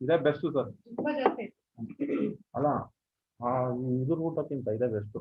ಇದೇ best sir. ಅಲ್ಲ ಇದ್ರ ಊಟಕ್ಕಿಂತ ಇದೇ best.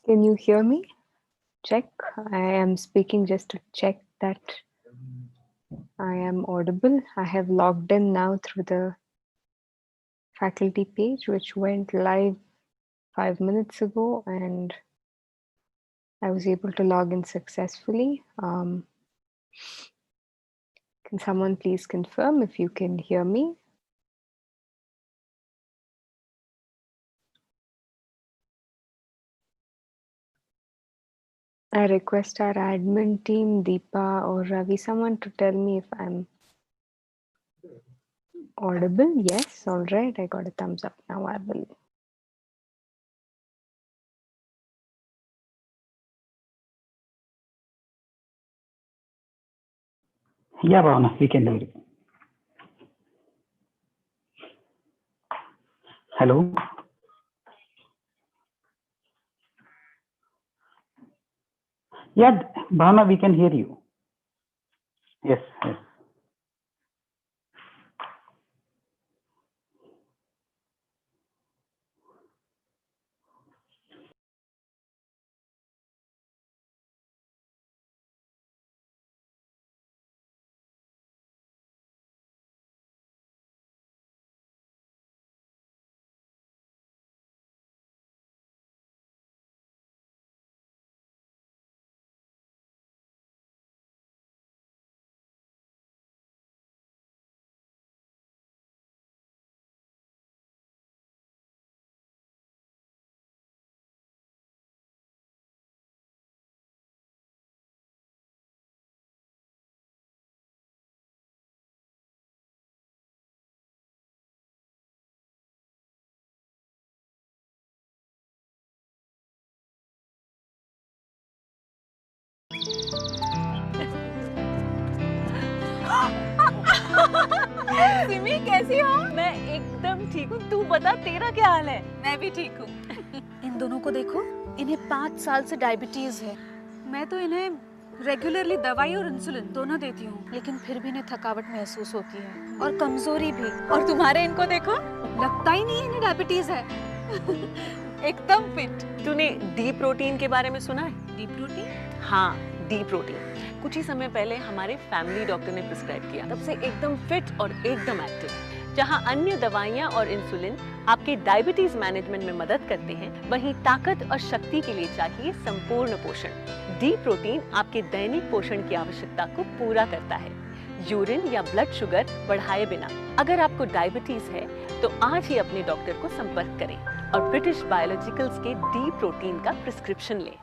Can you hear me? Check. I am speaking just to check that I am audible. I have logged in now through the faculty page, which went live 5 minutes ago, and I was able to log in successfully. Can someone please confirm if you can hear me? I request our admin team, Deepa or Ravi, someone to tell me if I'm audible. Yes, all right. I got a thumbs up now. I will. Yeah, Bhavana, we can hear you. Hello. Yeah, Bhavana, we can hear you. Yes, yes. Simi कैसी हो? मैं एकदम ठीक हूँ। तू बता तेरा क्या हाल है? मैं भी ठीक हूँ। इन दोनों को देखो, इन्हें 5 साल से डायबिटीज है। मैं तो इन्हें रेगुलरली दवाई और इंसुलिन दोनों देती हूँ, लेकिन फिर भी इन्हें थकावट महसूस होती है और कमजोरी भी। और तुम्हारे इनको देखो, लगता ही नहीं है इन्हें डायबिटीज है। एकदम फिट। तूने डी प्रोटीन के बारे में सुना है? D protein? हाँ, डी प्रोटीन कुछ ही समय पहले हमारे फैमिली डॉक्टर ने प्रिस्क्राइब किया। तब से एकदम फिट और एकदम एक्टिव। जहाँ अन्य दवाइयाँ और इंसुलिन आपके डायबिटीज मैनेजमेंट में मदद करते हैं, वहीं ताकत और शक्ति के लिए चाहिए संपूर्ण पोषण। डी प्रोटीन आपके दैनिक पोषण की आवश्यकता को पूरा करता है, यूरिन या ब्लड शुगर बढ़ाए बिना। अगर आपको डायबिटीज है तो आज ही अपने डॉक्टर को संपर्क करें और ब्रिटिश बायोलॉजिकल्स के डी प्रोटीन का प्रिस्क्रिप्शन लें।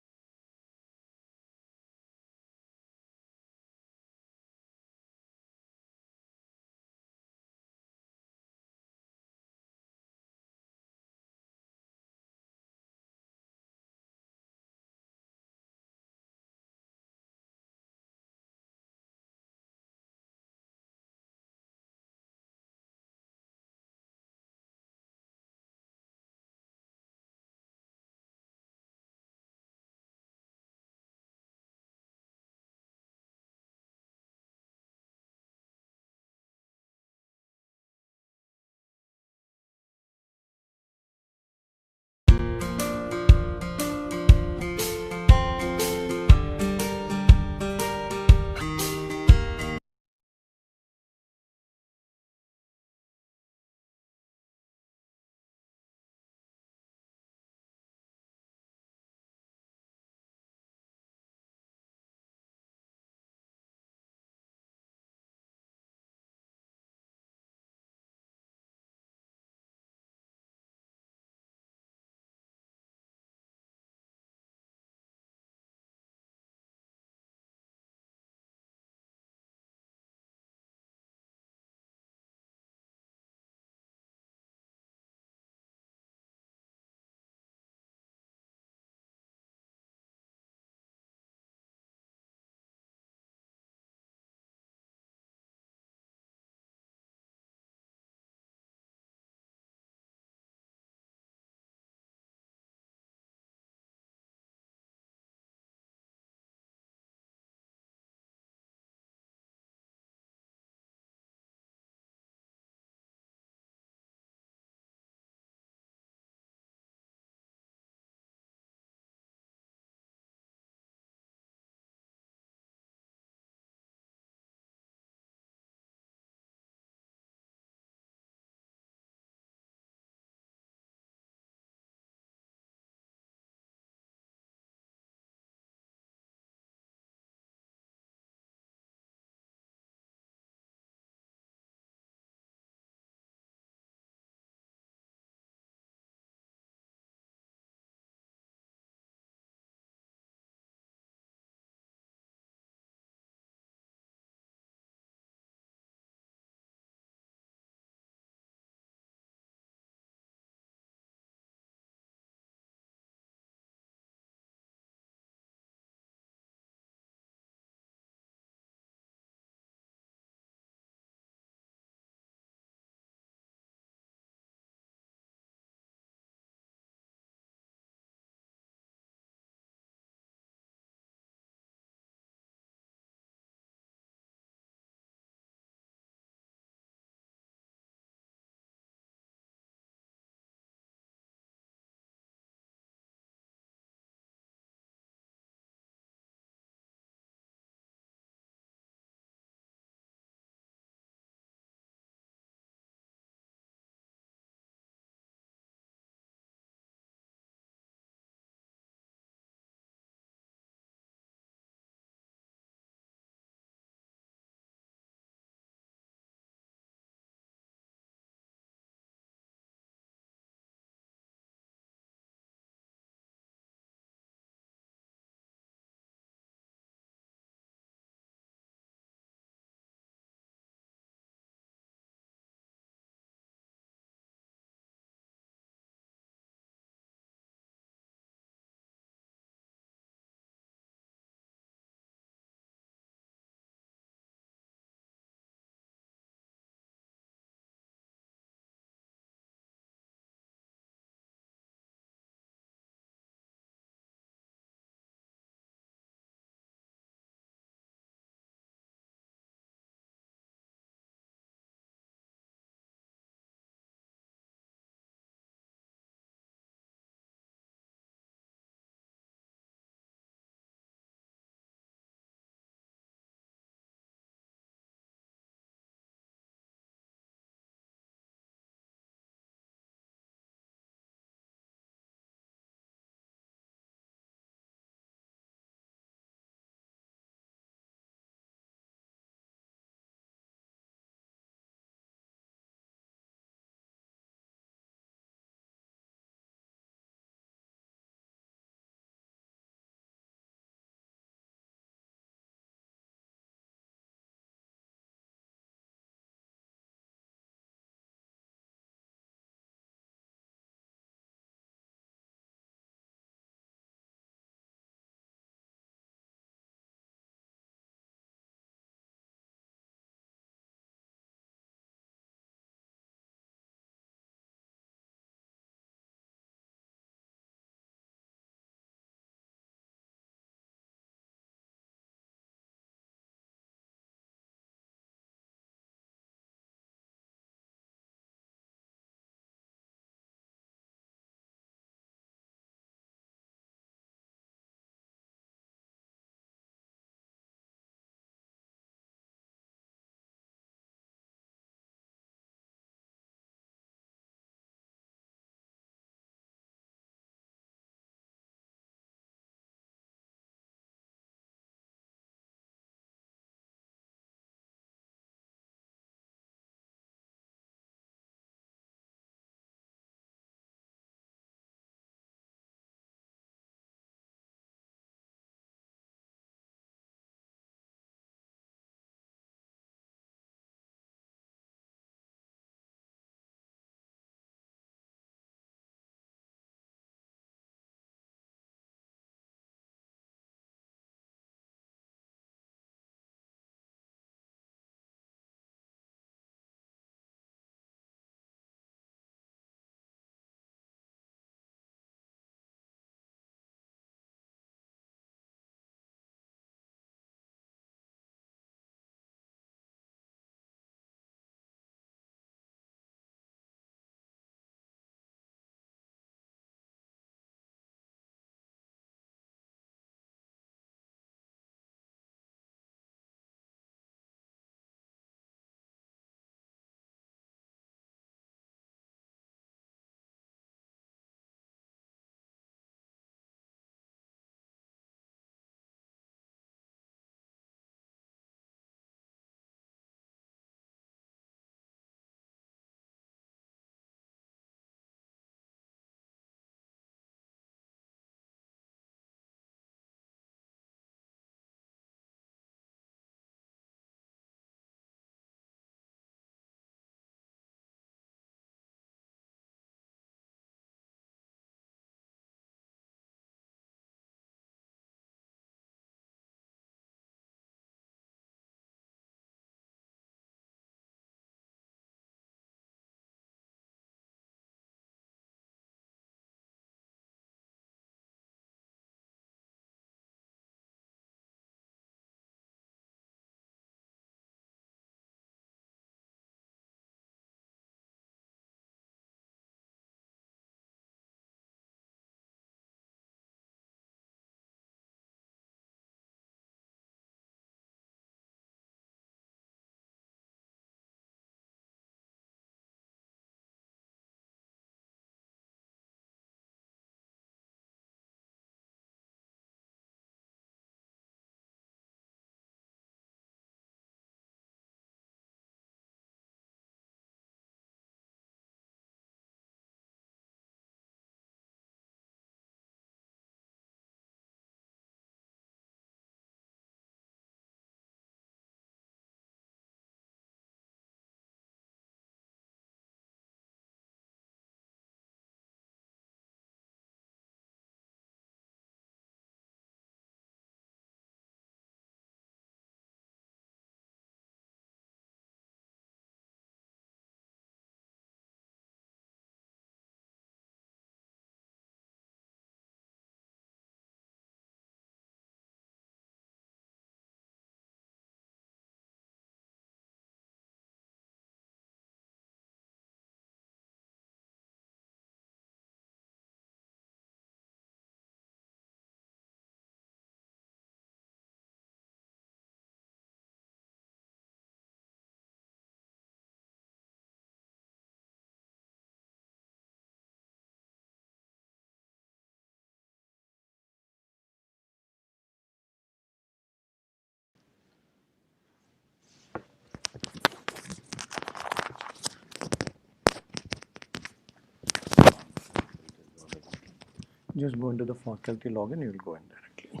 Just go into the faculty login, you will go in directly.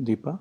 Deepa?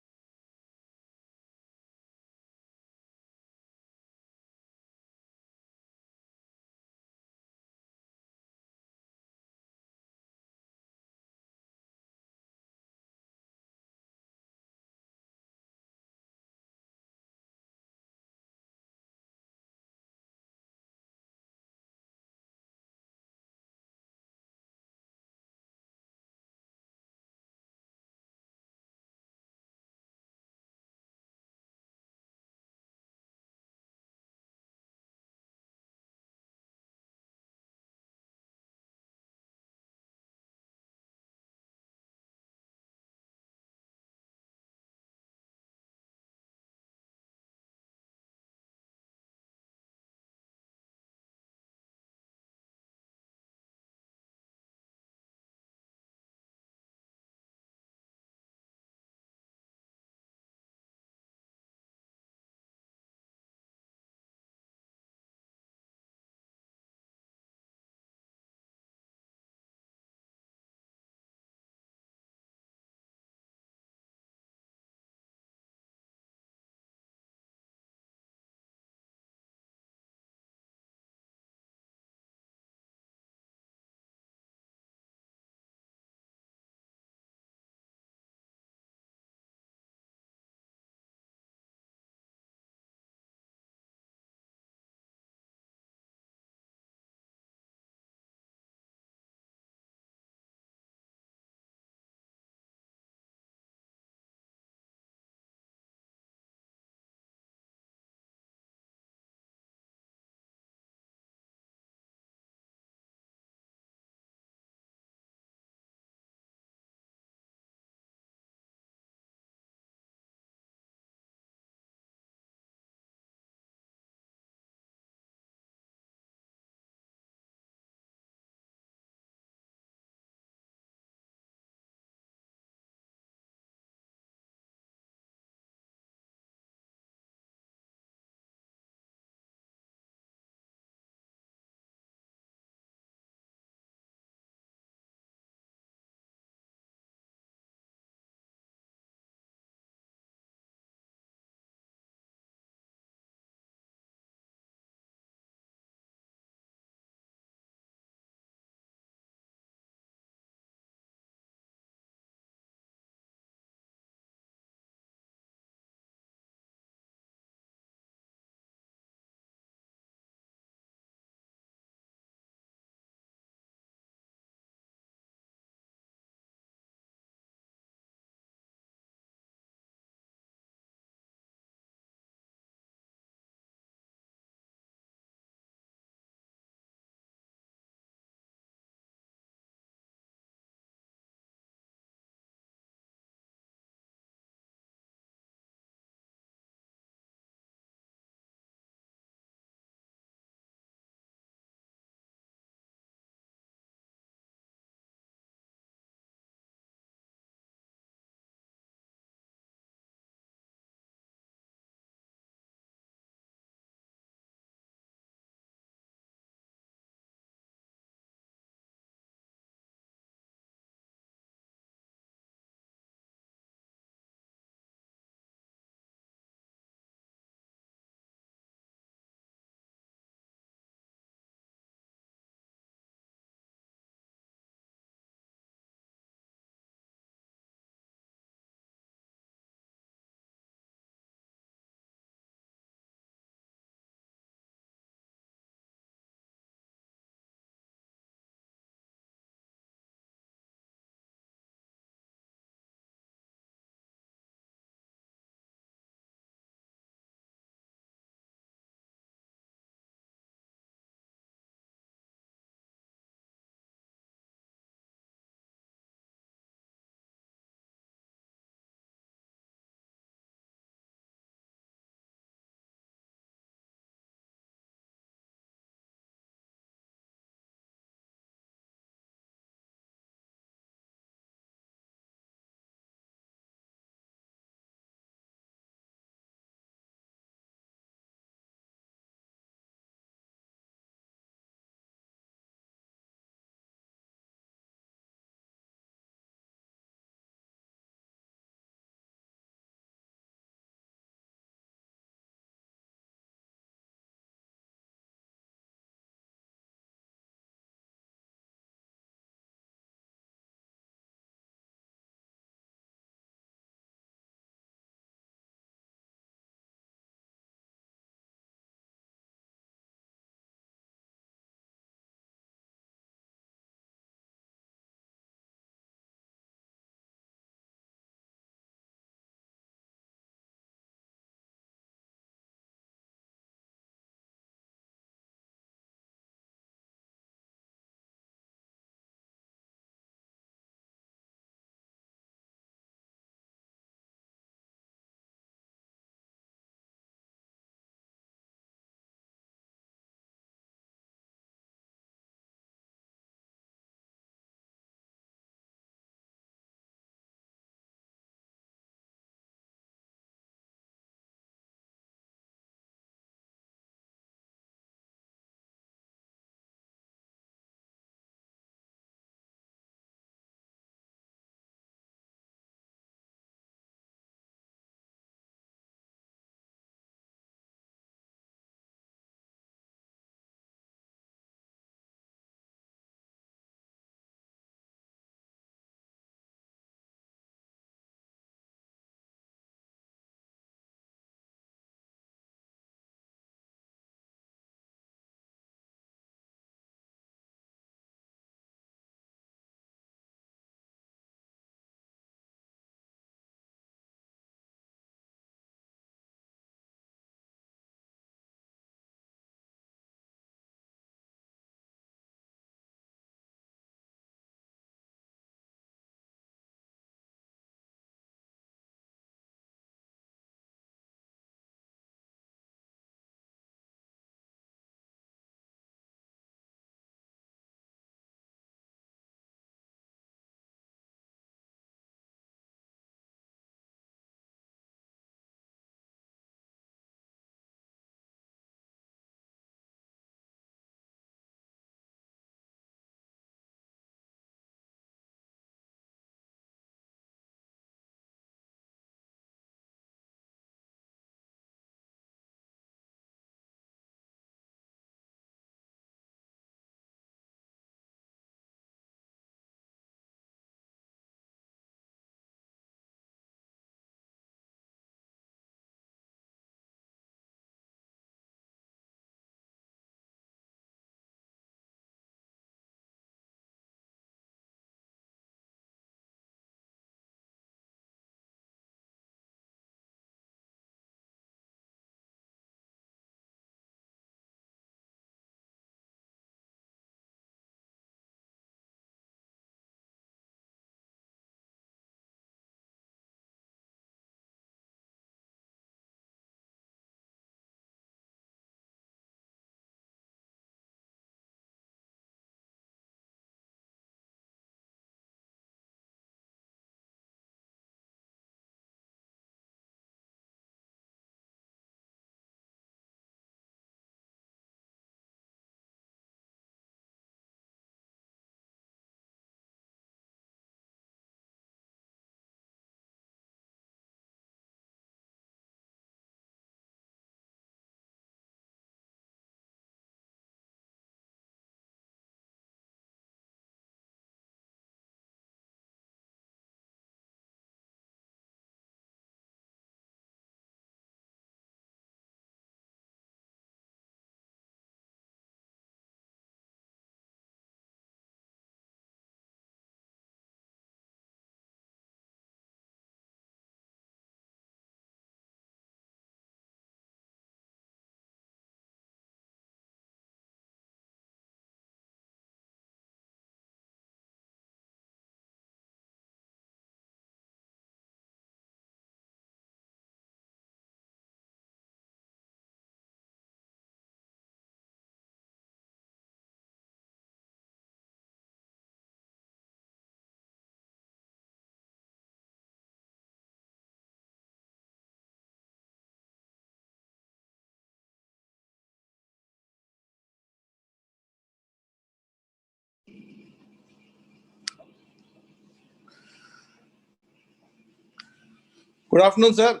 Good afternoon, sir.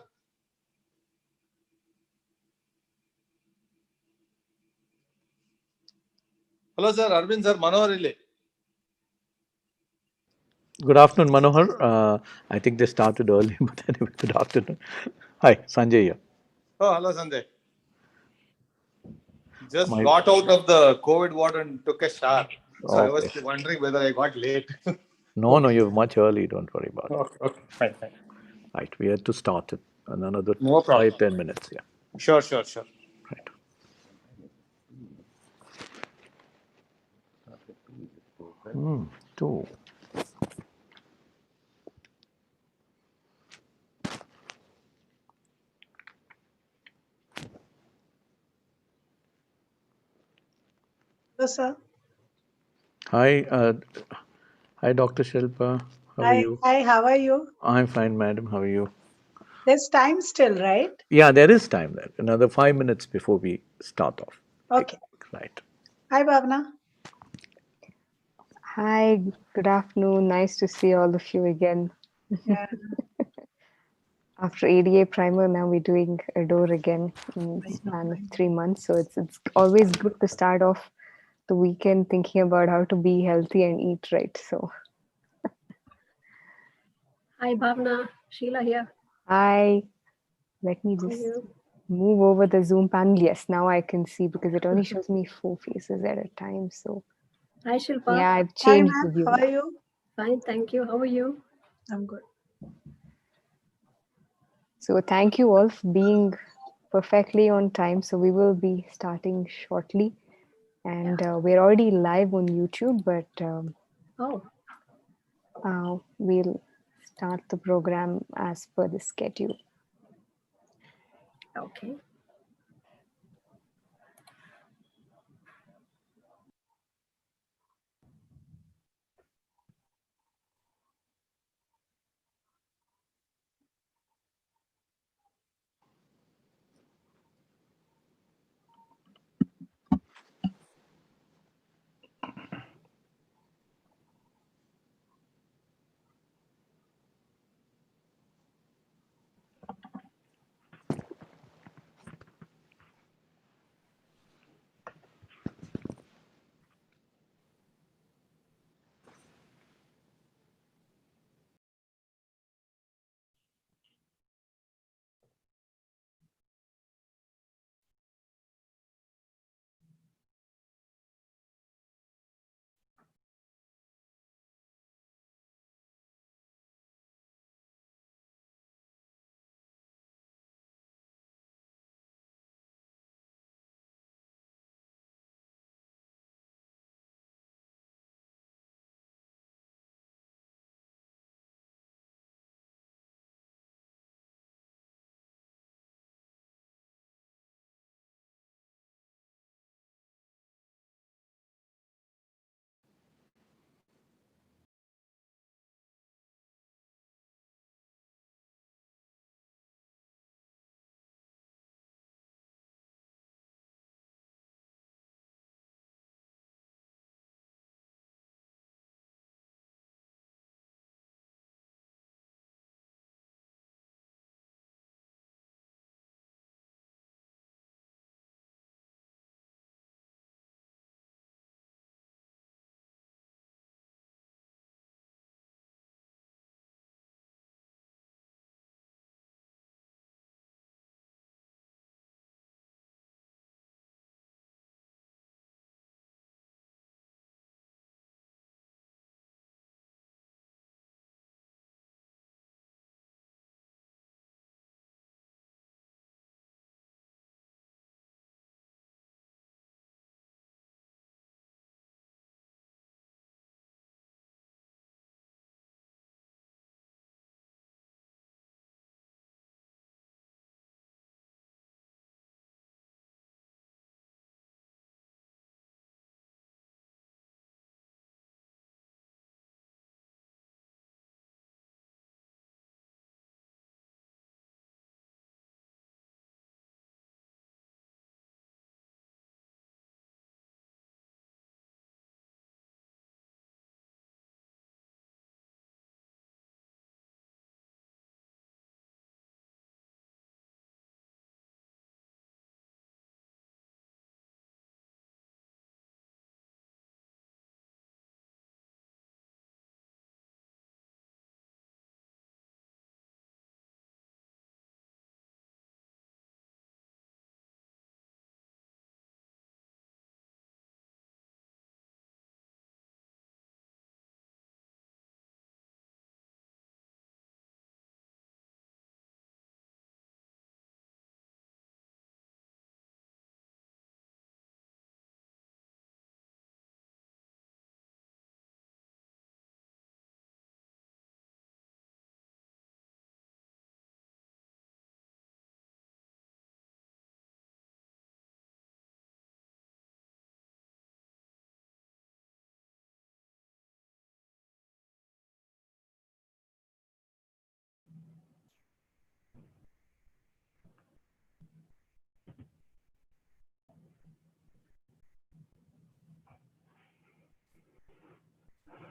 Hello, sir. Arvind, sir. Manohar Ile. Good afternoon, Manohar. I think they started early, but anyway, good afternoon. Hi, Sanjay here. Oh, hello, Sanjay. Just My- got out of the COVID ward and took a shower. So I was Okay. wondering whether I got late. No, you're much early. Don't worry about it. Okay, fine, fine. Right, we had to start it in another No problem. 5-10 minutes. Yeah, Sure. right. Two. Hello, sir. Hi, Dr. Shilpa. How are you? Hi, how are you? I'm fine, madam. How are you? There's time still, right? Yeah, there is time there. Another 5 minutes before we start off. Okay. Right. Hi, Bhavna. Hi, good afternoon. Nice to see all of you again. Yeah. After ADA primer, now we're doing ADORE again in the span of 3 months. So it's always good to start off the weekend thinking about how to be healthy and eat right. So Hi, Bhavna. Sheila here. let me How are just you? move over the Zoom panel. Yes, now I can see because it only shows me 4 faces at a time. So Hi, Shilpa. yeah, I've Hi, changed the ma'am. view How now. are you? Fine, thank you. How are you? I'm good. So thank you all for being perfectly on time. So we will be starting shortly. And we're already live on YouTube, but Oh, we'll start the program as per the schedule. okay.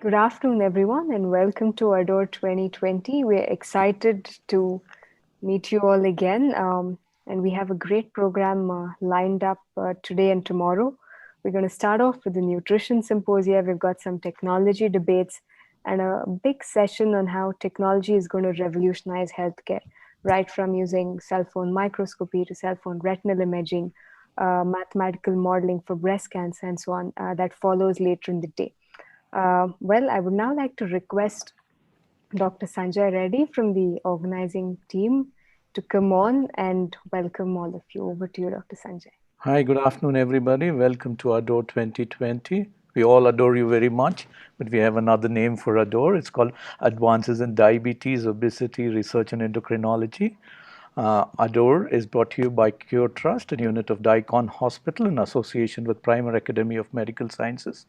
Good afternoon, everyone, and welcome to ADORE 2020. We're excited to meet you all again, and we have a great program lined up today and tomorrow. We're going to start off with the nutrition symposia. We've got some technology debates and a big session on how technology is going to revolutionize healthcare, right from using cell phone microscopy to cell phone retinal imaging, mathematical modeling for breast cancer, and so on. That follows later in the day. Well, I would now like to request Dr. Sanjay Reddy from the organizing team to come on and welcome all of you. Over to you, Dr. Sanjay. Hi, good afternoon, everybody. Welcome to ADORE 2020. We all adore you very much, but we have another name for ADORE. It's called Advances in Diabetes, Obesity, Research and Endocrinology. ADORE is brought to you by Cure Trust, a unit of Daikon Hospital in association with Primer Academy of Medical Sciences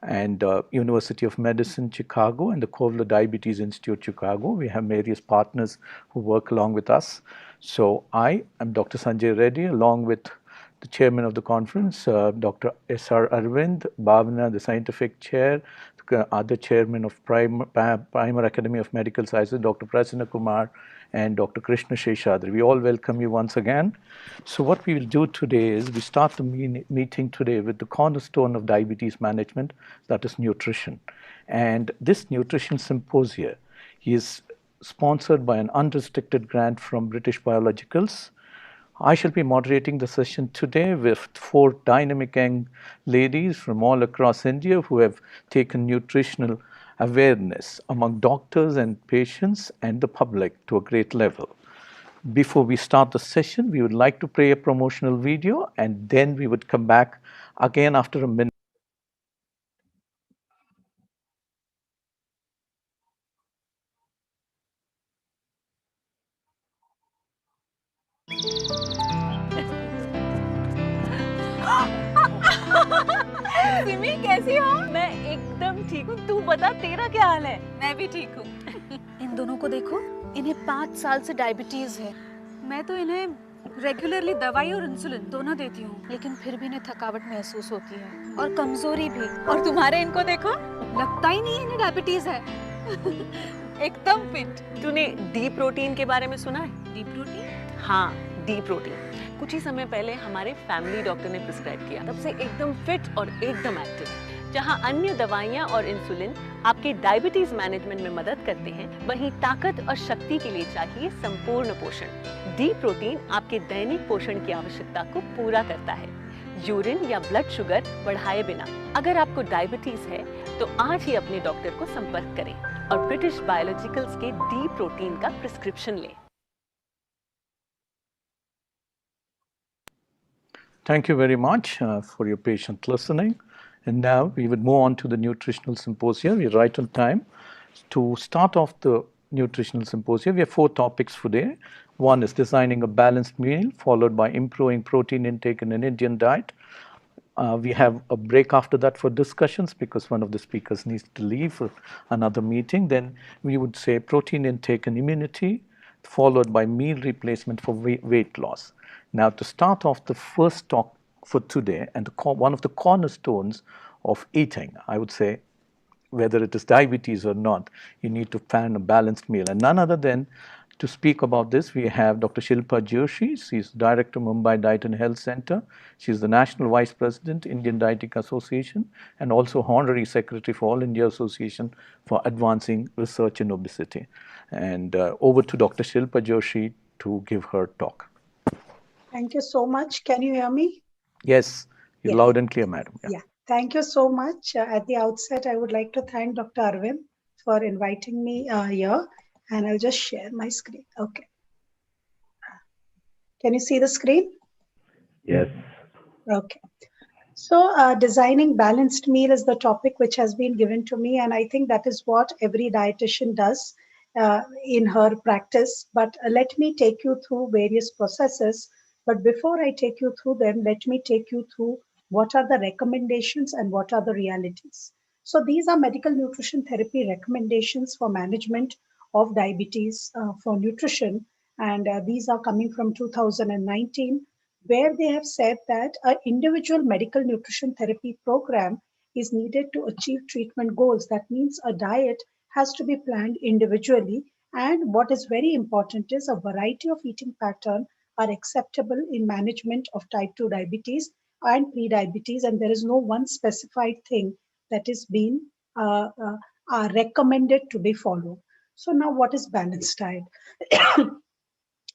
and University of Medicine, Chicago, and the Kovler Diabetes Institute, Chicago. We have various partners who work along with us. So I am Dr. Sanjay Reddy, along with the chairman of the conference, Dr. S.R. Arvind, Bhavna, the scientific chair, the other chairman of Primer Academy of Medical Sciences, Dr. Prasanna Kumar, and Dr. Krishna Sheshadri. We all welcome you once again. So what we will do today is we start the meeting today with the cornerstone of diabetes management, that is nutrition. And this nutrition symposia is sponsored by an unrestricted grant from British Biologicals. I shall be moderating the session today with 4 dynamic young ladies from all across India who have taken nutritional awareness among doctors and patients and the public to a great level. Before we start the session, we would like to play a promotional video and then we would come back again after a minute. Simi कैसी हो? मैं एकदम ठीक हूँ। तू बता तेरा क्या हाल है? मैं भी ठीक हूँ। इन दोनों को देखो, इन्हें 5 साल से डायबिटीज है। मैं तो इन्हें रेगुलरली दवाई और इंसुलिन दोनों देती हूँ, लेकिन फिर भी इन्हें थकावट महसूस होती है और कमजोरी भी। और तुम्हारे इनको देखो, लगता ही नहीं इन्हें डायबिटीज है। एकदम फिट। तूने डी प्रोटीन के बारे में सुना है? D protein? हाँ, डी प्रोटीन कुछ ही समय पहले हमारे फैमिली डॉक्टर ने प्रिस्क्राइब किया। तब से एकदम फिट और एकदम एक्टिव। जहां अन्य दवाइयां और इंसुलिन आपके डायबिटीज मैनेजमेंट में मदद करते हैं, वहीं ताकत और शक्ति के लिए चाहिए संपूर्ण पोषण। डी प्रोटीन आपके दैनिक पोषण की आवश्यकता को पूरा करता है, यूरिन या ब्लड शुगर बढ़ाए बिना। अगर आपको डायबिटीज है तो आज ही अपने डॉक्टर को संपर्क करें और ब्रिटिश बायोलॉजिकल्स के डी प्रोटीन का प्रिस्क्रिप्शन लें। Thank you very much for your patient listening. And now we would move on to the nutritional symposia. We're right on time. To start off the nutritional symposia, we have 4 topics for today. One is designing a balanced meal, followed by improving protein intake in an Indian diet. We have a break after that for discussions because one of the speakers needs to leave for another meeting. Then we would say protein intake and immunity, followed by meal replacement for weight loss. Now, to start off the first talk for today, and one of the cornerstones of eating, I would say, whether it is diabetes or not, you need to plan a balanced meal. And none other than to speak about this, we have Dr. Shilpa Joshi. She's Director, Mumbai Diet and Health Center. She's the National Vice President, Indian Dietetic Association, and also Honorary Secretary for All India Association for Advancing Research in Obesity. And over to Dr. Shilpa Joshi to give her talk. Thank you so much. Can you hear me? Yes, you're Yes. loud and clear, madam. Yeah. Thank you so much. At the outset, I would like to thank Dr. Arvind for inviting me here. And I'll just share my screen. Okay. Can you see the screen? Yes. Okay. So designing balanced meal is the topic which has been given to me. And I think that is what every dietitian does in her practice. But let me take you through various processes. But before I take you through them, let me take you through what are the recommendations and what are the realities. So these are medical nutrition therapy recommendations for management of diabetes for nutrition. And these are coming from 2019, where they have said that an individual medical nutrition therapy program is needed to achieve treatment goals. That means a diet has to be planned individually. And what is very important is a variety of eating pattern are acceptable in management of type 2 diabetes and pre-diabetes, and there is no one specified thing that is being recommended to be followed. So now what is balanced diet?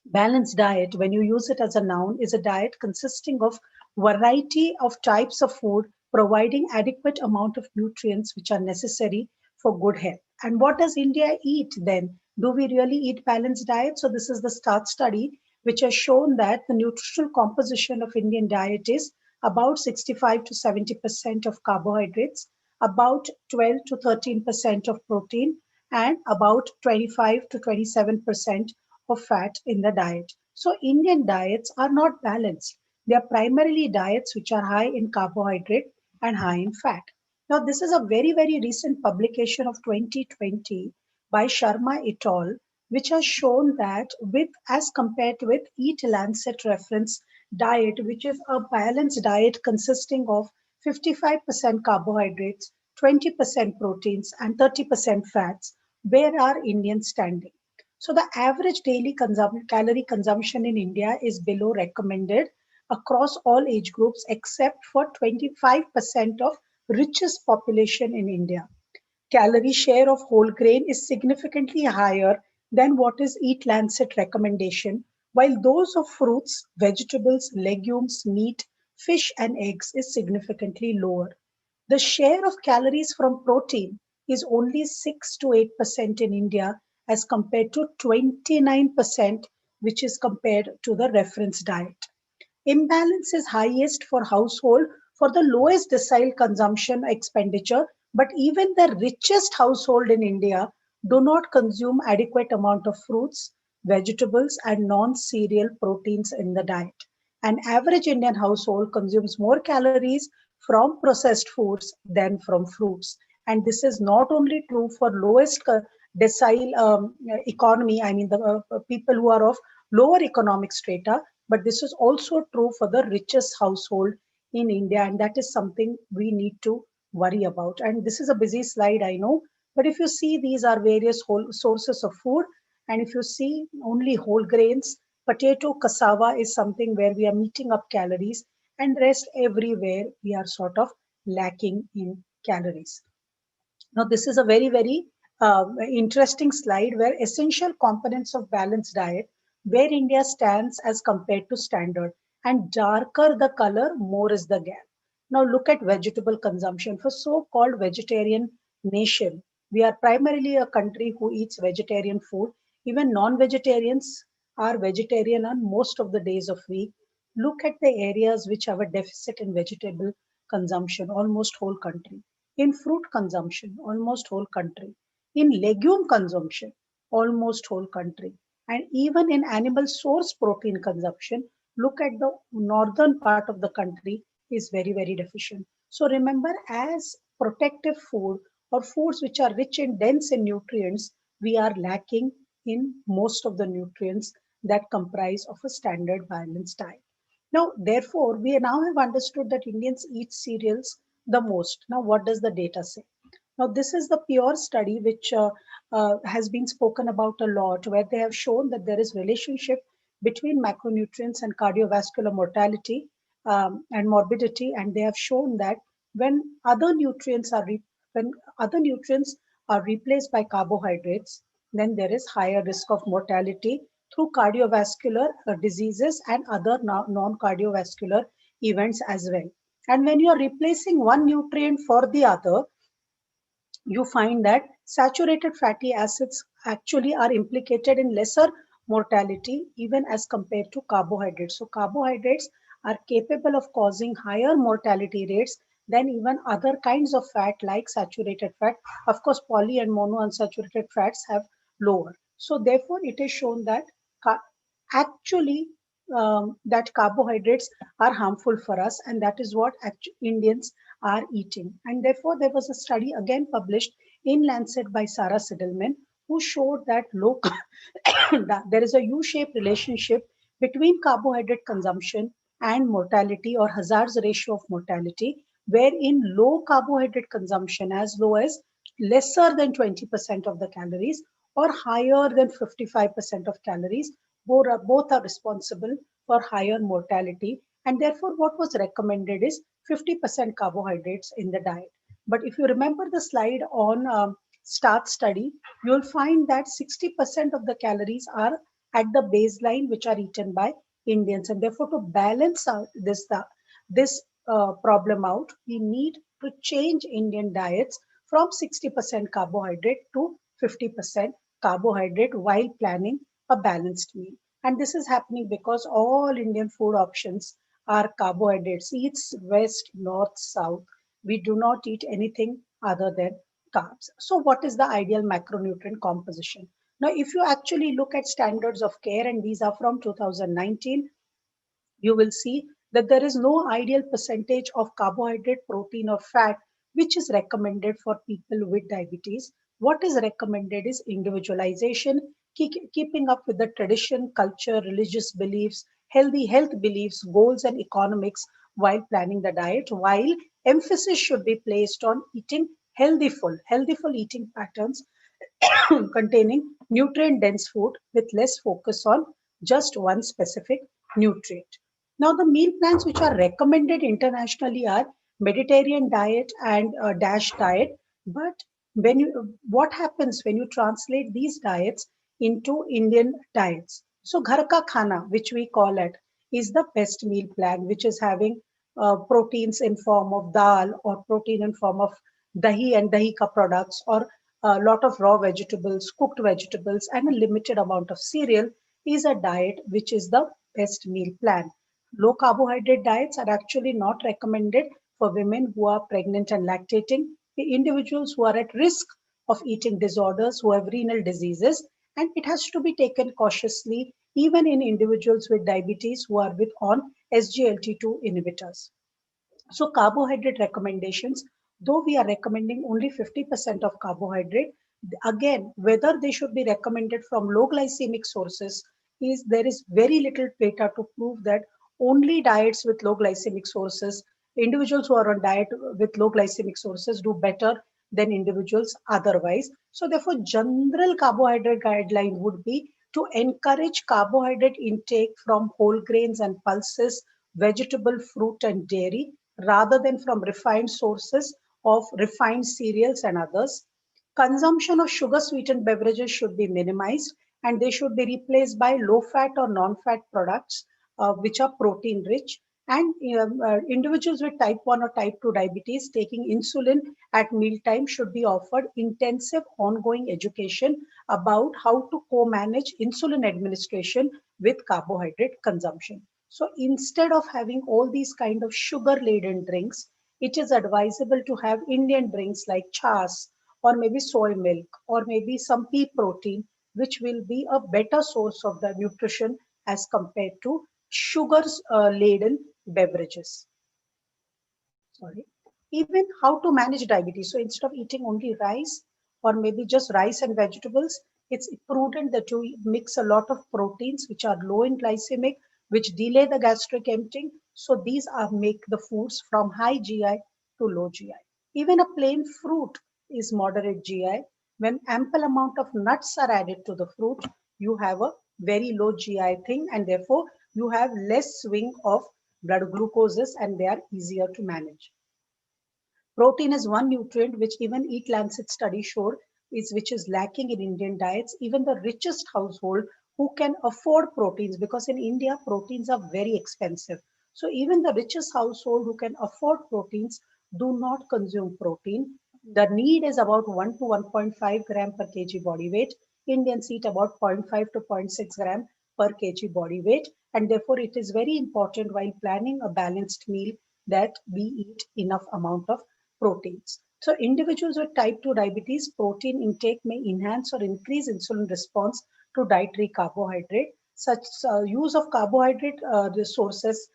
Balanced diet, when you use it as a noun, is a diet consisting of variety of types of food providing adequate amount of nutrients which are necessary for good health. And what does India eat then? Do we really eat balanced diet? So this is the START study which has shown that the nutritional composition of Indian diet is about 65 to 70% of carbohydrates, about 12 to 13% of protein, and about 25 to 27% of fat in the diet. So Indian diets are not balanced. They are primarily diets which are high in carbohydrate and high in fat. Now, this is a very, very recent publication of 2020 by Sharma et al., which has shown that with as compared with Eat Lancet reference diet, which is a balanced diet consisting of 55% carbohydrates, 20% proteins, and 30% fats, where are Indians standing? So the average daily calorie consumption in India is below recommended across all age groups except for 25% of richest population in India. Calorie share of whole grain is significantly higher than what is Eat Lancet recommendation, while those of fruits, vegetables, legumes, meat, fish, and eggs is significantly lower. The share of calories from protein is only 6 to 8% in India as compared to 29%, which is compared to the reference diet. Imbalance is highest for household for the lowest decile consumption expenditure, but even the richest household in India do not consume adequate amount of fruits, vegetables, and non-cereal proteins in the diet. An average Indian household consumes more calories from processed foods than from fruits. And this is not only true for lowest decile economy, I mean the people who are of lower economic strata, but this is also true for the richest household in India, and that is something we need to worry about. And this is a busy slide, I know, but if you see, these are various whole sources of food, and if you see only whole grains, potato, cassava is something where we are meeting up calories, and rest everywhere we are sort of lacking in calories. Now, this is a very, very interesting slide where essential components of balanced diet, where India stands as compared to standard. And darker the color, more is the gap. Now, look at vegetable consumption. For so-called vegetarian nation, we are primarily a country who eats vegetarian food. Even non-vegetarians are vegetarian on most of the days of week. Look at the areas which have a deficit in vegetable consumption, almost whole country. In fruit consumption, almost whole country. In legume consumption, almost whole country. And even in animal source protein consumption, look at the northern part of the country is very, very deficient. So remember, as protective food or foods which are rich and dense in nutrients, we are lacking in most of the nutrients that comprise of a standard balanced diet. Now, therefore, we now have understood that Indians eat cereals the most. Now, what does the data say? Now, this is the pure study which has been spoken about a lot, where they have shown that there is relationship between macronutrients and cardiovascular mortality and morbidity, and they have shown that when other nutrients are when other nutrients are replaced by carbohydrates, then there is higher risk of mortality through cardiovascular diseases and other non-cardiovascular events as well. And when you are replacing one nutrient for the other, you find that saturated fatty acids actually are implicated in lesser mortality even as compared to carbohydrates. So carbohydrates are capable of causing higher mortality rates than even other kinds of fat like saturated fat. Of course, poly and monounsaturated fats have lower. So therefore, it is shown that actually that carbohydrates are harmful for us, and that is what Indians are eating. And therefore, there was a study again published in Lancet by Sarah Siddleman, who showed that that there is a U-shaped relationship between carbohydrate consumption and mortality or hazards ratio of mortality, wherein low carbohydrate consumption as low as lesser than 20% of the calories or higher than 55% of calories, both are responsible for higher mortality. And therefore, what was recommended is 50% carbohydrates in the diet. But if you remember the slide on START study, you'll find that 60% of the calories are at the baseline, which are eaten by Indians. And therefore, to balance out this problem out, we need to change Indian diets from 60% carbohydrate to 50% carbohydrate while planning a balanced meal. And this is happening because all Indian food options are carbohydrates, east, west, north, south. We do not eat anything other than carbs. So what is the ideal macronutrient composition? Now, if you actually look at standards of care, and these are from 2019, you will see that there is no ideal percentage of carbohydrate, protein, or fat which is recommended for people with diabetes. What is recommended is individualization, keeping up with the tradition, culture, religious beliefs, healthy health beliefs, goals, and economics while planning the diet, while emphasis should be placed on eating healthful eating patterns containing nutrient dense food with less focus on just one specific nutrient. Now, the meal plans which are recommended internationally are Mediterranean diet and DASH diet. But what happens when you translate these diets into Indian diets? So, Ghar ka khana, which we call it, is the best meal plan, which is having proteins in form of dal or protein in form of dahi and dahi ka products or a lot of raw vegetables, cooked vegetables, and a limited amount of cereal is a diet which is the best meal plan. Low carbohydrate diets are actually not recommended for women who are pregnant and lactating, individuals who are at risk of eating disorders, who have renal diseases, and it has to be taken cautiously even in individuals with diabetes who are with on SGLT2 inhibitors. So carbohydrate recommendations, though we are recommending only 50% of carbohydrate, again, whether they should be recommended from low glycemic sources is there is very little data to prove that only diets with low glycemic sources, individuals who are on diet with low glycemic sources do better than individuals otherwise. So therefore, general carbohydrate guideline would be to encourage carbohydrate intake from whole grains and pulses, vegetable, fruit, and dairy rather than from refined sources of refined cereals and others. Consumption of sugar sweetened beverages should be minimized and they should be replaced by low fat or non fat products which are protein rich. And individuals with type 1 or type 2 diabetes taking insulin at mealtime should be offered intensive ongoing education about how to co manage insulin administration with carbohydrate consumption. So instead of having all these kind of sugar laden drinks, it is advisable to have Indian drinks like chas or maybe soy milk or maybe some pea protein, which will be a better source of the nutrition as compared to sugars laden beverages. Sorry. Even how to manage diabetes. So instead of eating only rice or maybe just rice and vegetables, it's prudent that you mix a lot of proteins which are low in glycemic, which delay the gastric emptying. So these are make the foods from high GI to low GI. Even a plain fruit is moderate GI. When ample amount of nuts are added to the fruit, you have a very low GI thing, and therefore you have less swing of blood glucoses and they are easier to manage. Protein is one nutrient which even Eat Lancet study showed is which is lacking in Indian diets. Even the richest household who can afford proteins, because in India proteins are very expensive. So even the richest household who can afford proteins do not consume protein. The need is about 1 to 1.5 gram per kg body weight. Indians eat about zero point 0.5 to zero point 0.6 gram per kg body weight, and therefore it is very important while planning a balanced meal that we eat enough amount of proteins. So individuals with type 2 diabetes, protein intake may enhance or increase insulin response to dietary carbohydrate. Such use of carbohydrate sources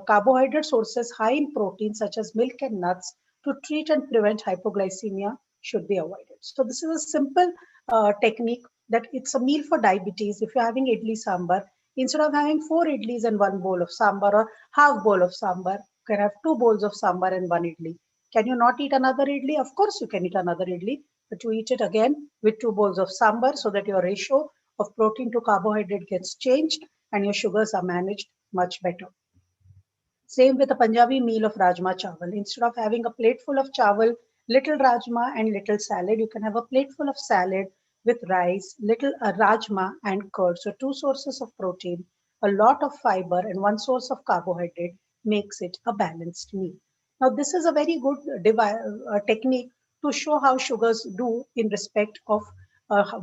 carbohydrate sources high in protein such as milk and nuts to treat and prevent hypoglycemia should be avoided. So this is a simple technique that it's a meal for diabetes. If you're having idli sambar, instead of having 4 idlis and 1 bowl of sambar or half bowl of sambar, can have 2 bowls of sambar and 1 idli. Can you not eat another idli? Of course you can eat another idli, but you eat it again with 2 bowls of sambar so that your ratio of protein to carbohydrate gets changed and your sugars are managed much better. Same with a Punjabi meal of rajma chawal. Instead of having a plate full of chawal, little rajma and little salad, you can have a plate full of salad with rice, little rajma and curd. So 2 sources of protein, a lot of fiber and 1 source of carbohydrate makes it a balanced meal. Now this is a very good technique to show how sugars do in respect of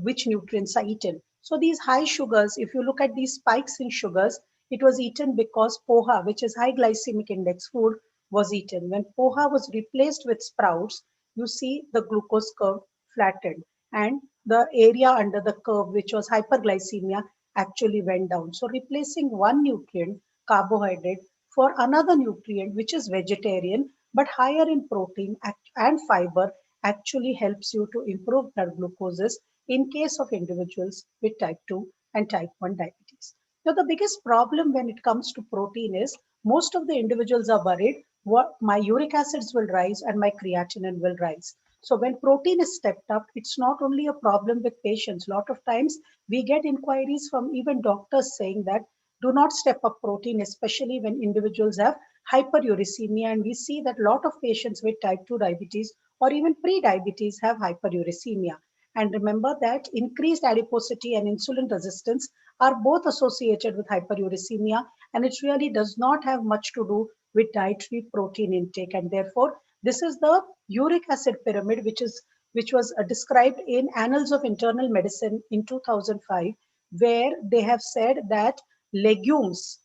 which nutrients are eaten. So these high sugars, if you look at these spikes in sugars, it was eaten because poha, which is high glycemic index food, was eaten. When poha was replaced with sprouts, you see the glucose curve flattened and the area under the curve, which was hyperglycemia, actually went down. So replacing one nutrient, carbohydrate, for another nutrient, which is vegetarian, but higher in protein and fiber, actually helps you to improve blood glucoses in case of individuals with type 2 and type 1 diabetes. Now, the biggest problem when it comes to protein is most of the individuals are worried what my uric acids will rise and my creatinine will rise. So when protein is stepped up, it's not only a problem with patients. A lot of times we get inquiries from even doctors saying that do not step up protein, especially when individuals have hyperuricemia. And we see that a lot of patients with type 2 diabetes or even pre-diabetes have hyperuricemia. And remember that increased adiposity and insulin resistance are both associated with hyperuricemia, and it really does not have much to do with dietary protein intake. And therefore, this is the uric acid pyramid, which was described in Annals of Internal Medicine in 2005, where they have said that legumes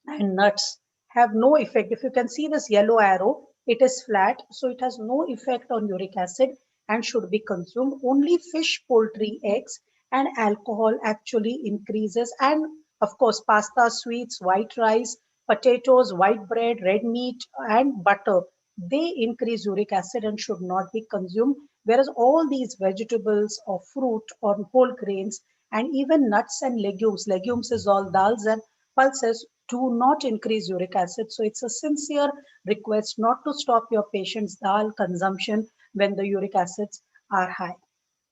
and nuts have no effect. If you can see this yellow arrow, it is flat, so it has no effect on uric acid and should be consumed. Only fish, poultry, eggs, and alcohol actually increases. And of course, pasta, sweets, white rice, potatoes, white bread, red meat, and butter, they increase uric acid and should not be consumed. Whereas all these vegetables or fruit or whole grains and even nuts and legumes is all dals and pulses, do not increase uric acid. So it's a sincere request not to stop your patient's dal consumption when the uric acids are high.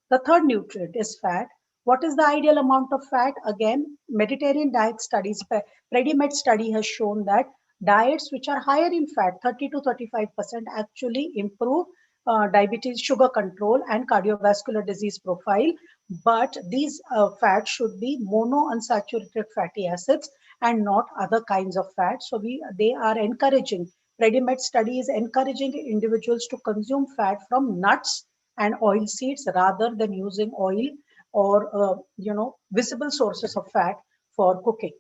The third nutrient is fat. What is the ideal amount of fat? Again, Mediterranean diet studies, PREDIMED study has shown that diets which are higher in fat, 30 to 35%, actually improve diabetes, sugar control, and cardiovascular disease profile. But these fats should be monounsaturated fatty acids and not other kinds of fat. So they are encouraging, PREDIMED study is encouraging individuals to consume fat from nuts and oil seeds rather than using oil or visible sources of fat for cooking.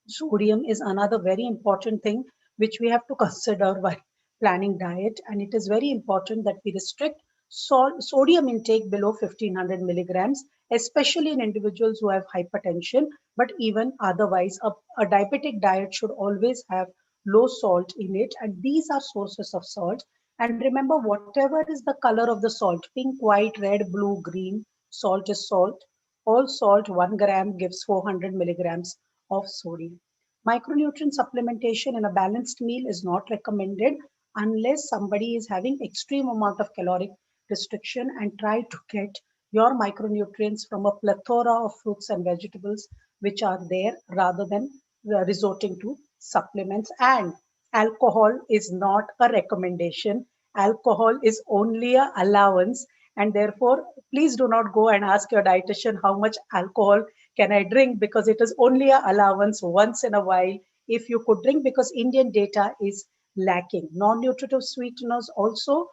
Sodium is another very important thing which we have to consider while planning diet, and it is very important that we restrict sodium intake below 1500 milligrams, especially in individuals who have hypertension, but even otherwise a diabetic diet should always have low salt in it, and these are sources of salt. And remember, whatever is the color of the salt, pink, white, red, blue, green, salt is salt. All salt 1 gram gives 400 milligrams of sodium. Micronutrient supplementation in a balanced meal is not recommended unless somebody is having extreme amount of caloric restriction, and try to get your micronutrients from a plethora of fruits and vegetables which are there rather than resorting to supplements. And alcohol is not a recommendation. Alcohol is only a allowance, and therefore please do not go and ask your dietitian how much alcohol can I drink, because it is only a allowance once in a while if you could drink, because Indian data is lacking. Non-nutritive sweeteners also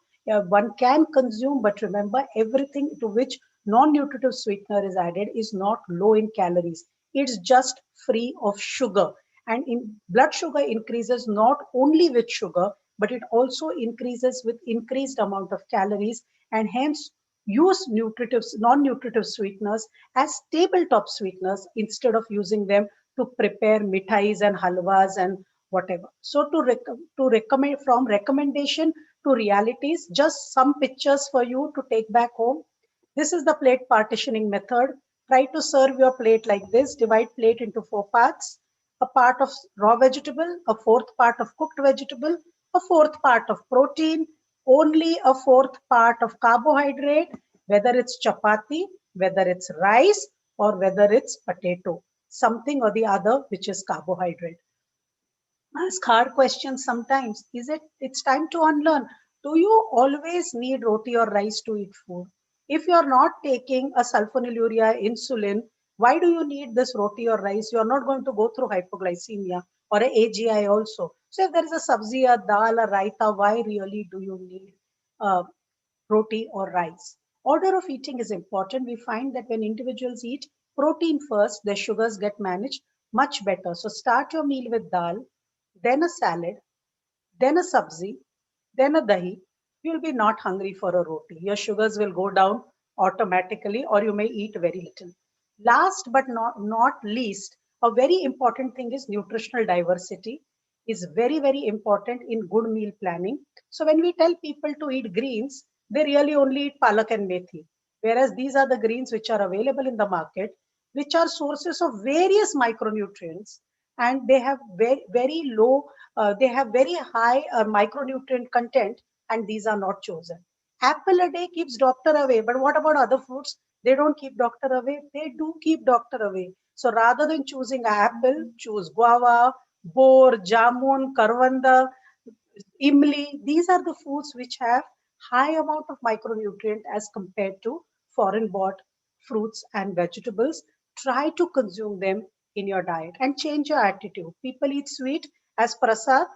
one can consume, but remember, everything to which non-nutritive sweetener is added is not low in calories. It's just free of sugar. And in blood sugar increases not only with sugar, but it also increases with increased amount of calories, and hence use non-nutritive sweeteners as tabletop sweeteners instead of using them to prepare mithais and halwas and whatever. So to recommend, from recommendation to realities, just some pictures for you to take back home. This is the plate partitioning method. Try to serve your plate like this. Divide plate into 4 parts. a part of raw vegetable, a fourth part of cooked vegetable, a fourth part of protein, only a fourth part of carbohydrate, whether it's chapati, whether it's rice, or whether it's potato, something or the other which is carbohydrate. Ask hard questions sometimes. It's time to unlearn. Do you always need roti or rice to eat food? If you're not taking a sulfonylurea insulin, why do you need this roti or rice? You're not going to go through hypoglycemia or a AGI also. So if there is a sabzi, a dal, a raita, why really do you need roti or rice? Order of eating is important. We find that when individuals eat protein first, their sugars get managed much better. So start your meal with dal, then a salad, then a sabzi, then a dahi. You'll be not hungry for a roti. Your sugars will go down automatically, or you may eat very little. Last but not least, a very important thing is nutritional diversity is very, very important in good meal planning. So when we tell people to eat greens, they really only eat palak and methi. Whereas these are the greens which are available in the market, which are sources of various micronutrients, and they have very, very low, they have very high micronutrient content, and these are not chosen. Apple a day keeps doctor away, but what about other fruits? They don't keep doctor away. They do keep doctor away. So rather than choosing apple, choose guava, bor, jamun, karvanda, imli. These are the foods which have high amount of micronutrient as compared to foreign bought fruits and vegetables. Try to consume them in your diet and change your attitude. People eat sweet as prasad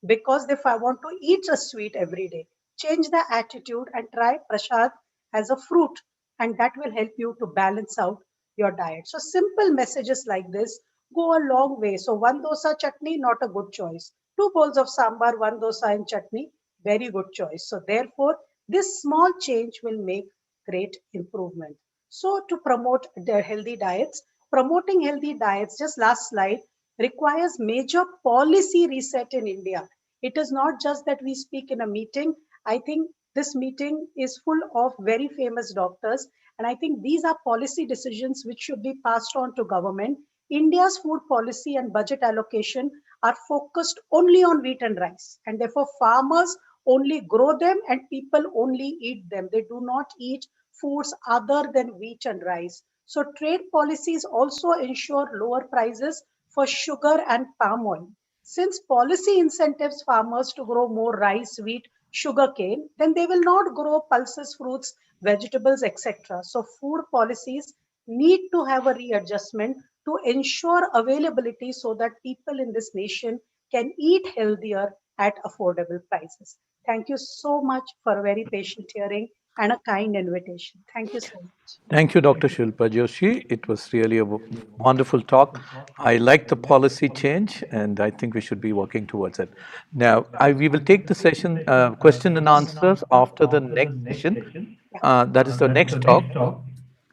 because they want to eat a sweet every day. Change the attitude and try prasad as a fruit, and that will help you to balance out your diet. So simple messages like this go a long way. So one dosa chutney, not a good choice. Two bowls of sambar, one dosa and chutney, very good choice. So therefore, this small change will make great improvement. So to promote the healthy diets, promoting healthy diets, just last slide, requires major policy reset in India. It is not just that we speak in a meeting. I think this meeting is full of very famous doctors, and I think these are policy decisions which should be passed on to government. India's food policy and budget allocation are focused only on wheat and rice, and therefore farmers only grow them and people only eat them. They do not eat foods other than wheat and rice. So trade policies also ensure lower prices for sugar and palm oil. Since policy incentives farmers to grow more rice, wheat, sugarcane, then they will not grow pulses, fruits, vegetables, etc. So food policies need to have a readjustment to ensure availability so that people in this nation can eat healthier at affordable prices. Thank you so much for a very patient hearing and a kind invitation. Thank you so much. Thank you, Dr. Shilpa Joshi. It was really a wonderful talk. I like the policy change, and I think we should be working towards it. Now, we will take the session, question and answers after the next session. That is the next talk.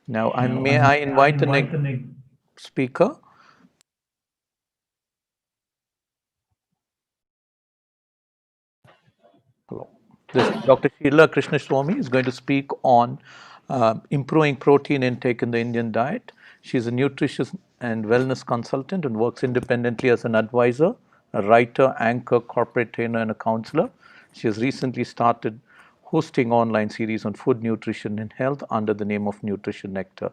Now, may I invite the next speaker? Hello. This is Dr. Sheila Krishnaswamy is going to speak on improving protein intake in the Indian diet. She's a nutrition and wellness consultant and works independently as an advisor, a writer, anchor, corporate trainer, and a counselor. She has recently started hosting online series on food, nutrition, and health under the name of Nutrition Nectar.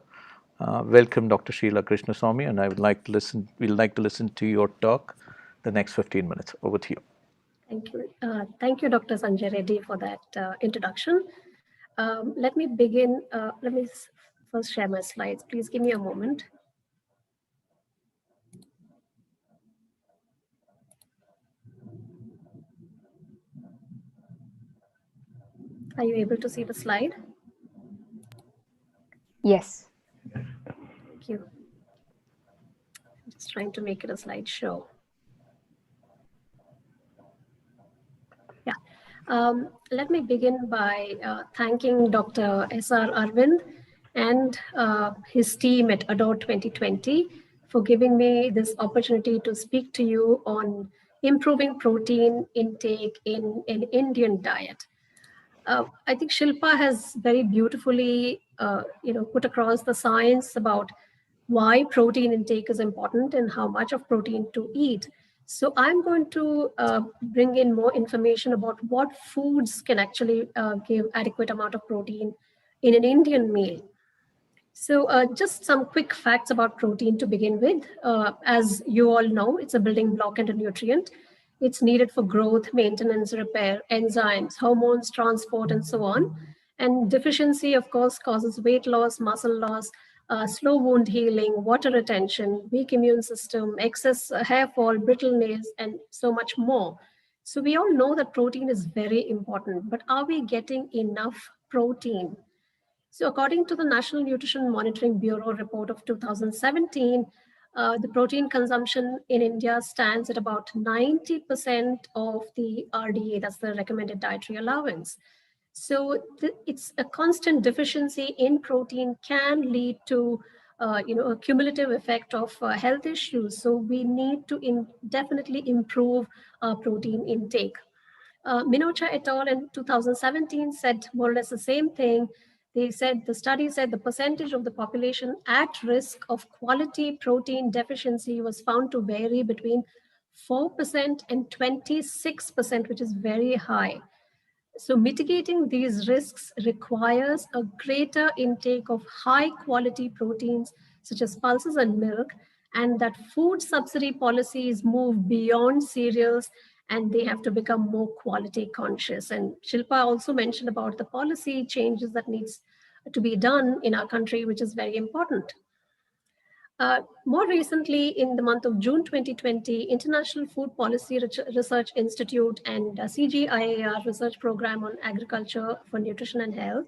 Welcome, Dr. Sheila Krishnaswamy, and I would like to listen. We'd like to listen to your talk the next 15 minutes. Over to you. Thank you, Dr. Sanjay Reddy, for that introduction. Let me begin. Let me first share my slides. Please give me a moment. Are you able to see the slide? Yes. Thank you. I'm just trying to make it a slideshow. Yeah. Let me begin by thanking Dr. S.R. Arvind and his team at ADORE-2020 for giving me this opportunity to speak to you on improving protein intake in an Indian diet. I think Shilpa has very beautifully, put across the science about why protein intake is important and how much of protein to eat. So I'm going to bring in more information about what foods can actually give adequate amount of protein in an Indian meal. So just some quick facts about protein to begin with. As you all know, it's a building block and a nutrient. It's needed for growth, maintenance, repair, enzymes, hormones, transport, and so on. And deficiency, of course, causes weight loss, muscle loss, slow wound healing, water retention, weak immune system, excess hair fall, brittle nails, and so much more. So we all know that protein is very important, but are we getting enough protein? So according to the National Nutrition Monitoring Bureau report of 2017, the protein consumption in India stands at about 90% of the RDA, that's the recommended dietary allowance. So it's a constant deficiency in protein can lead to a cumulative effect of health issues. So we need to definitely improve our protein intake. Minocha et al. In 2017 said more or less the same thing. They said the study said the percentage of the population at risk of quality protein deficiency was found to vary between 4% and 26%, which is very high. So mitigating these risks requires a greater intake of high quality proteins such as pulses and milk, and that food subsidy policies move beyond cereals and they have to become more quality conscious. And Shilpa also mentioned about the policy changes that needs to be done in our country, which is very important. More recently, in the month of June 2020, International Food Policy Research Institute and CGIAR Research Program on Agriculture for Nutrition and Health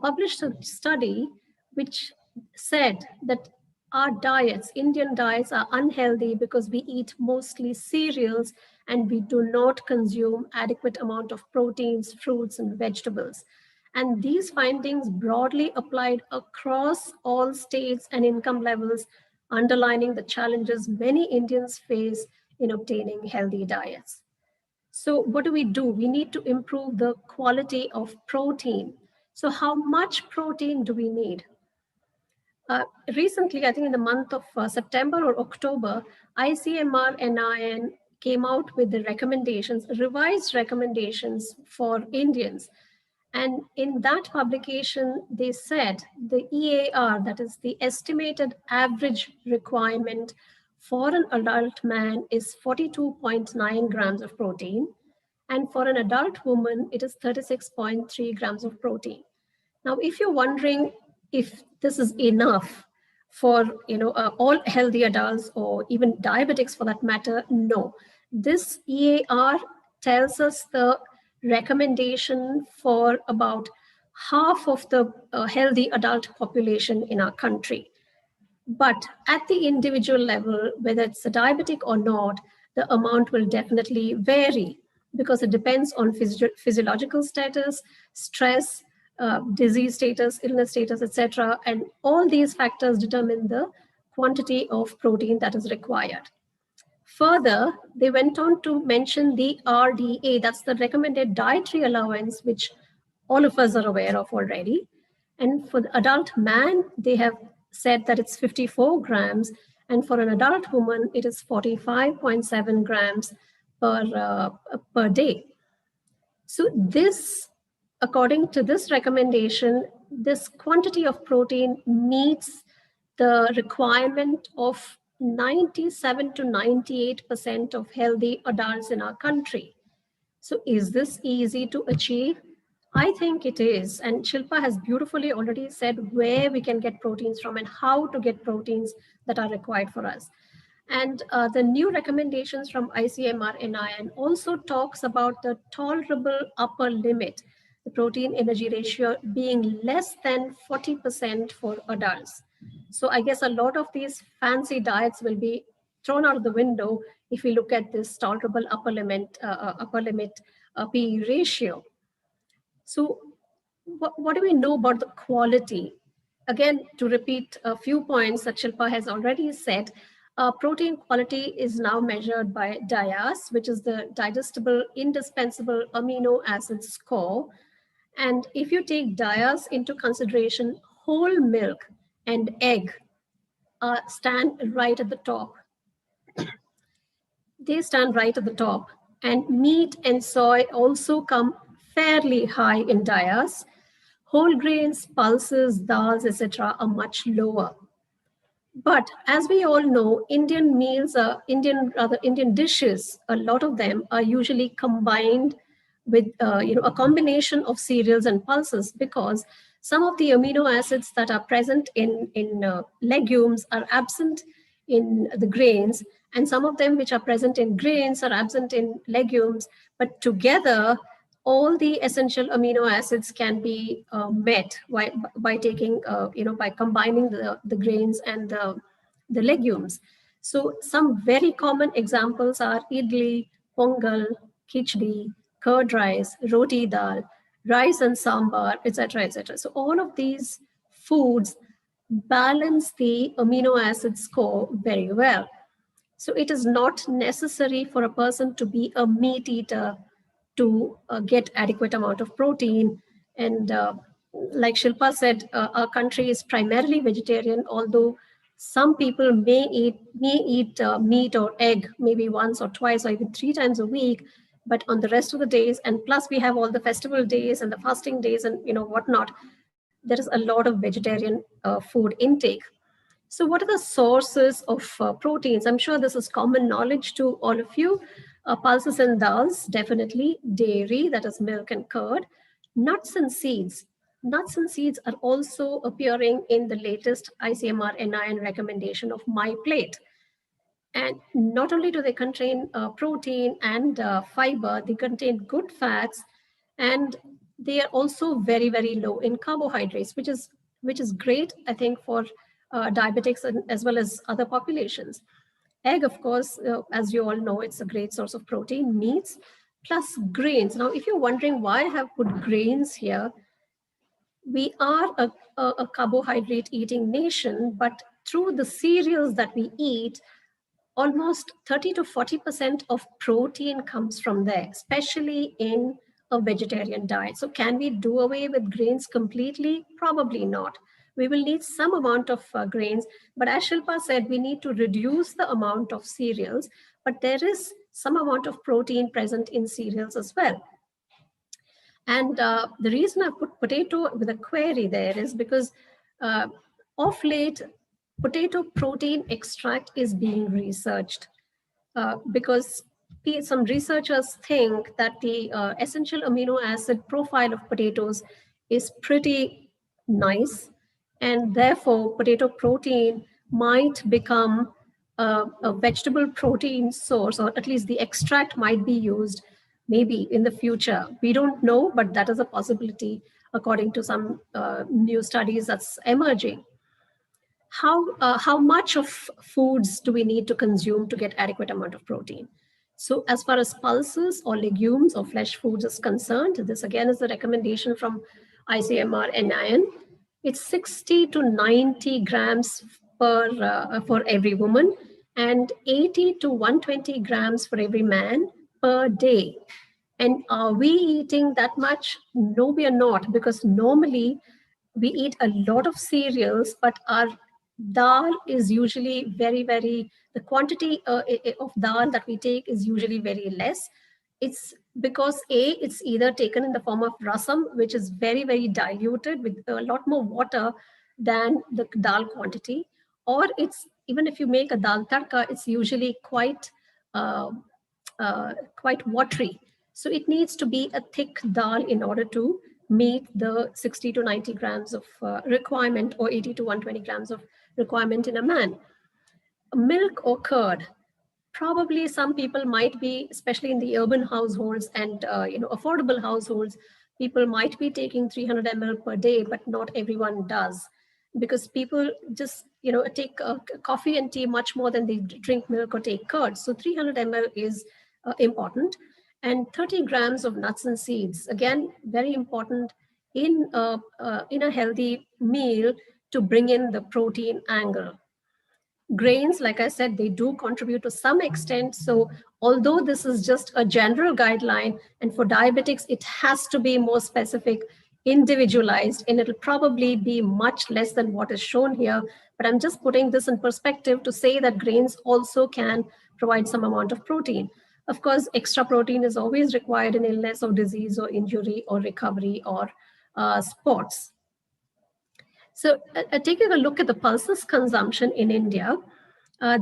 published a study which said that our diets, Indian diets, are unhealthy because we eat mostly cereals and we do not consume adequate amount of proteins, fruits, and vegetables. And these findings broadly applied across all states and income levels, underlining the challenges many Indians face in obtaining healthy diets. So what do? We need to improve the quality of protein. So how much protein do we need? Recently, I think in the month of September or October, ICMR-NIN came out with the recommendations, revised recommendations for Indians. And in that publication, they said the EAR, that is the estimated average requirement for an adult man, is 42.9 grams of protein. And for an adult woman, it is 36.3 grams of protein. Now, if you're wondering if this is enough for all healthy adults or even diabetics for that matter, no. This EAR tells us the recommendation for about half of the healthy adult population in our country. But at the individual level, whether it's a diabetic or not, the amount will definitely vary because it depends on physiological status, stress, disease status, illness status, etc. And all these factors determine the quantity of protein that is required. Further, they went on to mention the RDA, that's the recommended dietary allowance, which all of us are aware of already. And for the adult man, they have said that it's 54 grams. And for an adult woman, it is 45.7 grams per day. So this, according to this recommendation, this quantity of protein meets the requirement of 97 to 98% of healthy adults in our country. So is this easy to achieve? I think it is. And Shilpa has beautifully already said where we can get proteins from and how to get proteins that are required for us. And the new recommendations from ICMR-NIN also talks about the tolerable upper limit, the protein energy ratio being less than 40% for adults. So I guess a lot of these fancy diets will be thrown out of the window if we look at this tolerable upper limit PE ratio. So what do we know about the quality? Again, to repeat a few points that Shilpa has already said, protein quality is now measured by DIAS, which is the digestible indispensable amino acid score. And if you take DIAS into consideration, whole milk and egg stand right at the top. They stand right at the top. And meat and soy also come fairly high in DIAS. Whole grains, pulses, dals, etc. are much lower. But as we all know, Indian meals are Indian dishes. A lot of them are usually combined with a combination of cereals and pulses, because some of the amino acids that are present in legumes are absent in the grains, and some of them which are present in grains are absent in legumes. But together, all the essential amino acids can be met by taking, by combining the grains and the legumes. So some very common examples are idli, pongal, khichdi, curd rice, roti dal, rice and sambar, etc., etc. So all of these foods balance the amino acid score very well. So it is not necessary for a person to be a meat eater to get adequate amount of protein. And like Shilpa said, our country is primarily vegetarian, although some people may eat meat or egg maybe once or twice or even 3 times a week. But on the rest of the days, and plus we have all the festival days and the fasting days and whatnot, there is a lot of vegetarian food intake. So what are the sources of proteins? I'm sure this is common knowledge to all of you. Pulses and dals, definitely. Dairy, that is milk and curd. Nuts and seeds. Nuts and seeds are also appearing in the latest ICMR NIN recommendation of My Plate. And not only do they contain protein and fiber, they contain good fats, and they are also very, very low in carbohydrates, which is great, I think, for diabetics and as well as other populations. Egg, of course, as you all know, it's a great source of protein. Meats plus grains. Now, if you're wondering why I have put grains here, we are a carbohydrate eating nation, but through the cereals that we eat, almost 30 to 40% of protein comes from there, especially in a vegetarian diet. So can we do away with grains completely? Probably not. We will need some amount of grains, but as Shilpa said, we need to reduce the amount of cereals, but there is some amount of protein present in cereals as well. And the reason I put potato with a query there is because of late, potato protein extract is being researched because some researchers think that the essential amino acid profile of potatoes is pretty nice, and therefore potato protein might become a vegetable protein source, or at least the extract might be used maybe in the future. We don't know, but that is a possibility according to some new studies that's emerging. How much of foods do we need to consume to get adequate amount of protein? So as far as pulses or legumes or flesh foods is concerned, this again is a recommendation from ICMR NIN. It's 60 to 90 grams for every woman and 80 to 120 grams for every man per day. And are we eating that much? No, we are not, because normally we eat a lot of cereals, but our dal is usually the quantity of dal that we take is usually very less. It's because it's either taken in the form of rasam, which is very, very diluted with a lot more water than the dal quantity, or it's, even if you make a dal tadka, it's usually quite watery. So it needs to be a thick dal in order to meet the 60 to 90 grams of requirement, or 80 to 120 grams of requirement in a man. Milk or curd, probably some people might be, especially in the urban households and affordable households, people might be taking 300 ml per day, but not everyone does, because people just take coffee and tea much more than they drink milk or take curd. So 300 ml is important. And 30 grams of nuts and seeds, again, very important in a healthy meal to bring in the protein angle. Grains, like I said, they do contribute to some extent. So although this is just a general guideline, and for diabetics, it has to be more specific, individualized, and it'll probably be much less than what is shown here. But I'm just putting this in perspective to say that grains also can provide some amount of protein. Of course, extra protein is always required in illness or disease or injury or recovery or sports. So taking a look at the pulses consumption in India,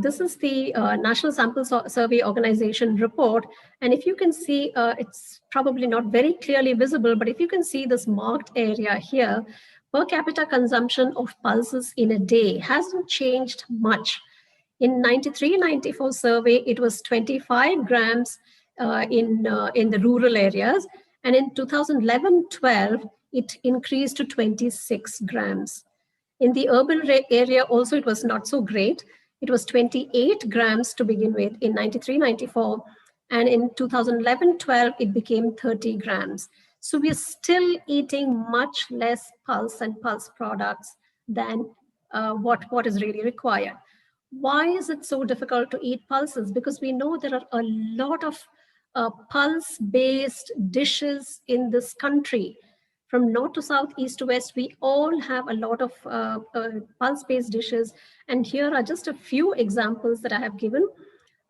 this is the National Sample Survey Organization report. And if you can see, it's probably not very clearly visible, but if you can see this marked area here, per capita consumption of pulses in a day hasn't changed much. In 93-94 survey, it was 25 grams in the rural areas. And in 2011-12, it increased to 26 grams. In the urban area also, it was not so great. It was 28 grams to begin with in 93-94. And in 2011-12, it became 30 grams. So we are still eating much less pulse and pulse products than what is really required. Why is it so difficult to eat pulses? Because we know there are a lot of pulse-based dishes in this country. From north to south, east to west, we all have a lot of pulse-based dishes. And here are just a few examples that I have given.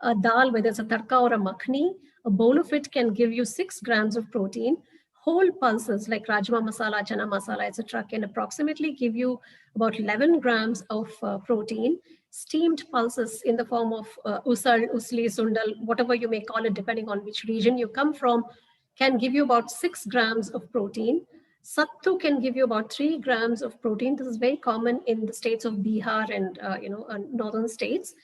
A dal, whether it's a tadka or a makhni, a bowl of it can give you 6 grams of protein. Whole pulses like rajma masala, chana masala, etc., can approximately give you about 11 grams of protein. Steamed pulses in the form of usal, usli, sundal, whatever you may call it, depending on which region you come from, can give you about 6 grams of protein. Sattu can give you about 3 grams of protein. This is very common in the states of Bihar and northern states.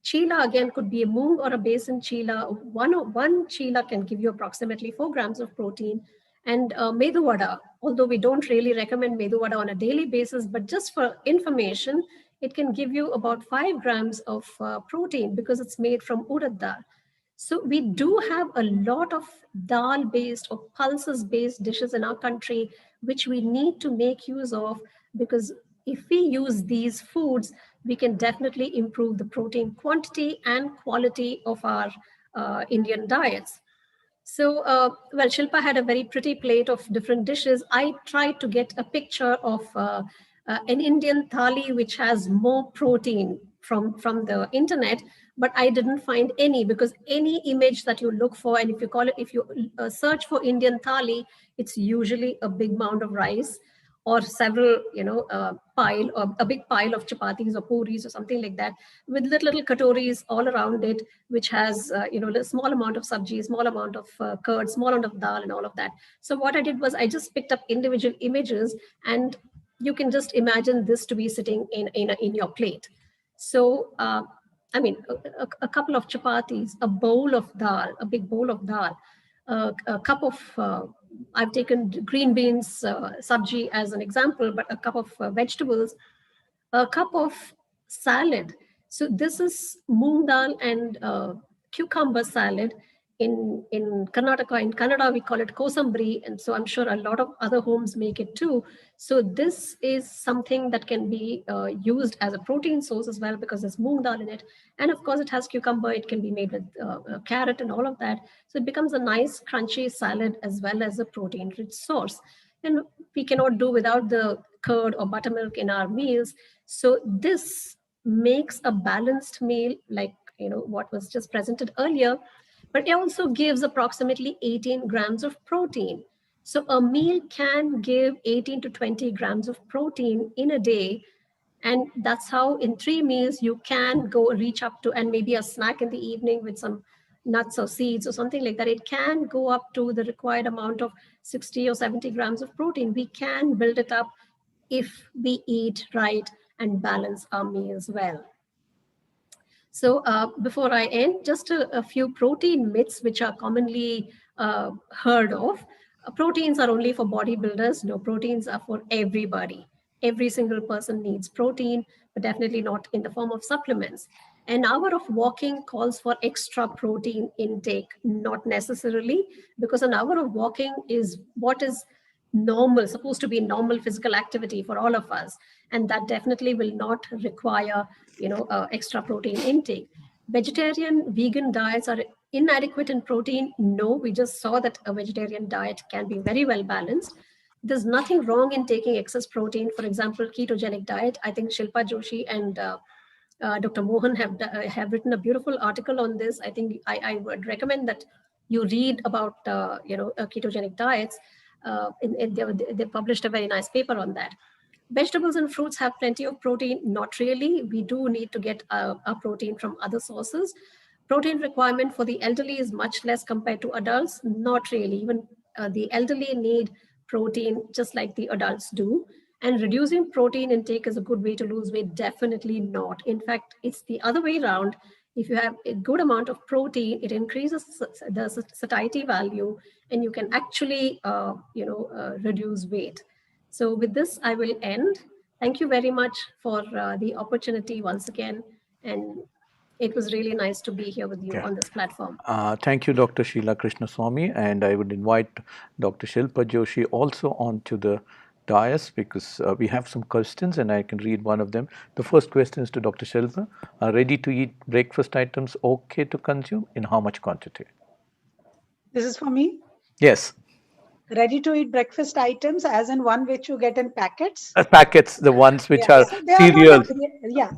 Chila again could be a moong or a besan chila. One chila can give you approximately 4 grams of protein. And medu vada, although we don't really recommend medu vada on a daily basis, but just for information, it can give you about 5 grams of protein because it's made from urad dal. So we do have a lot of dal-based or pulses-based dishes in our country, which we need to make use of, because if we use these foods, we can definitely improve the protein quantity and quality of our Indian diets. So, well, Shilpa had a very pretty plate of different dishes. I tried to get a picture of an Indian thali which has more protein from the internet, but I didn't find any, because any image that you look for, and if you search for Indian thali, it's usually a big mound of rice or several, pile or a big pile of chapatis or puris or something like that, with little katoris all around it, which has, a small amount of sabji, small amount of curd, small amount of dal and all of that. So what I did was I just picked up individual images, and you can just imagine this to be sitting in your plate. So, a couple of chapatis, a bowl of dal, a big bowl of dal, a cup of, I've taken green beans, sabji as an example, but a cup of vegetables, a cup of salad. So this is moong dal and cucumber salad. In Karnataka, in Kannada, we call it kosambri. And so I'm sure a lot of other homes make it too. So this is something that can be used as a protein source as well, because there's moong dal in it. And of course, it has cucumber. It can be made with carrot and all of that. So it becomes a nice crunchy salad as well as a protein-rich source. And we cannot do without the curd or buttermilk in our meals. So this makes a balanced meal, like what was just presented earlier, but it also gives approximately 18 grams of protein. So a meal can give 18 to 20 grams of protein in a day. And that's how in 3 meals you can go reach up to, and maybe a snack in the evening with some nuts or seeds or something like that. It can go up to the required amount of 60 or 70 grams of protein. We can build it up if we eat right and balance our meals well. So before I end, just a few protein myths which are commonly heard of. Proteins are only for bodybuilders. No, proteins are for everybody. Every single person needs protein, but definitely not in the form of supplements. An hour of walking calls for extra protein intake, not necessarily, because an hour of walking is what is normal, supposed to be normal physical activity for all of us. And that definitely will not require, extra protein intake. Vegetarian, vegan diets are inadequate in protein. No, we just saw that a vegetarian diet can be very well balanced. there's nothing wrong in taking excess protein. For example, ketogenic diet. I think Shilpa Joshi and Dr. Mohan have written a beautiful article on this. I think I would recommend that you read about ketogenic diets. They published a very nice paper on that. Vegetables and fruits have plenty of protein. Not really. We do need to get our protein from other sources. Protein requirement for the elderly is much less compared to adults. Not really. Even the elderly need protein just like the adults do. And reducing protein intake is a good way to lose weight? Definitely not. In fact, it's the other way around. If you have a good amount of protein, it increases the satiety value, and you can actually, reduce weight. So with this, I will end. Thank you very much for the opportunity once again. And it was really nice to be here with you on this platform. Thank you, Dr. Sheila Krishnaswamy, and I would invite Dr. Shilpa Joshi also onto the dais because we have some questions and I can read one of them. The first question is to Dr. Shilpa. Are ready-to-eat breakfast items okay to consume? In how much quantity? This is for me. Yes. Ready-to-eat breakfast items, as in one which you get in packets. Packets, the ones which are So cereals.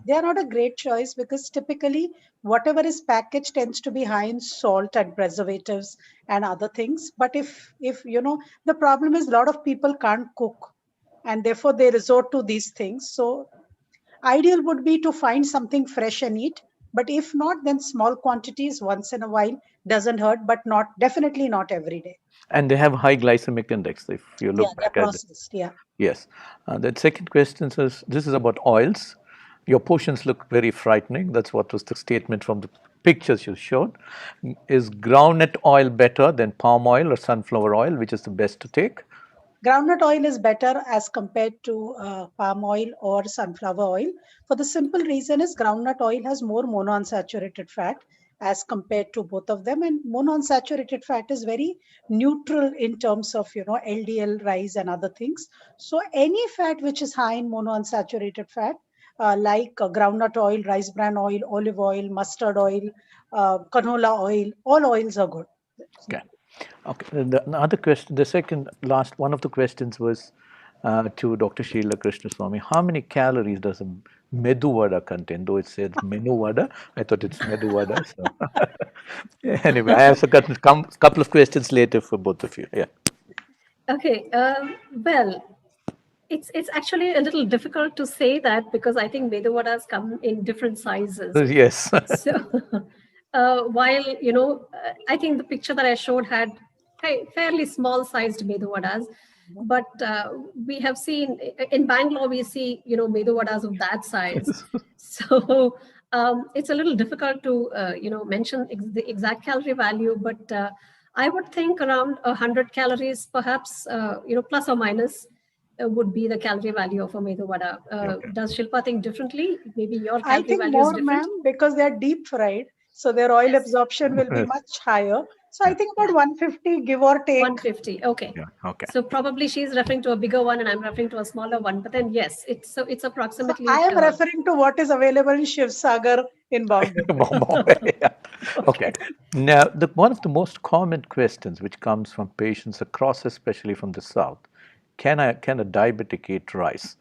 they are not a great choice because typically whatever is packaged tends to be high in salt and preservatives and other things. But if the problem is a lot of people can't cook and therefore they resort to these things. So ideal would be to find something fresh and eat. But if not, then small quantities once in a while doesn't hurt, but definitely not every day. And they have high glycemic index if you look back they're at processed. Yeah. Yes. The second question is, this is about oils. Your portions look very frightening. That's what was the statement from the pictures you showed. Is groundnut oil better than palm oil or sunflower oil? Which is the best to take? Groundnut oil is better as compared to palm oil or sunflower oil. For the simple reason is groundnut oil has more monounsaturated fat as compared to both of them, and monounsaturated fat is very neutral in terms of LDL rise and other things. So any fat which is high in monounsaturated fat, like groundnut oil, rice bran oil, olive oil, mustard oil, canola oil, all oils are good. Okay. Okay. The other question, the second last one of the questions was to Dr. Sheila Krishnaswamy. How many calories does a medu vada contain? Though it says menu vada, I thought it's medu vada. So anyway, I have a couple of questions later for both of you. Yeah. Okay. Well, it's actually a little difficult to say that because I think medu vadas come in different sizes. Yes. So while I think the picture that I showed had fairly small sized medu vadas, but we have seen in Bangalore we see medu vadas of that size. So it's a little difficult to mention the exact calorie value, but I would think around 100 calories, perhaps plus or minus. Would be the calorie value of a medu vada. Does Shilpa think differently? Maybe your calorie I think value more, is different. ma'am, because they're deep fried, so their oil absorption will be much higher. So I think about 150, give or take. 150. Okay. Yeah, okay. So probably she's referring to a bigger one, and I'm referering to a smaller one. But then yes, it's approximately. So I am referring to what is available in Shiv Sagar in Bombay. Yeah. Okay. Now, one of the most common questions which comes from patients across, especially from the south, can a diabetic eat rice?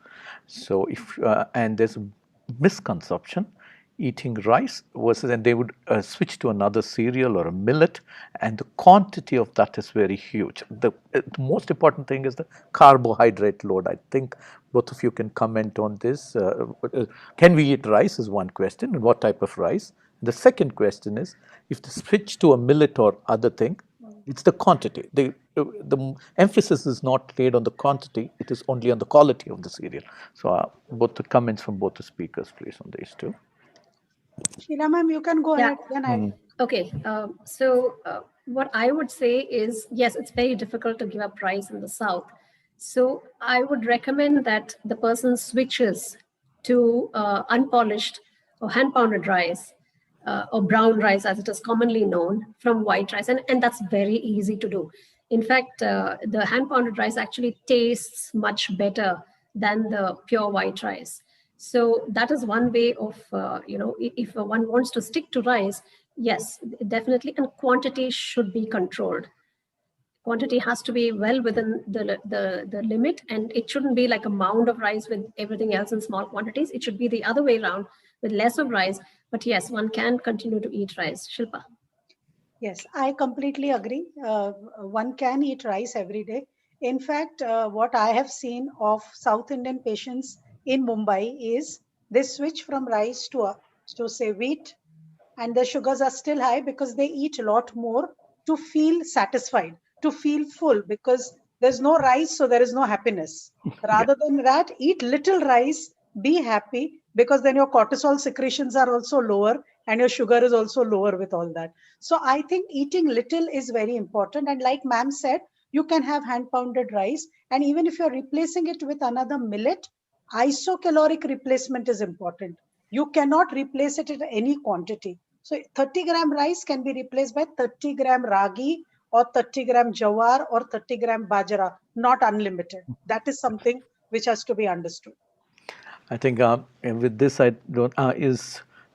So if and there's a misconception eating rice versus, and they would switch to another cereal or a millet, and the quantity of that is very huge. The most important thing is the carbohydrate load. I think both of you can comment on this. Can we eat rice is one question, and what type of rice? The second question is, if they switch to a millet or other thing, it's the quantity. The emphasis is not laid on the quantity, it is only on the quality of the cereal. So both the comments from both the speakers, please, on these two. Sheila ma'am, you can go ahead. Okay. So what I would say is, yes, it's very difficult to give up rice in the South. So I would recommend that the person switches to unpolished or hand-pounded rice or brown rice, as it is commonly known, from white rice. And that's very easy to do. In fact, the hand-pounded rice actually tastes much better than the pure white rice. So that is one way of, if one wants to stick to rice, yes, definitely, and quantity should be controlled. quantity has to be well within the limit, and it shouldn't be like a mound of rice with everything else in small quantities. It should be the other way around, with less of rice. But yes, one can continue to eat rice. Shilpa. Yes, I completely agree. One can eat rice every day. In fact, what I have seen of South Indian patients in Mumbai is they switch from rice to say wheat, and the sugars are still high because they eat a lot more to feel satisfied, to feel full, because there's no rice, so there is no happiness. Yeah. Rather than that, eat little rice, be happy, because then your cortisol secretions are also lower and your sugar is also lower with all that. So I think eating little is very important. And like ma'am said, you can have hand pounded rice. And even if you're replacing it with another millet, isocaloric replacement is important. You cannot replace it in any quantity. So 30-gram rice can be replaced by 30-gram ragi or 30-gram jawar or 30-gram bajra, not unlimited. That is something which has to be understood. I think with this, I don't.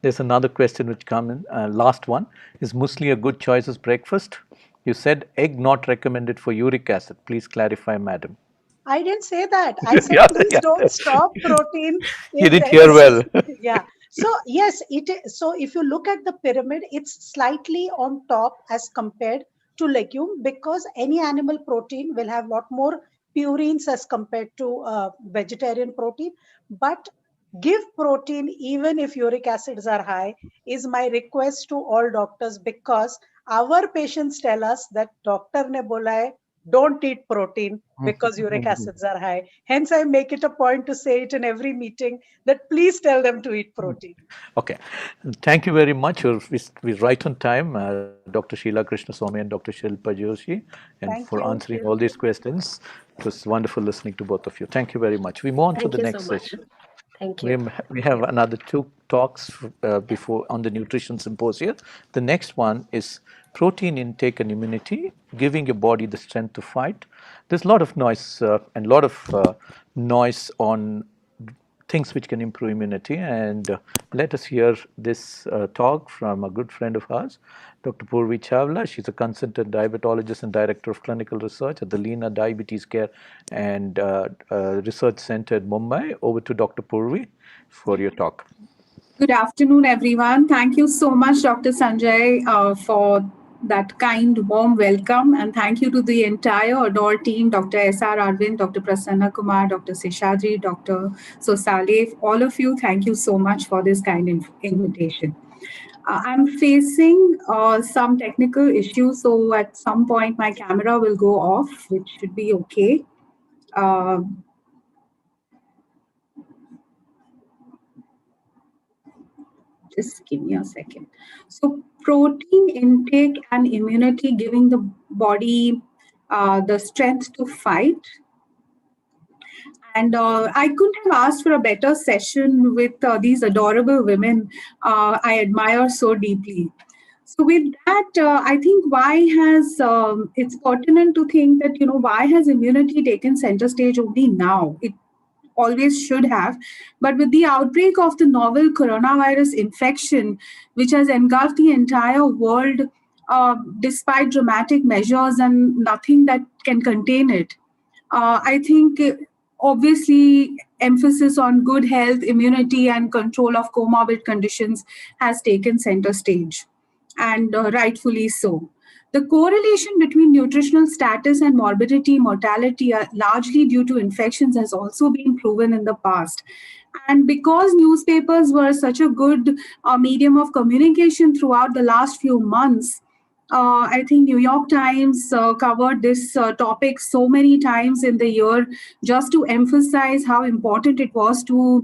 There's another question which come in. Last one, is muesli a good choice as breakfast? You said egg not recommended for uric acid. Please clarify, madam. I didn't say that. I said, Yeah, please yeah. don't stop protein You if didn't there hear is. well. Yeah. So, yes, so if you look at the pyramid, it's slightly on top as compared to legume, because any animal protein will have a lot more purines as compared to vegetarian protein. But give protein even if uric acids are high is my request to all doctors, because our patients tell us that doctor ne bola hai, don't eat protein because uric acids are high. Hence, I make it a point to say it in every meeting that please tell them to eat protein. Okay. Thank you very much. We're right on time, Dr. Sheila Krishnaswamy and Dr. Shilpa Joshi, and Thank for you. answering all these questions. It was wonderful listening to both of you. Thank you very much. We move on to Thank the you so next much. session. Thank We, you. we have another two talks before on the nutrition symposium. The next one is protein intake and immunity, giving your body the strength to fight. There's a lot of noise and a lot of noise on things which can improve immunity. And let us hear this talk from a good friend of ours, Dr. Purvi Chawla. She's a consultant diabetologist and director of clinical research at the Lena Diabetes Care and Research Center at Mumbai. Over to Dr. Purvi for your talk. Good afternoon, everyone. Thank you so much, Dr. Sanjay, for that kind, warm welcome. And thank you to the entire ADORE team, Dr. S.R. Arvind, Dr. Prasanna Kumar, Dr. Seshadri, Dr. Sosalif, all of you, thank you so much for this kind of invitation. I'm facing some technical issues, so at some point my camera will go off, which should be okay. Just give me a second. So protein intake and immunity, giving the body the strength to fight. And I couldn't have asked for a better session with these adorable women I admire so deeply. So with that, I think why has it's pertinent to think that, why has immunity taken center stage only now? It always should have. But with the outbreak of the novel coronavirus infection, which has engulfed the entire world, despite dramatic measures and nothing that can contain it, I think obviously emphasis on good health, immunity, and control of comorbid conditions has taken center stage, and rightfully so. The correlation between nutritional status and morbidity, mortality are largely due to infections has also been proven in the past. And because newspapers were such a good medium of communication throughout the last few months, I think New York Times covered this topic so many times in the year just to emphasize how important it was to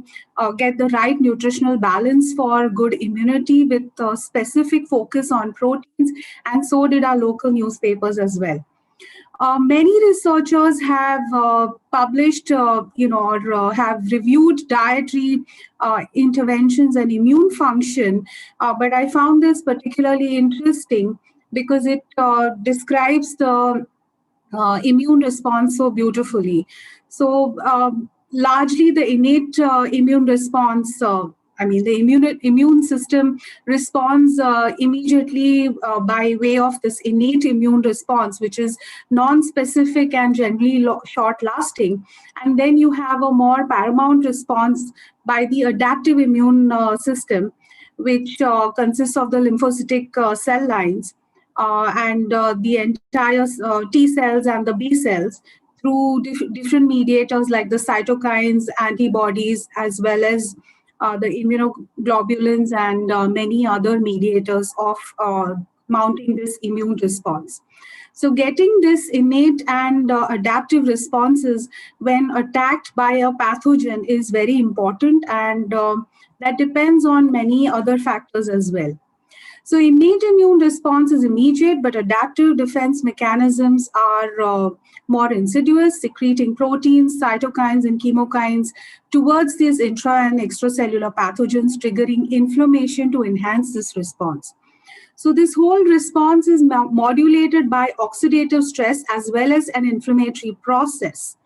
get the right nutritional balance for good immunity with specific focus on proteins, and so did our local newspapers as well. Many researchers have published, or have reviewed dietary interventions and immune function, but I found this particularly interesting because it describes the immune response so beautifully. So, largely the innate immune response the immune system responds immediately by way of this innate immune response, which is non-specific and generally short-lasting. And then you have a more paramount response by the adaptive immune system, which consists of the lymphocytic cell lines and the entire T cells and the B cells through different mediators like the cytokines, antibodies, as well as the immunoglobulins and many other mediators of mounting this immune response. So getting this innate and adaptive responses when attacked by a pathogen is very important, and that depends on many other factors as well. So innate immune response is immediate, but adaptive defense mechanisms are more insidious, secreting proteins, cytokines, and chemokines towards these intra and extracellular pathogens, triggering inflammation to enhance this response. So this whole response is modulated by oxidative stress as well as an inflammatory process.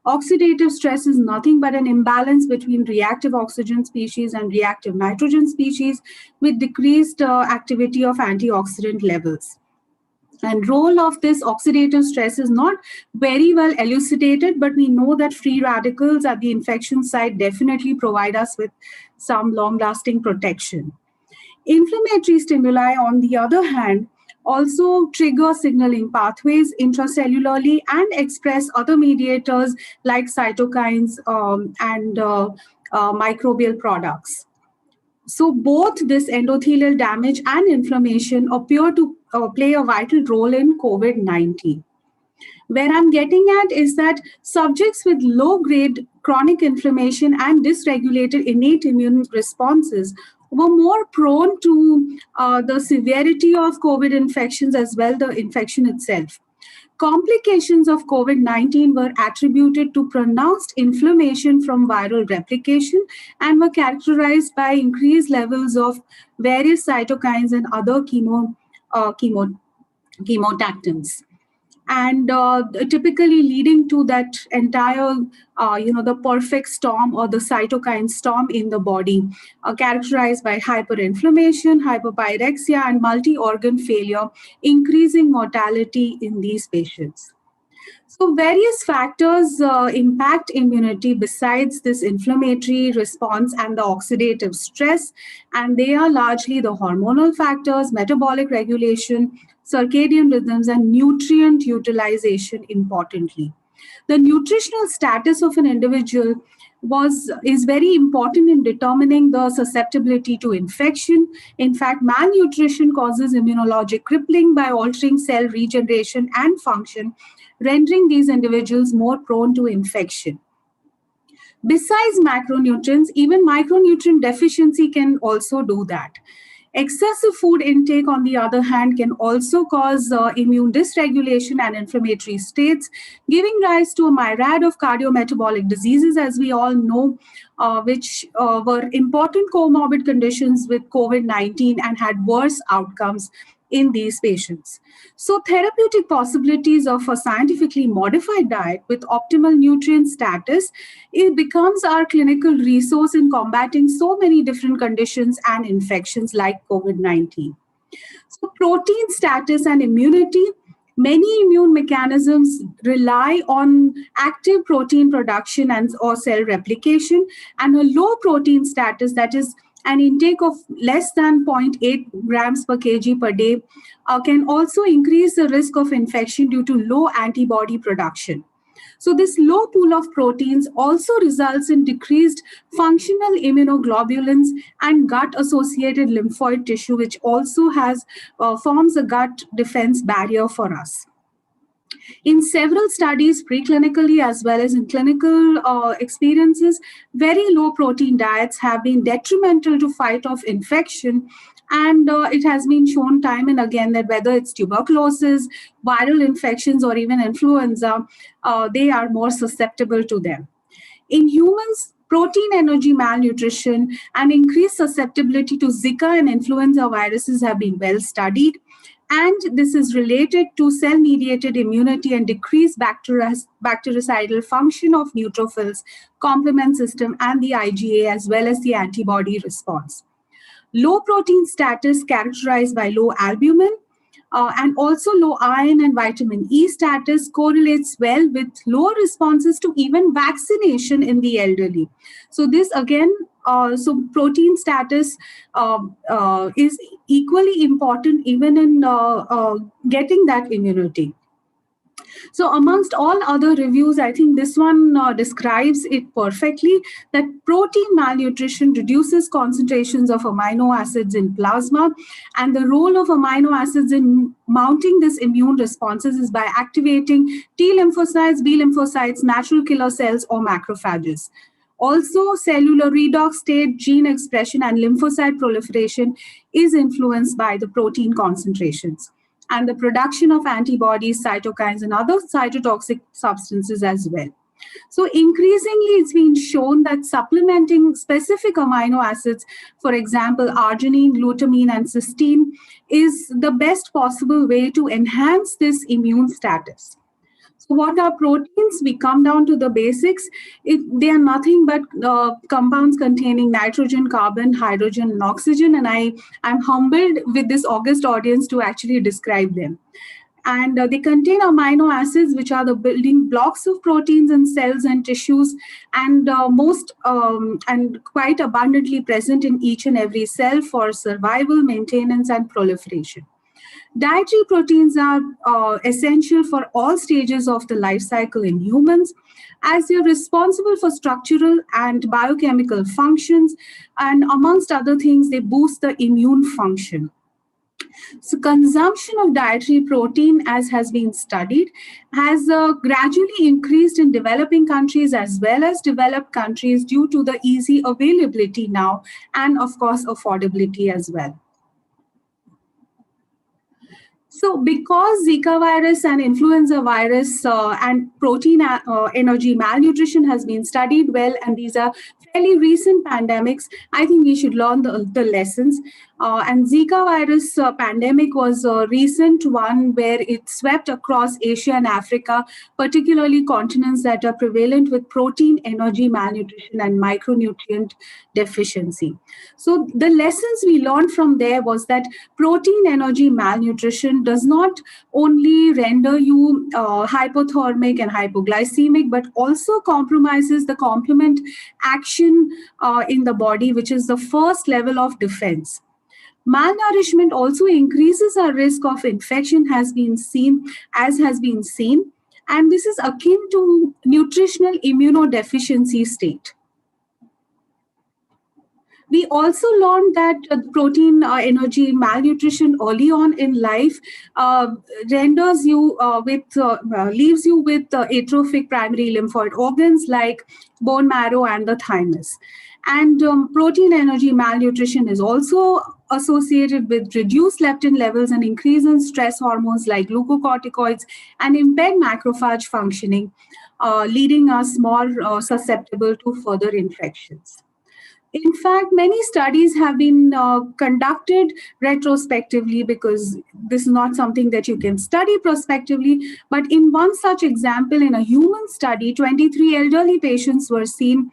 Oxidative stress is nothing but an imbalance between reactive oxygen species and reactive nitrogen species with decreased activity of antioxidant levels. And role of this oxidative stress is not very well elucidated, but we know that free radicals at the infection site definitely provide us with some long-lasting protection. Inflammatory stimuli, on the other hand, also trigger signaling pathways intracellularly and express other mediators like cytokines and microbial products. So both this endothelial damage and inflammation appear to play a vital role in COVID-19. Where I'm getting at is that subjects with low-grade chronic inflammation and dysregulated innate immune responses were more prone to the severity of COVID infections as well the infection itself. Complications of COVID-19 were attributed to pronounced inflammation from viral replication and were characterized by increased levels of various cytokines and other chemotactins. And typically leading to that entire, the perfect storm or the cytokine storm in the body, characterized by hyperinflammation, hyperpyrexia, and multi-organ failure, increasing mortality in these patients. So various factors impact immunity besides this inflammatory response and the oxidative stress, and they are largely the hormonal factors, metabolic regulation, circadian rhythms, and nutrient utilization importantly. The nutritional status of an individual is very important in determining the susceptibility to infection. In fact, malnutrition causes immunologic crippling by altering cell regeneration and function, rendering these individuals more prone to infection. Besides macronutrients, even micronutrient deficiency can also do that. Excessive food intake, on the other hand, can also cause immune dysregulation and inflammatory states, giving rise to a myriad of cardiometabolic diseases, as we all know, which were important comorbid conditions with COVID-19 and had worse outcomes in these patients. So therapeutic possibilities of a scientifically modified diet with optimal nutrient status, it becomes our clinical resource in combating so many different conditions and infections like COVID-19. So protein status and immunity, many immune mechanisms rely on active protein production and or cell replication, and a low protein status, that is an intake of less than 0.8 grams per kg per day, can also increase the risk of infection due to low antibody production. So this low pool of proteins also results in decreased functional immunoglobulins and gut-associated lymphoid tissue, which also forms a gut defense barrier for us. In several studies, preclinically as well as in clinical experiences, very low protein diets have been detrimental to fight off infection. And it has been shown time and again that whether it's tuberculosis, viral infections, or even influenza, they are more susceptible to them. In humans, protein energy malnutrition and increased susceptibility to Zika and influenza viruses have been well studied. And this is related to cell-mediated immunity and decreased bactericidal function of neutrophils, complement system, and the IgA, as well as the antibody response. Low protein status characterized by low albumin, and also low iron and vitamin E status correlates well with lower responses to even vaccination in the elderly. So this again, so protein status is equally important even in getting that immunity. So amongst all other reviews, I think this one describes it perfectly, that protein malnutrition reduces concentrations of amino acids in plasma, and the role of amino acids in mounting this immune responses is by activating T lymphocytes, B lymphocytes, natural killer cells, or macrophages. Also, cellular redox state, gene expression, and lymphocyte proliferation is influenced by the protein concentrations, and the production of antibodies, cytokines, and other cytotoxic substances as well. So increasingly, it's been shown that supplementing specific amino acids, for example, arginine, glutamine, and cysteine, is the best possible way to enhance this immune status. So what are proteins? We come down to the basics. They are nothing but compounds containing nitrogen, carbon, hydrogen, and oxygen. And I'm humbled with this august audience to actually describe them. And they contain amino acids, which are the building blocks of proteins in cells and tissues, and and quite abundantly present in each and every cell for survival, maintenance, and proliferation. Dietary proteins are essential for all stages of the life cycle in humans, as they're responsible for structural and biochemical functions, and amongst other things, they boost the immune function. So consumption of dietary protein, as has been studied, has gradually increased in developing countries as well as developed countries due to the easy availability now, and of course affordability as well. So because Zika virus and influenza virus and protein energy malnutrition has been studied well, and these are fairly recent pandemics, I think we should learn the lessons. And Zika virus pandemic was a recent one where it swept across Asia and Africa, particularly continents that are prevalent with protein energy malnutrition and micronutrient deficiency. So the lessons we learned from there was that protein energy malnutrition does not only render you hypothermic and hypoglycemic, but also compromises the complement action in the body, which is the first level of defense. Malnourishment also increases our risk of infection, has been seen, and this is akin to nutritional immunodeficiency state. We also learned that protein energy malnutrition early on in life leaves you with atrophic primary lymphoid organs like bone marrow and the thymus. And protein energy malnutrition is also associated with reduced leptin levels and increase in stress hormones like glucocorticoids and impaired macrophage functioning, leading us more susceptible to further infections. In fact, many studies have been conducted retrospectively, because this is not something that you can study prospectively. But in one such example, in a human study, 23 elderly patients were seen,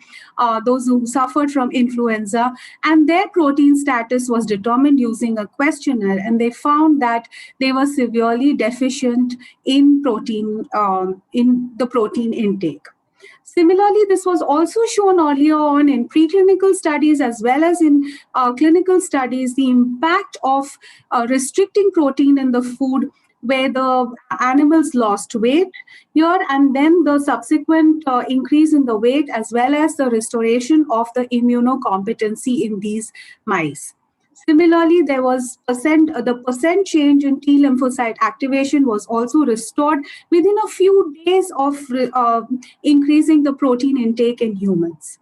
those who suffered from influenza, and their protein status was determined using a questionnaire, and they found that they were severely deficient in protein, in the protein intake. Similarly, this was also shown earlier on in preclinical studies as well as in clinical studies, the impact of restricting protein in the food, where the animals lost weight here, and then the subsequent increase in the weight as well as the restoration of the immunocompetency in these mice. Similarly, there was the percent change in T lymphocyte activation was also restored within a few days of increasing the protein intake in humans.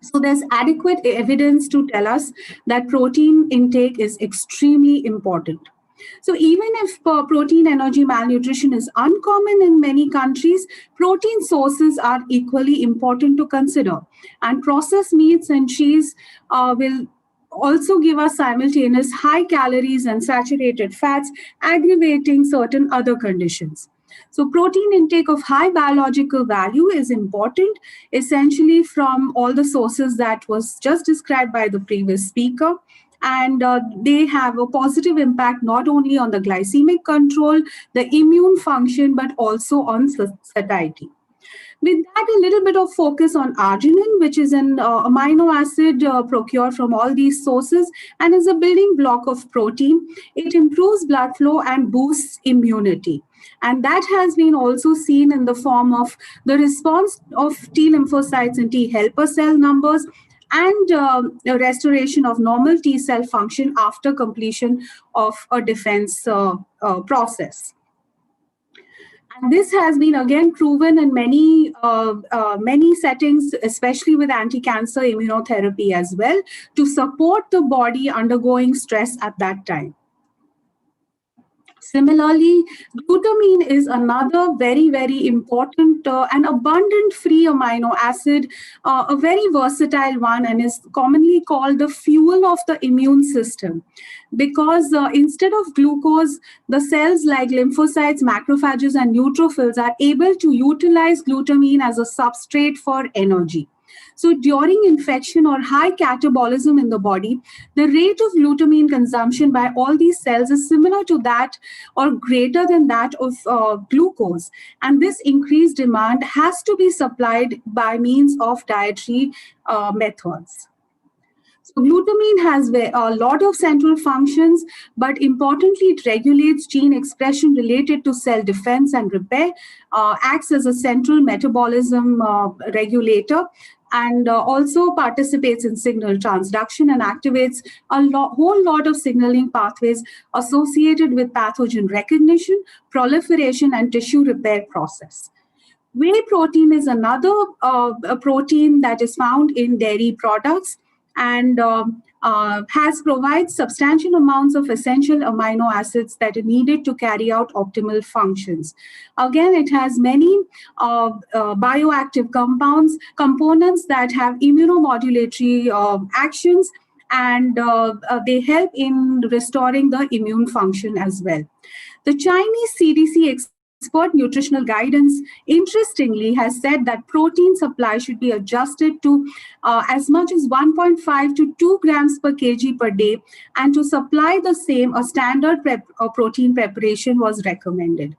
So there's adequate evidence to tell us that protein intake is extremely important. So even if protein energy malnutrition is uncommon in many countries, protein sources are equally important to consider. And processed meats and cheese will also give us simultaneous high calories and saturated fats, aggravating certain other conditions. So, protein intake of high biological value is important, essentially from all the sources that was just described by the previous speaker. And they have a positive impact not only on the glycemic control, the immune function, but also on satiety. With that, a little bit of focus on arginine, which is an amino acid procured from all these sources and is a building block of protein. It improves blood flow and boosts immunity. And that has been also seen in the form of the response of T lymphocytes and T helper cell numbers, and the restoration of normal T cell function after completion of a defense process. And this has been again proven in many settings, especially with anti-cancer immunotherapy as well, to support the body undergoing stress at that time. Similarly, glutamine is another very, very important and abundant free amino acid, a very versatile one, and is commonly called the fuel of the immune system. Because instead of glucose, the cells like lymphocytes, macrophages, and neutrophils are able to utilize glutamine as a substrate for energy. So during infection or high catabolism in the body, the rate of glutamine consumption by all these cells is similar to that or greater than that of glucose. And this increased demand has to be supplied by means of dietary methods. So glutamine has a lot of central functions, but importantly, it regulates gene expression related to cell defense and repair, acts as a central metabolism regulator, and also participates in signal transduction and activates a whole lot of signaling pathways associated with pathogen recognition, proliferation, and tissue repair process. Whey protein is another protein that is found in dairy products and provides substantial amounts of essential amino acids that are needed to carry out optimal functions. Again, it has many bioactive components that have immunomodulatory actions, and they help in restoring the immune function as well. The Chinese CDC expert nutritional guidance, interestingly, has said that protein supply should be adjusted to as much as 1.5 to 2 grams per kg per day, and to supply the same, a standard protein preparation was recommended.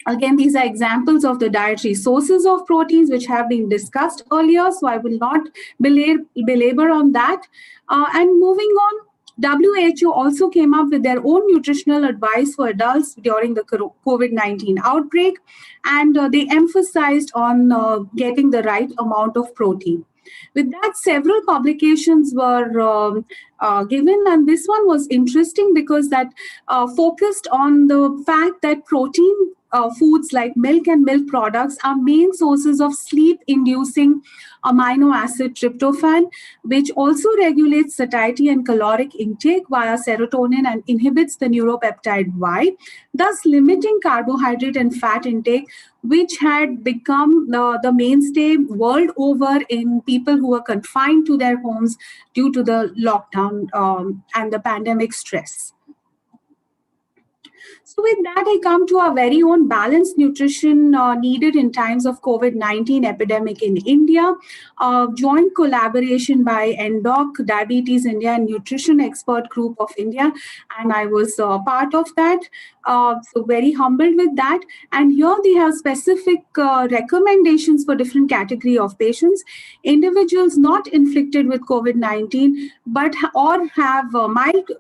Again, these are examples of the dietary sources of proteins which have been discussed earlier, so I will not belabor on that. And moving on, WHO also came up with their own nutritional advice for adults during the COVID-19 outbreak, and they emphasized on getting the right amount of protein. With that, several publications were given, and this one was interesting because that focused on the fact that protein foods like milk and milk products are main sources of sleep-inducing amino acid tryptophan, which also regulates satiety and caloric intake via serotonin and inhibits the neuropeptide Y, thus limiting carbohydrate and fat intake, which had become the mainstay world over in people who were confined to their homes due to the lockdown and the pandemic stress. So with that, I come to our very own balanced nutrition needed in times of COVID-19 epidemic in India. Joint collaboration by NDOC, Diabetes India, and Nutrition Expert Group of India. And I was part of that. So very humbled with that. And here they have specific recommendations for different category of patients. Individuals not inflicted with COVID-19, but or have mild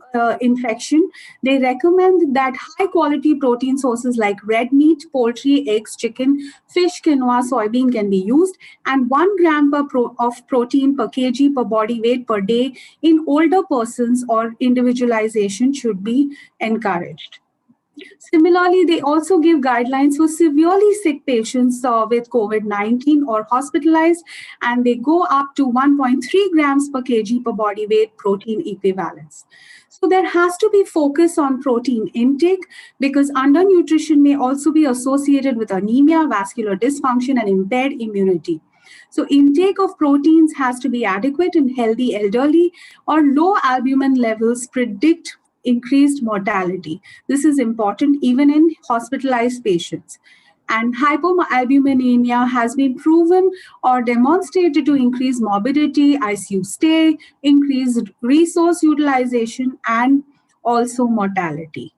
infection. They recommend that high quality protein sources like red meat, poultry, eggs, chicken, fish, quinoa, soybean can be used, and 1 gram of protein per kg per body weight per day in older persons or individualization should be encouraged. Similarly, they also give guidelines for severely sick patients with COVID-19 or hospitalized, and they go up to 1.3 grams per kg per body weight protein equivalents. So there has to be focus on protein intake because undernutrition may also be associated with anemia, vascular dysfunction, and impaired immunity. So intake of proteins has to be adequate in healthy elderly, or low albumin levels predict increased mortality. This is important even in hospitalized patients. And hypoalbuminemia has been proven or demonstrated to increase morbidity, ICU stay, increased resource utilization, and also mortality.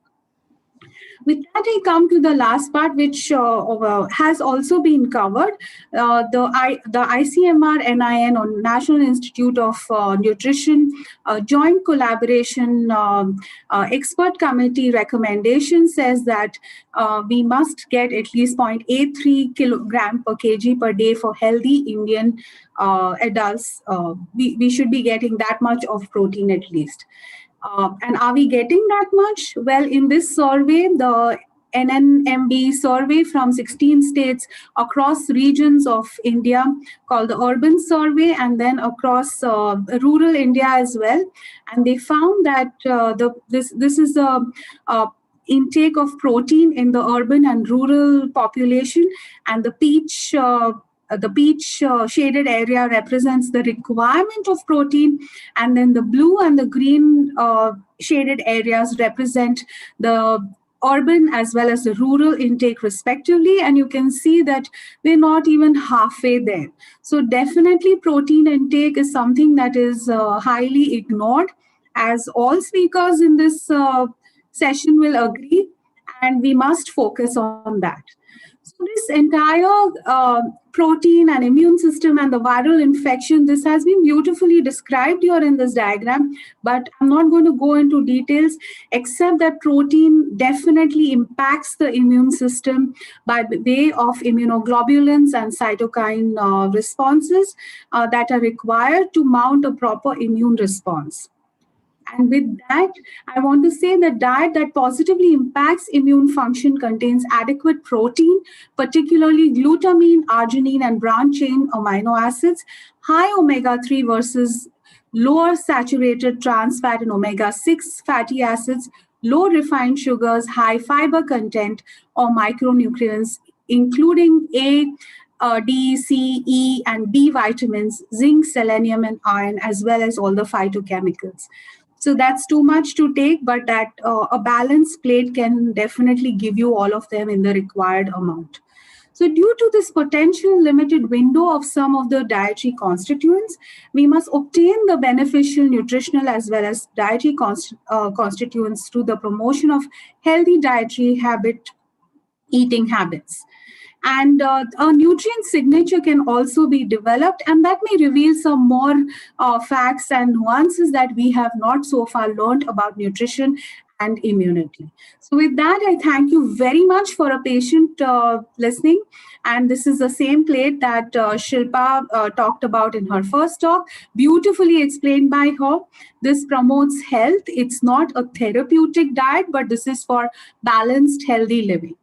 With that, I come to the last part, which has also been covered. The ICMR NIN, or National Institute of Nutrition, joint collaboration expert committee recommendation says that we must get at least 0.83 kilogram per kg per day for healthy Indian adults. We should be getting that much of protein at least. And are we getting that much? Well, in this survey, the NNMB survey from 16 states across regions of India, called the Urban Survey, and then across rural India as well. And they found that this is the intake of protein in the urban and rural population, and the peach shaded area represents the requirement of protein, and then the blue and the green shaded areas represent the urban as well as the rural intake respectively, and you can see that we're not even halfway there. So definitely protein intake is something that is highly ignored, as all speakers in this session will agree, and we must focus on that. So this entire protein and immune system and the viral infection, this has been beautifully described here in this diagram, but I'm not going to go into details, except that protein definitely impacts the immune system by way of immunoglobulins and cytokine responses that are required to mount a proper immune response. And with that, I want to say that diet that positively impacts immune function contains adequate protein, particularly glutamine, arginine, and branch chain amino acids, high omega-3 versus lower saturated trans fat and omega-6 fatty acids, low refined sugars, high fiber content, or micronutrients, including D, C, E, and B vitamins, zinc, selenium, and iron, as well as all the phytochemicals. So that's too much to take, but that a balanced plate can definitely give you all of them in the required amount. So due to this potential limited window of some of the dietary constituents, we must obtain the beneficial nutritional as well as dietary constituents through the promotion of healthy dietary eating habits. And a nutrient signature can also be developed, and that may reveal some more facts and nuances that we have not so far learned about nutrition and immunity. So with that, I thank you very much for a patient listening. And this is the same plate that Shilpa talked about in her first talk, beautifully explained by her. This promotes health. It's not a therapeutic diet, but this is for balanced, healthy living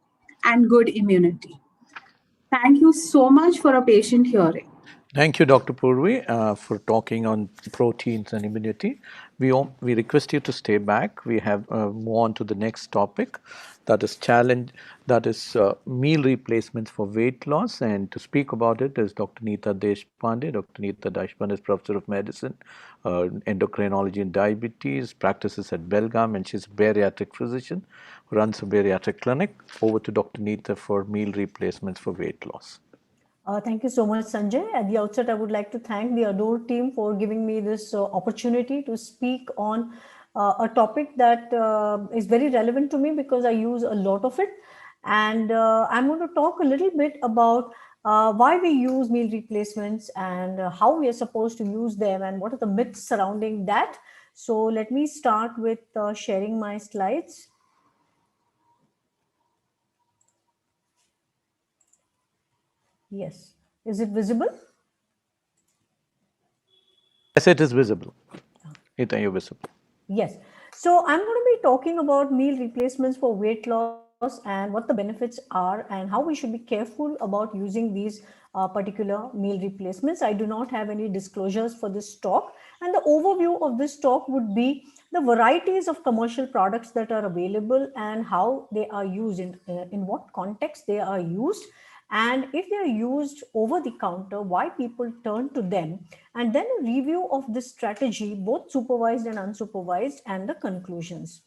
and good immunity. Thank you so much for a patient hearing. Thank you, Dr. Purvi, for talking on proteins and immunity. We request you to stay back. We have move on to the next topic, that is meal replacements for weight loss. And to speak about it is Dr. Neeta Deshpande. Dr. Neeta Deshpande is Professor of Medicine, Endocrinology and Diabetes, practices at Belgaum, and she's a bariatric physician who runs a bariatric clinic. Over to Dr. Neeta for meal replacements for weight loss. Thank you so much, Sanjay. At the outset, I would like to thank the ADORE team for giving me this opportunity to speak on a topic that is very relevant to me because I use a lot of it. And I'm going to talk a little bit about why we use meal replacements and how we are supposed to use them and what are the myths surrounding that. So let me start with sharing my slides. Yes. Is it visible? Yes, it is visible. Neeta, you're visible. Yes. So I'm going to be talking about meal replacements for weight loss and what the benefits are and how we should be careful about using these particular meal replacements. I do not have any disclosures for this talk. And the overview of this talk would be the varieties of commercial products that are available and how they are used, in what context they are used, and if they are used over the counter, why people turn to them, and then a review of this strategy, both supervised and unsupervised, and the conclusions.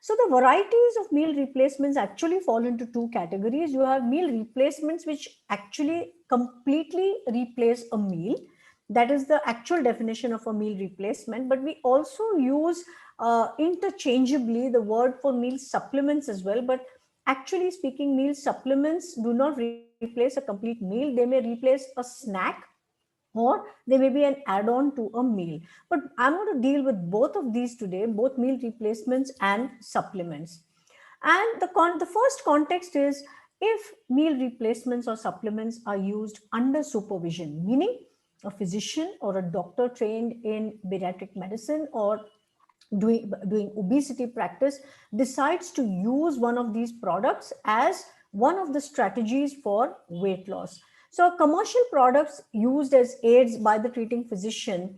So the varieties of meal replacements actually fall into two categories. You have meal replacements which actually completely replace a meal. That is the actual definition of a meal replacement. But we also use interchangeably the word for meal supplements as well. But actually speaking, meal supplements do not replace a complete meal. They may replace a snack, or they may be an add-on to a meal. But I'm going to deal with both of these today, both meal replacements and supplements. And the first context is if meal replacements or supplements are used under supervision, meaning a physician or a doctor trained in pediatric medicine or doing obesity practice decides to use one of these products as one of the strategies for weight loss. So commercial products used as aids by the treating physician,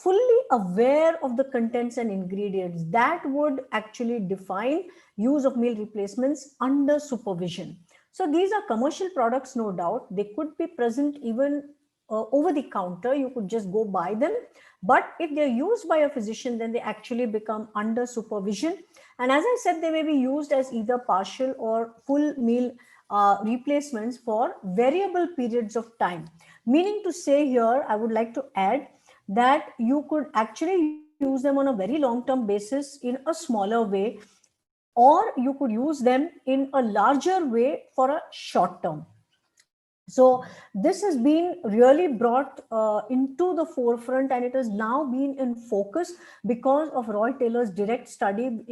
fully aware of the contents and ingredients, that would actually define use of meal replacements under supervision. So these are commercial products, no doubt. They could be present even over the counter. You could just go buy them. But if they're used by a physician, then they actually become under supervision. And as I said, they may be used as either partial or full meal replacements for variable periods of time. Meaning to say here, I would like to add that you could actually use them on a very long-term basis in a smaller way, or you could use them in a larger way for a short term. So this has been really brought into the forefront, and it has now been in focus because of Roy Taylor's direct study.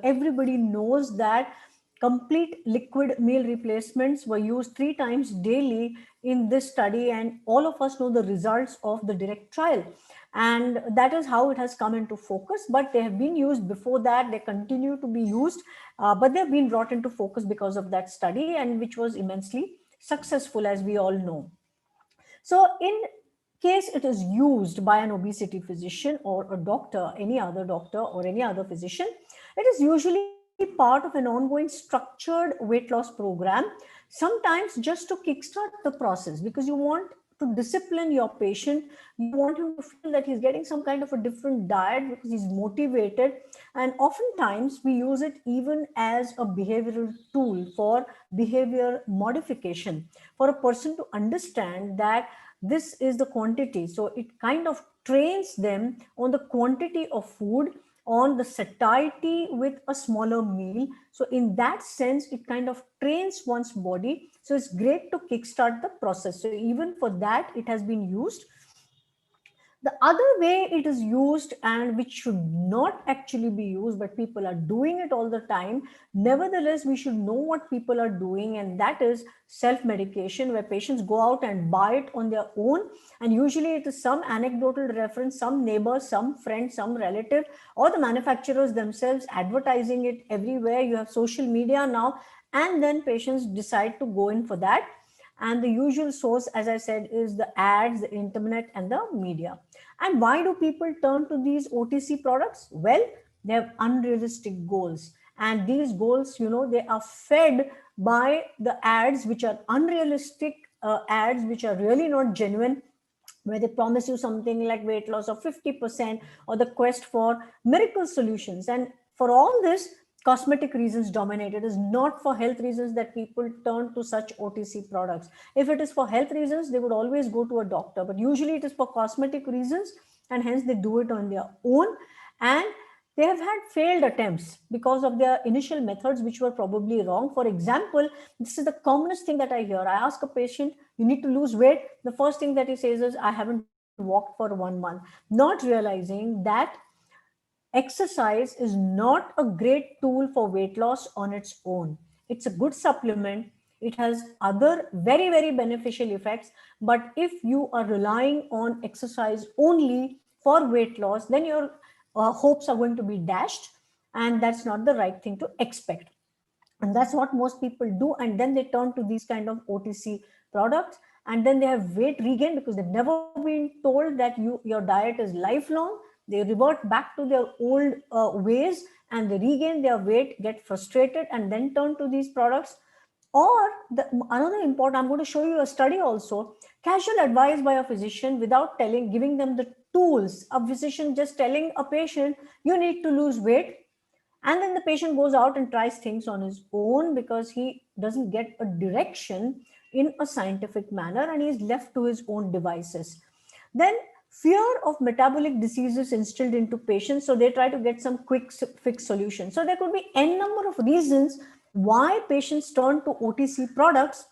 Everybody knows that complete liquid meal replacements were used 3 times daily in this study, and all of us know the results of the direct trial. And that is how it has come into focus. But they have been used before that, they continue to be used, but they've been brought into focus because of that study, and which was immensely successful, as we all know. So in case it is used by an obesity physician or a doctor, any other doctor or any other physician, it is usually part of an ongoing structured weight loss program, sometimes just to kickstart the process, because you want to discipline your patient. You want him to feel that he's getting some kind of a different diet because he's motivated. And oftentimes we use it even as a behavioral tool for behavior modification, for a person to understand that this is the quantity. So it kind of trains them on the quantity of food, on the satiety with a smaller meal. So in that sense, it kind of trains one's body. So it's great to kickstart the process. So even for that, it has been used. The other way it is used, and which should not actually be used, but people are doing it all the time. Nevertheless, we should know what people are doing, and that is self-medication, where patients go out and buy it on their own. And usually it is some anecdotal reference, some neighbor, some friend, some relative, or the manufacturers themselves advertising it everywhere. You have social media now, and then patients decide to go in for that. And the usual source, as I said, is the ads, the internet, and the media. And why do people turn to these OTC products? Well, they have unrealistic goals. And these goals, they are fed by the ads, which are unrealistic ads, which are really not genuine, where they promise you something like weight loss of 50% or the quest for miracle solutions. And for all this, cosmetic reasons dominate. It is not for health reasons that people turn to such OTC products. If it is for health reasons, they would always go to a doctor, but usually it is for cosmetic reasons, and hence they do it on their own. And they have had failed attempts because of their initial methods, which were probably wrong. For example, this is the commonest thing that I hear. I ask a patient, you need to lose weight. The first thing that he says is, I haven't walked for 1 month, not realizing that exercise is not a great tool for weight loss on its own. It's a good supplement. It has other very, very beneficial effects. But if you are relying on exercise only for weight loss, then your hopes are going to be dashed. And that's not the right thing to expect. And that's what most people do. And then they turn to these kind of OTC products, and then they have weight regain because they've never been told that your diet is lifelong. They revert back to their old ways, and they regain their weight, get frustrated, and then turn to these products. Or another important, I'm going to show you a study also, casual advice by a physician without giving them the tools. A physician just telling a patient, you need to lose weight, and then the patient goes out and tries things on his own because he doesn't get a direction in a scientific manner and he's left to his own devices. Then fear of metabolic diseases instilled into patients, so they try to get some quick fix solution. So there could be n number of reasons why patients turn to OTC products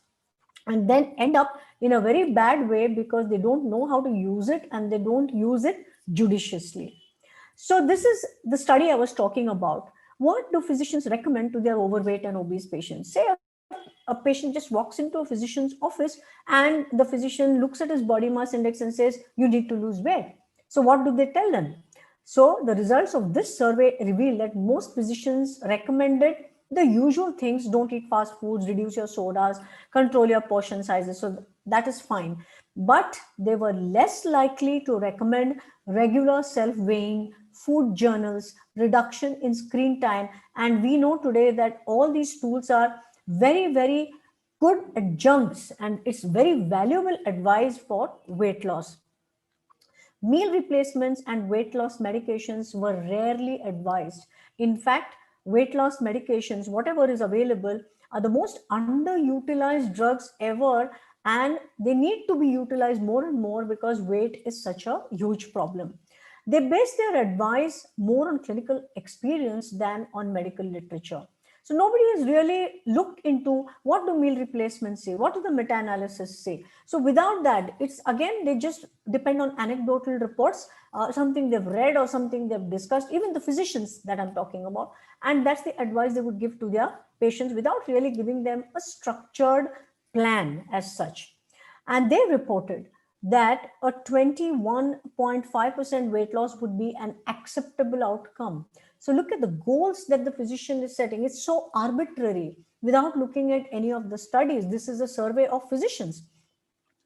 and then end up in a very bad way because they don't know how to use it and they don't use it judiciously. So this is the study I was talking about. What do physicians recommend to their overweight and obese patients? Say a patient just walks into a physician's office and the physician looks at his body mass index and says, you need to lose weight. So what do they tell them? So the results of this survey reveal that most physicians recommended the usual things: don't eat fast foods, reduce your sodas, control your portion sizes. So that is fine. But they were less likely to recommend regular self-weighing, food journals, reduction in screen time. And we know today that all these tools are very, very good adjuncts and it's very valuable advice for weight loss. Meal replacements and weight loss medications were rarely advised. In fact, weight loss medications, whatever is available, are the most underutilized drugs ever, and they need to be utilized more and more because weight is such a huge problem. They base their advice more on clinical experience than on medical literature. So nobody has really looked into what do meal replacements say, what do the meta-analysis say. So without that, it's again, they just depend on anecdotal reports, something they've read or something they've discussed, even the physicians that I'm talking about. And that's the advice they would give to their patients without really giving them a structured plan as such. And they reported that a 21.5% weight loss would be an acceptable outcome. So look at the goals that the physician is setting. It's so arbitrary without looking at any of the studies. This is a survey of physicians.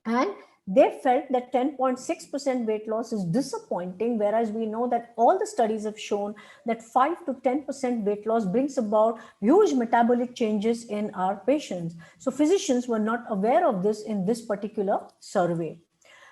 And they felt that 10.6% weight loss is disappointing, whereas we know that all the studies have shown that 5 to 10% weight loss brings about huge metabolic changes in our patients. So physicians were not aware of this in this particular survey.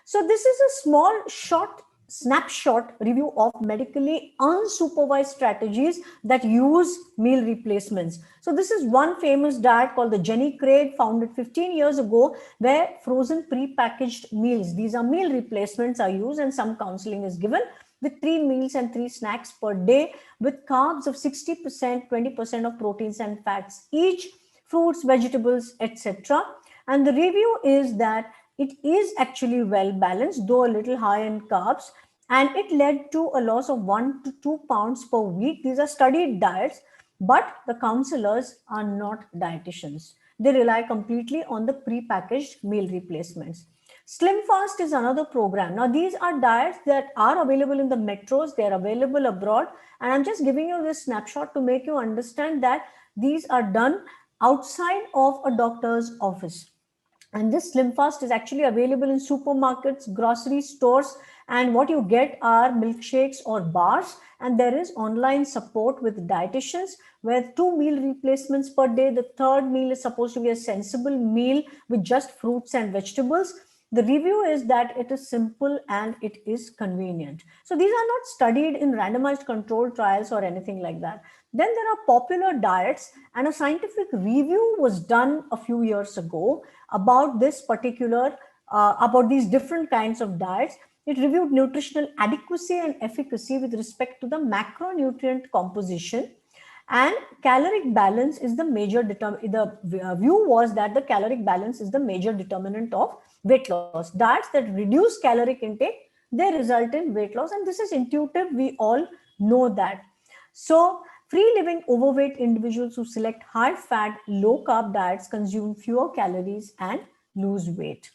So this is a small short snapshot review of medically unsupervised strategies that use meal replacements. So this is one famous diet called the Jenny Craig, founded 15 years ago, where frozen pre-packaged meals, these are meal replacements, are used, and some counseling is given with 3 meals and 3 snacks per day with carbs of 60%, 20% of proteins and fats each, fruits, vegetables, etc. And the review is that it is actually well balanced, though a little high in carbs, and it led to a loss of 1 to 2 pounds per week. These are studied diets, but the counselors are not dietitians. They rely completely on the pre-packaged meal replacements. Slim Fast is another program. Now, these are diets that are available in the metros, they are available abroad, and I'm just giving you this snapshot to make you understand that these are done outside of a doctor's office. And this Slim Fast is actually available in supermarkets, grocery stores, and what you get are milkshakes or bars. And there is online support with dietitians where 2 meal replacements per day. The third meal is supposed to be a sensible meal with just fruits and vegetables. The review is that it is simple and it is convenient. So these are not studied in randomized controlled trials or anything like that. Then there are popular diets, and a scientific review was done a few years ago about this particular, about these different kinds of diets. It reviewed nutritional adequacy and efficacy with respect to the macronutrient composition, and caloric balance is the major the view was that the caloric balance is the major determinant of weight loss. Diets that reduce caloric intake, they result in weight loss, and this is intuitive, we all know that. So free living overweight individuals who select high fat, low carb diets consume fewer calories and lose weight.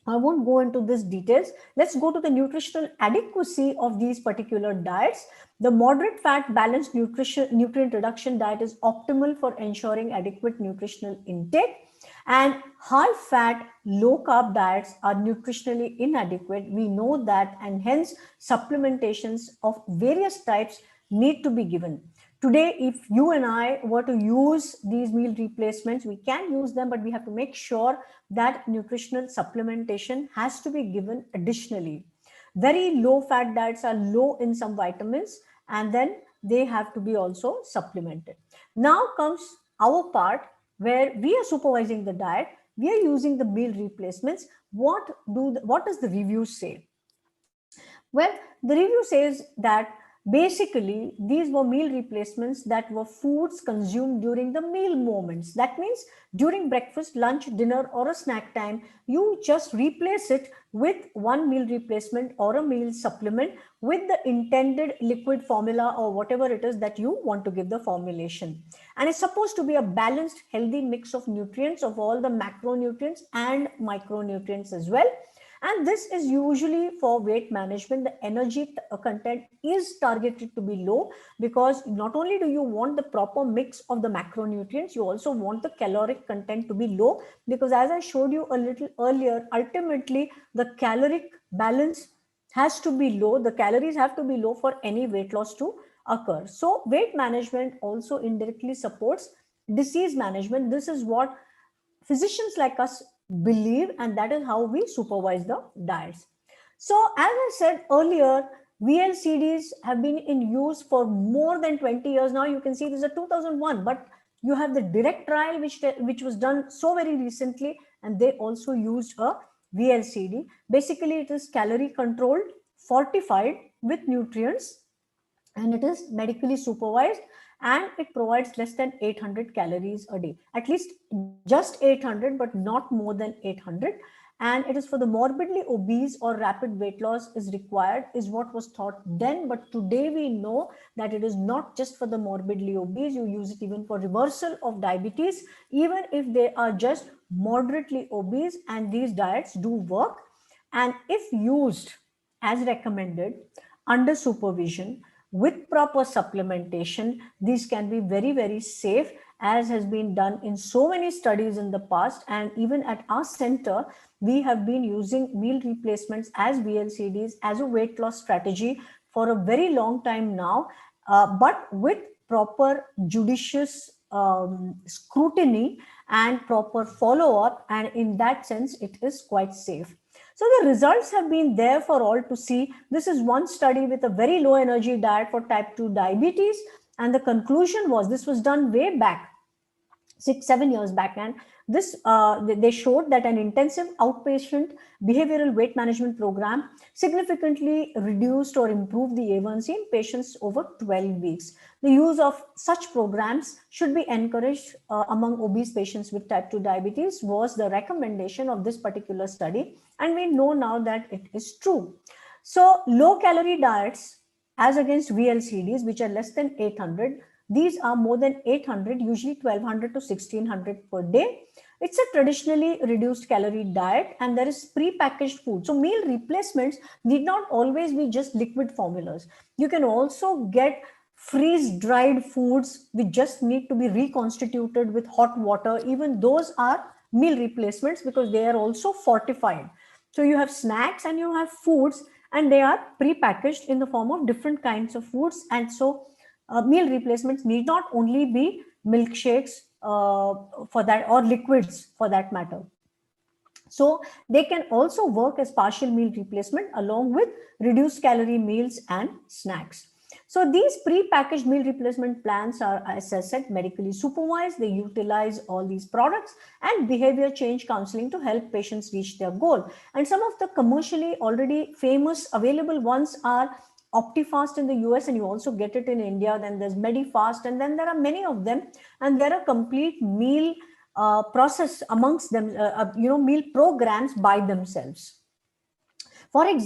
I won't go into this details. Let's go to the nutritional adequacy of these particular diets. The moderate fat balanced nutrient reduction diet is optimal for ensuring adequate nutritional intake, and high fat, low carb diets are nutritionally inadequate. We know that, and hence supplementations of various types need to be given. Today, if you and I were to use these meal replacements, we can use them, but we have to make sure that nutritional supplementation has to be given additionally. Very low fat diets are low in some vitamins, and then they have to be also supplemented. Now comes our part where we are supervising the diet, we are using the meal replacements. What does the review say? Well, the review says that basically these were meal replacements that were foods consumed during the meal moments. That means during breakfast, lunch, dinner, or a snack time, you just replace it with one meal replacement or a meal supplement with the intended liquid formula or whatever it is that you want to give the formulation. And it's supposed to be a balanced, healthy mix of nutrients, of all the macronutrients and micronutrients as well. And this is usually for weight management. The energy content is targeted to be low, because not only do you want the proper mix of the macronutrients, you also want the caloric content to be low, because as I showed you a little earlier, ultimately the caloric balance has to be low. The calories have to be low for any weight loss to occur. So weight management also indirectly supports disease management. This is what physicians like us believe, and that is how we supervise the diets. So as I said earlier, VLCDs have been in use for more than 20 years now. You can see this is a 2001, but you have the direct trial which was done so very recently, and they also used a VLCD. Basically, it is calorie controlled, fortified with nutrients, and it is medically supervised, and it provides less than 800 calories a day, at least just 800, but not more than 800. And it is for the morbidly obese or rapid weight loss is required, is what was thought then. But today we know that it is not just for the morbidly obese. You use it even for reversal of diabetes, even if they are just moderately obese, and these diets do work. And if used as recommended under supervision with proper supplementation, these can be very, very safe, as has been done in so many studies in the past. And even at our center, we have been using meal replacements as VLCDs as a weight loss strategy for a very long time now, but with proper judicious scrutiny and proper follow-up, and in that sense it is quite safe. So the results have been there for all to see. This is one study with a very low energy diet for type 2 diabetes, and the conclusion was, this was done way back 6-7 years back, and this they showed that an intensive outpatient behavioral weight management program significantly reduced or improved the A1C in patients over 12 weeks. The use of such programs should be encouraged among obese patients with type 2 diabetes was the recommendation of this particular study, and we know now that it is true. So low calorie diets as against VLCDs, which are less than 800, these are more than 800, usually 1200 to 1600 per day. It's a traditionally reduced calorie diet, and there is pre-packaged food. So meal replacements need not always be just liquid formulas. You can also get freeze-dried foods which just need to be reconstituted with hot water. Even those are meal replacements because they are also fortified. So you have snacks and you have foods, and they are pre-packaged in the form of different kinds of foods. And so meal replacements need not only be milkshakes for that, or liquids for that matter. So they can also work as partial meal replacement along with reduced calorie meals and snacks. So these pre-packaged meal replacement plans are, as I said, medically supervised. They utilize all these products and behavior change counseling to help patients reach their goal. And some of the commercially already famous available ones are OptiFast in the US, and you also get it in India. Then there's MediFast, and then there are many of them, and there are complete meal process amongst them, meal programs by themselves.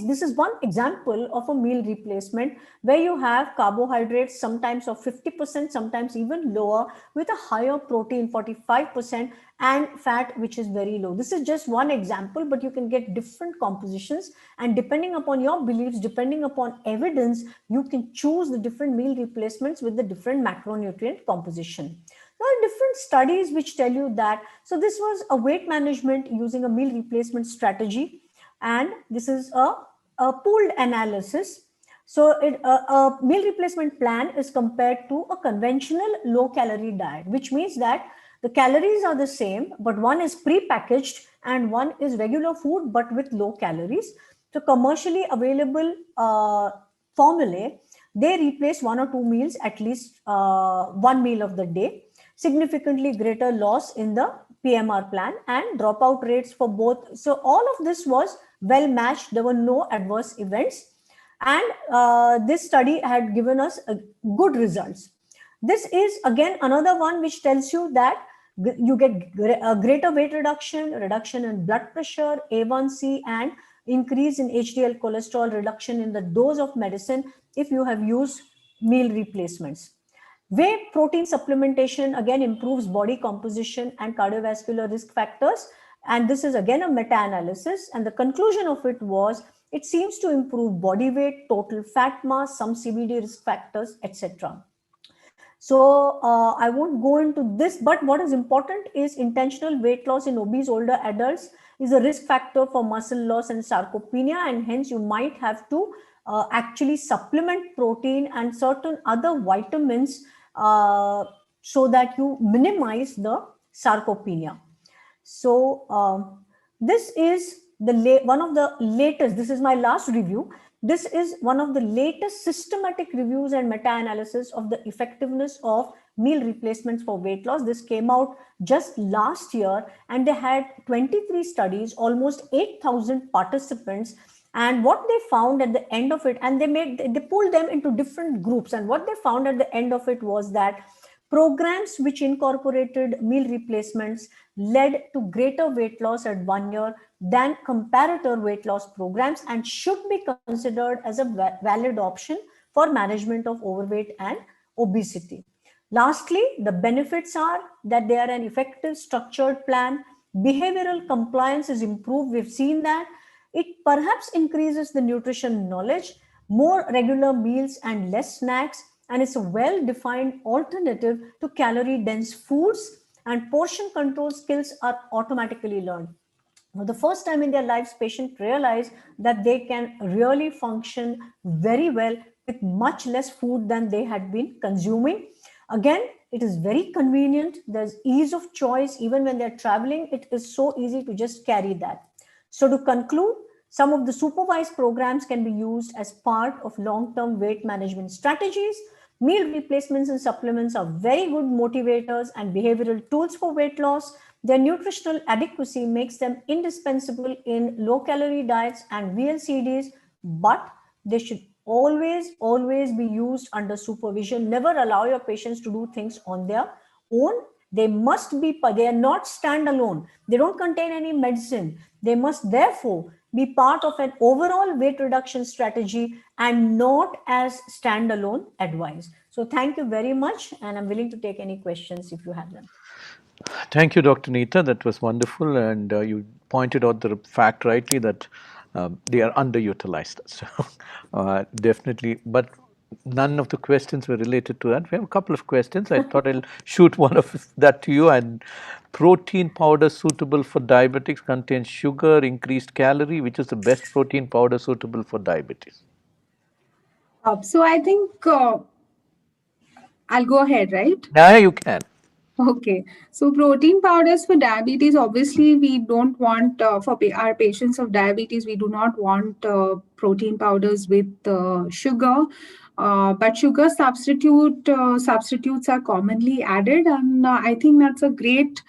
This is one example of a meal replacement where you have carbohydrates sometimes of 50%, sometimes even lower, with a higher protein 45% and fat which is very low. This is just one example, but you can get different compositions, and depending upon your beliefs, depending upon evidence, you can choose the different meal replacements with the different macronutrient composition. There are different studies which tell you that. So this was a weight management using a meal replacement strategy, and this is a pooled analysis. So a meal replacement plan is compared to a conventional low calorie diet, which means that the calories are the same, but one is pre-packaged and one is regular food, but with low calories. So commercially available formulae, they replace 1 or 2 meals, at least one meal of the day, significantly greater loss in the PMR plan and dropout rates for both. So all of this was well matched. There were no adverse events. And this study had given us good results. This is again another one which tells you that you get a greater weight reduction, reduction in blood pressure, A1C, and increase in HDL cholesterol, reduction in the dose of medicine if you have used meal replacements. Whey protein supplementation again improves body composition and cardiovascular risk factors. And this is again a meta-analysis. And the conclusion of it was it seems to improve body weight, total fat mass, some CVD risk factors, etc. So I won't go into this, but what is important is intentional weight loss in obese older adults is a risk factor for muscle loss and sarcopenia, and hence you might have to actually supplement protein and certain other vitamins so that you minimize the sarcopenia. So this is one of the latest, this is my last review. This is one of the latest systematic reviews and meta-analysis of the effectiveness of meal replacements for weight loss. This came out just last year, and they had 23 studies, almost 8,000 participants. And what they found at the end of it, and they pulled them into different groups, and what they found at the end of it was that programs which incorporated meal replacements led to greater weight loss at 1 year than comparator weight loss programs, and should be considered as a valid option for management of overweight and obesity. Lastly, the benefits are that they are an effective structured plan. Behavioral compliance is improved. We've seen that. It perhaps increases the nutrition knowledge, more regular meals and less snacks, and it's a well-defined alternative to calorie-dense foods, and portion control skills are automatically learned. For the first time in their lives, patients realize that they can really function very well with much less food than they had been consuming. Again, it is very convenient. There's ease of choice. Even when they're traveling, it is so easy to just carry that. So to conclude, some of the supervised programs can be used as part of long-term weight management strategies. Meal replacements and supplements are very good motivators and behavioral tools for weight loss. Their nutritional adequacy makes them indispensable in low-calorie diets and VLCDs, but they should always be used under supervision. Never allow your patients to do things on their own. They are not standalone. They don't contain any medicine. They must therefore be part of an overall weight reduction strategy and not as standalone advice. So thank you very much, and I'm willing to take any questions if you have them. Thank you, Dr. Neeta. That was wonderful, and you pointed out the fact rightly that they are underutilized. So definitely, but none of the questions were related to that. We have a couple of questions. I thought I'll shoot one of that to you. And protein powder suitable for diabetics contains sugar, increased calorie. Which is the best protein powder suitable for diabetes? So I think I'll go ahead, right? Yeah, you can. Okay, so protein powders for diabetes, obviously, we don't want for our patients of diabetes, we do not want protein powders with sugar. But sugar substitutes are commonly added, and I think that's a great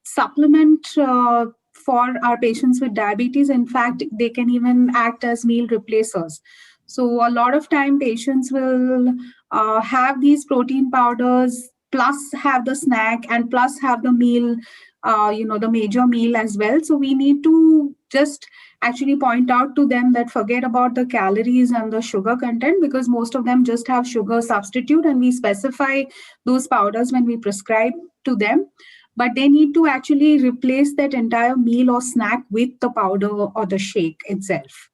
supplement for our patients with diabetes. In fact, they can even act as meal replacers. So a lot of time patients will have these protein powders plus have the snack and plus have the meal, the major meal as well. So we need to just actually point out to them that forget about the calories and the sugar content, because most of them just have sugar substitute, and we specify those powders when we prescribe to them. But they need to actually replace that entire meal or snack with the powder or the shake itself.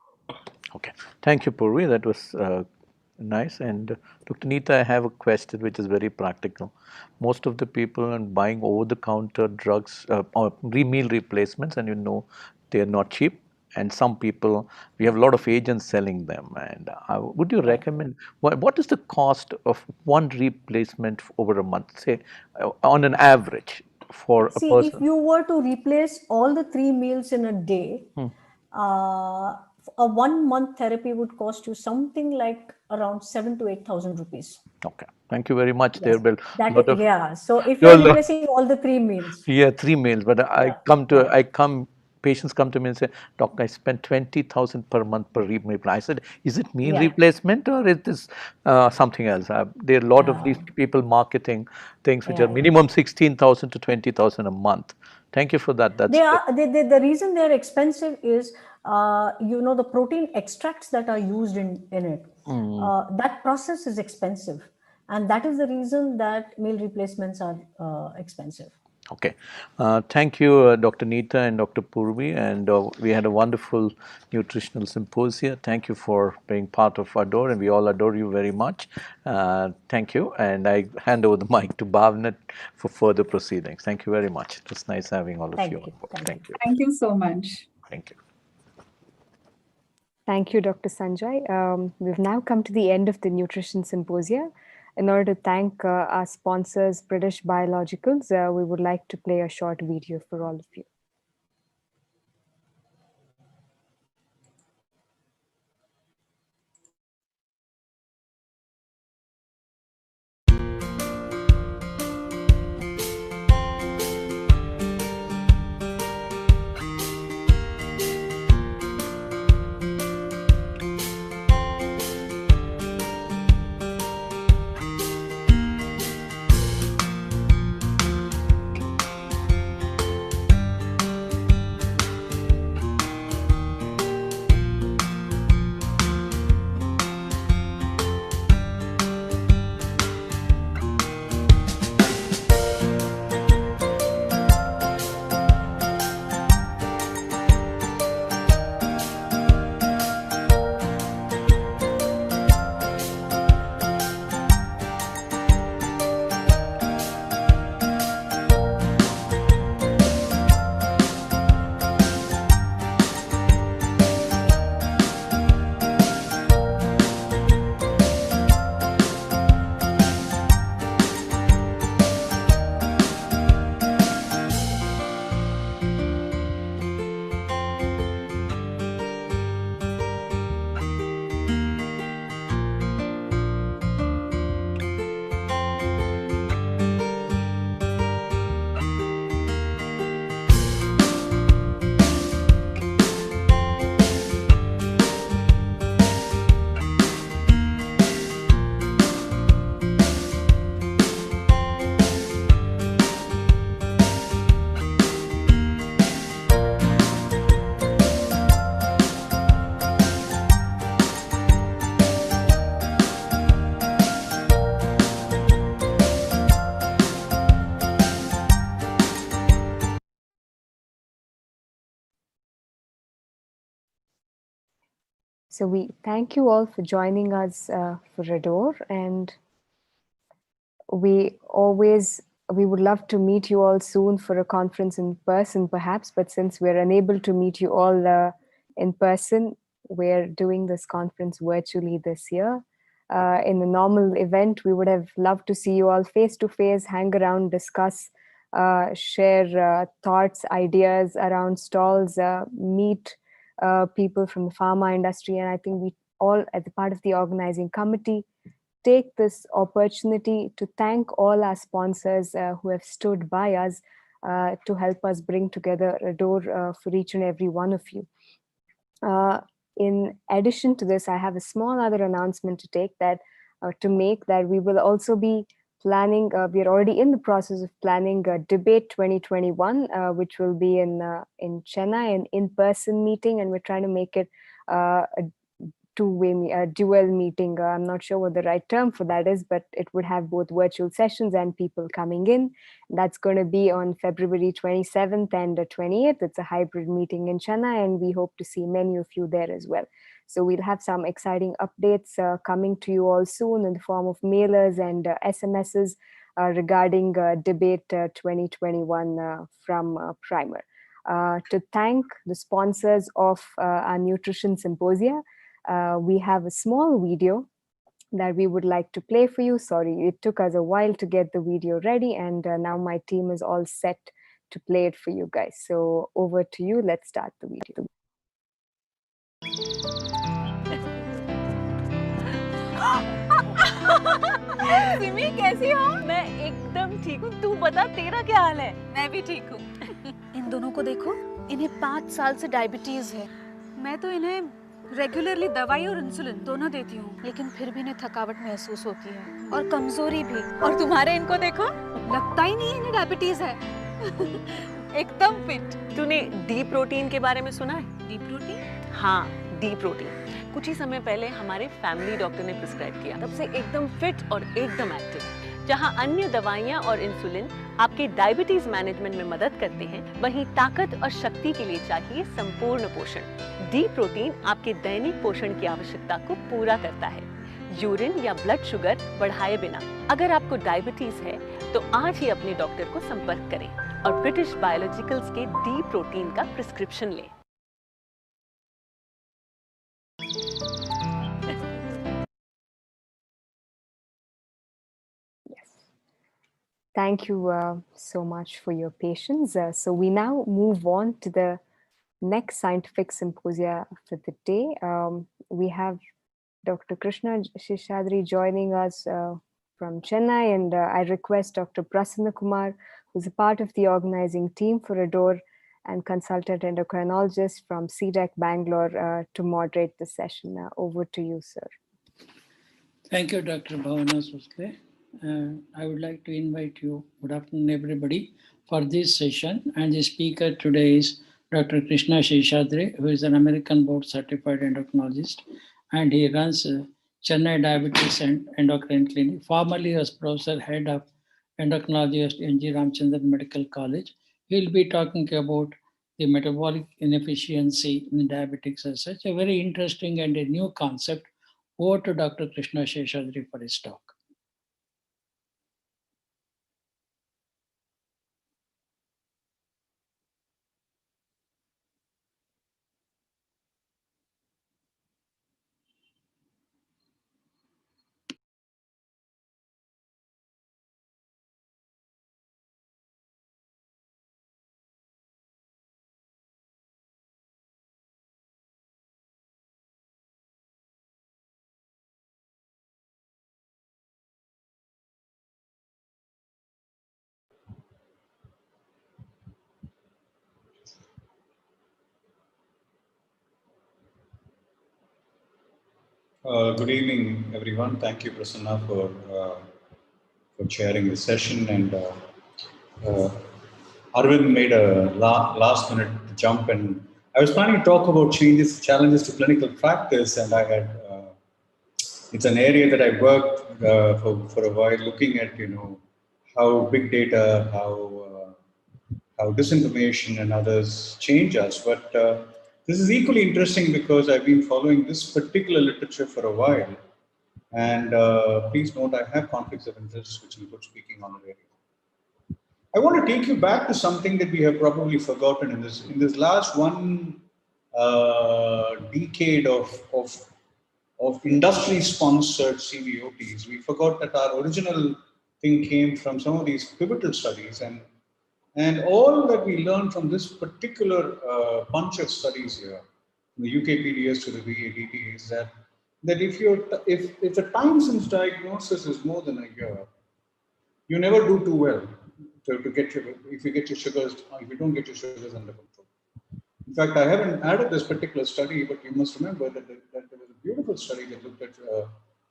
Okay. Thank you, Purvi. That was nice. And Dr. Neeta, I have a question which is very practical. Most of the people are buying over-the-counter drugs or meal replacements, and they are not cheap. and some people, we have a lot of agents selling them. And would you recommend, what is the cost of one replacement over a month, say, on an average for a See, if person? you were to replace all the 3 meals in a day, a 1 month therapy would cost you something like around 7 to 8,000 rupees. Okay, thank you very much. There Yes, will that lot is, of yeah. So if there you're are lot, replacing all the 3 meals, yeah, 3 meals. But yeah, yeah, patients come to me and say, Doc, I spend 20,000 per month per meal plan. I said, is it meal yeah, replacement or is this something else? There are a lot of these people marketing things which are yeah, yeah. minimum 16,000 to 20,000 a month. Thank you for that. That's They are the reason they are expensive is the protein extracts that are used in it. That process is expensive, and that is the reason that meal replacements are expensive. okay. Thank you, Dr. Neeta and Dr. Purvi. And we had a wonderful nutritional symposia. Thank you for being part of ADORE, and we all adore you very much. Thank you. And I hand over the mic to Bhavna for further proceedings. Thank you very much. It was nice having all of you Thank on you. board. Thank you. Thank you. Thank you so much. Thank you. Thank you, Dr. Sanjay. We've now come to the end of the Nutrition Symposia. In order to thank our sponsors, British Biologicals, we would like to play a short video for all of you. So we thank you all for joining us for ADORE, and we would love to meet you all soon for a conference in person perhaps, but since we're unable to meet you all in person, we're doing this conference virtually this year. In a normal event, we would have loved to see you all face to face, hang around, discuss, share thoughts, ideas around stalls, meet people from the pharma industry. And I think we all, as a part of the organizing committee, take this opportunity to thank all our sponsors who have stood by us to help us bring together ADORE for each and every one of you. In addition to this, I have a small other announcement to make that we will also be planning, we are already in the process of planning a Debate 2021, which will be in Chennai, an in-person meeting, and we're trying to make it a dual meeting. I'm not sure what the right term for that is, but it would have both virtual sessions and people coming in. That's going to be on February 27th and 28th. It's a hybrid meeting in Chennai, and we hope to see many of you there as well. So we'll have some exciting updates coming to you all soon in the form of mailers and SMSs regarding Debate 2021 from Primer. To thank the sponsors of our nutrition symposia, we have a small video that we would like to play for you. Sorry, it took us a while to get the video ready, and now my team is all set to play it for you guys. So over to you. Let's start the video. Simi कैसी हो? मैं एकदम ठीक हूँ। तू बता तेरा क्या हाल है? मैं भी ठीक हूँ। इन दोनों को देखो, इन्हें 5 साल से डायबिटीज है। मैं तो इन्हें रेगुलरली दवाई और इंसुलिन दोनों देती हूँ, लेकिन फिर भी इन्हें थकावट महसूस होती है और कमजोरी भी। और तुम्हारे इनको देखो, लगता ही नहीं इन्हें डायबिटीज है। एकदम फिट। तूने डी प्रोटीन के बारे में सुना है? D protein? हाँ, डी प्रोटीन कुछ ही समय पहले हमारे फैमिली डॉक्टर ने प्रिस्क्राइब किया। तब से एकदम फिट और एकदम एक्टिव। जहां अन्य दवाइयां और इंसुलिन आपके डायबिटीज मैनेजमेंट में मदद करते हैं, वहीं ताकत और शक्ति के लिए चाहिए संपूर्ण पोषण। डी प्रोटीन आपके दैनिक पोषण की आवश्यकता को पूरा करता है, यूरिन या ब्लड शुगर बढ़ाए बिना। अगर आपको डायबिटीज है तो आज ही अपने डॉक्टर को संपर्क करें और ब्रिटिश बायोलॉजिकल्स के डी प्रोटीन का प्रिस्क्रिप्शन लें। Thank you so much for your patience. So we now move on to the next scientific symposia for the day. We have Dr. Krishna Sheshadri joining us from Chennai, and I request Dr. Prasanna Kumar, who's a part of the organizing team for ADORE and consultant endocrinologist from CDEC Bangalore, to moderate the session. Over to you, sir. Thank you, Dr. Bhavana Susle. I would like to invite you, good afternoon everybody, for this session. And the speaker today is Dr. Krishna Sheshadri, who is an American board certified endocrinologist, and he runs Chennai Diabetes and Endocrine Clinic. Formerly was professor head of endocrinology at N.G. Ramchandran Medical College. He'll be talking about the metabolic inefficiency in diabetics as such, a very interesting and a new concept. Over to Dr. Krishna Sheshadri for his talk. Good evening, everyone. Thank you, Prasanna, for chairing the session. And Arvind made a last-minute jump, and I was planning to talk about challenges to clinical practice, and I had it's an area that I worked for a while, looking at how big data, how disinformation and others change us. But this is equally interesting because I've been following this particular literature for a while. And please note, I have conflicts of interest, which include speaking on the radio. I want to take you back to something that we have probably forgotten in this last one decade of industry-sponsored CVOTs. We forgot that our original thing came from some of these pivotal studies, and all that we learned from this particular bunch of studies here, from the UKPDS to the VADT, is that if the time since diagnosis is more than a year, you never do too well if you don't get your sugars under control. In fact, I haven't added this particular study, but you must remember that there was a beautiful study that looked at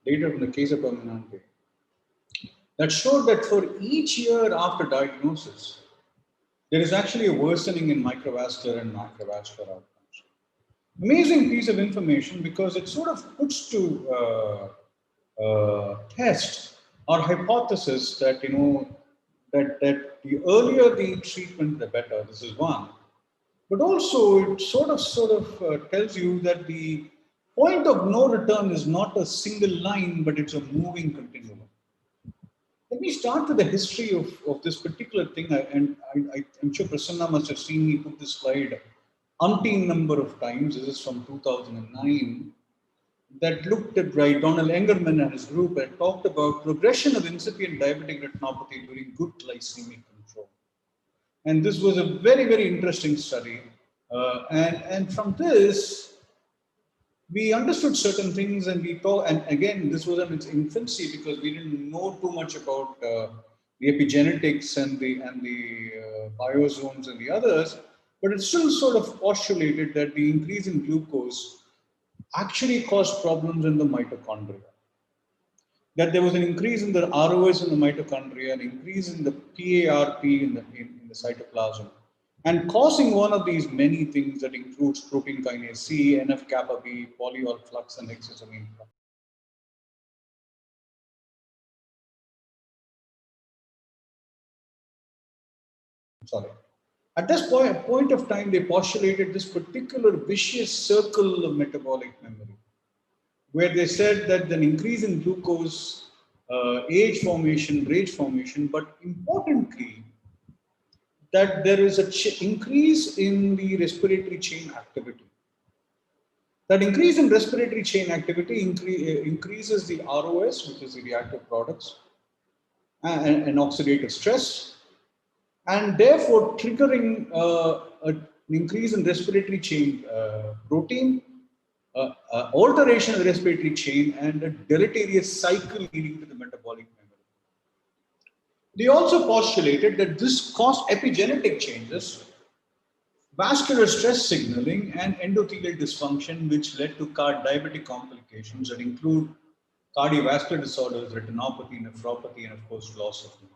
data from the case of Permanente that showed that for each year after diagnosis, there is actually a worsening in microvascular and macrovascular outcomes. Amazing piece of information, because it sort of puts to test our hypothesis that that the earlier the treatment, the better. This is one, but also it sort of tells you that the point of no return is not a single line, but it's a moving continuum. Let me start with the history of this particular thing. I'm sure Prasanna must have seen me put this slide umpteen number of times. This is from 2009. That looked at Donald Engerman and his group and talked about progression of incipient diabetic retinopathy during good glycemic control. And this was a very, very interesting study. And from this, we understood certain things, and we thought, and again, this was in its infancy because we didn't know too much about the epigenetics and the biosomes and the others, but it still sort of postulated that the increase in glucose actually caused problems in the mitochondria. That there was an increase in the ROS in the mitochondria, an increase in the PARP in the cytoplasm, and causing one of these many things that includes protein kinase C, NF-kappa B, polyol flux, and hexosamine flux. Sorry. At this point of time, they postulated this particular vicious circle of metabolic memory, where they said that an increase in glucose, age formation, rage formation, but importantly, that there is an increase in the respiratory chain activity. That increase in respiratory chain activity increases the ROS, which is the reactive products, and oxidative stress, and therefore triggering an increase in respiratory chain protein, alteration of the respiratory chain, and a deleterious cycle leading to the metabolic memory. They also postulated that this caused epigenetic changes, vascular stress signaling, and endothelial dysfunction, which led to diabetic complications that include cardiovascular disorders, retinopathy, nephropathy, and of course, loss of nerve.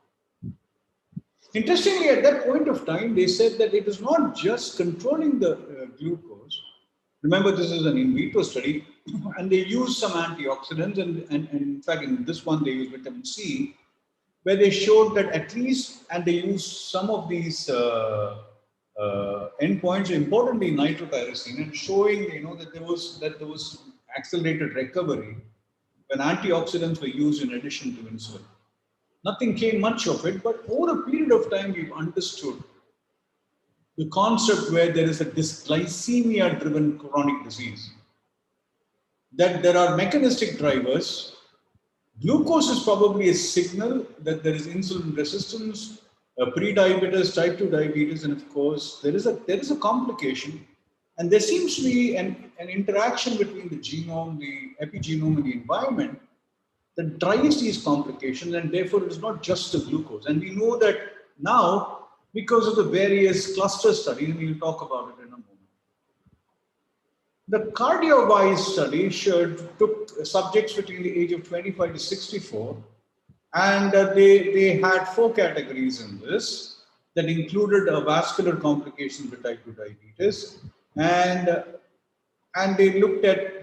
Interestingly, at that point of time, they said that it is not just controlling the glucose. Remember, this is an in vitro study, and they use some antioxidants, and in fact, in this one, they use vitamin C, where they showed that at least, and they used some of these endpoints, importantly nitrotyrosine, and showing that there was accelerated recovery when antioxidants were used in addition to insulin. Nothing came much of it, but over a period of time, we've understood the concept where there is a dysglycemia-driven chronic disease. That there are mechanistic drivers. Glucose is probably a signal that there is insulin resistance, pre-diabetes, type 2 diabetes, and of course, there is a complication. And there seems to be an interaction between the genome, the epigenome, and the environment that drives these complications, and therefore it is not just the glucose. And we know that now because of the various cluster studies, and we'll talk about it in a moment. The CardioWise study took subjects between the age of 25 to 64, and they had 4 categories in this that included vascular complications with type 2 diabetes, and they looked at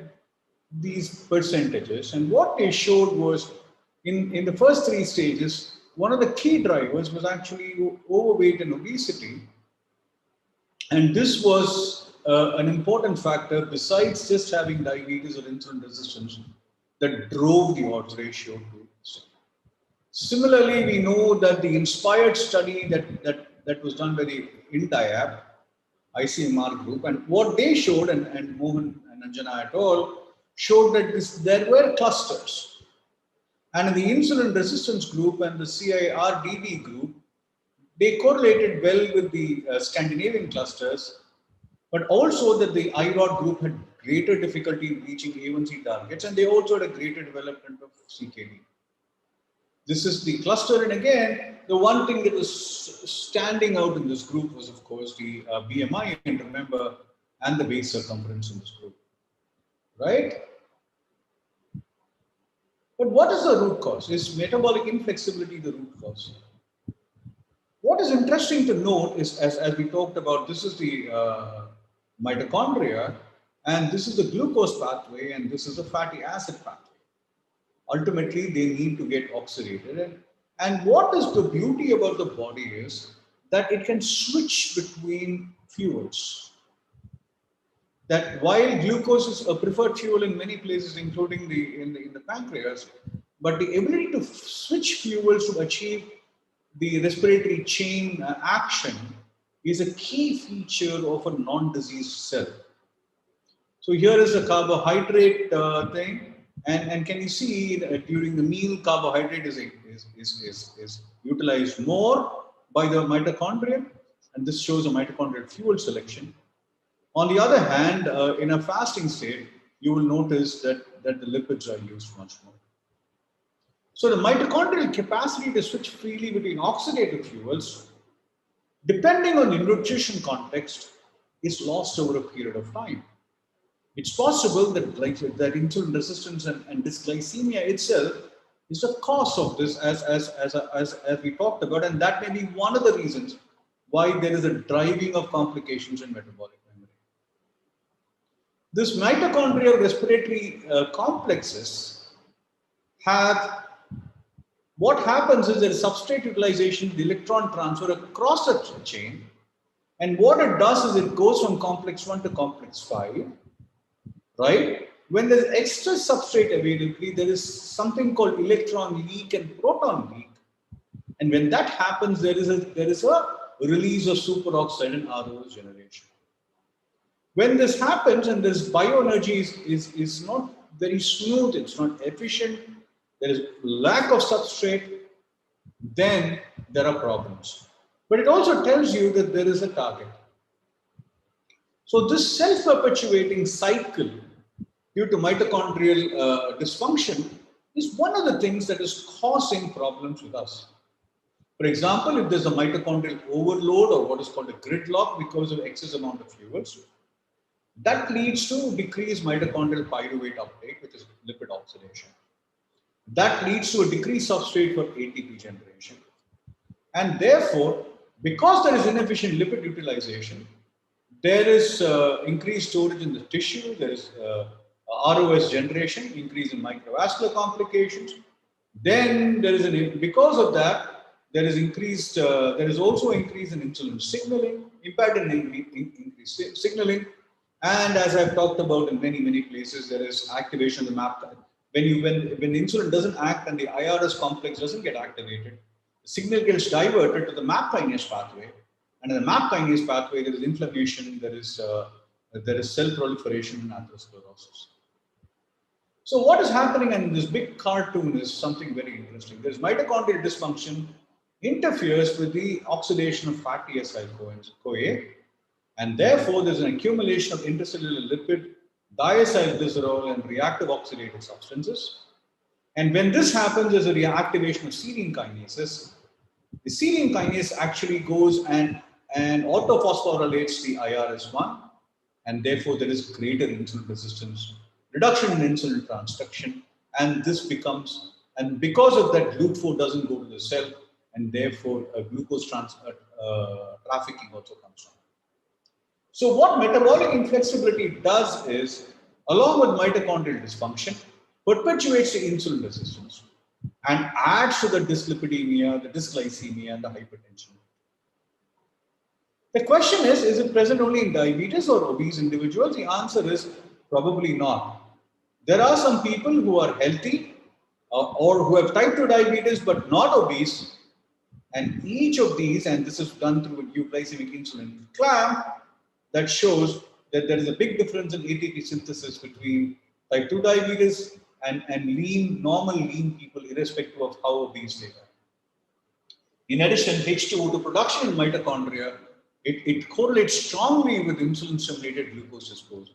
these percentages, and what they showed was in the first 3 stages, one of the key drivers was actually overweight and obesity, and this was an important factor besides just having diabetes or insulin resistance that drove the odds ratio to. Similarly, we know that the inspired study that was done by the INDIAB, ICMR group, and what they showed, and Mohan and Anjana et al. Showed that there were clusters. And in the insulin resistance group and the CIRDD group, they correlated well with the Scandinavian clusters, but also that the IROD group had greater difficulty in reaching A1C targets, and they also had a greater development of CKD. This is the cluster, and again, the one thing that was standing out in this group was, of course, the BMI, and remember, and the base circumference in this group, right? But what is the root cause? Is metabolic inflexibility the root cause? What is interesting to note is, as we talked about, this is the mitochondria, and this is the glucose pathway, and this is the fatty acid pathway. Ultimately, they need to get oxidated. And what is the beauty about the body is that it can switch between fuels. That while glucose is a preferred fuel in many places, including in the pancreas, but the ability to switch fuels to achieve the respiratory chain action is a key feature of a non-diseased cell. So here is a carbohydrate thing, and can you see during the meal, carbohydrate is utilized more by the mitochondria, and this shows a mitochondrial fuel selection. On the other hand, in a fasting state, you will notice that the lipids are used much more. So the mitochondrial capacity to switch freely between oxidative fuels, depending on the nutrition context, is lost over a period of time. It's possible that insulin resistance and dysglycemia itself is a cause of this, as we talked about, and that may be one of the reasons why there is a driving of complications in metabolic memory. This mitochondrial respiratory complexes have, what happens is there is substrate utilization, the electron transfer across the chain, and what it does is it goes from complex 1 to complex 5, right? When there's extra substrate availability, there is something called electron leak and proton leak. And when that happens, there is a release of superoxide and ROS generation. When this happens and this bioenergy is not very smooth, it's not efficient, there is lack of substrate, then there are problems. But it also tells you that there is a target. So this self-perpetuating cycle due to mitochondrial dysfunction is one of the things that is causing problems with us. For example, if there's a mitochondrial overload or what is called a gridlock because of excess amount of fuels, that leads to decreased mitochondrial pyruvate uptake, which is lipid oxidation. That leads to a decreased substrate for ATP generation. And therefore, because there is inefficient lipid utilization, there is increased storage in the tissue, there is ROS generation, increase in microvascular complications. Then there is because of that, there is also increase in insulin signaling, impact in increased signaling. And as I've talked about in many places, there is activation of the MAP. When insulin doesn't act and the IRS complex doesn't get activated, the signal gets diverted to the MAP kinase pathway. And in the MAP kinase pathway, there is inflammation, there is cell proliferation and atherosclerosis. So what is happening in this big cartoon is something very interesting. There's mitochondrial dysfunction interferes with the oxidation of fatty acyl-CoA, and therefore there's an accumulation of intercellular lipid, diacylglycerol, and reactive oxidative substances. And when this happens, there's a reactivation of serine kinases. The serine kinase actually goes and autophosphorylates the IRS1, and therefore there is greater insulin resistance, reduction in insulin transduction, and this becomes, and because of that, GLUT4 doesn't go to the cell, and therefore glucose trafficking also comes from. So what metabolic inflexibility does is, along with mitochondrial dysfunction, perpetuates the insulin resistance and adds to the dyslipidemia, the dysglycemia, and the hypertension. The question is it present only in diabetes or obese individuals? The answer is probably not. There are some people who are healthy or who have type 2 diabetes but not obese, and each of these, and this is done through a euglycemic insulin clamp, that shows that there is a big difference in ATP synthesis between type 2 diabetes and normal lean people, irrespective of how obese they are. In addition, H2O2 production in mitochondria, it correlates strongly with insulin-stimulated glucose disposal.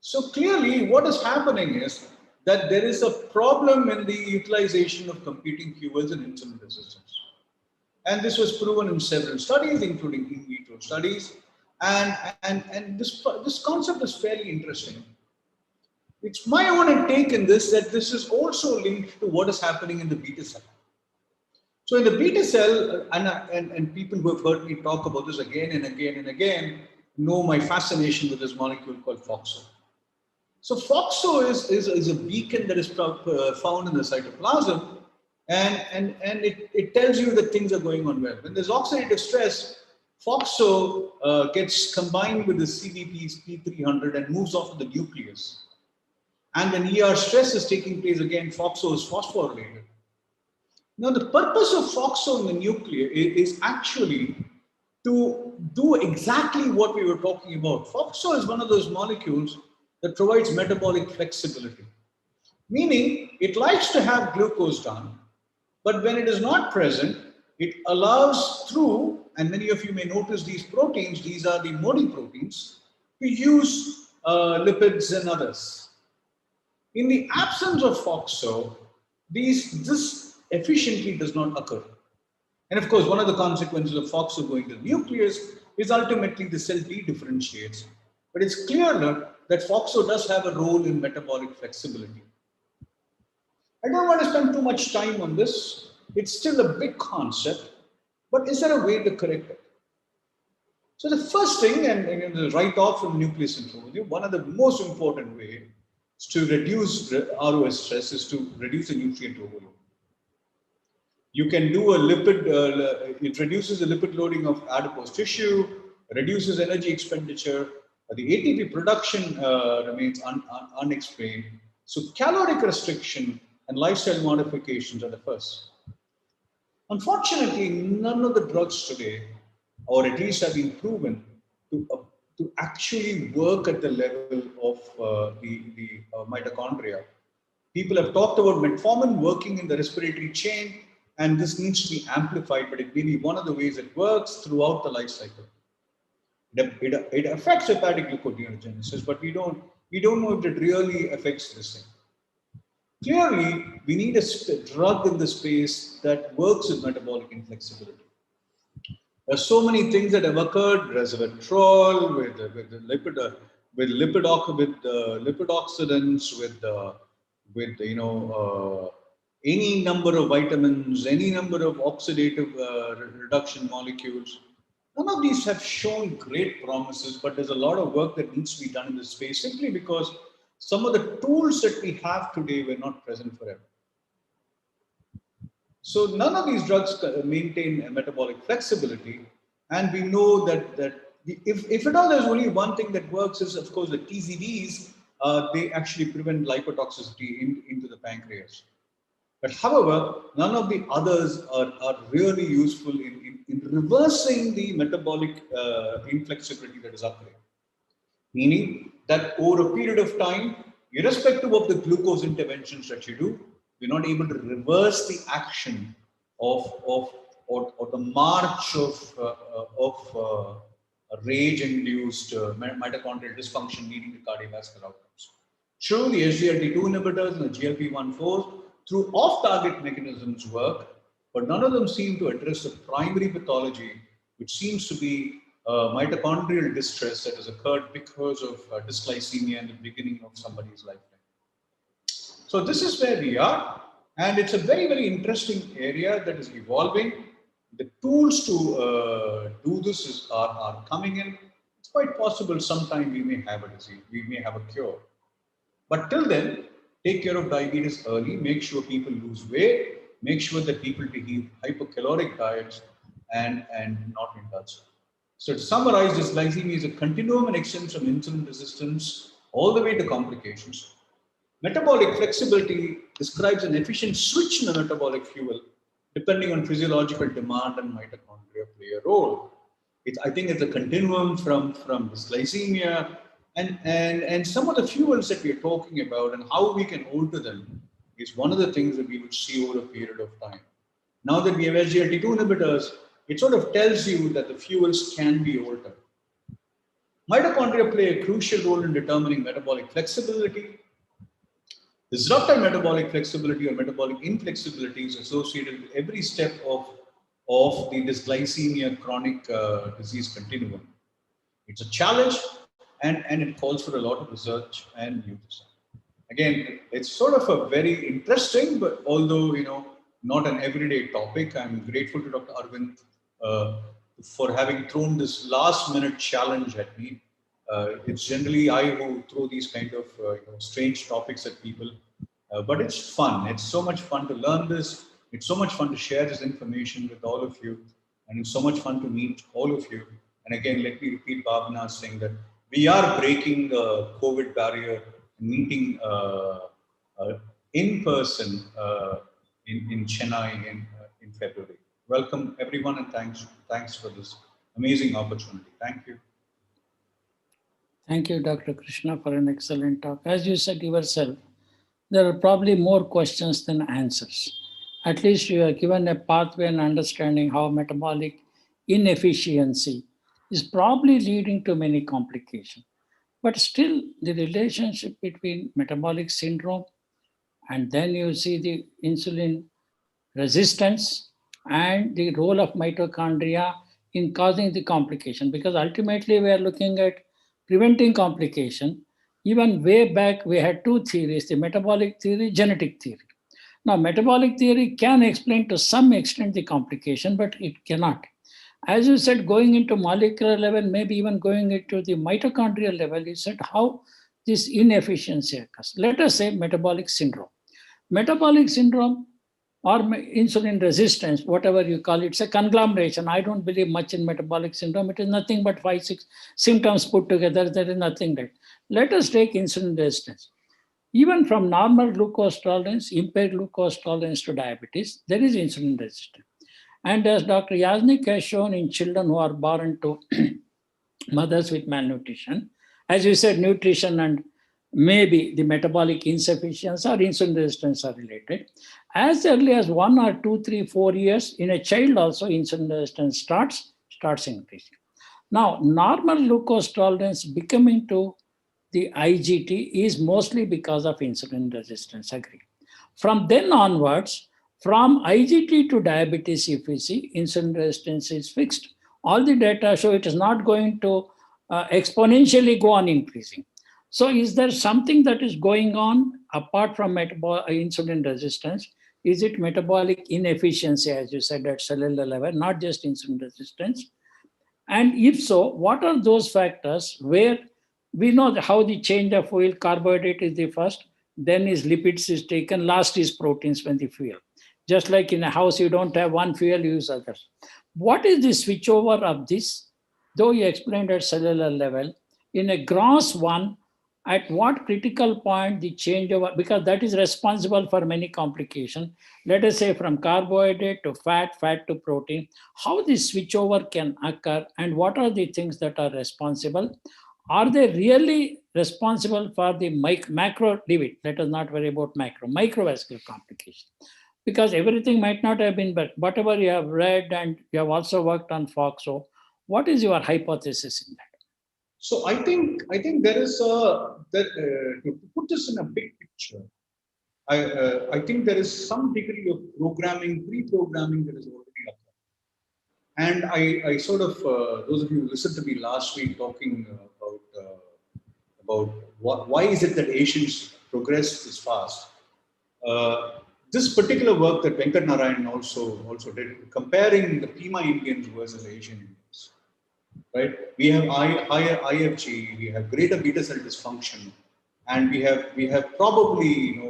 So clearly, what is happening is that there is a problem in the utilization of competing fuels and insulin resistance. And this was proven in several studies, including in vitro studies. And this concept is fairly interesting. It's my own take in this that this is also linked to what is happening in the beta cell. So in the beta cell, and people who have heard me talk about this again and again and again know my fascination with this molecule called FOXO. So FOXO is a beacon that is found in the cytoplasm, and it tells you that things are going on well. When there's oxidative stress, FOXO gets combined with the CBP P300 and moves off to the nucleus. And when ER stress is taking place, again, FOXO is phosphorylated. Now, the purpose of FOXO in the nucleus is actually to do exactly what we were talking about. FOXO is one of those molecules that provides metabolic flexibility, meaning it likes to have glucose down, but when it is not present, it allows through, and many of you may notice these proteins, these are the Modi proteins, to use lipids and others. In the absence of FOXO, this efficiently does not occur. And of course, one of the consequences of FOXO going to the nucleus is ultimately the cell de-differentiates. But it's clear that FOXO does have a role in metabolic flexibility. I don't want to spend too much time on this. It's still a big concept, but is there a way to correct it? So the first thing, and right off from nucleus influence, one of the most important ways to reduce ROS stress is to reduce the nutrient overload. You can do a lipid, it reduces the lipid loading of adipose tissue, reduces energy expenditure, the ATP production remains unexplained. So caloric restriction and lifestyle modifications are the first. Unfortunately, none of the drugs today, or at least have been proven to actually work at the level of the mitochondria. People have talked about metformin working in the respiratory chain, and this needs to be amplified, but it may be one of the ways it works throughout the life cycle. It affects hepatic gluconeogenesis, but we don't know if it really affects this thing. Clearly, we need a drug in the space that works with metabolic inflexibility. There's so many things that have occurred: resveratrol, with lipid oxidants, with any number of vitamins, any number of oxidative reduction molecules. None of these have shown great promises, but there's a lot of work that needs to be done in this space simply because some of the tools that we have today were not present forever. So none of these drugs maintain metabolic flexibility, and we know that if at all there's only one thing that works is, of course, the TZDs. They actually prevent lipotoxicity into the pancreas. But however, none of the others are really useful in reversing the metabolic inflexibility that is occurring. Meaning that over a period of time, irrespective of the glucose interventions that you do, you're not able to reverse the action or the march of rage-induced mitochondrial dysfunction leading to cardiovascular outcomes. True, the SGLT2 inhibitors and the GLP-1/4s through off-target mechanisms work, but none of them seem to address the primary pathology, which seems to be mitochondrial distress that has occurred because of dysglycemia in the beginning of somebody's lifetime. So this is where we are, and it's a very, very interesting area that is evolving. The tools to do this are coming in. It's quite possible sometime we may have a disease, we may have a cure. But till then, take care of diabetes early, make sure people lose weight, make sure that people eat hypocaloric diets and not indulge. So to summarize, this glycemia is a continuum and extends from insulin resistance all the way to complications. Metabolic flexibility describes an efficient switch in the metabolic fuel depending on physiological demand, and mitochondria play a role. I think it's a continuum from dysglycemia and some of the fuels that we're talking about and how we can alter them is one of the things that we would see over a period of time. Now that we have SGLT2 inhibitors, it sort of tells you that the fuels can be altered. Mitochondria play a crucial role in determining metabolic flexibility. Disrupted metabolic flexibility or metabolic inflexibility is associated with every step of the dysglycemia chronic disease continuum. It's a challenge and it calls for a lot of research and new design. Again, it's sort of a very interesting, but although not an everyday topic, I'm grateful to Dr. Arvind for having thrown this last minute challenge at me. It's generally I who throw these kind of strange topics at people, but it's fun. It's so much fun to learn this. It's so much fun to share this information with all of you, and it's so much fun to meet all of you. And again, let me repeat Bhavna's saying that we are breaking the COVID barrier, meeting in person in Chennai in February. Welcome everyone, and thanks for this amazing opportunity. Thank you. Thank you, Dr. Krishna, for an excellent talk. As you said yourself, there are probably more questions than answers. At least you are given a pathway and understanding how metabolic inefficiency is probably leading to many complications. But still, the relationship between metabolic syndrome and then you see the insulin resistance and the role of mitochondria in causing the complication, because ultimately we are looking at preventing complication. Even way back we had two theories, the metabolic theory, genetic theory. Now metabolic theory can explain to some extent the complication, but it cannot. As you said, going into molecular level, maybe even going into the mitochondrial level, you said how this inefficiency occurs. Let us say metabolic syndrome. Metabolic syndrome or insulin resistance, whatever you call it, it's a conglomeration. I don't believe much in metabolic syndrome. It is nothing but 5-6 symptoms put together. There is nothing there. Let us take insulin resistance. Even from normal glucose tolerance, impaired glucose tolerance to diabetes, there is insulin resistance. And as Dr. Yasnik has shown in children who are born to mothers with malnutrition, as you said, nutrition and maybe the metabolic insufficiency or insulin resistance are related. As early as 1 or 2, 3, 4 years, in a child also insulin resistance starts increasing. Now, normal glucose tolerance becoming to the IGT is mostly because of insulin resistance, agree. From then onwards, from IGT to diabetes, if we see, insulin resistance is fixed. All the data show it is not going to exponentially go on increasing. So is there something that is going on apart from insulin resistance? Is it metabolic inefficiency, as you said, at cellular level, not just insulin resistance? And if so, what are those factors where we know how the change of fuel, carbohydrate is the first, then is lipids is taken, last is proteins when the fuel. Just like in a house, you don't have one fuel, you use others. What is the switchover of this? Though you explained at cellular level, in a gross one, at what critical point the changeover, because that is responsible for many complications. Let us say from carbohydrate to fat, fat to protein, how this switchover can occur and what are the things that are responsible? Are they really responsible for the macro, leave it, let us not worry about microvascular complications. Because everything might not have been, but whatever you have read and you have also worked on FOXO, what is your hypothesis in that? So I think there is to put this in a big picture. I think there is some degree of pre-programming that is already occurring. And I sort of those of you who listened to me last week talking about why is it that Asians progress this fast. This particular work that Venkat Narayan also did, comparing the Pima Indians versus Asian Indians. Right? We have higher IFG, we have greater beta cell dysfunction, and we have probably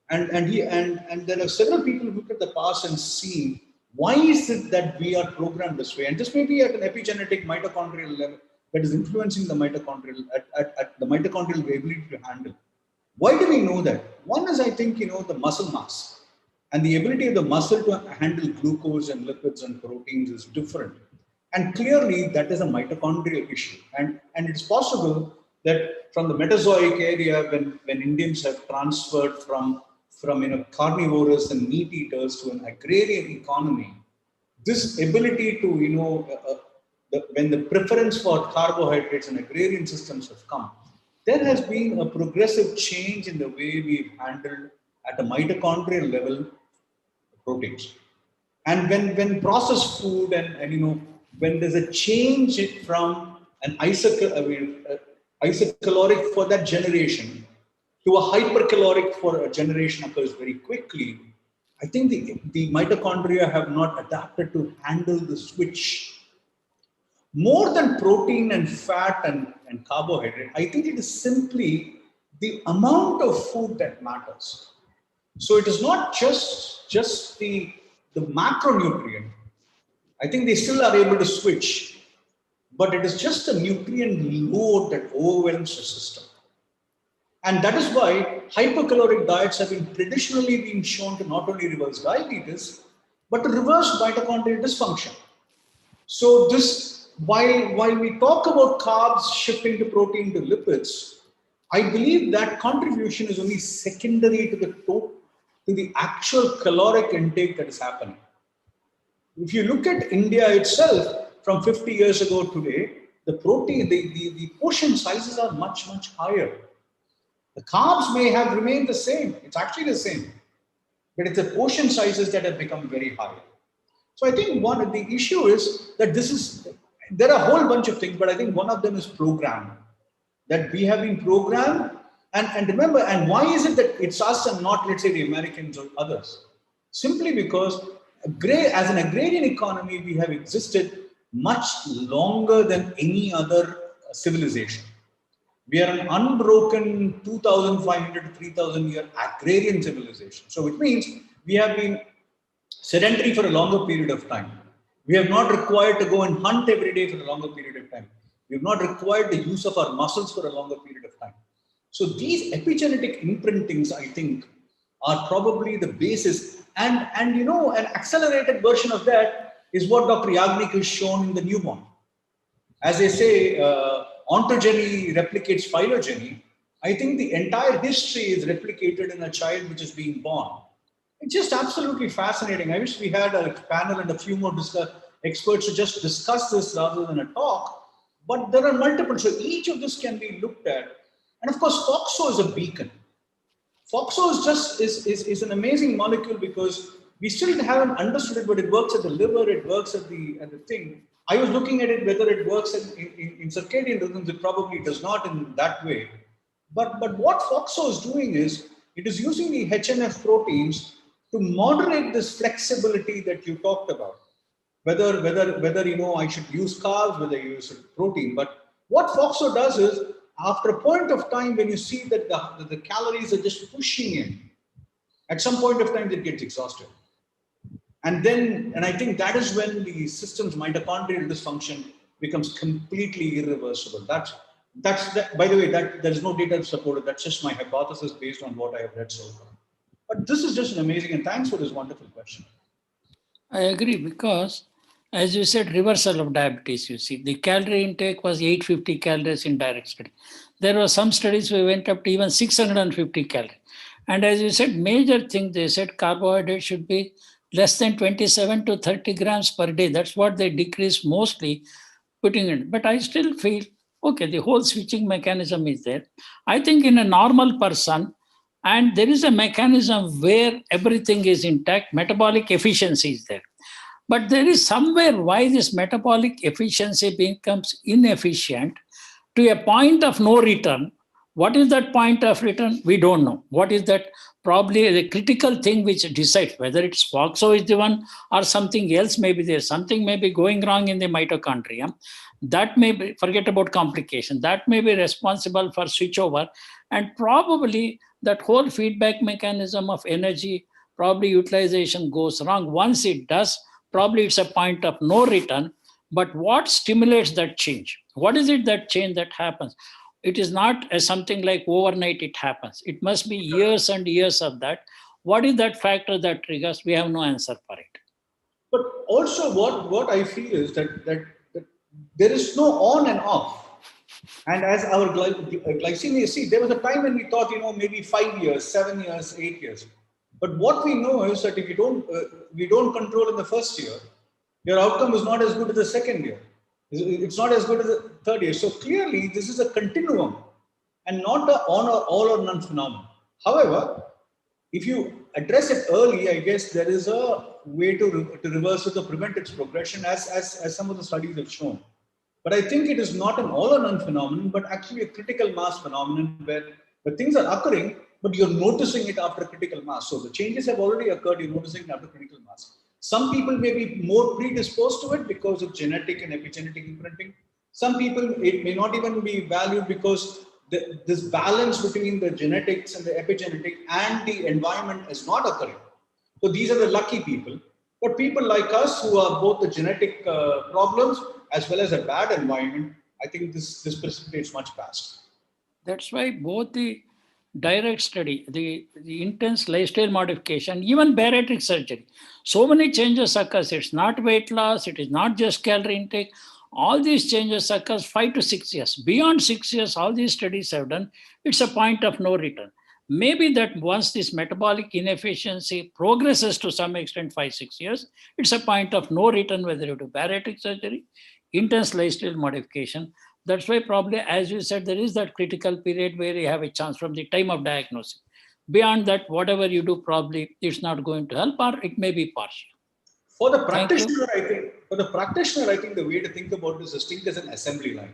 and there are several people who look at the past and see why is it that we are programmed this way, and this may be at an epigenetic mitochondrial level that is influencing the mitochondrial at the mitochondrial ability to handle. Why do we know that? One is, I think, the muscle mass and the ability of the muscle to handle glucose and lipids and proteins is different. And clearly that is a mitochondrial issue. And it's possible that from the Mesozoic area, when Indians have transferred from carnivorous and meat eaters to an agrarian economy, this ability to, when the preference for carbohydrates and agrarian systems have come, there has been a progressive change in the way we've handled at a mitochondrial level proteins. And when processed food and when there's a change from an isocaloric for that generation to a hypercaloric for a generation occurs very quickly, I think the mitochondria have not adapted to handle the switch. More than protein and fat and carbohydrate, I think it is simply the amount of food that matters. So it is not just the macronutrient. I think they still are able to switch, but it is just a nutrient load that overwhelms the system. And that is why hypercaloric diets have been traditionally been shown to not only reverse diabetes, but to reverse mitochondrial dysfunction. So this, while we talk about carbs shifting to protein to lipids, I believe that contribution is only secondary to the actual caloric intake that is happening. If you look at India itself from 50 years ago today, the protein, the portion sizes are much, much higher. The carbs may have remained the same. It's actually the same, but it's the portion sizes that have become very high. So I think one of the issue is that there are a whole bunch of things, but I think one of them is program, that we have been programmed. And remember, and why is it that it's us and not, let's say, the Americans or others? Simply because as an agrarian economy, we have existed much longer than any other civilization. We are an unbroken 2,500 to 3,000 year agrarian civilization. So it means we have been sedentary for a longer period of time. We have not required to go and hunt every day for a longer period of time. We have not required the use of our muscles for a longer period of time. So these epigenetic imprintings, I think, are probably the basis. And you know, an accelerated version of that is what Dr. Yagnik has shown in the newborn. As they say, ontogeny replicates phylogeny. I think the entire history is replicated in a child which is being born. It's just absolutely fascinating. I wish we had a panel and a few more experts to just discuss this rather than a talk. But there are multiple. So each of this can be looked at. And of course, FOXO is a beacon. FOXO is an amazing molecule because we still haven't understood it, but it works at the liver, it works at the thing. I was looking at it, whether it works in circadian rhythms. It probably does not in that way. But what FOXO is doing is, it is using the HNF proteins to moderate this flexibility that you talked about. Whether you know I should use carbs, whether you use protein. But what FOXO does is, after a point of time, when you see that the calories are just pushing in, at some point of time it gets exhausted. And I think that is when the system's mitochondrial dysfunction becomes completely irreversible. That's by the way, that there is no data to support it. That's just my hypothesis based on what I have read so far. But this is just amazing, and thanks for this wonderful question. I agree, because as you said, reversal of diabetes, you see, the calorie intake was 850 calories in direct study. There were some studies we went up to even 650 calories. And as you said, major thing, they said carbohydrate should be less than 27 to 30 grams per day. That's what they decreased mostly putting in. But I still feel, okay, the whole switching mechanism is there. I think in a normal person, and there is a mechanism where everything is intact, metabolic efficiency is there. But there is somewhere why this metabolic efficiency becomes inefficient to a point of no return. What is that point of return? We don't know. What is that? Probably the critical thing which decides whether it's FOXO is the one or something else. Maybe there's something may be going wrong in the mitochondria. That may be, forget about complication, that may be responsible for switchover. And probably that whole feedback mechanism of energy, probably utilization goes wrong. Once it does, probably it's a point of no return. But what stimulates that change? What is it that change that happens? It is not something like overnight it happens. It must be years and years of that. What is that factor that triggers? We have no answer for it. But also what I feel is that there is no on and off. And as our glycemia, see, there was a time when we thought, you know, maybe 5 years, 7 years, 8 years. But what we know is that if you we don't control in the first year, your outcome is not as good as the second year. It's not as good as the third year. So clearly, this is a continuum and not an all or none phenomenon. However, if you address it early, I guess there is a way to reverse it or prevent its progression, as some of the studies have shown. But I think it is not an all or none phenomenon, but actually a critical mass phenomenon where things are occurring, but you're noticing it after critical mass. So the changes have already occurred, you're noticing it after critical mass. Some people may be more predisposed to it because of genetic and epigenetic imprinting. Some people, it may not even be valued because this balance between the genetics and the epigenetic and the environment is not occurring. So these are the lucky people. But people like us who are both the genetic problems as well as a bad environment, I think this precipitates much faster. That's why both the direct study, the intense lifestyle modification, even bariatric surgery. So many changes occurs. It's not weight loss, it is not just calorie intake. All these changes occurs 5 to 6 years. Beyond 6 years, all these studies have done, it's a point of no return. Maybe that once this metabolic inefficiency progresses to some extent 5-6 years, it's a point of no return whether you do bariatric surgery, intense lifestyle modification. That's why probably, as you said, there is that critical period where you have a chance from the time of diagnosis. Beyond that, whatever you do, probably it's not going to help, or it may be partial. For the practitioner, I think the way to think about this is think as an assembly line.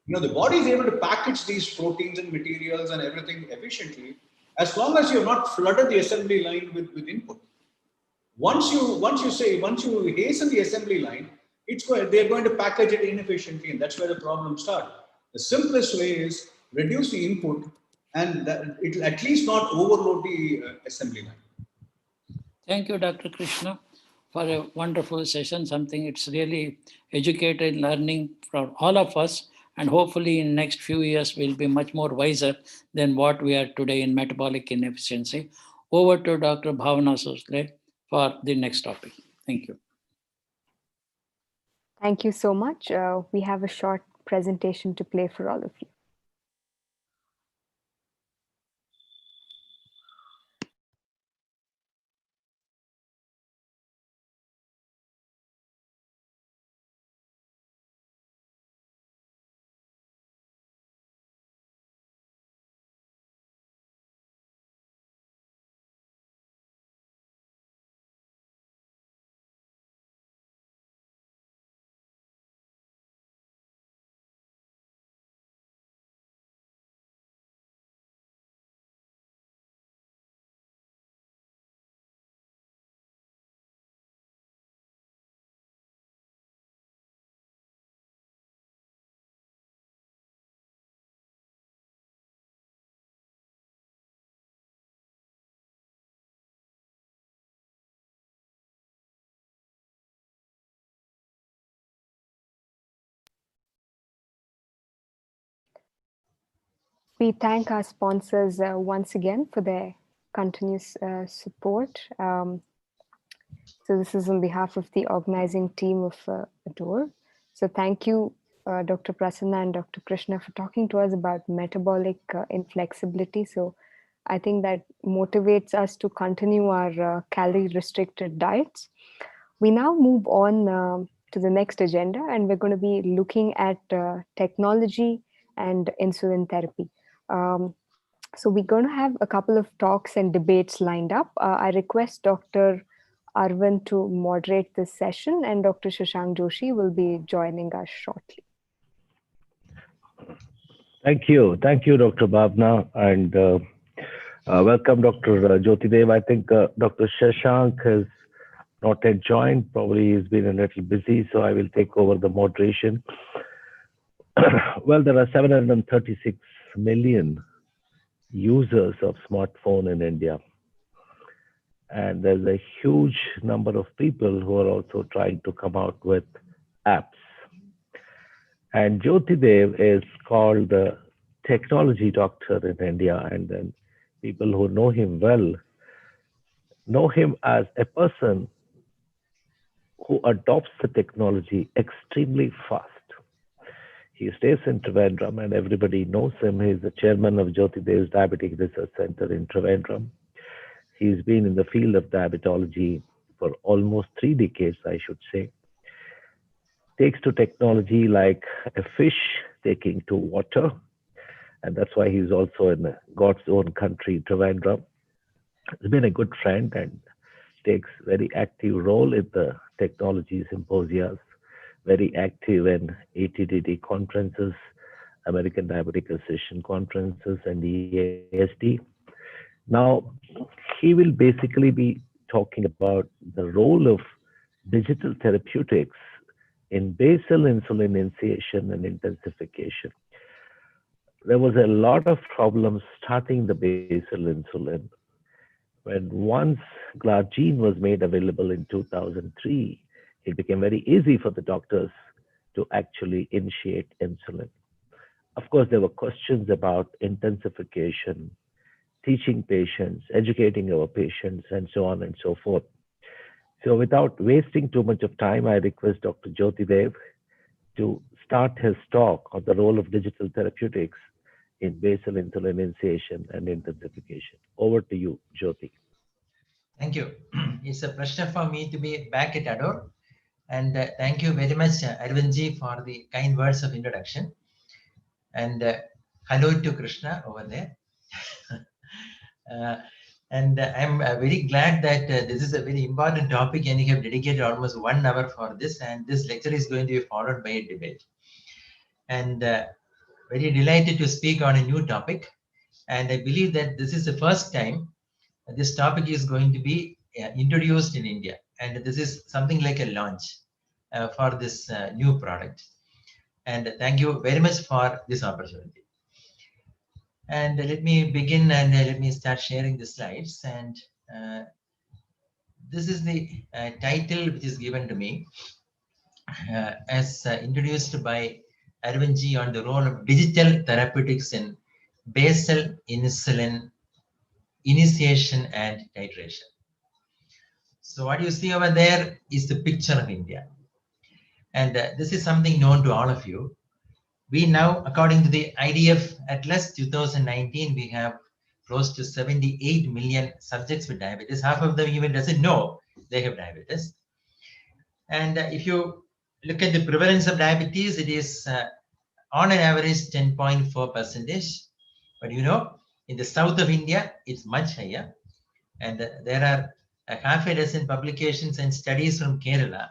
The body is able to package these proteins and materials and everything efficiently, as long as you're not flooded the assembly line with input. Once you hasten the assembly line, they're going to package it inefficiently, and that's where the problem starts. The simplest way is reduce the input, and it'll at least not overload the assembly line. Thank you, Dr. Krishna, for a wonderful session. Something it's really educated learning for all of us, and hopefully in next few years we'll be much more wiser than what we are today in metabolic inefficiency. Over to Dr. Bhavana Sosle for the next topic. Thank you. Thank you so much. We have a short presentation to play for all of you. We thank our sponsors once again for their continuous support. So this is on behalf of the organizing team of ADORE. So thank you, Dr. Prasanna and Dr. Krishna, for talking to us about metabolic inflexibility. So I think that motivates us to continue our calorie-restricted diets. We now move on to the next agenda, and we're going to be looking at technology and insulin therapy. So we're going to have a couple of talks and debates lined up. I request Dr. Arvind to moderate this session, and Dr. Shashank Joshi will be joining us shortly. Thank you, Dr. Bhavna, and welcome, Dr. Jyotidev. I think Dr. Shashank has not yet joined. Probably he's been a little busy, so I will take over the moderation. Well, there are 736 million users of smartphone in India. And there's a huge number of people who are also trying to come out with apps. And Jyotidev is called the technology doctor in India. And then people who know him well know him as a person who adopts the technology extremely fast. He stays in Trivandrum and everybody knows him. He's the chairman of Jyotidev's Diabetic Research Center in Trivandrum. He's been in the field of diabetology for almost 3 decades, I should say. Takes to technology like a fish taking to water. And that's why he's also in God's own country, Trivandrum. He's been a good friend and takes very active role in the technology symposia, very active in ATTD conferences, American Diabetic Association conferences, and EASD. Now, he will basically be talking about the role of digital therapeutics in basal insulin initiation and intensification. There was a lot of problems starting the basal insulin. When once glargine was made available in 2003, it became very easy for the doctors to actually initiate insulin. Of course, there were questions about intensification, teaching patients, educating our patients, and so on and so forth. So without wasting too much of time, I request Dr. Jyoti Dev to start his talk on the role of digital therapeutics in basal insulin initiation and intensification. Over to you, Jyoti. Thank you. It's a pleasure for me to be back at ADORE. And thank you very much, Arvindji, for the kind words of introduction. And hello to Krishna over there. And I'm very glad that this is a very important topic and you have dedicated almost 1 hour for this. And this lecture is going to be followed by a debate. And very delighted to speak on a new topic. And I believe that this is the first time this topic is going to be introduced in India. And this is something like a launch for this new product. And thank you very much for this opportunity. And let me begin and let me start sharing the slides. And this is the title which is given to me as introduced by Arvindji on the role of digital therapeutics in basal insulin initiation and titration. So what you see over there is the picture of India. And this is something known to all of you. We now, according to the IDF Atlas 2019, we have close to 78 million subjects with diabetes. Half of them even doesn't know they have diabetes. And if you look at the prevalence of diabetes, it is on an average 10.4%. But you know, in the south of India, it's much higher. And there are half a dozen publications and studies from Kerala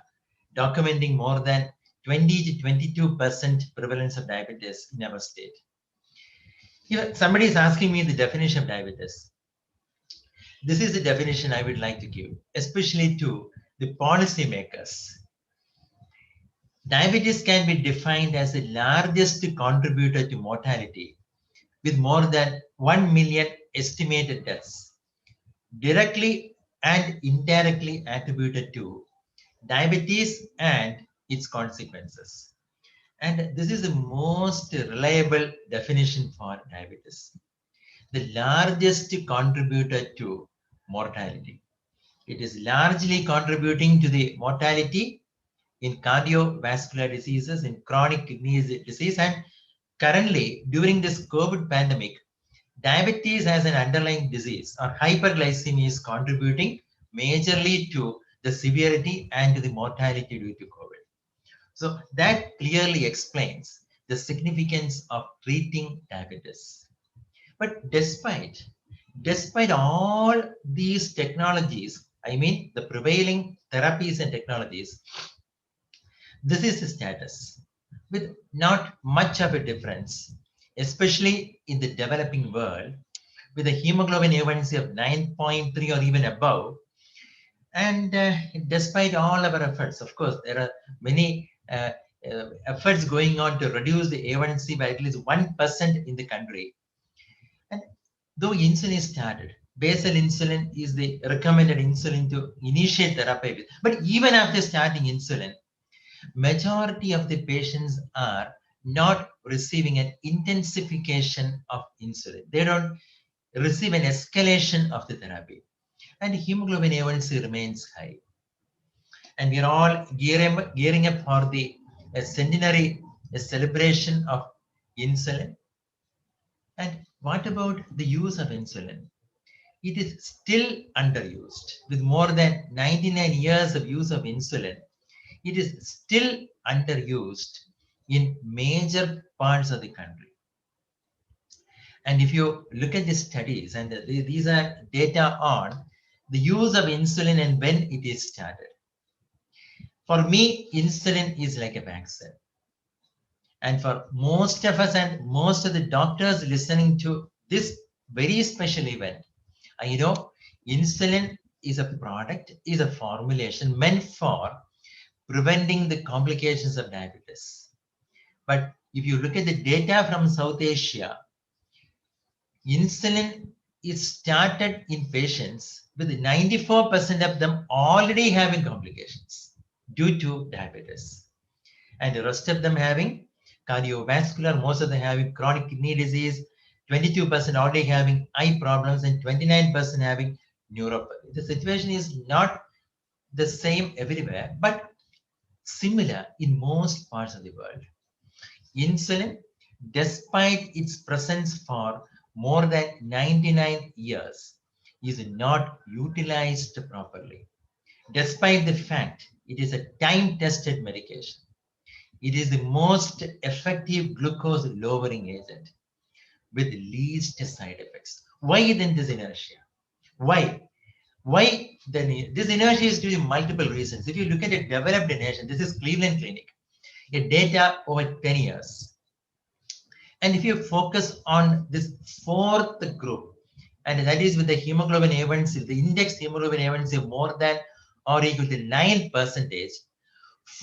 documenting more than 20 to 22% prevalence of diabetes in our state. If somebody is asking me the definition of diabetes, this is the definition I would like to give, especially to the policymakers. Diabetes can be defined as the largest contributor to mortality, with more than 1 million estimated deaths, directly and indirectly attributed to diabetes and its consequences. And this is the most reliable definition for diabetes. The largest contributor to mortality. It is largely contributing to the mortality in cardiovascular diseases, in chronic kidney disease, and currently during this COVID pandemic, diabetes as an underlying disease or hyperglycemia is contributing majorly to the severity and to the mortality due to COVID. So that clearly explains the significance of treating diabetes. But despite all these technologies, I mean the prevailing therapies and technologies, this is the status with not much of a difference, especially in the developing world, with a hemoglobin A1C of 9.3 or even above. And despite all our efforts, of course, there are many efforts going on to reduce the A1C by at least 1% in the country. And though insulin is started, basal insulin is the recommended insulin to initiate therapy with. But even after starting insulin, majority of the patients are not receiving an intensification of insulin. They don't receive an escalation of the therapy. And hemoglobin A1C remains high. And we are all gearing up for the centenary celebration of insulin. And what about the use of insulin? It is still underused. With more than 99 years of use of insulin, it is still underused in major parts of the country. And if you look at the studies, and these are data on the use of insulin and when it is started. For me, insulin is like a vaccine. And for most of us and most of the doctors listening to this very special event, you know, insulin is a product, is a formulation meant for preventing the complications of diabetes. But if you look at the data from South Asia, insulin is started in patients with 94% of them already having complications due to diabetes. And the rest of them having cardiovascular, most of them having chronic kidney disease, 22% already having eye problems, and 29% having neuropathy. The situation is not the same everywhere, but similar in most parts of the world. Insulin, despite its presence for more than 99 years, is not utilized properly. Despite the fact it is a time-tested medication, it is the most effective glucose lowering agent with least side effects. Why then this inertia? Why? Why then this inertia is due to multiple reasons. If you look at a developed nation, this is Cleveland Clinic, a data over 10 years. And if you focus on this fourth group, and that is with the hemoglobin A1C, the index hemoglobin A1C more than or equal to 9%,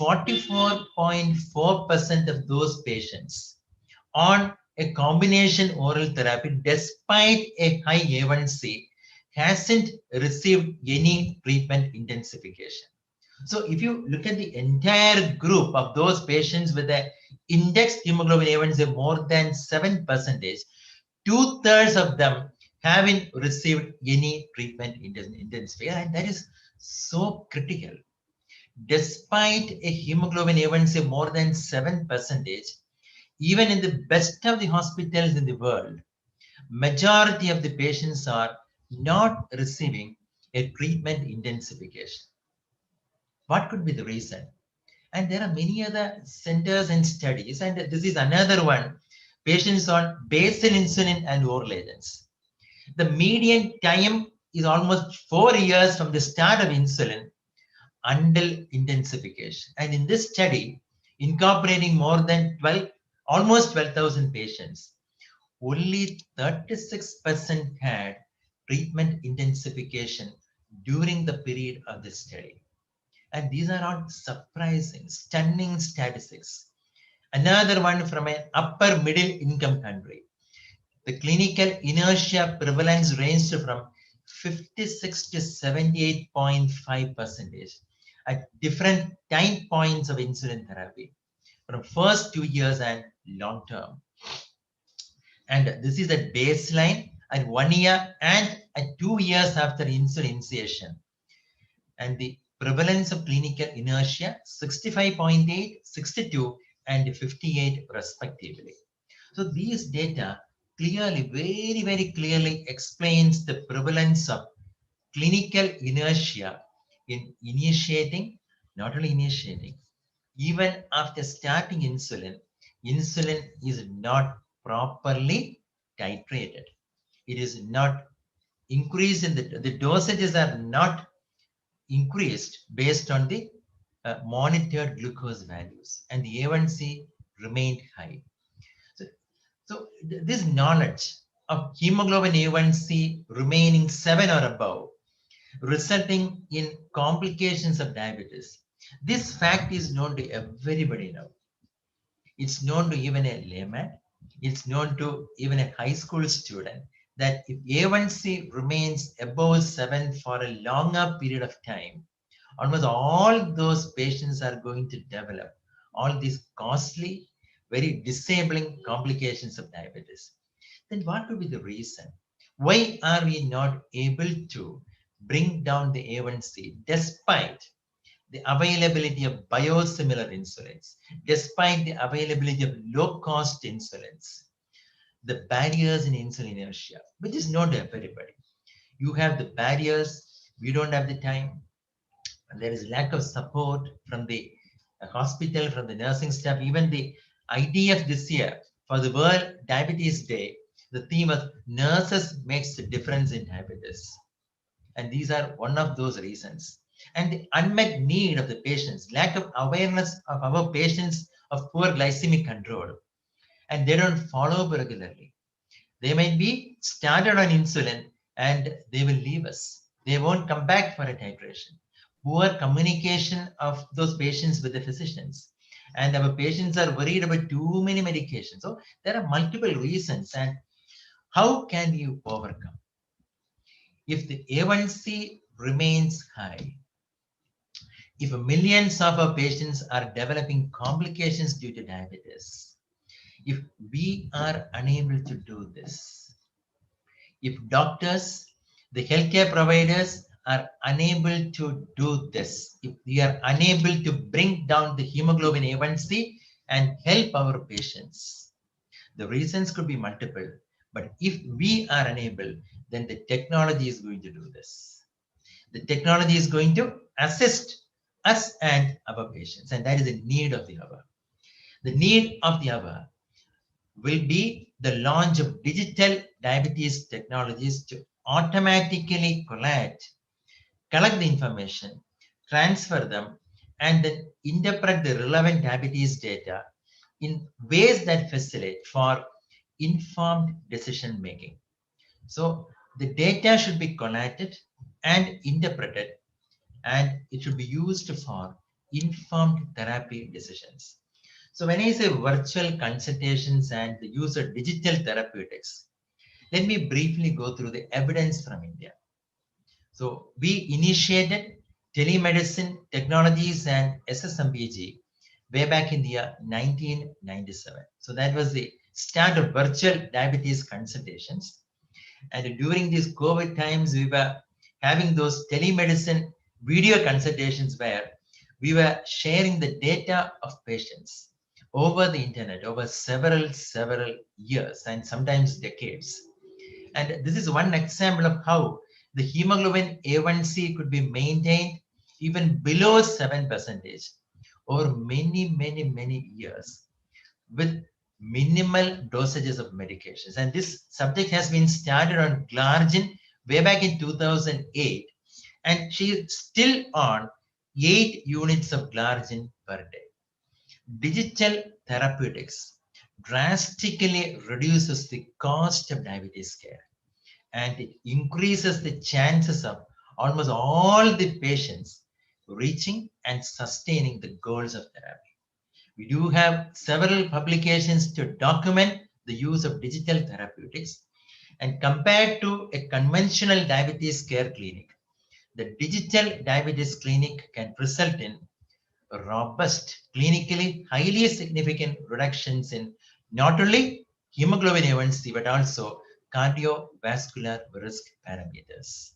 44.4% of those patients on a combination oral therapy, despite a high A1C, hasn't received any treatment intensification. So if you look at the entire group of those patients with the index hemoglobin A1C more than 7%, 2/3 of them haven't received any treatment intensification, and that is so critical. Despite a hemoglobin A1C more than 7%, even in the best of the hospitals in the world, majority of the patients are not receiving a treatment intensification. What could be the reason? And there are many other centers and studies, and this is another one, patients on basal insulin and oral agents. The median time is almost 4 years from the start of insulin until intensification. And in this study, incorporating more than almost 12,000 patients, only 36% had treatment intensification during the period of the study. And these are not surprising, stunning statistics. Another one from an upper middle income country. The clinical inertia prevalence ranged from 56 to 78.5% at different time points of insulin therapy from first 2 years and long term. And this is a baseline at 1 year and at 2 years after insulin initiation. And the prevalence of clinical inertia 65.8, 62, and 58 respectively. So these data clearly, very, very clearly explains the prevalence of clinical inertia in initiating, not only initiating, even after starting insulin, insulin is not properly titrated. It is not increased in the dosages are not increased based on the monitored glucose values, and the A1C remained high. So this knowledge of hemoglobin A1C remaining 7 or above, resulting in complications of diabetes, this fact is known to everybody now. It's known to even a layman. It's known to even a high school student that if A1C remains above 7 for a longer period of time, almost all those patients are going to develop all these costly, very disabling complications of diabetes. Then what could be the reason? Why are we not able to bring down the A1C despite the availability of biosimilar insulins, despite the availability of low-cost insulins? The barriers in insulin inertia, which is known to everybody. You have the barriers, we don't have the time, and there is lack of support from the hospital, from the nursing staff. Even the IDF this year for the World Diabetes Day, the theme of nurses makes the difference in diabetes. And these are one of those reasons. And the unmet need of the patients, lack of awareness of our patients of poor glycemic control, and they don't follow up regularly. They might be started on insulin and they will leave us. They won't come back for a titration. Poor communication of those patients with the physicians. And our patients are worried about too many medications. So there are multiple reasons. And how can you overcome? If the A1C remains high, if millions of our patients are developing complications due to diabetes, If we are unable to do this, if doctors, the healthcare providers are unable to do this, if we are unable to bring down the hemoglobin A1C and help our patients, the reasons could be multiple, but if we are unable, then the technology is going to do this. The technology is going to assist us and our patients, and that is the need of the hour. The need of the hour will be the launch of digital diabetes technologies to automatically collect the information, transfer them, and then interpret the relevant diabetes data in ways that facilitate for informed decision making. So the data should be collected and interpreted, and it should be used for informed therapy decisions. So when I say virtual consultations and the use of digital therapeutics, let me briefly go through the evidence from India. So we initiated telemedicine technologies and SSMBG way back in the year 1997. So that was the start of virtual diabetes consultations. And during these COVID times, we were having those telemedicine video consultations where we were sharing the data of patients over the internet over several years and sometimes decades. And this is one example of how the hemoglobin A1C could be maintained even below 7% over many years with minimal dosages of medications. And this subject has been started on glargine way back in 2008, and she is still on 8 units of glargine per day. Digital therapeutics drastically reduces the cost of diabetes care, and it increases the chances of almost all the patients reaching and sustaining the goals of therapy. We do have several publications to document the use of digital therapeutics, and compared to a conventional diabetes care clinic, the digital diabetes clinic can result in robust, clinically highly significant reductions in not only hemoglobin A1C but also cardiovascular risk parameters.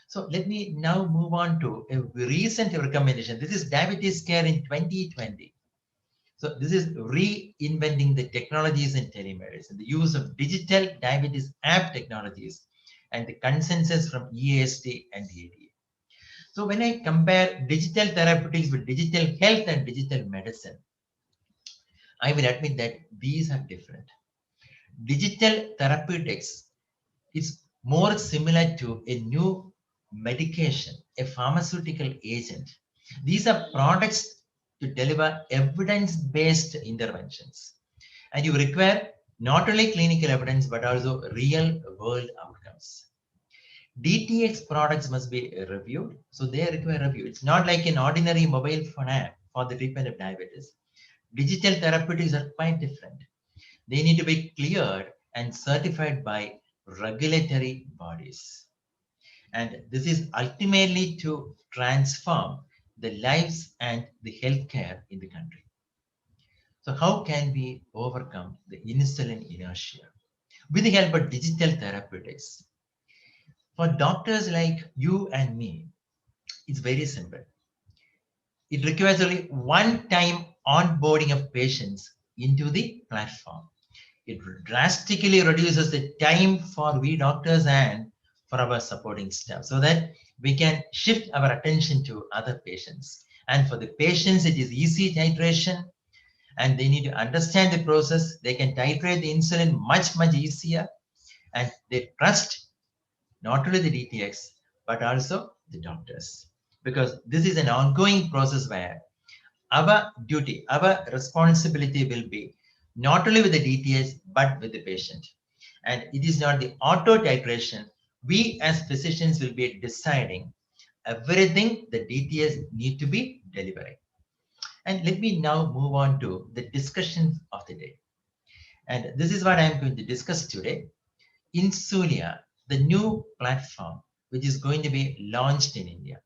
So let me now move on to a recent recommendation. This is diabetes care in 2020. So this is reinventing the technologies in telemedicine, the use of digital diabetes app technologies, and the consensus from EASD and ADA. So when I compare digital therapeutics with digital health and digital medicine, I will admit that these are different. Digital therapeutics is more similar to a new medication, a pharmaceutical agent. These are products to deliver evidence-based interventions. And you require not only clinical evidence, but also real-world outcomes. DTX products must be reviewed, so they require review. It's not like an ordinary mobile phone app for the treatment of diabetes. Digital therapeutics are quite different. They need to be cleared and certified by regulatory bodies. And this is ultimately to transform the lives and the healthcare in the country. So how can we overcome the insulin inertia? With the help of digital therapeutics. For doctors like you and me, it's very simple. It requires only one-time onboarding of patients into the platform. It drastically reduces the time for we doctors and for our supporting staff so that we can shift our attention to other patients. And for the patients, it is easy titration and they need to understand the process. They can titrate the insulin much easier, and they trust not only the DTX, but also the doctors. Because this is an ongoing process where our duty, our responsibility will be not only with the DTS, but with the patient. And it is not the auto titration. We as physicians will be deciding everything the DTS need to be delivering. And let me now move on to the discussion of the day. And this is what I'm going to discuss today. Insulia, the new platform, which is going to be launched in India.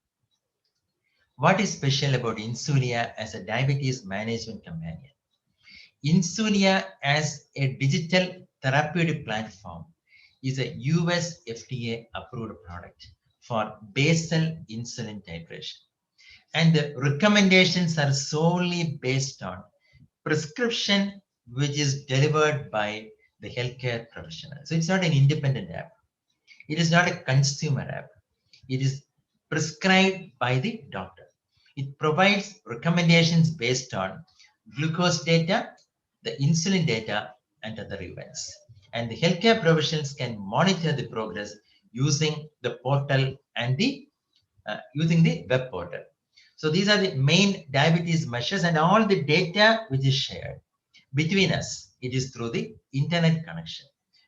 What is special about Insulia as a diabetes management companion? Insulia as a digital therapeutic platform is a US FDA approved product for basal insulin titration. And the recommendations are solely based on prescription which is delivered by the healthcare professional. So it's not an independent app. It is not a consumer app. It is prescribed by the doctor. It provides recommendations based on glucose data, the insulin data, and other events. And the healthcare professionals can monitor the progress using the portal and using the web portal. So these are the main diabetes measures, and all the data which is shared between us, it is through the internet connection.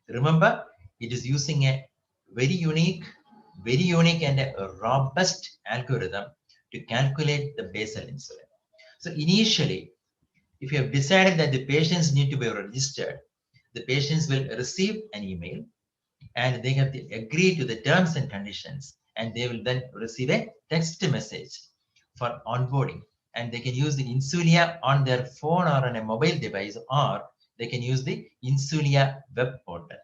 Remember, it is using a very unique and a robust algorithm to calculate the basal insulin. So initially, if you have decided that the patients need to be registered, the patients will receive an email and they have to agree to the terms and conditions, and they will then receive a text message for onboarding, and they can use the Insulia on their phone or on a mobile device, or they can use the Insulia web portal.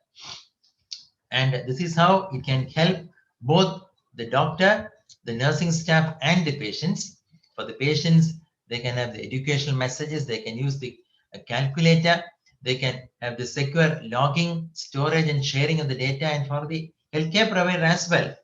And this is how it can help both the doctor, the nursing staff, and the patients. For the patients, they can have the educational messages, they can use the calculator, they can have the secure logging, storage, and sharing of the data. And for the healthcare provider as well,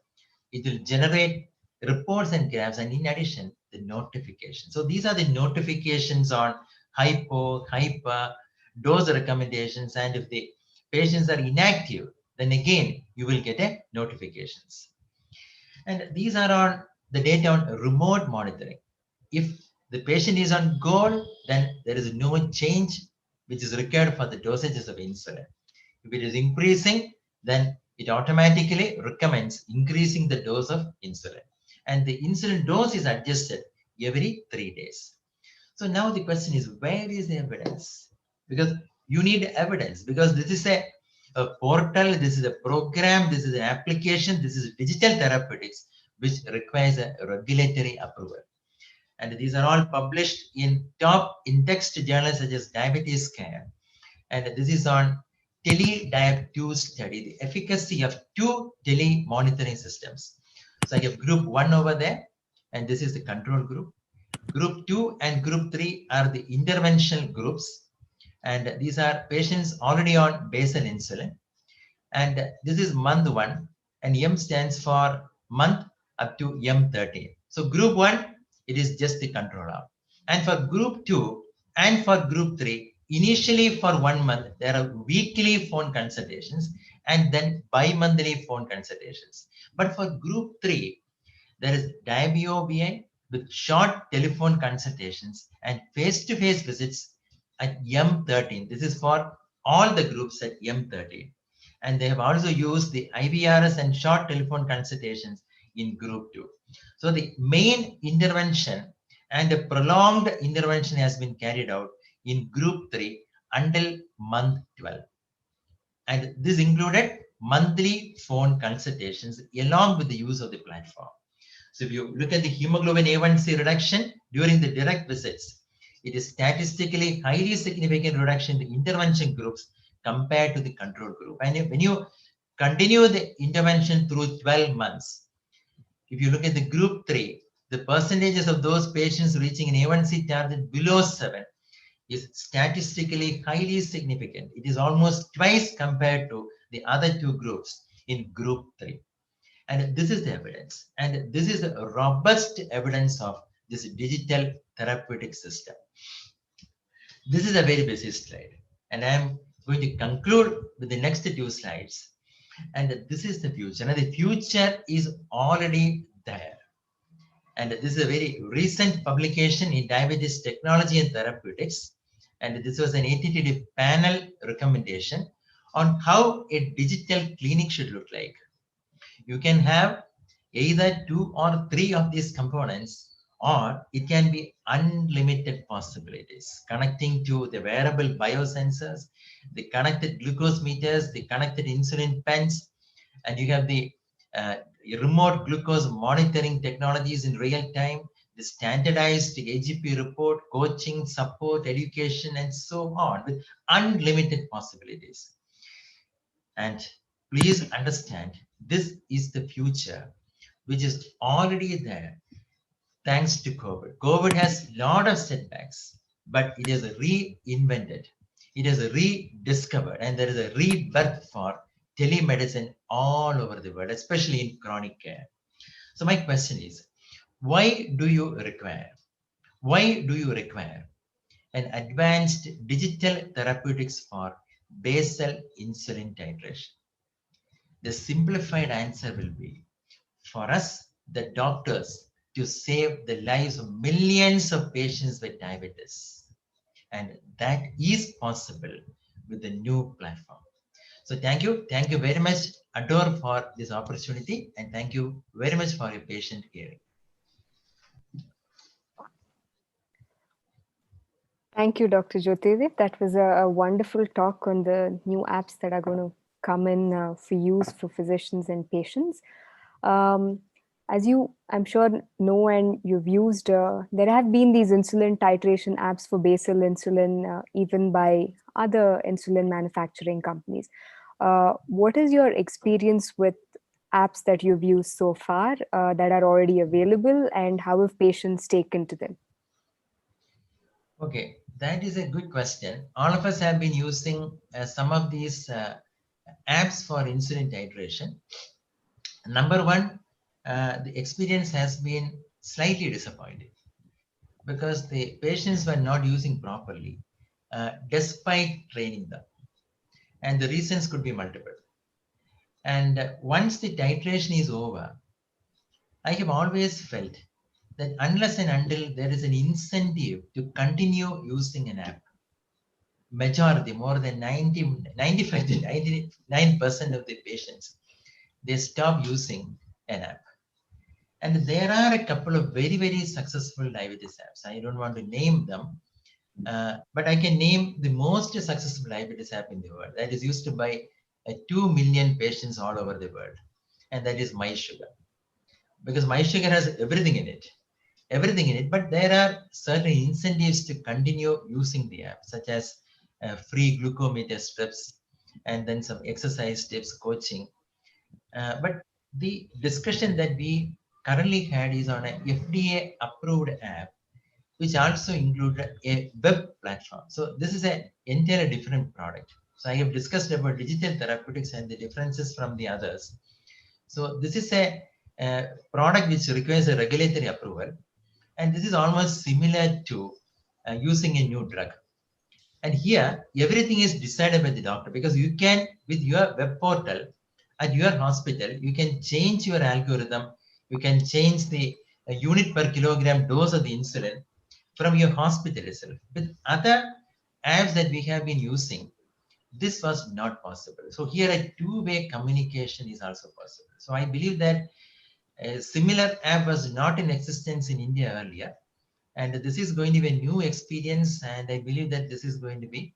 it will generate reports and graphs, and in addition, the notifications. So these are the notifications on hypo, hyper, dose recommendations, and if the patients are inactive, then again, you will get a notifications. And these are on the data on remote monitoring. If the patient is on goal, then there is no change which is required for the dosages of insulin. If it is increasing, then it automatically recommends increasing the dose of insulin. And the insulin dose is adjusted every 3 days. So now the question is, where is the evidence? Because you need evidence, because this is a portal, this is a program, this is an application, this is digital therapeutics, which requires a regulatory approval. And these are all published in top in-text journals such as Diabetes Care. And this is on TeleDiab2 study, the efficacy of 2 tele-monitoring systems. So I have group 1 over there, and this is the control group. Group 2 and group 3 are the intervention groups. And these are patients already on basal insulin. And this is month 1, and M stands for month up to M13. So group 1, it is just the control arm. And for group 2 and for group 3, initially for 1 month, there are weekly phone consultations and then bi-monthly phone consultations. But for group 3, there is DiaBO-BI with short telephone consultations and face-to-face visits at M13. This is for all the groups at M13. And they have also used the IVRS and short telephone consultations in group 2. So the main intervention and a prolonged intervention has been carried out in group 3 until month 12. And this included monthly phone consultations along with the use of the platform. So if you look at the hemoglobin A1C reduction during the direct visits, it is statistically highly significant reduction in the intervention groups compared to the control group. And when you continue the intervention through 12 months, if you look at the group 3, the percentages of those patients reaching an A1C target below 7 is statistically highly significant. It is almost twice compared to the other 2 groups in group 3. And this is the evidence. And this is the robust evidence of this digital therapeutic system. This is a very busy slide. And I'm going to conclude with the next 2 slides. And this is the future. And the future is already there. And this is a very recent publication in Diabetes Technology and Therapeutics. And this was an ATTD panel recommendation on how a digital clinic should look like. You can have either 2 or 3 of these components, or it can be unlimited possibilities, connecting to the wearable biosensors, the connected glucose meters, the connected insulin pens, and you have the remote glucose monitoring technologies in real time, the standardized AGP report, coaching, support, education, and so on, with unlimited possibilities. And please understand, this is the future, which is already there thanks to COVID. COVID has a lot of setbacks, but it is reinvented. It is rediscovered, and there is a rebirth for telemedicine all over the world, especially in chronic care. So my question is, why do you require an advanced digital therapeutics for basal insulin titration? The simplified answer will be, for us, the doctors, to save the lives of millions of patients with diabetes. And that is possible with the new platform. So thank you very much, Adore, for this opportunity, and thank you very much for your patient hearing. Thank you, Dr. Jyotidev. That was a wonderful talk on the new apps that are going to come in for use for physicians and patients. As you, I'm sure, know and you've used, there have been these insulin titration apps for basal insulin, even by other insulin manufacturing companies. What is your experience with apps that you've used so far that are already available, and how have patients taken to them? Okay, that is a good question. All of us have been using some of these apps for insulin titration. Number one, the experience has been slightly disappointing because the patients were not using properly despite training them. And the reasons could be multiple. And once the titration is over, I have always felt that unless and until there is an incentive to continue using an app, majority, more than 95 to 99% of the patients, they stop using an app. And there are a couple of very, very successful diabetes apps. I don't want to name them, but I can name the most successful diabetes app in the world that is used by 2 million patients all over the world. And that is My Sugar. Because My Sugar has everything in it. But there are certain incentives to continue using the app, such as free glucometer strips, and then some exercise tips, coaching. But the discussion that we currently had is on a FDA approved app, which also included a web platform. So this is an entirely different product. So I have discussed about digital therapeutics and the differences from the others. So this is a product which requires a regulatory approval. And this is almost similar to using a new drug. And here, everything is decided by the doctor, because you can, with your web portal at your hospital, you can change your algorithm. You can change the unit per kilogram dose of the insulin from your hospital itself. With other apps that we have been using, this was not possible. So here a two-way communication is also possible. So I believe that a similar app was not in existence in India earlier. And this is going to be a new experience. And I believe that this is going to be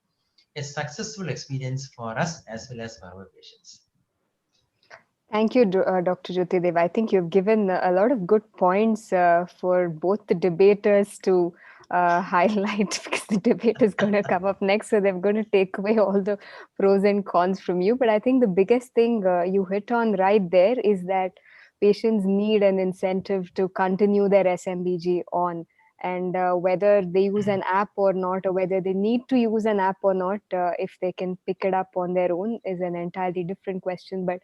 a successful experience for us as well as for our patients. Thank you, Dr. Jyotidev. I think you've given a lot of good points for both the debaters to highlight, because the debate is going to come up next. So they're going to take away all the pros and cons from you. But I think the biggest thing you hit on right there is that patients need an incentive to continue their SMBG on. And whether they use an app or not, or whether they need to use an app or not, if they can pick it up on their own is an entirely different question. But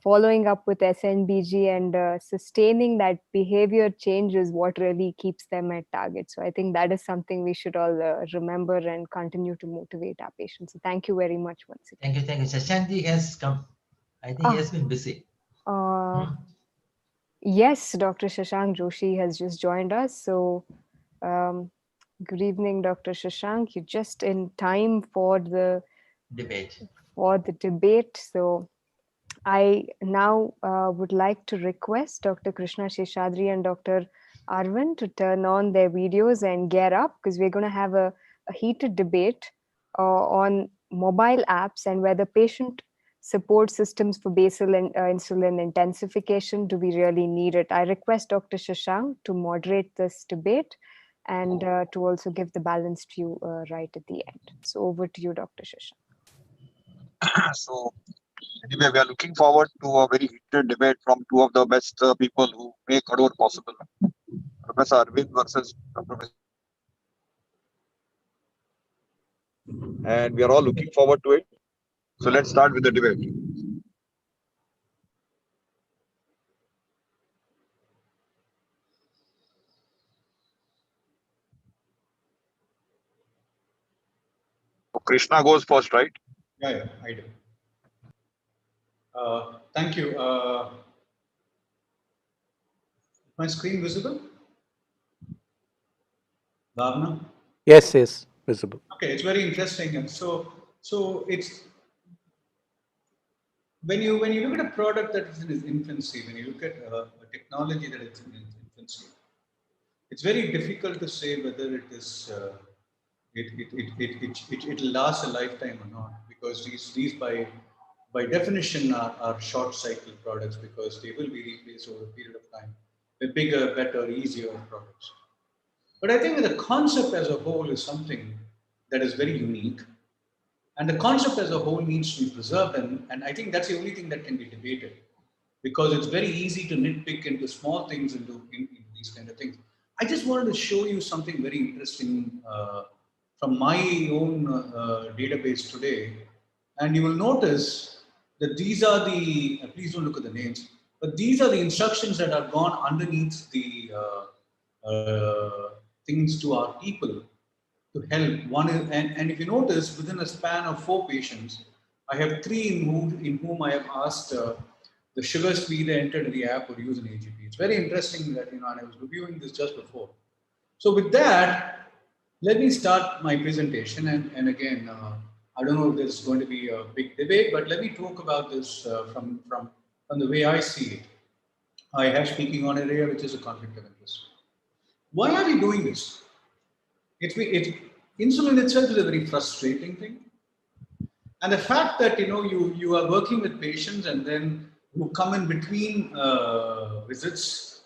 following up with SNBG and sustaining that behavior change is what really keeps them at target. So I think that is something we should all remember and continue to motivate our patients. So thank you very much once again. Thank you. Shashanti has come. I think he has been busy. Yes, Dr. Shashank Joshi has just joined us. So good evening, Dr. Shashank. You're just in time for the debate. So I now would like to request Dr. Krishna Sheshadri and Dr. Arvind to turn on their videos and gear up, because we're going to have a heated debate on mobile apps and where the patient support systems for basal and insulin intensification? Do we really need it? I request Dr. Shashank to moderate this debate and to also give the balanced view right at the end. So over to you, Dr. Shashank. So anyway, we are looking forward to a very heated debate from two of the best people who make ADORE possible. Professor Arvind versus Professor. And we are all looking forward to it. So let's start with the debate. So Krishna goes first, right? Yeah, I do. Thank you. My screen visible? Bhavna? Yes, yes, visible. Okay, it's very interesting. And so it's when you look at a product that is in its infancy, when you look at a technology that is in its infancy, it's very difficult to say whether it is it'll last a lifetime or not, because these by definition are short cycle products, because they will be replaced over a period of time with bigger, better, easier products. But I think the concept as a whole is something that is very unique, and the concept as a whole needs to be preserved, and I think that's the only thing that can be debated, because it's very easy to nitpick into small things into these kind of things. I just wanted to show you something very interesting from my own database today, and you will notice that these are the, please don't look at the names, but these are the instructions that are gone underneath the things to our people to help. One is, and if you notice, within a span of 4 patients, I have 3 in whom I have asked the sugars to be either entered in the app or use an AGP. It's very interesting that, and I was reviewing this just before. So with that, let me start my presentation. And again, I don't know if there's going to be a big debate, but let me talk about this from the way I see it. I have speaking on an area which is a conflict of interest. Why are we doing this? Insulin itself is a very frustrating thing. And the fact that you are working with patients and then who come in between visits,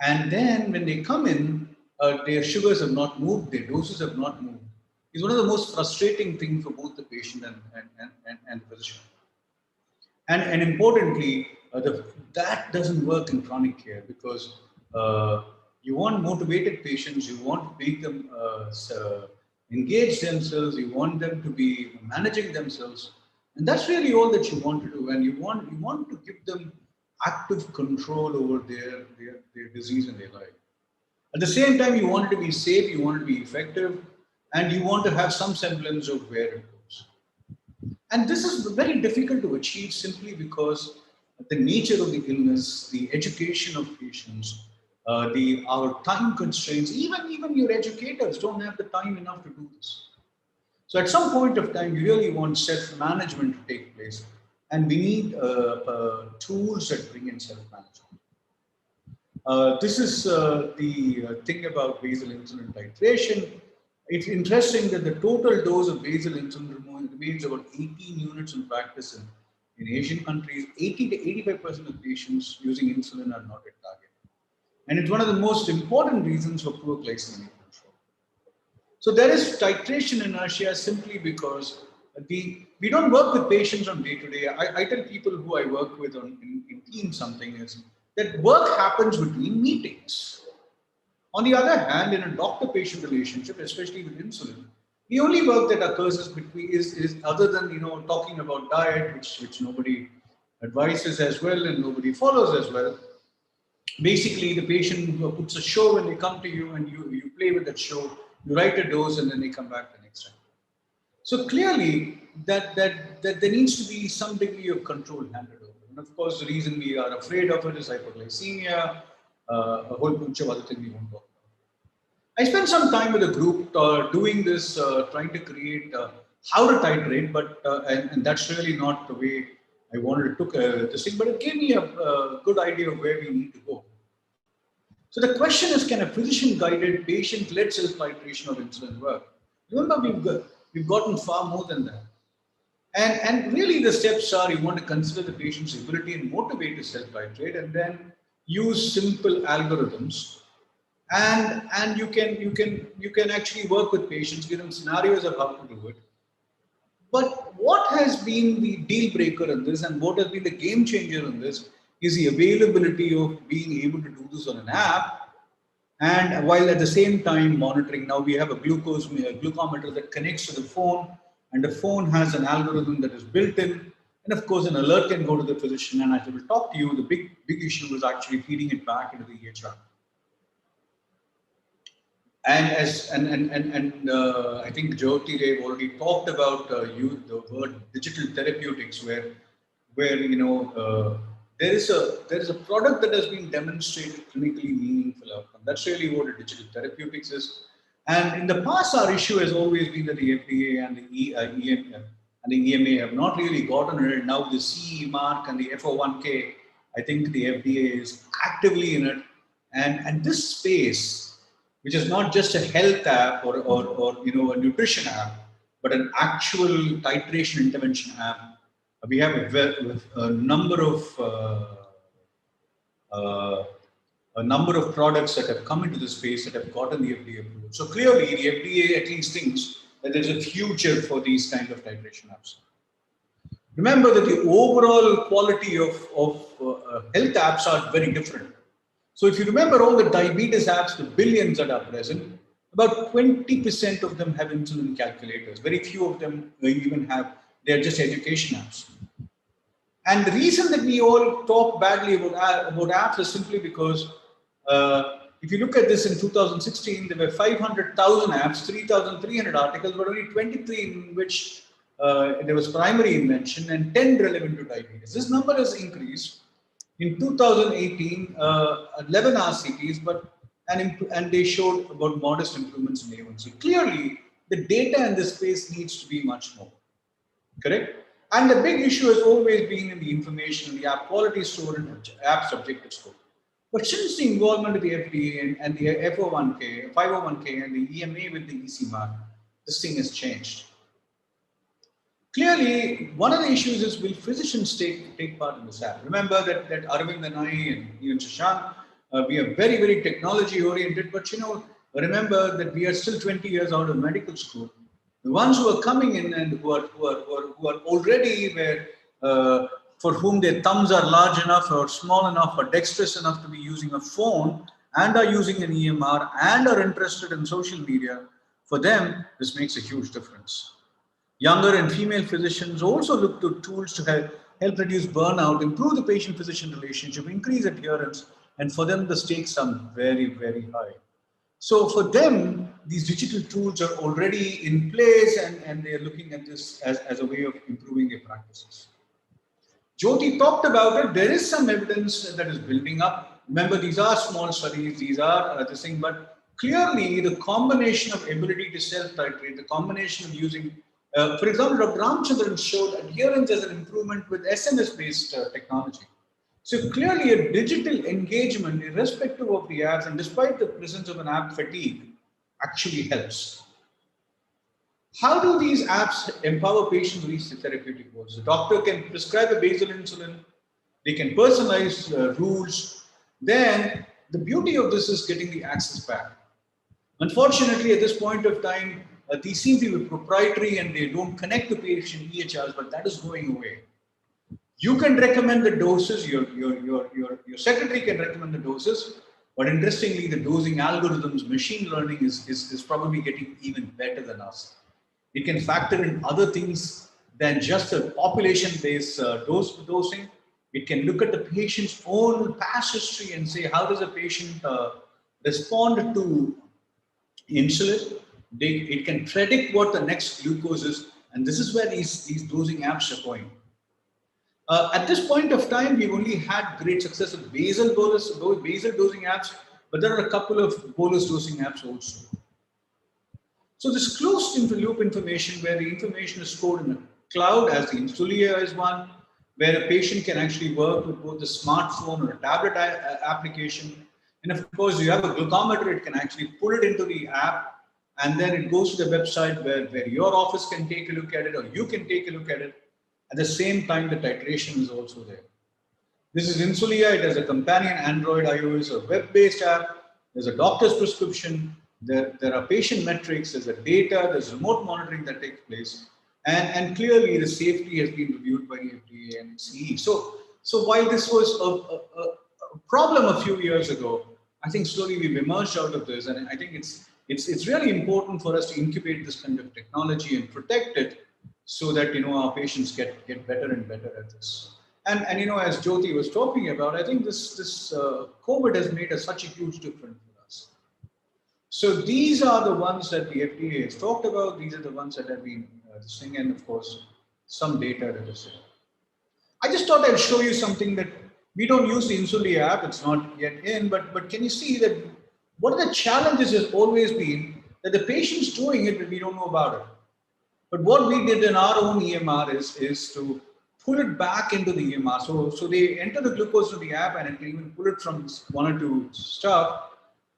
and then when they come in, their sugars have not moved, their doses have not moved, is one of the most frustrating things for both the patient and physician. And importantly, that doesn't work in chronic care, because you want motivated patients, you want to make them engage themselves, you want them to be managing themselves, and that's really all that you want to do. And you want to give them active control over their disease and their life. At the same time, you want it to be safe, you want it to be effective, and you want to have some semblance of where it goes. And this is very difficult to achieve simply because the nature of the illness, the education of patients, our time constraints, even your educators don't have the time enough to do this. So at some point of time, you really want self-management to take place, and we need tools that bring in self-management. This is the thing about basal insulin titration. It's interesting that the total dose of basal insulin remains about 18 units in practice in Asian countries. 80 to 85% of patients using insulin are not at target. And it's one of the most important reasons for poor glycemic control. So there is titration inertia simply because we don't work with patients on day to day. I tell people who I work with in team something is that work happens between meetings. On the other hand, in a doctor-patient relationship, especially with insulin, the only work that occurs is other than talking about diet, which nobody advises as well and nobody follows as well. Basically, the patient puts a show when they come to you, and you play with that show, you write a dose, and then they come back the next time. So clearly, that there needs to be some degree of control handed over. And of course, the reason we are afraid of it is hypoglycemia, a whole bunch of other things we won't talk about. I spent some time with a group doing this, trying to create how to titrate, but and that's really not the way I wanted to took this thing, but it gave me a good idea of where we need to go. So the question is, can a physician-guided, patient-led self-titration of insulin work? Remember, we've gotten far more than that. And really the steps are, you want to consider the patient's ability and motivate to self-titrate, and then use simple algorithms. And you can actually work with patients, give them scenarios of how to do it. But what has been the deal breaker in this, and what has been the game changer in this, is the availability of being able to do this on an app, and while at the same time monitoring. Now we have a glucometer that connects to the phone, and the phone has an algorithm that is built in, and of course an alert can go to the physician. And as I will talk to you, the big issue is actually feeding it back into the EHR. And I think Jyoti Dev already talked about the word digital therapeutics, where there is a product that has been demonstrated clinically meaningful outcome. That's really what a digital therapeutics is. And in the past, our issue has always been that the FDA and the EMA have not really gotten it. Now the CE mark and the FO1K, I think the FDA is actively in it, and this space, which is not just a health app or a nutrition app, but an actual titration intervention app. We have a number of products that have come into the space that have gotten the FDA approval. So clearly, the FDA at least thinks that there's a future for these kind of titration apps. Remember that the overall quality of health apps are very different. So if you remember all the diabetes apps, the billions that are present, about 20% of them have insulin calculators. Very few of them even have, they're just education apps. And the reason that we all talk badly about apps is simply because if you look at this in 2016, there were 500,000 apps, 3,300 articles, but only 23 in which there was primary invention and 10 relevant to diabetes. This number has increased. In 2018, 11 RCTs, and they showed about modest improvements in A1C. Clearly, the data in this space needs to be much more, correct? And the big issue has always been in the information, the app quality score and app subjective score. But since the involvement of the FDA and the FO1K, 501K, and the EMA with the EC mark, this thing has changed. Clearly, one of the issues is, will physicians take part in this app? Remember that Arvind and I and even Shashank, we are very, very technology oriented, but remember that we are still 20 years out of medical school. The ones who are coming in and who are already for whom their thumbs are large enough or small enough or dexterous enough to be using a phone and are using an EMR and are interested in social media, for them, this makes a huge difference. Younger and female physicians also look to tools to help reduce burnout, improve the patient-physician relationship, increase adherence, and for them, the stakes are very, very high. So for them, these digital tools are already in place, and they're looking at this as a way of improving their practices. Jyoti talked about it. There is some evidence that is building up. Remember, these are small studies, these are this thing, but clearly the combination of ability to self-titrate, the combination of using, for example, Dr. Ramchandran showed adherence as an improvement with SMS-based technology. So clearly a digital engagement, irrespective of the apps and despite the presence of an app fatigue, actually helps. How do these apps empower patients to reach the therapeutic goals? The doctor can prescribe a basal insulin, they can personalize rules. Then the beauty of this is getting the access back. Unfortunately, at this point of time, these seem to be proprietary and they don't connect to patient EHRs, but that is going away. You can recommend the doses, your secretary can recommend the doses, but interestingly, the dosing algorithms, machine learning is probably getting even better than us. It can factor in other things than just a population-based dosing. It can look at the patient's own past history and say, how does a patient respond to insulin? It can predict what the next glucose is, and this is where these dosing apps are going. At this point of time, we've only had great success with basal dosing apps, but there are a couple of bolus dosing apps also. So this closed loop information, where the information is stored in the cloud, as the Insulia is one, where a patient can actually work with both a smartphone or a tablet application. And of course, you have a glucometer, it can actually pull it into the app and then it goes to the website where your office can take a look at it, or you can take a look at it. At the same time, the titration is also there. This is Insulia. It has a companion Android, iOS, or web-based app. There's a doctor's prescription. There are patient metrics. There's a data. There's remote monitoring that takes place. And clearly, the safety has been reviewed by the FDA and CE. So while this was a problem a few years ago, I think slowly we've emerged out of this. And I think it's really important for us to incubate this kind of technology and protect it so that, our patients get better and better at this. And as Jyoti was talking about, I think this COVID has made such a huge difference for us. So these are the ones that the FDA has talked about. These are the ones that have been listening, and of course, some data that is there. I just thought I'd show you something that we don't use the Insulia app. It's not yet in, but can you see that one of the challenges has always been that the patient's doing it, but we don't know about it. But what we did in our own EMR is to pull it back into the EMR. So they enter the glucose in the app, and it can even pull it from one or two stuff.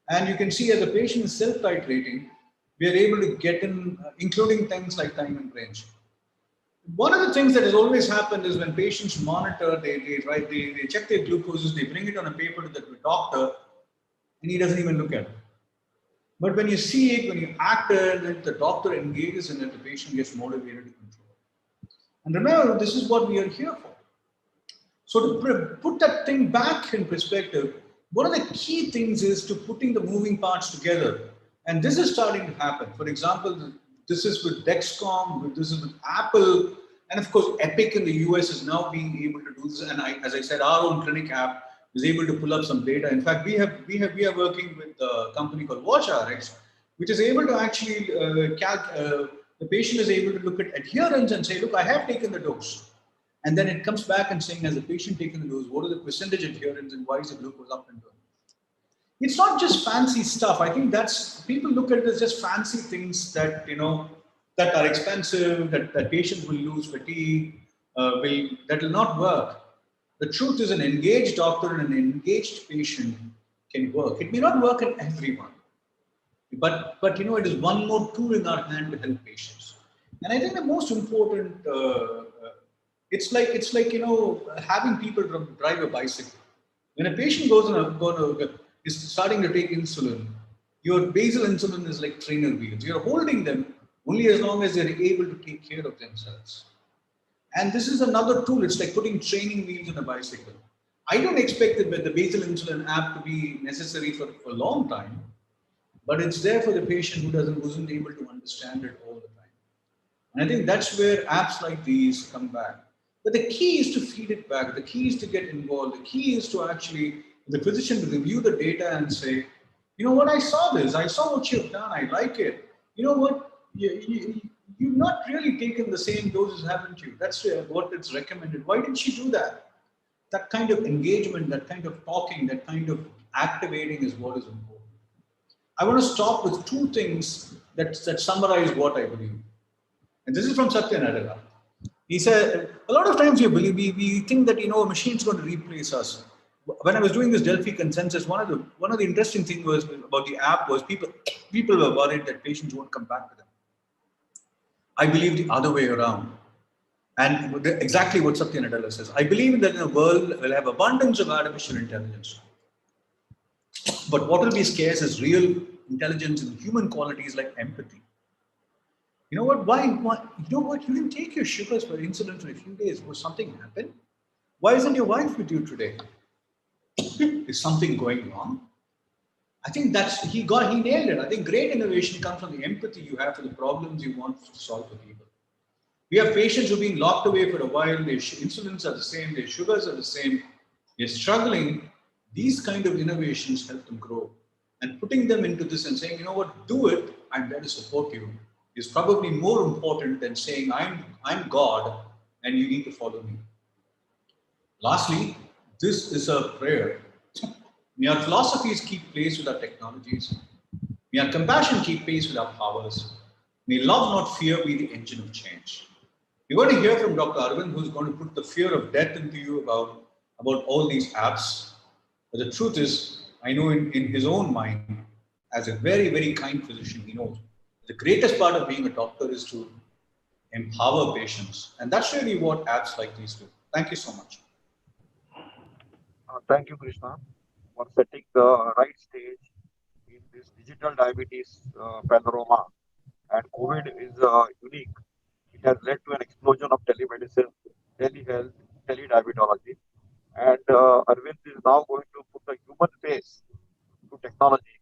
And you can see as the patient is self-titrating, we are able to get in, including things like time and range. One of the things that has always happened is when patients monitor, they check their glucoses, they bring it on a paper to the doctor, and he doesn't even look at it. But when you see it, when you act it, the doctor engages in it, the patient gets motivated to control it. And remember, this is what we are here for. So to put that thing back in perspective, one of the key things is to putting the moving parts together. And this is starting to happen. For example, this is with Dexcom, this is with Apple, and of course, Epic in the US is now being able to do this. And as I said, our own clinic app is able to pull up some data. In fact, we are working with a company called WatchRx, which is able to actually the patient is able to look at adherence and say, look, I have taken the dose. And then it comes back and saying, as a patient taken the dose, what are the percentage adherence and why is the glucose up and down? It's not just fancy stuff. I think people look at it as just fancy things that, that are expensive, that patients will lose fatigue, that will not work. The truth is an engaged doctor and an engaged patient can work. It may not work in everyone, but it is one more tool in our hand to help patients. And I think the most important, it's like having people drive a bicycle. When a patient is starting to take insulin, your basal insulin is like trainer wheels. You're holding them only as long as they're able to take care of themselves. And this is another tool. It's like putting training wheels on a bicycle. I don't expect the basal insulin app to be necessary for a long time, but it's there for the patient who wasn't able to understand it all the time. And I think that's where apps like these come back. But the key is to feed it back. The key is to get involved. The key is to actually, the physician to review the data and say, you know what, I saw this. I saw what you've done. I like it. You know what, you've not really taken the same doses, haven't you? That's what it's recommended. Why didn't she do that? That kind of engagement, that kind of talking, that kind of activating is what is important. I want to stop with two things that summarize what I believe. And this is from Satya Nadella. He said, a lot of times we think that, a machine is going to replace us. When I was doing this Delphi consensus, one of the interesting things was about the app was people were worried that patients won't come back to them. I believe the other way around. And exactly what Satya Nadella says. I believe that in a world will have abundance of artificial intelligence. But what will be scarce is real intelligence and human qualities like empathy. You know what? Why? You know what? You didn't take your sugars for insulin for a few days. Was something happen? Why isn't your wife with you today? Is something going wrong? I think he nailed it. I think great innovation comes from the empathy you have for the problems you want to solve for people. We have patients who are being locked away for a while. Their insulins are the same. Their sugars are the same. They're struggling. These kind of innovations help them grow. And putting them into this and saying, you know what, do it. I'm there to support you is probably more important than saying I'm God and you need to follow me. Lastly, this is a prayer. May our philosophies keep pace with our technologies. May our compassion keep pace with our powers. May love, not fear, be the engine of change. You're going to hear from Dr. Arvind, who's going to put the fear of death into you about all these apps. But the truth is, I know in his own mind, as a very, very kind physician, he knows the greatest part of being a doctor is to empower patients. And that's really what apps like these do. Thank you so much. Thank you, Krishna, for setting the right stage in this digital diabetes panorama. And COVID is unique. It has led to an explosion of telemedicine, telehealth, telediabetology. And Arvind is now going to put a human face to technology.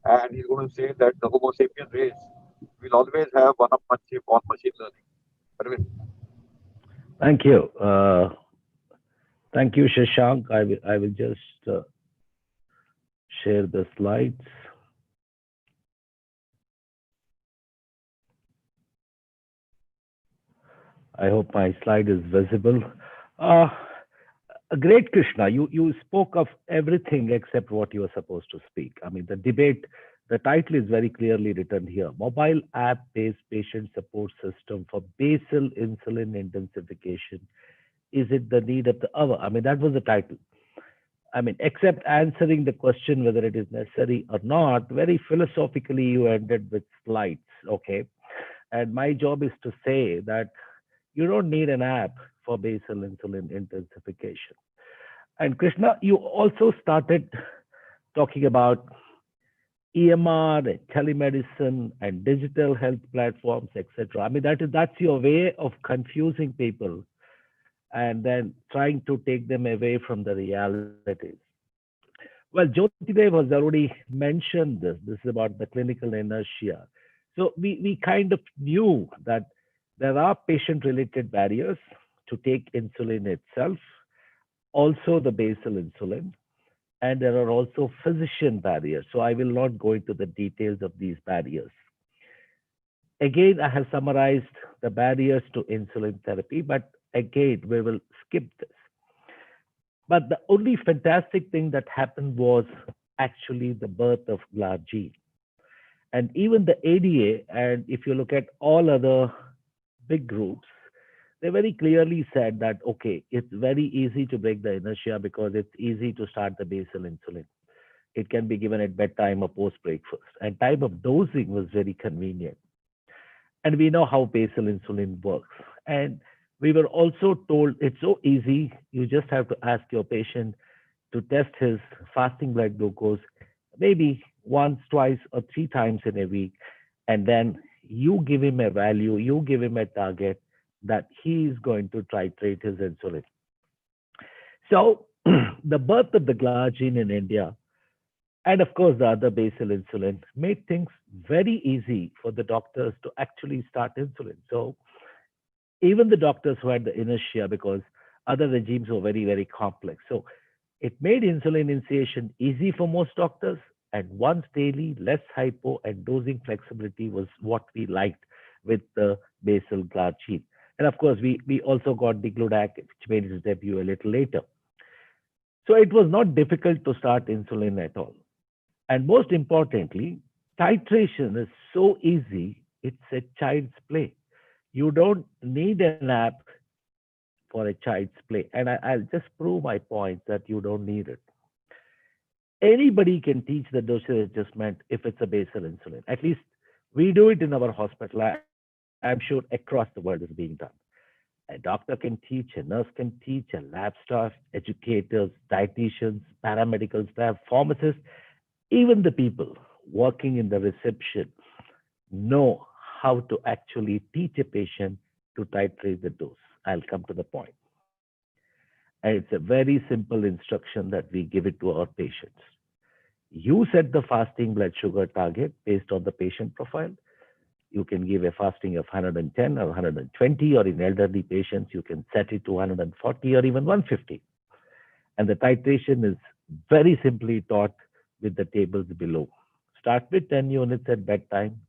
And he's going to say that the Homo sapien race will always have one-upmanship on machine learning. Arvind. Thank you. Thank you, Shashank. I will just share the slides. I hope my slide is visible. Great, Krishna. You spoke of everything except what you were supposed to speak. I mean, the debate, the title is very clearly written here. Mobile app-based patient support system for basal insulin intensification. Is it the need of the hour? I mean, that was the title. I mean, except answering the question whether it is necessary or not, very philosophically you ended with slides, okay? And my job is to say that you don't need an app for basal insulin intensification. And Krishna, you also started talking about EMR and telemedicine and digital health platforms, etc. I mean, that's your way of confusing people and then trying to take them away from the realities. Well, Jyotidev has already mentioned this. This is about the clinical inertia. So we kind of knew that there are patient-related barriers to take insulin itself, also the basal insulin, and there are also physician barriers. So I will not go into the details of these barriers. Again, I have summarized the barriers to insulin therapy, but again, we will skip this. But the only fantastic thing that happened was actually the birth of glargine. And even the ADA, and if you look at all other big groups, they very clearly said that, okay, it's very easy to break the inertia because it's easy to start the basal insulin. It can be given at bedtime or post-breakfast. And time of dosing was very convenient. And we know how basal insulin works. And we were also told it's so easy, you just have to ask your patient to test his fasting blood glucose maybe once, twice, or 3 times in a week. And then you give him a value, you give him a target that he is going to titrate his insulin. So the birth of the glargine in India, and of course the other basal insulin, made things very easy for the doctors to actually start insulin. So even the doctors who had the inertia, because other regimes were very, very complex. So it made insulin initiation easy for most doctors, and once daily, less hypo, and dosing flexibility was what we liked with the basal glargine. And of course, we also got Digludac, which made its debut a little later. So it was not difficult to start insulin at all. And most importantly, titration is so easy, it's a child's play. You don't need an app for a child's play. And I'll just prove my point that you don't need it. Anybody can teach the dosage adjustment if it's a basal insulin. At least we do it in our hospital. I'm sure across the world is being done. A doctor can teach, a nurse can teach, a lab staff, educators, dietitians, paramedical staff, pharmacists, even the people working in the reception know how to actually teach a patient to titrate the dose. I'll come to the point. And it's a very simple instruction that we give it to our patients. You set the fasting blood sugar target based on the patient profile. You can give a fasting of 110 or 120, or in elderly patients, you can set it to 140 or even 150. And the titration is very simply taught with the tables below. Start with 10 units at bedtime.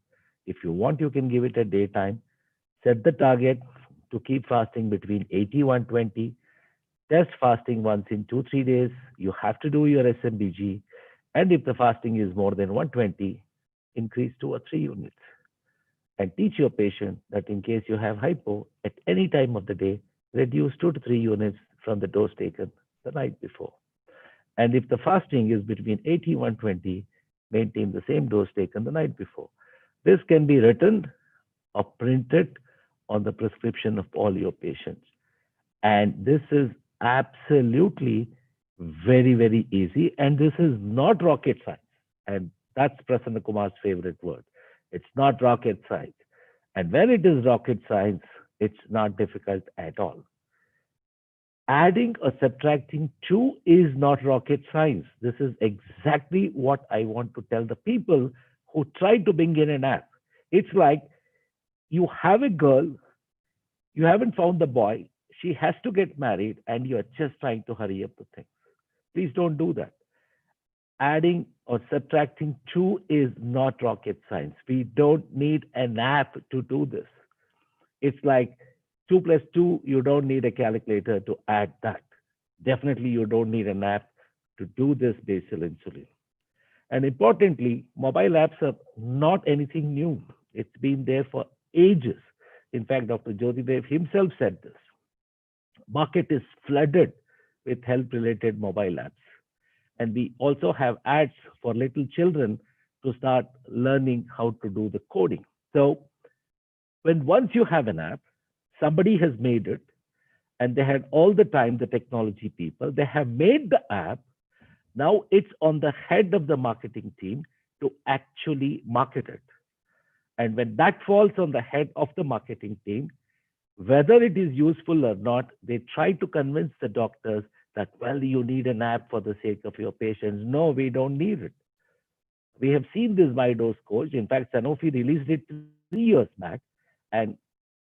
If you want, you can give it at daytime. Set the target to keep fasting between 80 and 120. Test fasting once in 2-3 days. You have to do your SMBG. And if the fasting is more than 120, increase 2 or 3 units. And teach your patient that in case you have hypo, at any time of the day, reduce 2 to 3 units from the dose taken the night before. And if the fasting is between 80 and 120, maintain the same dose taken the night before. This can be written or printed on the prescription of all your patients. And this is absolutely very, very easy. And this is not rocket science. And that's Prasanna Kumar's favorite word. It's not rocket science. And when it is rocket science, it's not difficult at all. Adding or subtracting 2 is not rocket science. This is exactly what I want to tell the people who try to bring in an app. It's like you have a girl, you haven't found the boy, she has to get married, and you are just trying to hurry up the thing. Please don't do that. Adding or subtracting 2 is not rocket science. We don't need an app to do this. It's like 2 plus 2, you don't need a calculator to add that. Definitely, you don't need an app to do this basal insulin. And importantly, mobile apps are not anything new. It's been there for ages. In fact, Dr. Jyotidev himself said this. Market is flooded with health-related mobile apps. And we also have ads for little children to start learning how to do the coding. So when once you have an app, somebody has made it, and they had all the time, the technology people, they have made the app. Now it's on the head of the marketing team to actually market it. And when that falls on the head of the marketing team, whether it is useful or not, they try to convince the doctors that, well, you need an app for the sake of your patients. No, we don't need it. We have seen this by-dose coach. In fact, Sanofi released it 3 years back. And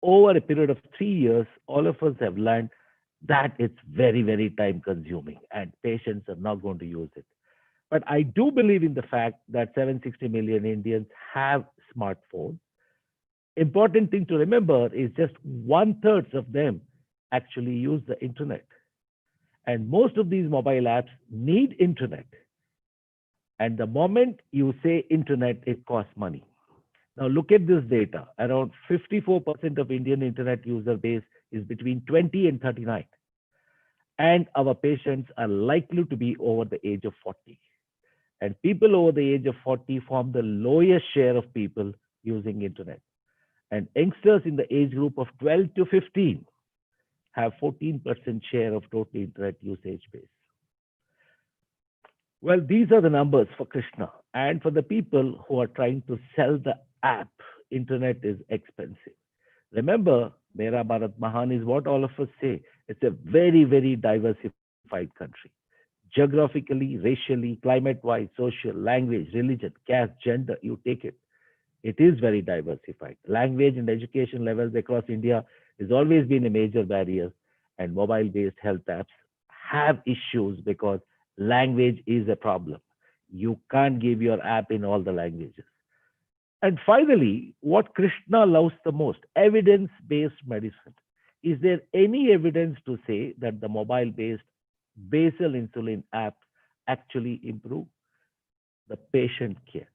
over a period of 3 years, all of us have learned that it's very, very time consuming and patients are not going to use it. But I do believe in the fact that 760 million Indians have smartphones. Important thing to remember is just 1/3 of them actually use the internet. And most of these mobile apps need internet. And the moment you say internet, it costs money. Now look at this data. Around 54% of Indian internet user base is between 20 and 39. And our patients are likely to be over the age of 40. And people over the age of 40 form the lowest share of people using internet. And youngsters in the age group of 12 to 15 have 14% share of total internet usage base. Well, these are the numbers for Krishna. And for the people who are trying to sell the app, internet is expensive. Remember, Mera Bharat Mahan is what all of us say. It's a very, very diversified country. Geographically, racially, climate-wise, social, language, religion, caste, gender, you take it. It is very diversified. Language and education levels across India has always been a major barrier, and mobile-based health apps have issues because language is a problem. You can't give your app in all the languages. And finally, what Krishna loves the most, evidence-based medicine. Is there any evidence to say that the mobile-based basal insulin app actually improve the patient care?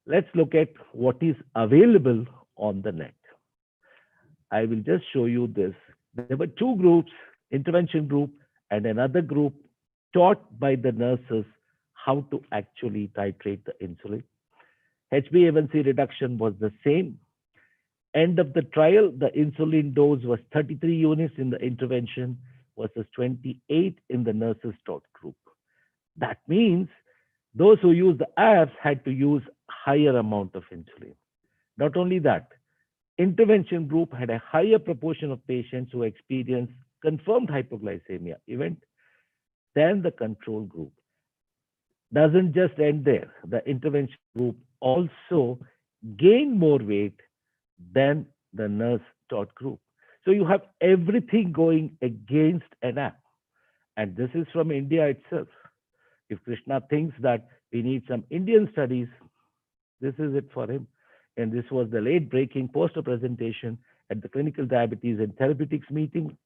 Let's look at what is available on the net. I will just show you this. There were 2 groups, intervention group and another group taught by the nurses how to actually titrate the insulin. HbA1c reduction was the same. End of the trial, the insulin dose was 33 units in the intervention versus 28 in the nurses taught group. That means those who use the apps had to use higher amount of insulin. Not only that, intervention group had a higher proportion of patients who experienced confirmed hypoglycemia event than the control group. Doesn't just end there. The intervention group also gained more weight than the nurse taught group. So you have everything going against an app. And this is from India itself. If Krishna thinks that we need some Indian studies, this is it for him. And this was the late breaking poster presentation at the Clinical Diabetes and Therapeutics meeting.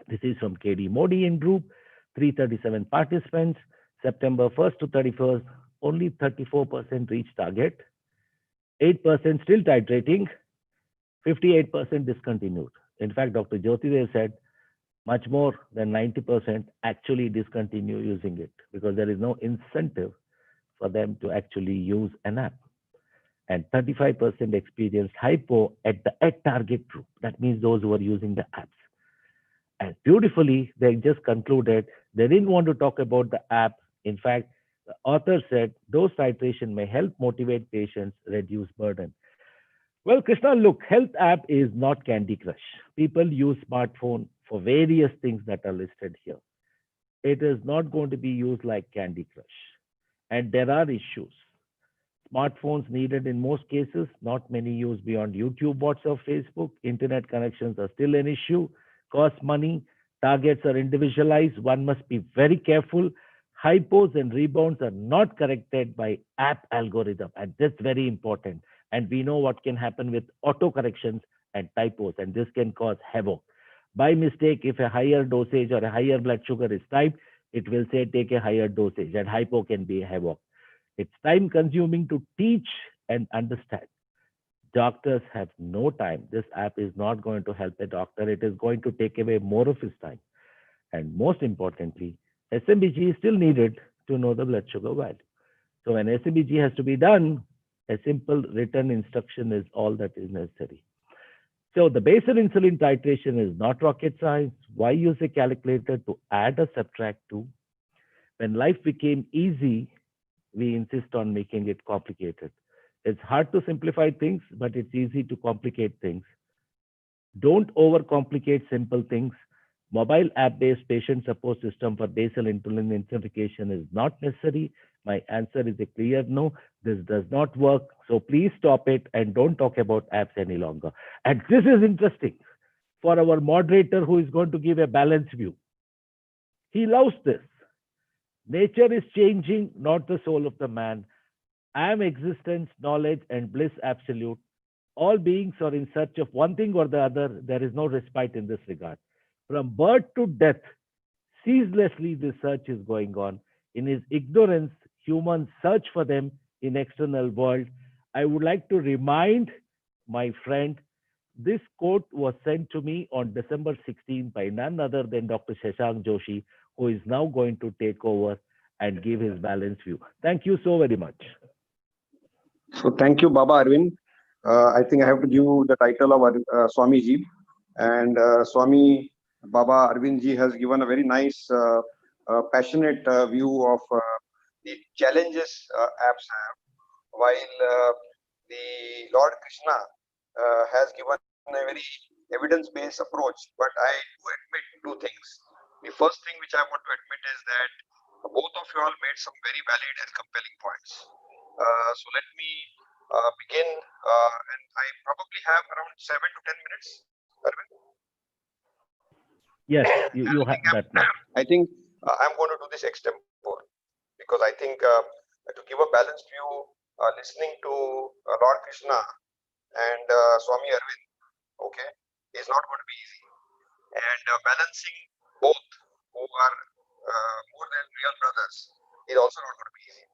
This is from KD Modi and group, 337 participants, September 1st to 31st, only 34% reached target, 8% still titrating, 58% discontinued. In fact, Dr. Jyotidev said much more than 90% actually discontinue using it because there is no incentive for them to actually use an app. and 35% experienced hypo at the at target group. That means those who are using the apps. And beautifully, they just concluded they didn't want to talk about the app. In fact, the author said dose titration may help motivate patients, reduce burden. Well, Krishna, look, health app is not Candy Crush. People use smartphone for various things that are listed here. It is not going to be used like Candy Crush. And there are issues. Smartphones needed in most cases, not many use beyond YouTube, WhatsApp, Facebook. Internet connections are still an issue, cost money, targets are individualized. One must be very careful. Hypos and rebounds are not corrected by app algorithm, and that's very important. And we know what can happen with auto corrections and typos, and this can cause havoc. By mistake, if a higher dosage or a higher blood sugar is typed, it will say take a higher dosage, and hypo can be havoc. It's time consuming to teach and understand. Doctors have no time. This app is not going to help a doctor. It is going to take away more of his time. And most importantly, SMBG is still needed to know the blood sugar value. So when SMBG has to be done, a simple written instruction is all that is necessary. So the basal insulin titration is not rocket science. Why use a calculator to add or subtract to? When life became easy, we insist on making it complicated. It's hard to simplify things, but it's easy to complicate things. Don't overcomplicate simple things. Mobile app-based patient support system for basal insulin intensification is not necessary. My answer is a clear no. This does not work. So please stop it and don't talk about apps any longer. And this is interesting for our moderator who is going to give a balanced view. He loves this. Nature is changing, not the soul of the man. I am existence, knowledge, and bliss absolute. All beings are in search of one thing or the other. There is no respite in this regard. From birth to death, ceaselessly this search is going on. In his ignorance, humans search for them in external world. I would like to remind my friend, this quote was sent to me on December 16 by none other than Dr. Shashank Joshi, who is now going to take over and give his balanced view. Thank you so very much. So thank you, Baba Arvind. I think I have to give the title of Swamiji. And Swami Baba Arvind ji has given a very nice, passionate view of the challenges apps have, while the Lord Krishna has given a very evidence-based approach. But I do admit two things. The first thing which I want to admit is that both of you all made some very valid and compelling points. So let me begin, and I probably have around 7 to 10 minutes, Arvind. Yes, you have that much. I think I'm going to do this extempore because I think to give a balanced view, listening to Lord Krishna and Swami Arvind, okay, is not going to be easy. And balancing both who are more than real brothers is also not going to be easy.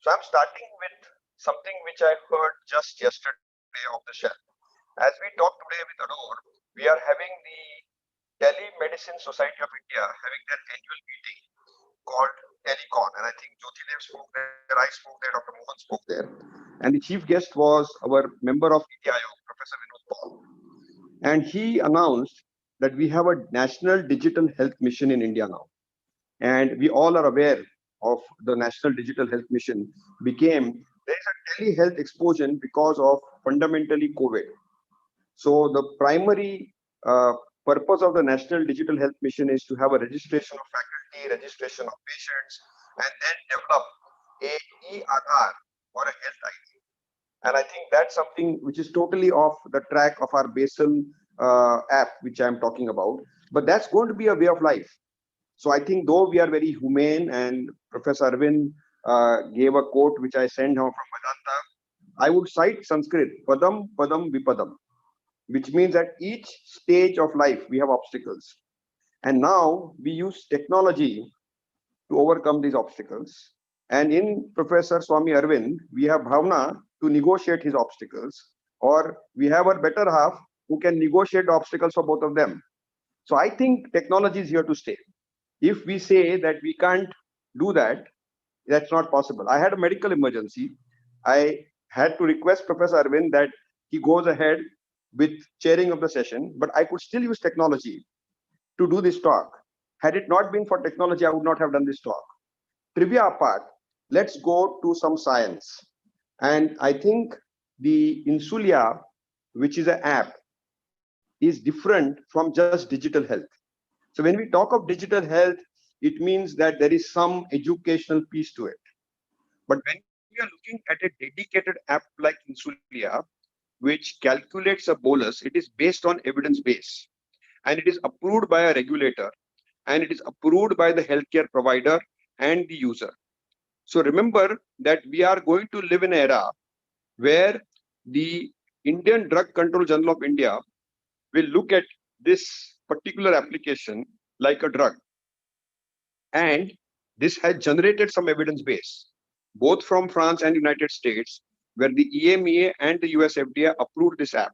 So I'm starting with something which I heard just yesterday off the shelf. As we talk today with ADORE, we are having the Telemedicine Society of India having their annual meeting called Telecon, and I think Jyotidev spoke there, I spoke there, Dr. Mohan spoke there, and the chief guest was our member of NITI Aayog, Professor Vinod Paul, and he announced that we have a national digital health mission in India now, and we all are aware of the National Digital Health Mission became, there is a telehealth explosion because of fundamentally COVID. So the primary purpose of the National Digital Health Mission is to have a registration of faculty, registration of patients, and then develop a ERR or a health ID. And I think that's something which is totally off the track of our basal app, which I'm talking about. But that's going to be a way of life. So I think though we are very humane, and Professor Arvind gave a quote which I sent home from Vedanta, I would cite Sanskrit, Padam Padam Vipadam, which means at each stage of life we have obstacles. And now we use technology to overcome these obstacles. And in Professor Swami Arvind, we have Bhavna to negotiate his obstacles, or we have our better half who can negotiate the obstacles for both of them. So I think technology is here to stay. If we say that we can't do that, that's not possible. I had a medical emergency. I had to request Professor Arvind that he goes ahead with chairing of the session, but I could still use technology to do this talk. Had it not been for technology, I would not have done this talk. Trivia apart, let's go to some science. And I think the Insulia, which is an app, is different from just digital health. So when we talk of digital health, it means that there is some educational piece to it. But when we are looking at a dedicated app like Insulia, which calculates a bolus, it is based on evidence base, and it is approved by a regulator, and it is approved by the healthcare provider and the user. So remember that we are going to live in an era where the Indian Drug Control Journal of India will look at this particular application like a drug. And this has generated some evidence base, both from France and United States, where the EMEA and the US FDA approved this app.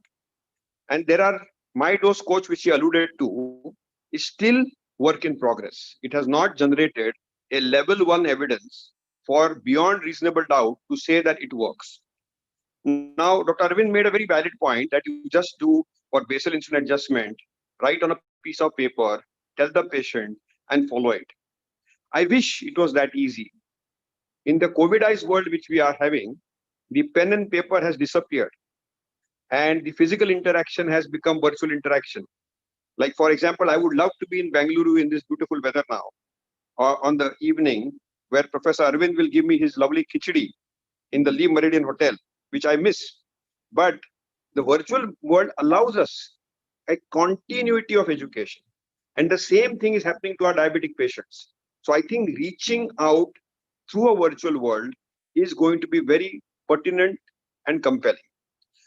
And there are my dose coach, which he alluded to, is still work in progress. It has not generated a level 1 evidence for beyond reasonable doubt to say that it works. Now, Dr. Arvind made a very valid point that you just do for basal insulin adjustment, write on a piece of paper, tell the patient, and follow it. I wish it was that easy. In the COVIDized world which we are having, the pen and paper has disappeared, and the physical interaction has become virtual interaction. Like, for example, I would love to be in Bangalore in this beautiful weather now, or on the evening where Professor Arvind will give me his lovely khichdi in the Lee Meridian Hotel, which I miss. But the virtual world allows us a continuity of education. And the same thing is happening to our diabetic patients. So I think reaching out through a virtual world is going to be very pertinent and compelling.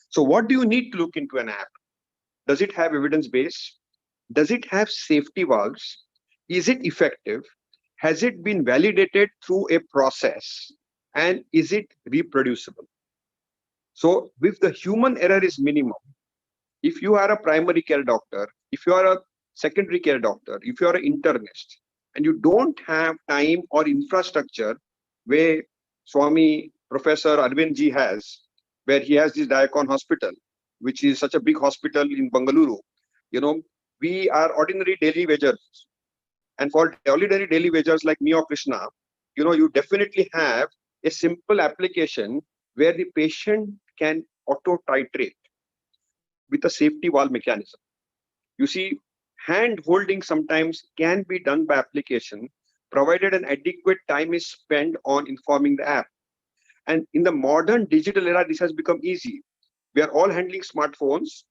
So what do you need to look into an app? Does it have evidence base? Does it have safety valves? Is it effective? Has it been validated through a process? And is it reproducible? So if the human error is minimum, if you are a primary care doctor, if you are a secondary care doctor, if you are an internist, and you don't have time or infrastructure where Swami Professor Arvind ji has, where he has this Diacon hospital, which is such a big hospital in Bengaluru, we are ordinary daily wagers. And for ordinary daily wagers like me or Krishna, you definitely have a simple application where the patient can auto titrate with a safety valve mechanism. You see, hand holding sometimes can be done by application, provided an adequate time is spent on informing the app. And in the modern digital era, this has become easy. We are all handling smartphones.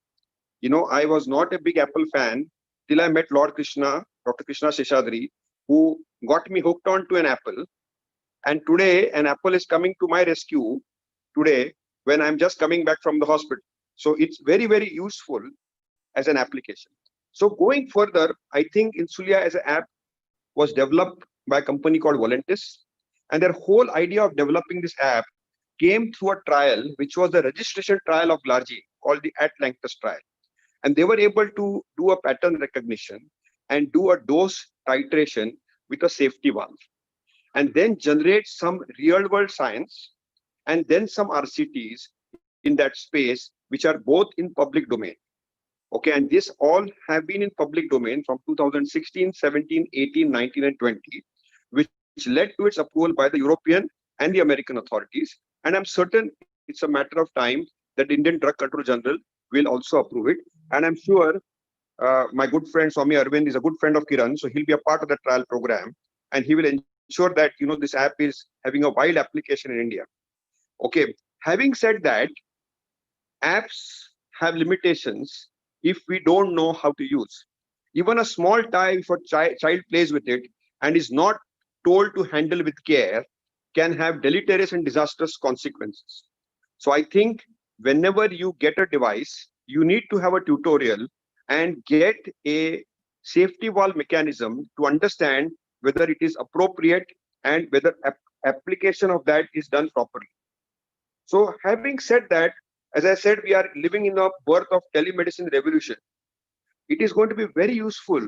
I was not a big Apple fan till I met Lord Krishna, Dr. Krishna Seshadri, who got me hooked on to an Apple. And today, an Apple is coming to my rescue today when I'm just coming back from the hospital. So it's very, very useful as an application. So going further, I think Insulia as an app was developed by a company called Volantis. And their whole idea of developing this app came through a trial, which was the registration trial of Glargine, called the Atlantis trial. And they were able to do a pattern recognition and do a dose titration with a safety valve, and then generate some real world science and then some RCTs in that space, which are both in public domain. Okay, and this all have been in public domain from 2016, 17, 18, 19, and 20, which led to its approval by the European and the American authorities. And I'm certain it's a matter of time that the Indian Drug Control General will also approve it. And I'm sure my good friend Swami Arvind is a good friend of Kiran, so he'll be a part of the trial program, and he will ensure that this app is having a wide application in India. Okay, having said that, apps have limitations if we don't know how to use. Even a small toy, if a child plays with it and is not told to handle with care, can have deleterious and disastrous consequences. So I think whenever you get a device, you need to have a tutorial and get a safety valve mechanism to understand whether it is appropriate and whether application of that is done properly. So having said that, as I said, we are living in a birth of telemedicine revolution. It is going to be very useful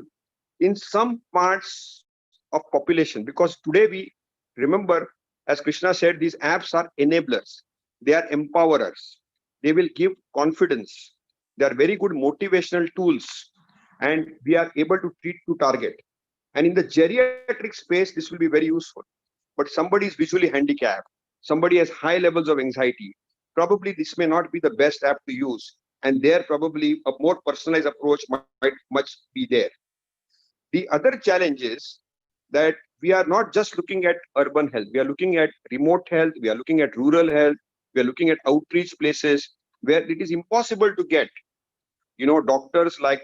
in some parts of population, because today we remember, as Krishna said, these apps are enablers. They are empowerers. They will give confidence. They are very good motivational tools, and we are able to treat to target. And in the geriatric space, this will be very useful. But somebody is visually handicapped, somebody has high levels of anxiety. Probably this may not be the best app to use, and there probably a more personalized approach might much be there. The other challenge is that we are not just looking at urban health, we are looking at remote health, we are looking at rural health, we are looking at outreach places where it is impossible to get, doctors like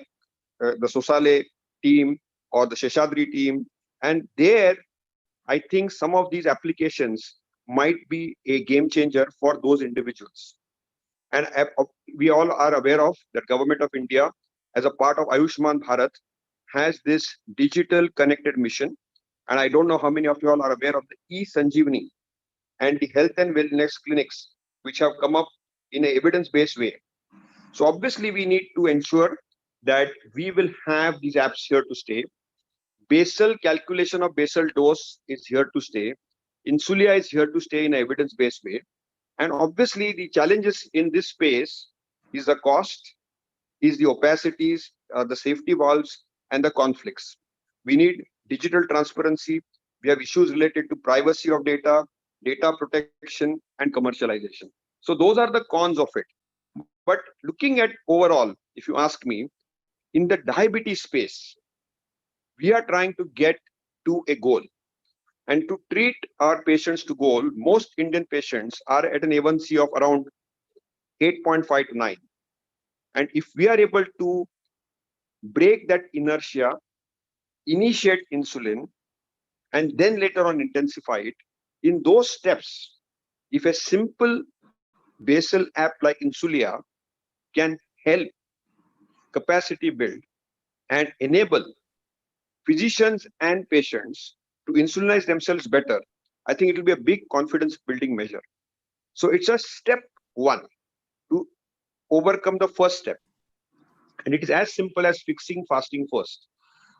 the Sosale team or the Sheshadri team. And there, I think some of these applications might be a game changer for those individuals. And we all are aware of that government of India, as a part of Ayushman Bharat, has this digital connected mission. And I don't know how many of you all are aware of the e-Sanjeevani and the health and wellness clinics, which have come up in an evidence-based way. So obviously we need to ensure that we will have these apps here to stay. Basal calculation of basal dose is here to stay. Insulia is here to stay in an evidence-based way. And obviously the challenges in this space is the cost, is the opacities, the safety valves, and the conflicts. We need digital transparency. We have issues related to privacy of data, data protection, and commercialization. So those are the cons of it. But looking at overall, if you ask me, in the diabetes space, we are trying to get to a goal. And to treat our patients to goal, most Indian patients are at an A1C of around 8.5 to 9. And if we are able to break that inertia, initiate insulin, and then later on intensify it, in those steps, if a simple basal app like Insulia can help capacity build and enable physicians and patients to insulinize themselves better, I think it will be a big confidence building measure. So it's a step one to overcome the first step. And it is as simple as fixing fasting first.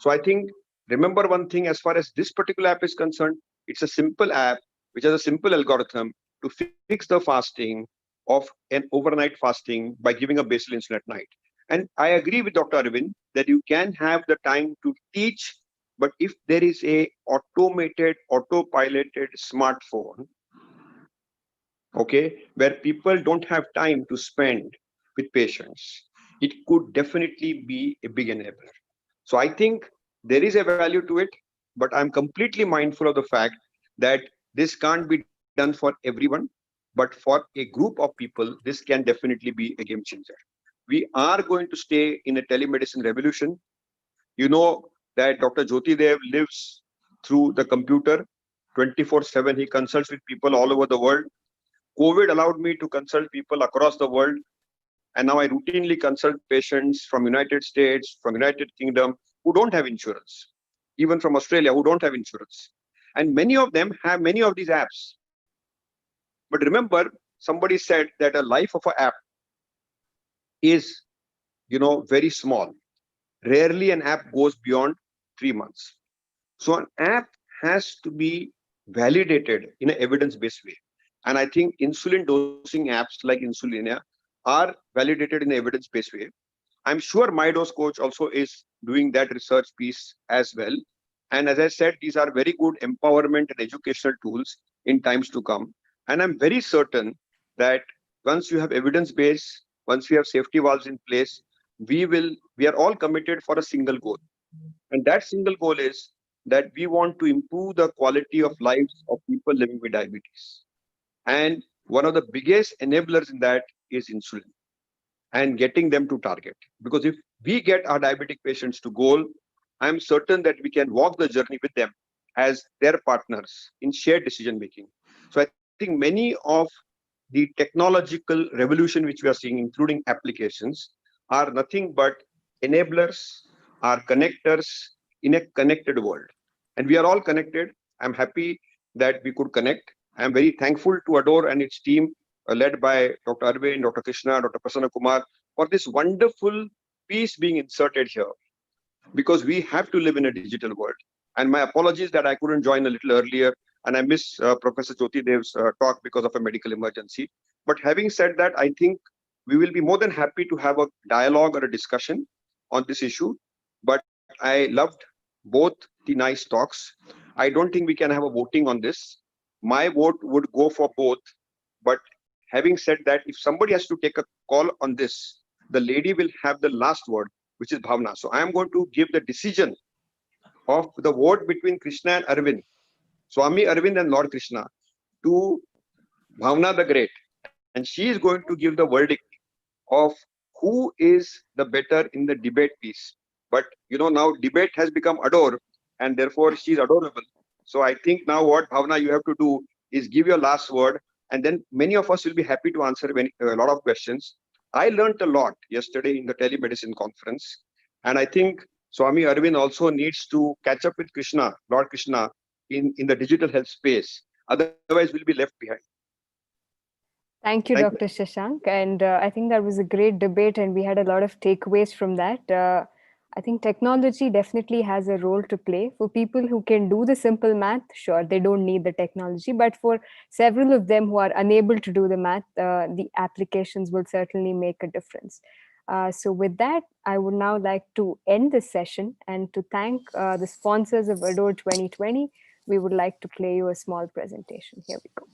So I think, remember one thing, as far as this particular app is concerned, it's a simple app which has a simple algorithm to fix the fasting of an overnight fasting by giving a basal insulin at night. And I agree with Dr. Arvind that you can have the time to teach, but if there is a automated, autopiloted smartphone, okay, where people don't have time to spend with patients, it could definitely be a big enabler. So I think there is a value to it, but I'm completely mindful of the fact that this can't be done for everyone, but for a group of people, this can definitely be a game changer. We are going to stay in a telemedicine revolution. You know that Dr. Jyoti Dev lives through the computer 24/7. He consults with people all over the world. COVID allowed me to consult people across the world. And now I routinely consult patients from United States, from United Kingdom, who don't have insurance, even from Australia, who don't have insurance. And many of them have many of these apps. But remember, somebody said that a life of an app is, very small. Rarely an app goes beyond 3 months. So an app has to be validated in an evidence-based way. And I think insulin dosing apps like Insulinia are validated in an evidence-based way. I'm sure MyDose Coach also is doing that research piece as well. And as I said, these are very good empowerment and educational tools in times to come. And I'm very certain that once you have evidence base, once we have safety valves in place, we are all committed for a single goal. And that single goal is that we want to improve the quality of lives of people living with diabetes. And one of the biggest enablers in that is insulin and getting them to target. Because if we get our diabetic patients to goal, I'm certain that we can walk the journey with them as their partners in shared decision making. So I think many of the technological revolution which we are seeing, including applications, are nothing but enablers, are connectors in a connected world. And we are all connected. I'm happy that we could connect. I'm very thankful to ADORE and its team, led by Dr. Arvind, Dr. Krishna, Dr. Prasanna Kumar, for this wonderful piece being inserted here, because we have to live in a digital world. And my apologies that I couldn't join a little earlier, and I miss Professor Jyoti Dev's talk because of a medical emergency. But having said that, I think we will be more than happy to have a dialogue or a discussion on this issue. But I loved both the nice talks. I don't think we can have a voting on this. My vote would go for both. But having said that, if somebody has to take a call on this, the lady will have the last word, which is Bhavna. So I am going to give the decision of the vote between Krishna and Arvind, Swami Arvind and Lord Krishna, to Bhavna the Great. And she is going to give the verdict of who is the better in the debate piece. But now debate has become adore, and therefore she is adorable. So I think now what Bhavna you have to do is give your last word, and then many of us will be happy to answer a lot of questions. I learned a lot yesterday in the telemedicine conference, and I think Swami Arvind also needs to catch up with Krishna, Lord Krishna, in the digital health space. Otherwise, we'll be left behind. Thank you, Thank you. Dr. Shashank. And I think that was a great debate, and we had a lot of takeaways from that. I think technology definitely has a role to play. For people who can do the simple math, sure, they don't need the technology. But for several of them who are unable to do the math, the applications will certainly make a difference. So with that, I would now like to end this session and to thank the sponsors of ADORE 2020. We would like to play you a small presentation. Here we go.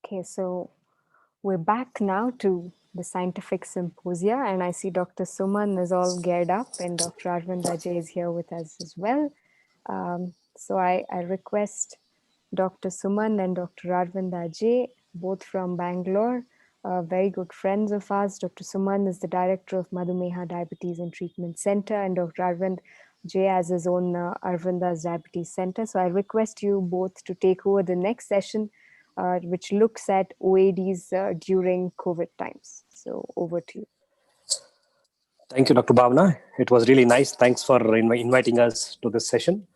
Okay, so We're back now to the scientific symposia, and I see Dr. Suman is all geared up, and Dr. Arvind Ajay is here with us as well. So I request Dr. Suman and Dr. Arvind Ajay, both from Bangalore, very good friends of ours. Dr. Suman is the director of Madhumeha Diabetes and Treatment Center, and Dr. Arvind Ajay has his own Arvinda's Diabetes Center. So I request you both to take over the next session, which looks at OADs during COVID times. So over to you. Thank you, Dr. Bhavna. It was really nice. Thanks for inviting us to this session.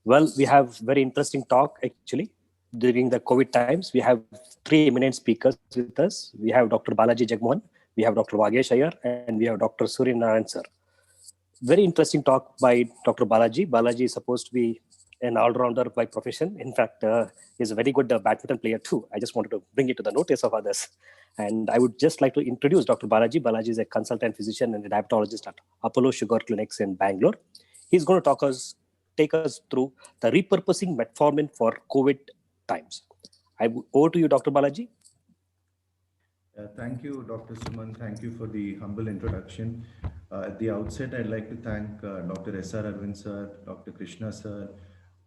Well, we have very interesting talk actually. During the COVID times, we have three eminent speakers with us. We have Dr. Balaji Jagmohan, we have Dr. Vagesh Iyer, and we have Dr. Surya Narayan sir. Very interesting talk by Dr. Balaji. Balaji is supposed to be an all-rounder by profession. In fact, he's a very good badminton player too. I just wanted to bring it to the notice of others. And I would just like to introduce Dr. Balaji. Balaji is a consultant physician and a diabetologist at Apollo Sugar Clinics in Bangalore. He's going to take us through the repurposing metformin for COVID times. Over to you, Dr. Balaji. Thank you, Dr. Suman. Thank you for the humble introduction. At the outset, I'd like to thank Dr. S.R. Arvind sir, Dr. Krishna sir,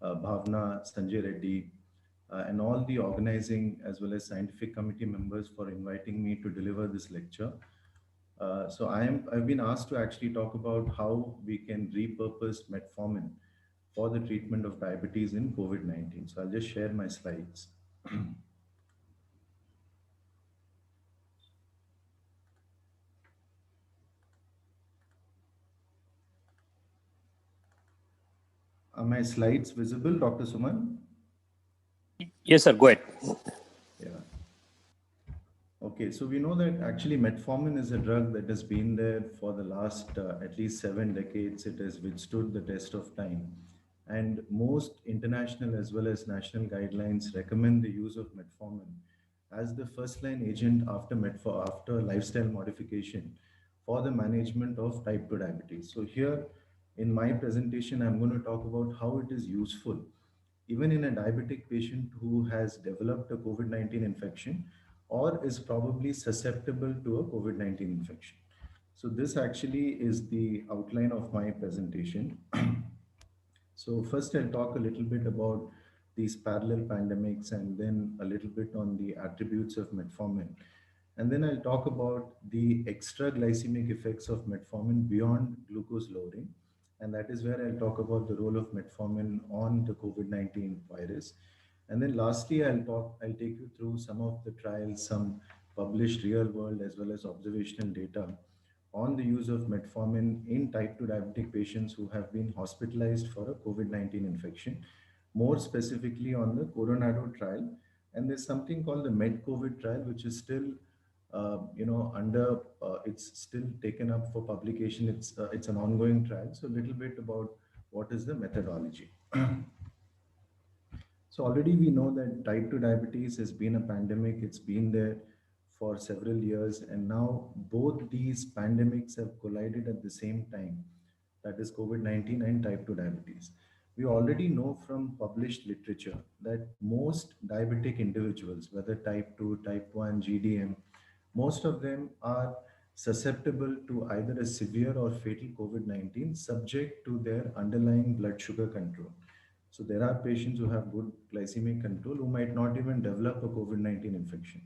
Bhavna, Sanjay Reddy, and all the organizing as well as scientific committee members for inviting me to deliver this lecture. So I've been asked to actually talk about how we can repurpose metformin for the treatment of diabetes in COVID-19. So I'll just share my slides. Are my slides visible, Dr. Suman? Yes, sir. Go ahead. Yeah. Okay, so we know that actually metformin is a drug that has been there for the last at least 7 decades. It has withstood the test of time. And most international as well as national guidelines recommend the use of metformin as the first line agent after lifestyle modification for the management of type 2 diabetes. So here in my presentation, I'm going to talk about how it is useful even in a diabetic patient who has developed a COVID-19 infection or is probably susceptible to a COVID-19 infection. So this actually is the outline of my presentation. So first I'll talk a little bit about these parallel pandemics and then a little bit on the attributes of metformin. And then I'll talk about the extra glycemic effects of metformin beyond glucose lowering. And that is where I'll talk about the role of metformin on the COVID-19 virus. And then lastly, I'll take you through some of the trials, some published real world as well as observational data on the use of metformin in type 2 diabetic patients who have been hospitalized for a COVID-19 infection, more specifically on the Coronado trial. And there's something called the Med-COVID trial, which is still it's still taken up for publication. It's an ongoing trial. So a little bit about what is the methodology. So already we know that type 2 diabetes has been a pandemic. It's been there for several years. And now both these pandemics have collided at the same time. That is COVID-19 and type 2 diabetes. We already know from published literature that most diabetic individuals, whether type 2, type 1, GDM, most of them are susceptible to either a severe or fatal COVID-19 subject to their underlying blood sugar control. So there are patients who have good glycemic control who might not even develop a COVID-19 infection.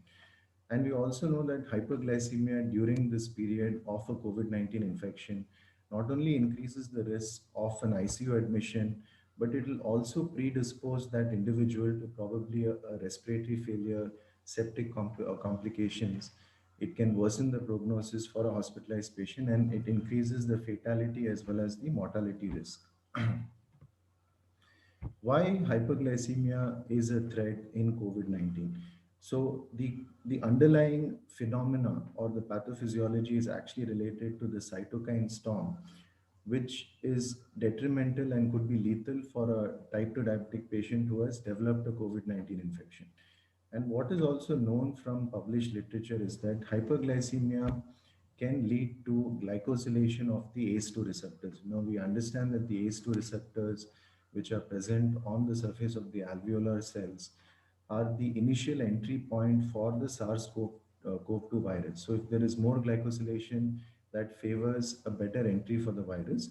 And we also know that hyperglycemia during this period of a COVID-19 infection not only increases the risk of an ICU admission, but it will also predispose that individual to probably a respiratory failure, septic complications. It can worsen the prognosis for a hospitalized patient, and it increases the fatality as well as the mortality risk. Why hyperglycemia is a threat in COVID-19? So the underlying phenomena or the pathophysiology is actually related to the cytokine storm, which is detrimental and could be lethal for a type 2 diabetic patient who has developed a COVID-19 infection. And what is also known from published literature is that hyperglycemia can lead to glycosylation of the ACE2 receptors. Now we understand that the ACE2 receptors, which are present on the surface of the alveolar cells, are the initial entry point for the SARS-CoV SARS-CoV-2 virus. So if there is more glycosylation, that favors a better entry for the virus.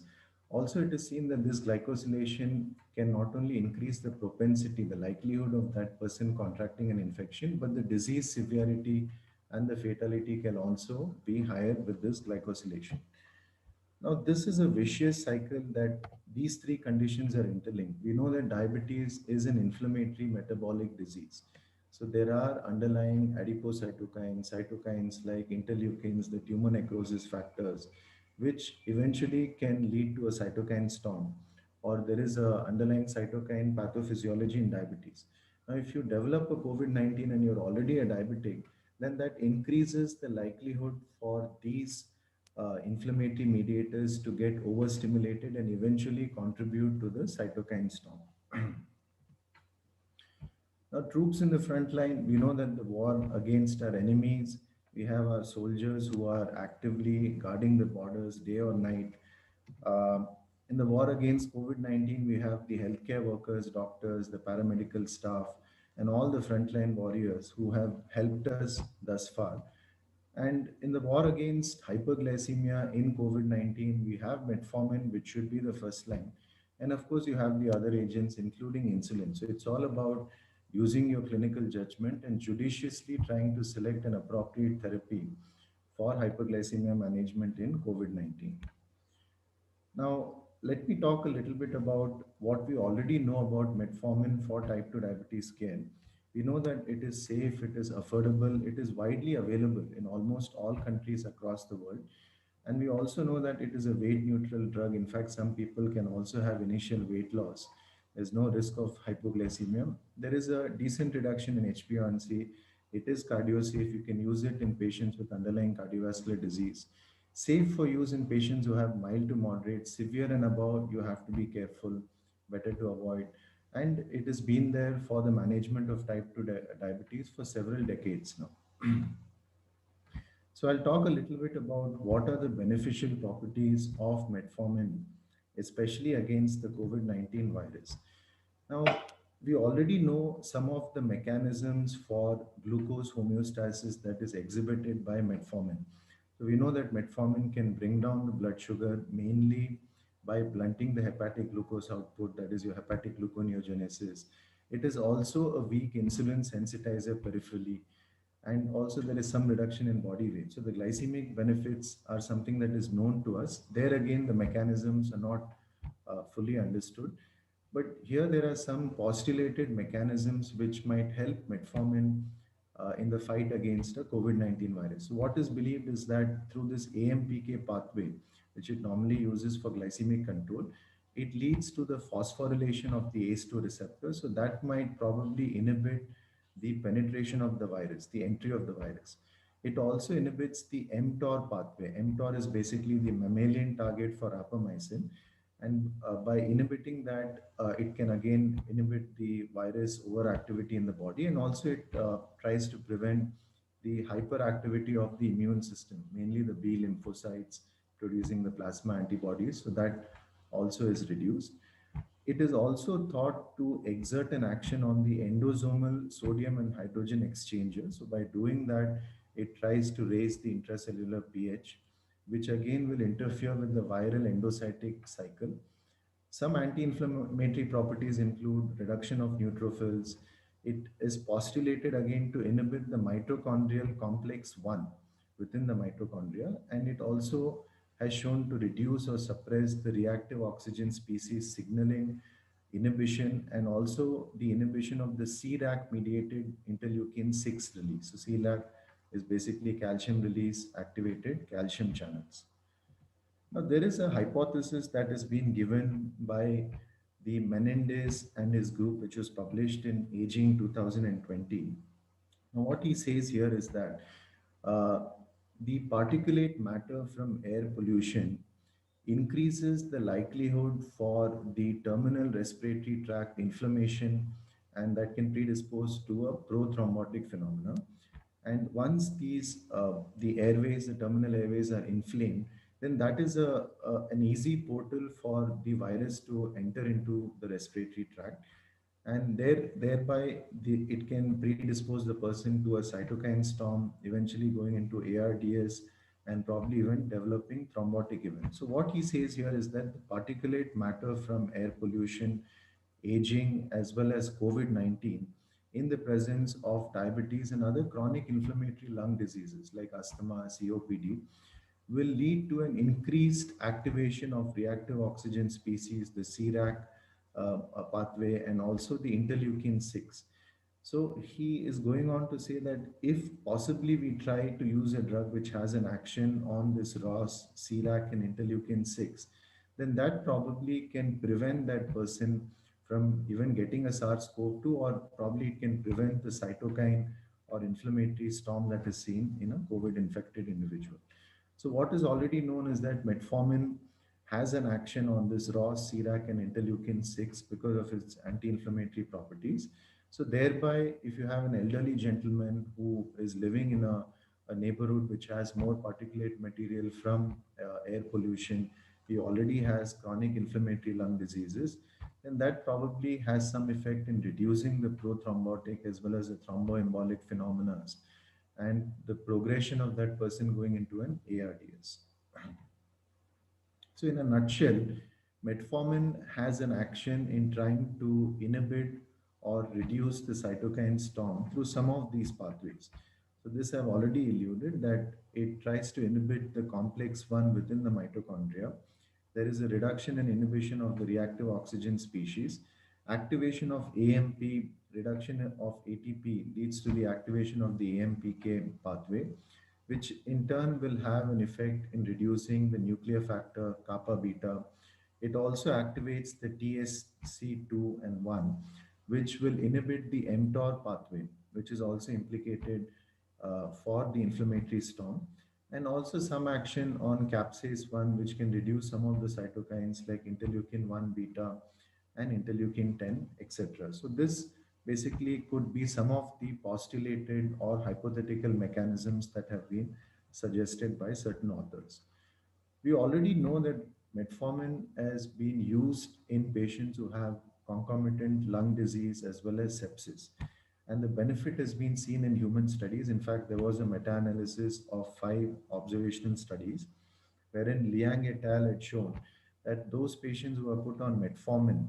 Also, it is seen that this glycosylation can not only increase the propensity, the likelihood of that person contracting an infection, but the disease severity and the fatality can also be higher with this glycosylation. Now, this is a vicious cycle that these three conditions are interlinked. We know that diabetes is an inflammatory metabolic disease. So there are underlying adipocytokines, cytokines like interleukins, the tumor necrosis factors, which eventually can lead to a cytokine storm, or there is a underlying cytokine pathophysiology in diabetes. Now, if you develop a COVID-19 and you're already a diabetic, then that increases the likelihood for these inflammatory mediators to get overstimulated and eventually contribute to the cytokine storm. Now, troops in the front line, we know that the war against our enemies, we have our soldiers who are actively guarding the borders day or night. In the war against COVID-19, we have the healthcare workers, doctors, the paramedical staff, and all the frontline warriors who have helped us thus far. And in the war against hyperglycemia in COVID-19, we have metformin, which should be the first line. And of course, you have the other agents, including insulin. So it's all about using your clinical judgment and judiciously trying to select an appropriate therapy for hyperglycemia management in COVID-19. Now, let me talk a little bit about what we already know about metformin for type 2 diabetes care. We know that it is safe, it is affordable, it is widely available in almost all countries across the world. And we also know that it is a weight neutral drug. In fact, some people can also have initial weight loss. There's no risk of hypoglycemia. There is a decent reduction in HbA1c. It is cardio safe. You can use it in patients with underlying cardiovascular disease. Safe for use in patients who have mild to moderate, severe and above, you have to be careful, better to avoid. And it has been there for the management of type 2 diabetes for several decades now. So I'll talk a little bit about what are the beneficial properties of metformin, especially against the COVID-19 virus. Now, we already know some of the mechanisms for glucose homeostasis that is exhibited by metformin. So we know that metformin can bring down the blood sugar mainly by blunting the hepatic glucose output, that is your hepatic gluconeogenesis. It is also a weak insulin sensitizer peripherally, and also there is some reduction in body weight. So the glycemic benefits are something that is known to us. There again, the mechanisms are not fully understood. But here there are some postulated mechanisms which might help metformin in the fight against a COVID-19 virus. So what is believed is that through this AMPK pathway, which it normally uses for glycemic control, it leads to the phosphorylation of the ACE2 receptor. So that might probably inhibit the penetration of the virus, the entry of the virus. It also inhibits the mTOR pathway. mTOR is basically the mammalian target for rapamycin. And by inhibiting that, it can again inhibit the virus overactivity in the body. And also it tries to prevent the hyperactivity of the immune system, mainly the B lymphocytes producing the plasma antibodies. So that also is reduced. It is also thought to exert an action on the endosomal sodium and hydrogen exchanger. So by doing that, it tries to raise the intracellular pH, which again will interfere with the viral endocytic cycle. Some anti-inflammatory properties include reduction of neutrophils. It is postulated again to inhibit the mitochondrial complex 1 within the mitochondria, and it also has shown to reduce or suppress the reactive oxygen species signaling inhibition, and also the inhibition of the CRAC mediated interleukin 6 release. So CRAC is basically calcium release activated calcium channels. Now, there is a hypothesis that has been given by the Menendez and his group, which was published in Aging 2020. Now, what he says here is that the particulate matter from air pollution increases the likelihood for the terminal respiratory tract inflammation, and that can predispose to a prothrombotic phenomena. And once these, the airways, the terminal airways are inflamed, then that is an easy portal for the virus to enter into the respiratory tract. and it can predispose the person to a cytokine storm, eventually going into ARDS and probably even developing thrombotic events. So what he says here is that the particulate matter from air pollution, aging, as well as COVID-19 in the presence of diabetes and other chronic inflammatory lung diseases like asthma, COPD, will lead to an increased activation of reactive oxygen species, the CRAC pathway, and also the interleukin 6. So he is going on to say that if possibly we try to use a drug which has an action on this ROS, CRAC, and interleukin 6, then that probably can prevent that person from even getting a SARS-CoV-2, or probably it can prevent the cytokine or inflammatory storm that is seen in a COVID-infected individual. So what is already known is that metformin has an action on this ROS, CRAC, and interleukin 6 because of its anti-inflammatory properties. So thereby, if you have an elderly gentleman who is living in a neighborhood which has more particulate material from air pollution, he already has chronic inflammatory lung diseases, then that probably has some effect in reducing the prothrombotic as well as the thromboembolic phenomena and the progression of that person going into an ARDS. So in a nutshell, metformin has an action in trying to inhibit or reduce the cytokine storm through some of these pathways. So this I've already alluded that it tries to inhibit the complex 1 within the mitochondria. There is a reduction in inhibition of the reactive oxygen species. Activation of AMP, reduction of ATP leads to the activation of the AMPK pathway, which in turn will have an effect in reducing the nuclear factor kappa beta. It also activates the TSC2 and 1, which will inhibit the mTOR pathway, which is also implicated for the inflammatory storm, and also some action on capsase 1, which can reduce some of the cytokines like interleukin 1 beta and interleukin 10, etc. So this basically could be some of the postulated or hypothetical mechanisms that have been suggested by certain authors. We already know that metformin has been used in patients who have concomitant lung disease as well as sepsis. And the benefit has been seen in human studies. In fact, there was a meta-analysis of 5 observational studies wherein Liang et al. Had shown that those patients who were put on metformin,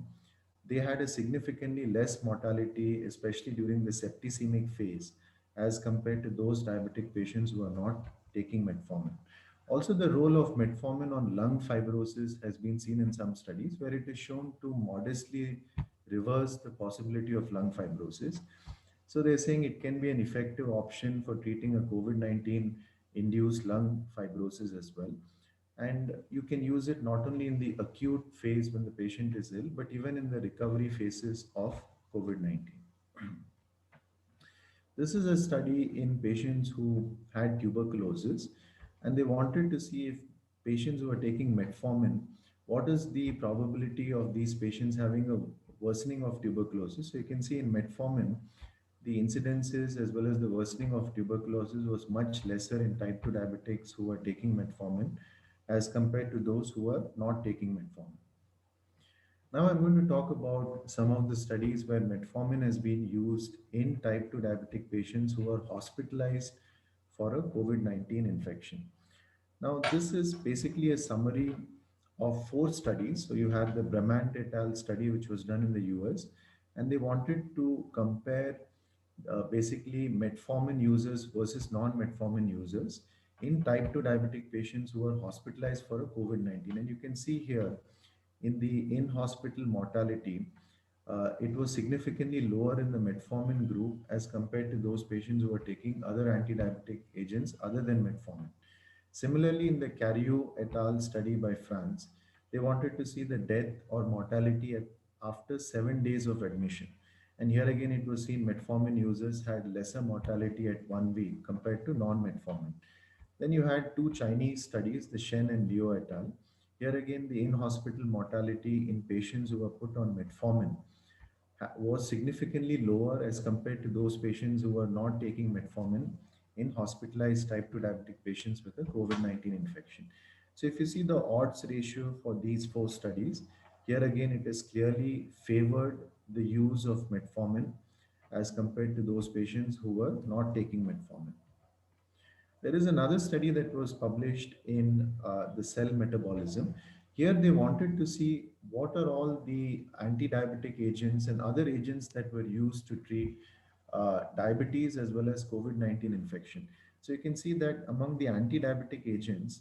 they had a significantly less mortality, especially during the septicemic phase, as compared to those diabetic patients who are not taking metformin. Also, the role of metformin on lung fibrosis has been seen in some studies where it is shown to modestly reverse the possibility of lung fibrosis. So they're saying it can be an effective option for treating a COVID-19 induced lung fibrosis as well. And you can use it not only in the acute phase when the patient is ill, but even in the recovery phases of COVID-19. This is a study in patients who had tuberculosis, and they wanted to see if patients who are taking metformin, what is the probability of these patients having a worsening of tuberculosis. So you can see in metformin, the incidences as well as the worsening of tuberculosis was much lesser in type 2 diabetics who were taking metformin as compared to those who are not taking metformin. Now I'm going to talk about some of the studies where metformin has been used in type 2 diabetic patients who are hospitalized for a COVID-19 infection. Now this is basically a summary of 4 studies. So you have the Brahmant et al. Study which was done in the US, and they wanted to compare basically metformin users versus non-metformin users in type 2 diabetic patients who are hospitalized for a COVID-19. And you can see here in the in-hospital mortality, it was significantly lower in the metformin group as compared to those patients who were taking other anti-diabetic agents other than metformin. Similarly, in the Cariou et al. Study by France, they wanted to see the death or mortality after 7 days of admission. And here again, it was seen metformin users had lesser mortality at 1 week compared to non-metformin. Then you had 2 Chinese studies, the Shen and Liu et al. Here again, the in-hospital mortality in patients who were put on metformin was significantly lower as compared to those patients who were not taking metformin in hospitalized type 2 diabetic patients with a COVID-19 infection. So if you see the odds ratio for these 4 studies, here again, it is clearly favored the use of metformin as compared to those patients who were not taking metformin. There is another study that was published in the Cell Metabolism. Here they wanted to see what are all the anti-diabetic agents and other agents that were used to treat diabetes as well as COVID-19 infection. So you can see that among the anti-diabetic agents,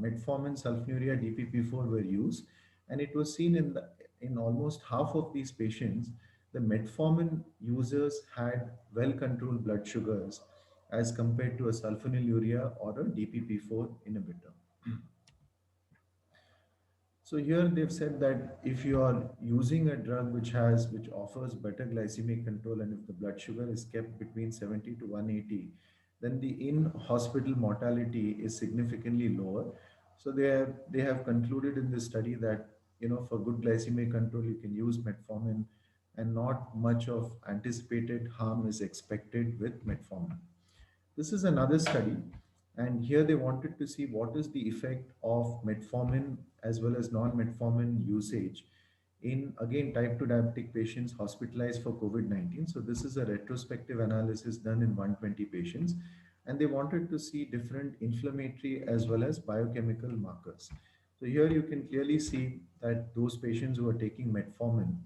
metformin, sulfonylurea, DPP-4 were used, and it was seen in almost half of these patients, the metformin users had well-controlled blood sugars as compared to a sulfonylurea or a DPP-4 inhibitor. So here they've said that if you are using a drug which offers better glycemic control, and if the blood sugar is kept between 70 to 180, then the in-hospital mortality is significantly lower. So they have concluded in this study that, for good glycemic control, you can use metformin, and not much of anticipated harm is expected with metformin. This is another study, and here they wanted to see what is the effect of metformin as well as non-metformin usage in, again, type 2 diabetic patients hospitalized for COVID-19. So this is a retrospective analysis done in 120 patients, and they wanted to see different inflammatory as well as biochemical markers. So here you can clearly see that those patients who are taking metformin,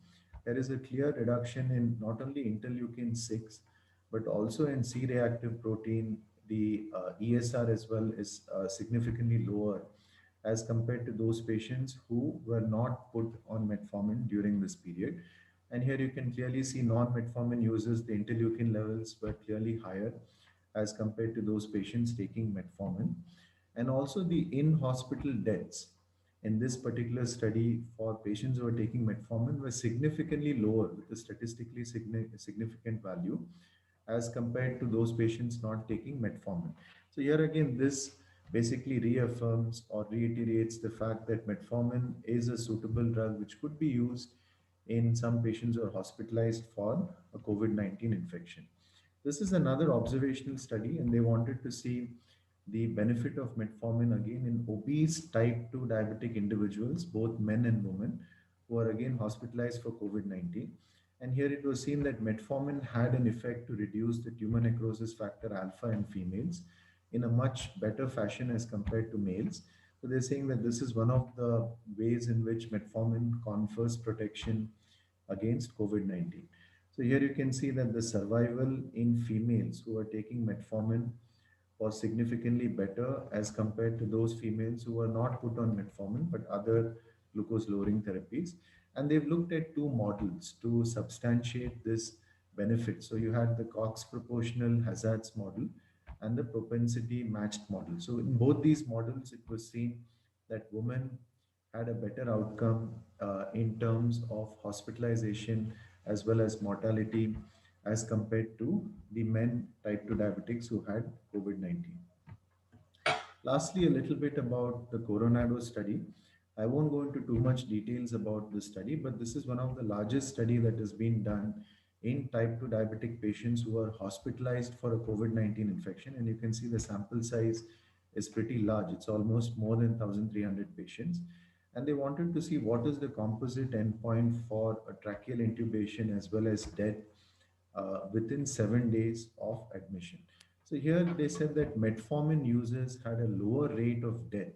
there is a clear reduction in not only interleukin 6, but also in C-reactive protein. The ESR as well is significantly lower as compared to those patients who were not put on metformin during this period. And here you can clearly see non-metformin users, the interleukin levels were clearly higher as compared to those patients taking metformin. And also the in-hospital deaths in this particular study for patients who are taking metformin were significantly lower with a statistically significant value as compared to those patients not taking metformin. So here again, this basically reaffirms or reiterates the fact that metformin is a suitable drug which could be used in some patients who are hospitalized for a COVID-19 infection. This is another observational study, and they wanted to see the benefit of metformin again in obese type 2 diabetic individuals, both men and women, who are again hospitalized for COVID-19. And here it was seen that metformin had an effect to reduce the tumor necrosis factor alpha in females in a much better fashion as compared to males. So they're saying that this is one of the ways in which metformin confers protection against COVID-19. So here you can see that the survival in females who are taking metformin was significantly better as compared to those females who were not put on metformin but other glucose lowering therapies. And they've looked at two models to substantiate this benefit. So you had the Cox proportional hazards model and the propensity matched model. So in both these models, it was seen that women had a better outcome in terms of hospitalization as well as mortality as compared to the men type 2 diabetics who had COVID-19. Lastly, a little bit about the Coronado study. I won't go into too much details about the study, but this is one of the largest study that has been done in type 2 diabetic patients who are hospitalized for a COVID-19 infection. And you can see the sample size is pretty large. It's almost more than 1,300 patients. And they wanted to see what is the composite endpoint for a tracheal intubation as well as death within 7 days of admission. So here they said that metformin users had a lower rate of death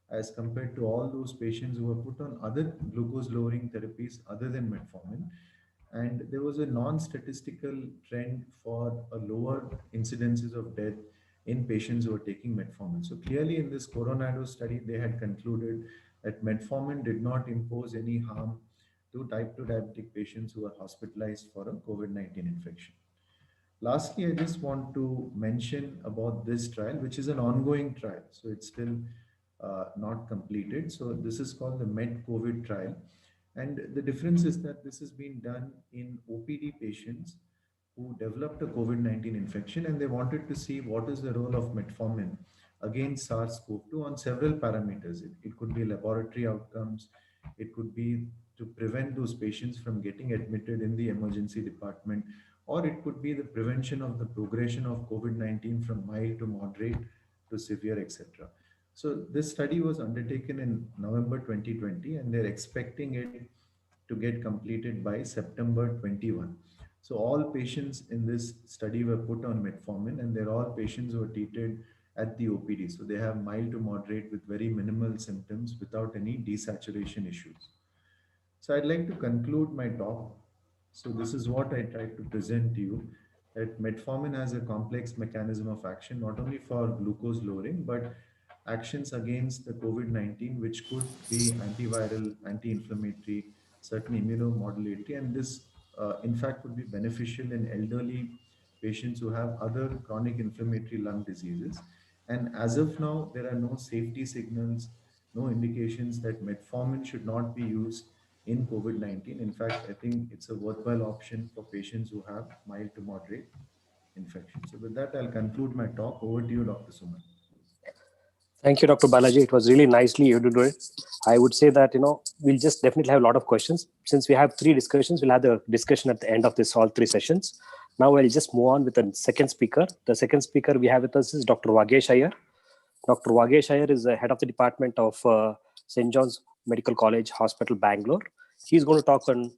as compared to all those patients who were put on other glucose lowering therapies other than metformin. And there was a non-statistical trend for a lower incidences of death in patients who are taking metformin. So clearly in this Coronado study, they had concluded that metformin did not impose any harm to type 2 diabetic patients who are hospitalized for a COVID-19 infection. Lastly, I just want to mention about this trial, which is an ongoing trial. So it's still not completed. So this is called the Med-COVID trial. And the difference is that this has been done in OPD patients who developed a COVID-19 infection, and they wanted to see what is the role of metformin against SARS-CoV-2 on several parameters. It could be laboratory outcomes. It could be to prevent those patients from getting admitted in the emergency department, or it could be the prevention of the progression of COVID-19 from mild to moderate to severe, etc. So this study was undertaken in November 2020, and they're expecting it to get completed by September 21. So all patients in this study were put on metformin, and they're all patients who were treated at the OPD. So they have mild to moderate with very minimal symptoms without any desaturation issues. So I'd like to conclude my talk. So this is what I tried to present to you, that metformin has a complex mechanism of action, not only for glucose lowering, but actions against the COVID-19, which could be antiviral, anti-inflammatory, certain immunomodulatory, and this in fact would be beneficial in elderly patients who have other chronic inflammatory lung diseases. And as of now, there are no safety signals, no indications that metformin should not be used in COVID-19. In fact, I think it's a worthwhile option for patients who have mild to moderate infection. So with that, I'll conclude my talk. Over to you, Dr. Suman. Thank you, Dr. Balaji. It was really nicely you did it. I would say that, we'll just definitely have a lot of questions. Since we have 3 discussions, we'll have the discussion at the end of this, all 3 sessions. Now I'll just move on with the second speaker. The second speaker we have with us is Dr. Vagesh Iyer. Dr. Vagesh Iyer is the head of the department of St. John's Medical College Hospital, Bangalore. He's going to talk on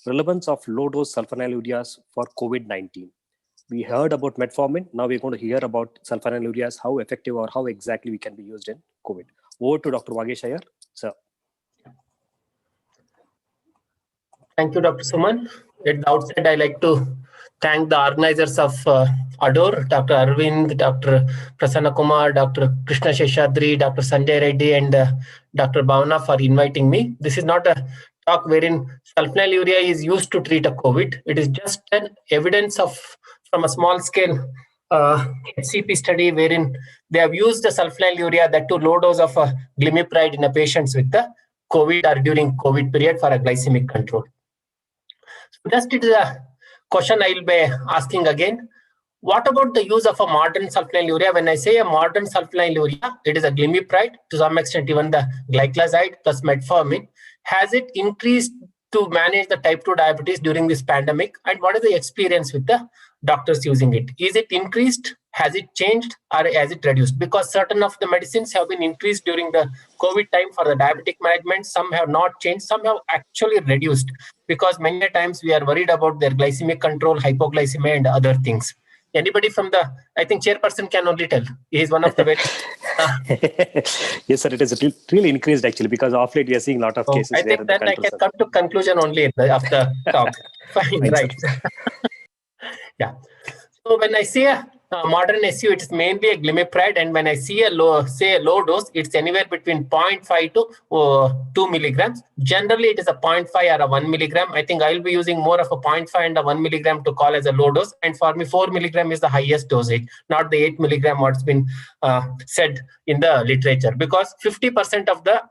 relevance of low-dose sulfonylureas for COVID-19. We heard about metformin. Now we're going to hear about sulfonylureas, how effective or how exactly we can be used in COVID. Over to Dr. Vagesh Iyer, sir. Thank you, Dr. Suman. At the outset, I'd like to thank the organizers of ADORE, Dr. Arvind, Dr. Prasanna Kumar, Dr. Krishna Sheshadri, Dr. Sanjay Reddy, and Dr. Bhavana for inviting me. This is not a talk wherein sulfonylurea is used to treat a COVID. It is just an evidence from a small scale HCP study wherein they have used the sulfonylurea, that to low dose of glimepiride in a patients with the COVID or during COVID period for a glycemic control. So just it is a question I will be asking again. What about the use of a modern sulfonylurea? When I say a modern sulfonylurea, it is a glimepiride, to some extent even the glyclazide plus metformin. Has it increased to manage the type 2 diabetes during this pandemic? And what is the experience with the doctors using it? Is it increased? Has it changed, or has it reduced? Because certain of the medicines have been increased during the COVID time for the diabetic management. Some have not changed. Some have actually reduced, because many times we are worried about their glycemic control, hypoglycemia, and other things. Anybody from the, I think chairperson can only tell. He is one of the very... Yes, sir, it is really increased actually, because of late we are seeing a lot of cases. I think then I can come to conclusion only after talk. Fine, right. Yeah. So when I say a modern SU, it's mainly a glimepiride, and when I see a low dose, it's anywhere between 0.5 to 2 milligrams. Generally, it is a 0.5 or a 1 milligram. I think I'll be using more of a 0.5 and a 1 milligram to call as a low dose. And for me, 4 milligram is the highest dosage, not the 8 milligram what's been said in the literature, because 50% of the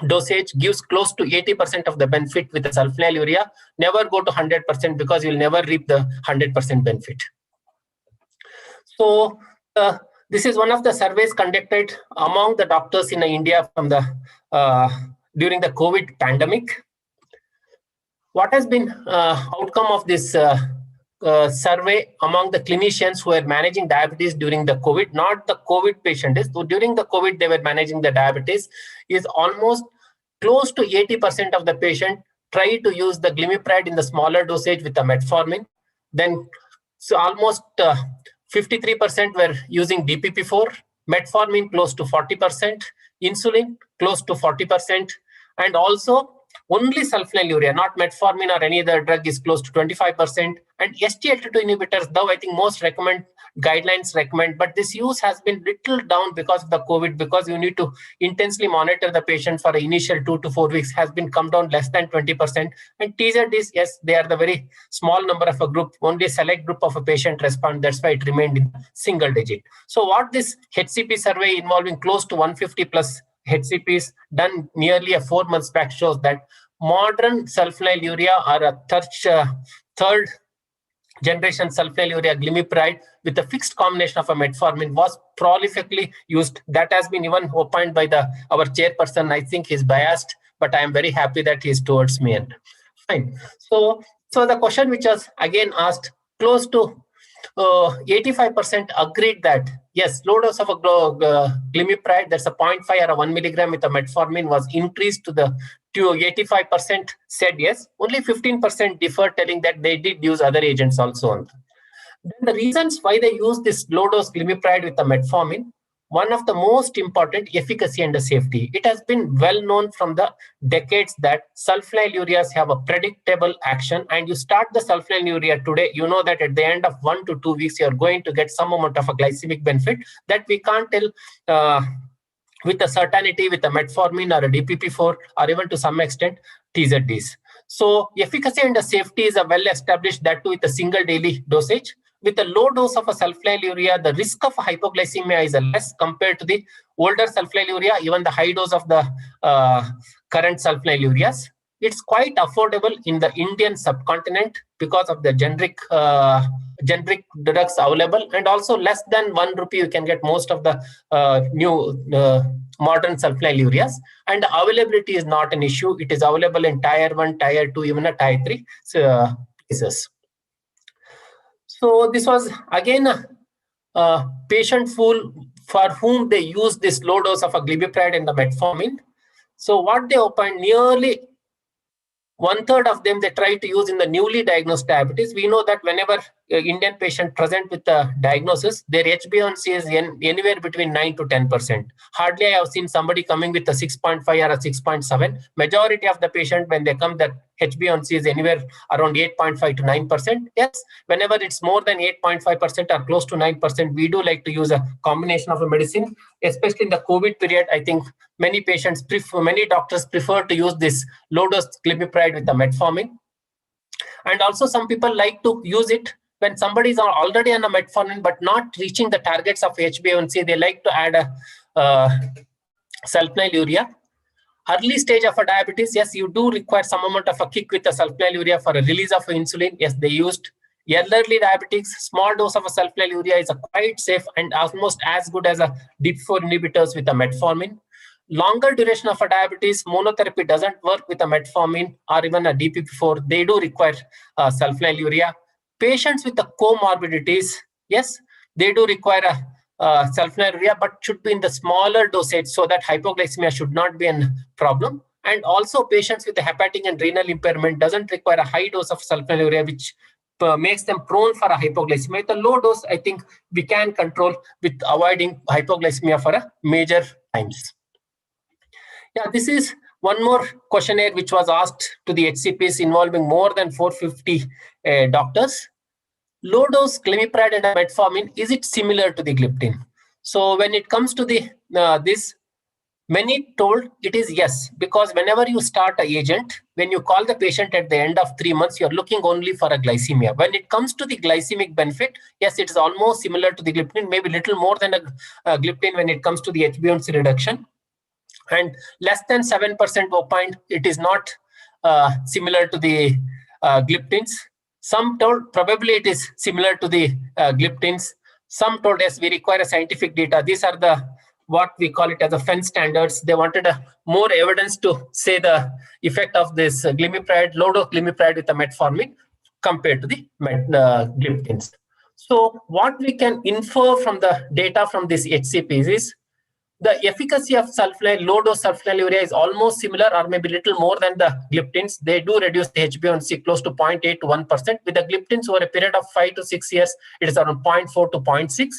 dosage gives close to 80% of the benefit with the sulfonylurea. Never go to 100% because you'll never reap the 100% benefit. So this is one of the surveys conducted among the doctors in India from the during the COVID pandemic. What has been outcome of this survey among the clinicians who were managing diabetes during the COVID, not the COVID patients. So during the COVID, they were managing the diabetes, is almost close to 80% of the patient try to use the glimepiride in the smaller dosage with the metformin. Then so almost 53% were using DPP-4, metformin close to 40%, insulin close to 40%, and also only sulfonylurea, not metformin or any other drug, is close to 25%. And SGLT2 inhibitors, though I think most guidelines recommend, but this use has been little down because of the COVID, because you need to intensely monitor the patient for the initial 2 to 4 weeks, has been come down less than 20%. And TZDs, yes, they are the very small number of a group, only a select group of a patient respond. That's why it remained in single digit. So what this HCP survey involving close to 150 plus HCPs done nearly 4 months back shows that modern sulfonylurea or a third generation sulfonylurea glimepiride with a fixed combination of a metformin was prolifically used. That has been even opined by our chairperson. I think he's biased, but I am very happy that he's towards me. And fine. So the question which was again asked, close to 85% agreed that yes, low dose of a glimepiride, that's a 0.5 or a 1 milligram with a metformin, was increased to 85% said yes. Only 15% differed, telling that they did use other agents also. Then the reasons why they use this low dose glimepiride with the metformin, one of the most important, efficacy and the safety. It has been well known from the decades that sulfonylureas have a predictable action, and you start the sulfonylurea today, you know that at the end of 1 to 2 weeks, you're going to get some amount of a glycemic benefit that we can't tell with a certainty with a metformin or a DPP-4 or even to some extent TZDs. So efficacy and the safety is a well established, that too with a single daily dosage. With a low dose of a sulfonylurea, the risk of hypoglycemia is less compared to the older sulfonylurea, even the high dose of the current sulfonylureas. It's quite affordable in the Indian subcontinent because of the generic drugs available, and also less than 1 rupee you can get most of the new modern sulfonylureas, and the availability is not an issue. It is available in tier 1, tier 2, even a tier 3 places. So this was again a patient pool for whom they used this low dose of a glimepiride and the metformin. So what they opened, nearly 1/3 of them they try to use in the newly diagnosed diabetes. We know that whenever Indian patient present with the diagnosis, their HbA1c is anywhere between 9 to 10%. Hardly I have seen somebody coming with a 6.5 or a 6.7. Majority of the patient, when they come, that HbA1c is anywhere around 8.5 to 9%. Yes, whenever it's more than 8.5% or close to 9%, we do like to use a combination of a medicine, especially in the COVID period. I think many doctors prefer to use this low dose glimepiride with the metformin. And also some people like to use it when somebody is already on a metformin but not reaching the targets of HbA1c. They like to add a sulfonylurea. Early stage of a diabetes, yes, you do require some amount of a kick with the sulfonylurea for a release of insulin. Yes, they used. Elderly diabetics, small dose of a sulfonylurea is quite safe and almost as good as a DPP-4 inhibitors with a metformin. Longer duration of a diabetes, monotherapy doesn't work with a metformin or even a DPP-4. They do require sulfonylurea. Patients with the comorbidities, yes, they do require a sulfonylurea, but should be in the smaller dosage so that hypoglycemia should not be a problem. And also patients with the hepatic and renal impairment doesn't require a high dose of sulfonylurea, which makes them prone for a hypoglycemia. With a low dose, I think we can control with avoiding hypoglycemia for a major times. Yeah, this is one more questionnaire which was asked to the HCPs involving more than 450 doctors. Low dose glimepiride and metformin, is it similar to the gliptin? So when it comes to the this, many told it is yes, because whenever you start an agent, when you call the patient at the end of 3 months, you're looking only for a glycemia. When it comes to the glycemic benefit, yes, it is almost similar to the gliptin, maybe little more than a gliptin when it comes to the HbA1c reduction. And less than 7% opined it is not similar to the gliptins. Some told probably it is similar to the gliptins. Some told yes, we require a scientific data. These are the what we call it as a FEN standards. They wanted more evidence to say the effect of this glimepiride, low dose glimepiride with the metformin compared to the gliptins. So what we can infer from the data from this HCPs is the efficacy of low dose sulfonylurea is almost similar or maybe little more than the gliptins. They do reduce the HbA1c close to 0.8 to 1%. With the gliptins over a period of 5 to 6 years, it is around 0.4 to 0.6.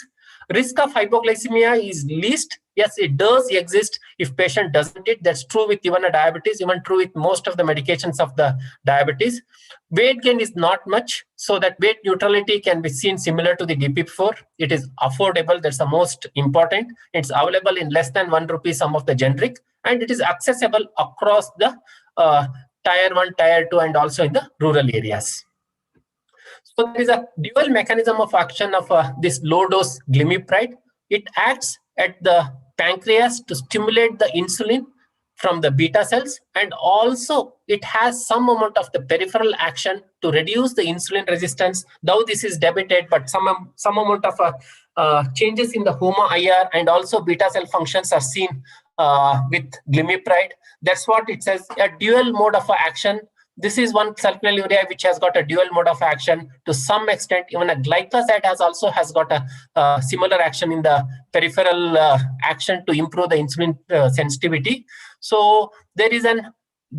Risk of hypoglycemia is least. Yes, it does exist if patient doesn't it. That's true with even a diabetes, even true with most of the medications of the diabetes. Weight gain is not much, so that weight neutrality can be seen similar to the DPP-4. It is affordable. That's the most important. It's available in less than 1 rupee, some of the generic, and it is accessible across the tier 1, tier 2, and also in the rural areas. So there is a dual mechanism of action of this low-dose glimepiride. It acts at the pancreas to stimulate the insulin from the beta cells, and also it has some amount of the peripheral action to reduce the insulin resistance. Though this is debated, but some amount of changes in the HOMA-IR and also beta cell functions are seen with glimepiride. That's what it says, a dual mode of action. This is one sulfonylurea which has got a dual mode of action to some extent. Even a glyphosate has got a similar action in the peripheral action to improve the insulin sensitivity. So there is an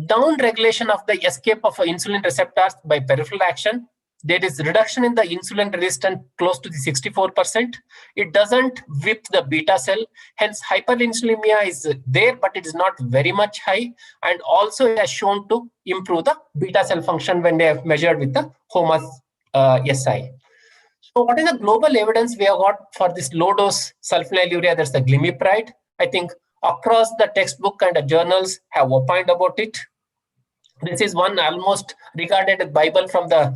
down regulation of the escape of insulin receptors by peripheral action. There is reduction in the insulin resistance close to the 64%. It doesn't whip the beta cell. Hence, hyperinsulinemia is there, but it is not very much high. And also it has shown to improve the beta cell function when they have measured with the HOMA-SI. So what is the global evidence we have got for this low-dose sulfonylurea? That's the glimepiride. I think across the textbook and the journals have opined about it. This is one almost regarded Bible from the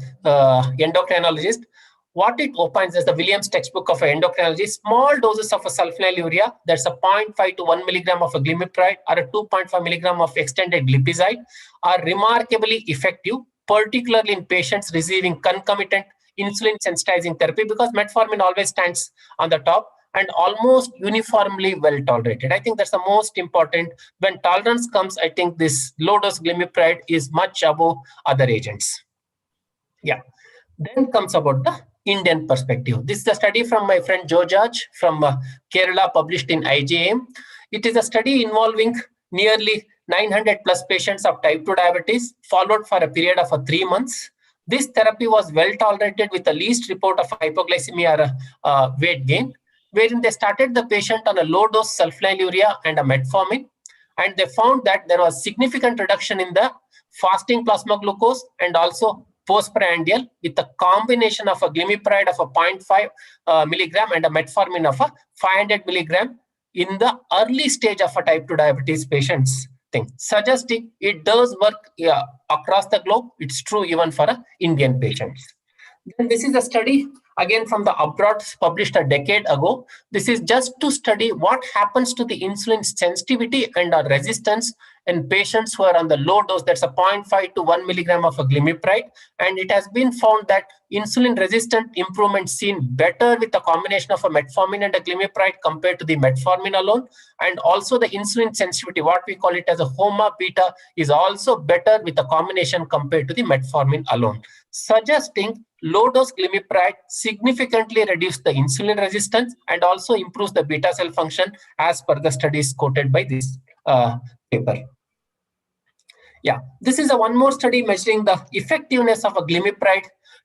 endocrinologist. What it opines is the Williams textbook of endocrinology. Small doses of a sulfonylurea, that's a 0.5 to 1 milligram of a glimepiride or a 2.5 milligram of extended glipizide, are remarkably effective, particularly in patients receiving concomitant insulin sensitizing therapy, because metformin always stands on the top, and almost uniformly well tolerated. I think that's the most important. When tolerance comes, I think this low-dose glimepiride is much above other agents. Yeah. Then comes about the Indian perspective. This is a study from my friend Joe George from Kerala, published in IJM. It is a study involving nearly 900 plus patients of type 2 diabetes, followed for a period of 3 months. This therapy was well tolerated with the least report of hypoglycemia or weight gain, wherein they started the patient on a low-dose sulfonylurea and a metformin, and they found that there was significant reduction in the fasting plasma glucose and also postprandial, with a combination of a glimepiride of a 0.5 milligram and a metformin of a 500 milligram in the early stage of a type 2 diabetes patients thing, suggesting it does work across the globe. It's true even for Indian patients. Then this is a study again from the abroad, published a decade ago. This is just to study what happens to the insulin sensitivity and resistance in patients who are on the low dose, that's a 0.5 to 1 milligram of a glimepiride. And it has been found that insulin resistant improvement seen better with a combination of a metformin and a glimepiride compared to the metformin alone. And also the insulin sensitivity, what we call it as a HOMA beta, is also better with a combination compared to the metformin alone, suggesting low-dose glimepiride significantly reduces the insulin resistance and also improves the beta cell function, as per the studies quoted by this paper. Yeah, this is one more study measuring the effectiveness of a glimepiride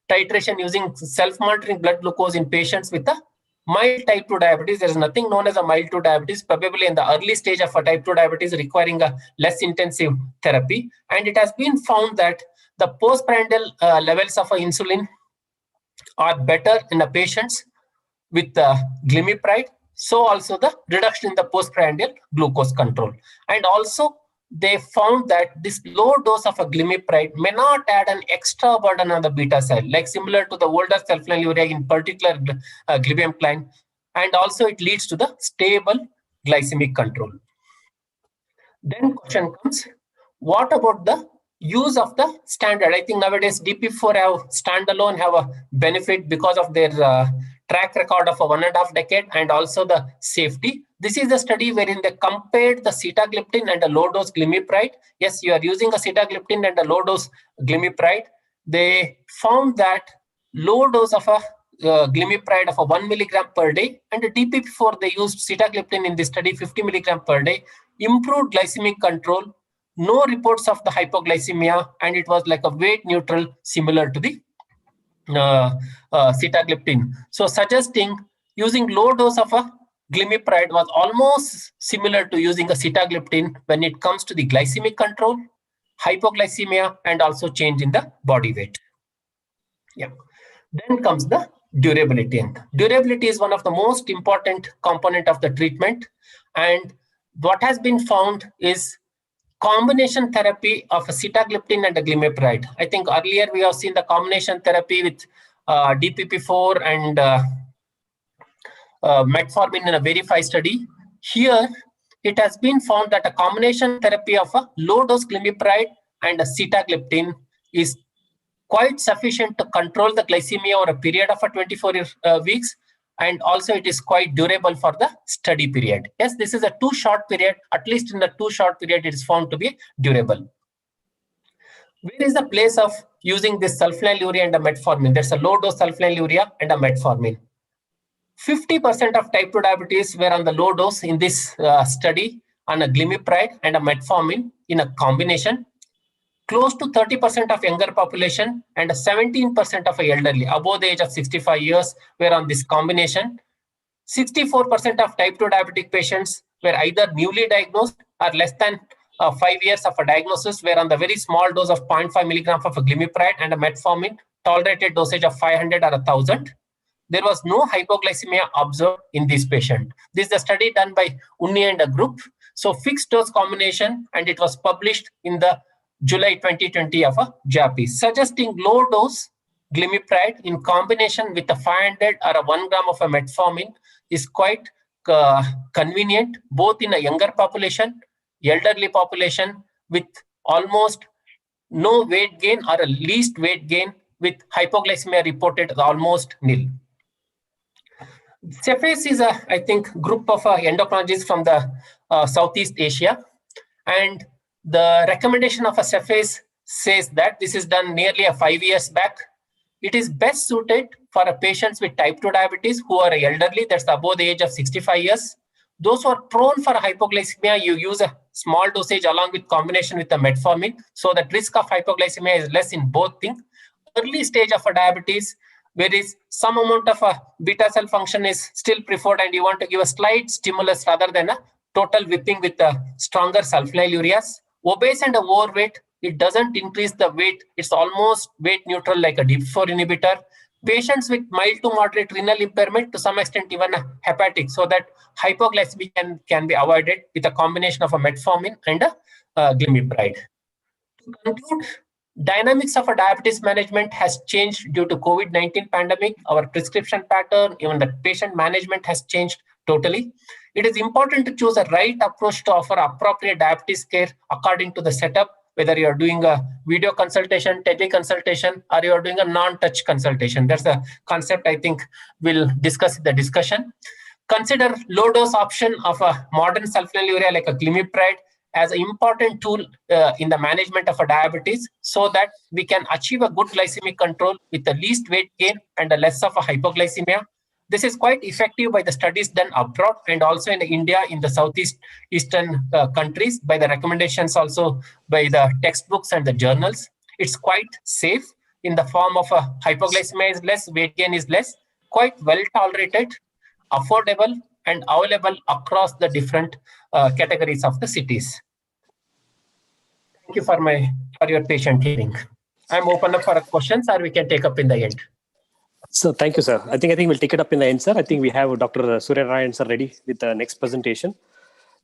titration using self-monitoring blood glucose in patients with a mild type 2 diabetes. There is nothing known as a mild 2 diabetes, probably in the early stage of a type 2 diabetes requiring a less intensive therapy. And it has been found that the postprandial levels of insulin are better in the patients with the glimepiride. So also the reduction in the postprandial glucose control. And also they found that this low dose of a glimepiride may not add an extra burden on the beta cell, like similar to the older sulfonylurea, in particular glibenclamide. And also it leads to the stable glycemic control. Then question comes, what about the use of the standard? I think nowadays DP4 have standalone have a benefit because of their track record of 1.5 decade and also the safety. This is the study wherein they compared the sitagliptin and a low-dose glimepiride. Yes, you are using a sitagliptin and a low-dose glimepiride. They found that low dose of a glimepiride of a 1 milligram per day, and the DP4 they used sitagliptin in this study 50 milligram per day, improved glycemic control, no reports of the hypoglycemia, and it was like a weight neutral, similar to the sitagliptin. So suggesting using low dose of a glimepiride was almost similar to using a sitagliptin when it comes to the glycemic control, hypoglycemia, and also change in the body weight. Yeah. Then comes the durability. And durability is one of the most important component of the treatment. And what has been found is combination therapy of a sitagliptin and a glimepiride. I think earlier we have seen the combination therapy with DPP4 and metformin in a Verify study. Here, it has been found that a combination therapy of a low-dose glimepiride and a sitagliptin is quite sufficient to control the glycemia over a period of 24 weeks, and also it is quite durable for the study period. Yes, this is a too short period. At least in the too short period, it is found to be durable. Where is the place of using this sulfonylurea and a metformin? There's a low dose sulfonylurea and a metformin. 50% of type 2 diabetes were on the low dose in this study on a glimepiride and a metformin in a combination. Close to 30% of younger population and 17% of elderly above the age of 65 years were on this combination. 64% of type 2 diabetic patients were either newly diagnosed or less than 5 years of a diagnosis were on the very small dose of 0.5 milligram of a glimepiride and a metformin, tolerated dosage of 500 or 1000. There was no hypoglycemia observed in this patient. This is a study done by Unni and a group. So fixed dose combination, and it was published in the July 2020 of a JAPI, suggesting low dose glimepiride in combination with a 500 or a 1 gram of a metformin is quite convenient, both in a younger population, elderly population, with almost no weight gain or a least weight gain, with hypoglycemia reported almost nil. Cephase is a, I think, group of endocrinologists from the Southeast Asia, and the recommendation of a Cephase says that this is done nearly 5 years back. It is best suited for a patients with type 2 diabetes who are elderly, that's above the age of 65 years. Those who are prone for hypoglycemia, you use a small dosage along with combination with the metformin, so that risk of hypoglycemia is less in both things. Early stage of a diabetes, where is some amount of a beta cell function is still preferred, and you want to give a slight stimulus rather than a total whipping with the stronger sulfonylureas. Obese and overweight, it doesn't increase the weight. It's almost weight neutral like a DPP-4 inhibitor. Patients with mild to moderate renal impairment, to some extent even a hepatic, so that hypoglycemia can be avoided with a combination of a metformin and a glimepiride. To conclude, dynamics of a diabetes management has changed due to COVID-19 pandemic. Our prescription pattern, even the patient management has changed totally. It is important to choose a right approach to offer appropriate diabetes care according to the setup, whether you are doing a video consultation, teleconsultation, or you are doing a non-touch consultation. That's a concept I think we'll discuss in the discussion. Consider low dose option of a modern sulfonylurea like a glimepiride as an important tool in the management of a diabetes, so that we can achieve a good glycemic control with the least weight gain and the less of a hypoglycemia. This is quite effective by the studies done abroad and also in India, in the Southeastern countries, by the recommendations also by the textbooks and the journals. It's quite safe in the form of a hypoglycemia is less, weight gain is less, quite well tolerated, affordable, and available across the different categories of the cities. Thank you for your patient hearing. I'm open up for questions, or we can take up in the end. So thank you, sir. I think we'll take it up in the end, sir. I think we have Dr. Surya Narayan sir ready with the next presentation.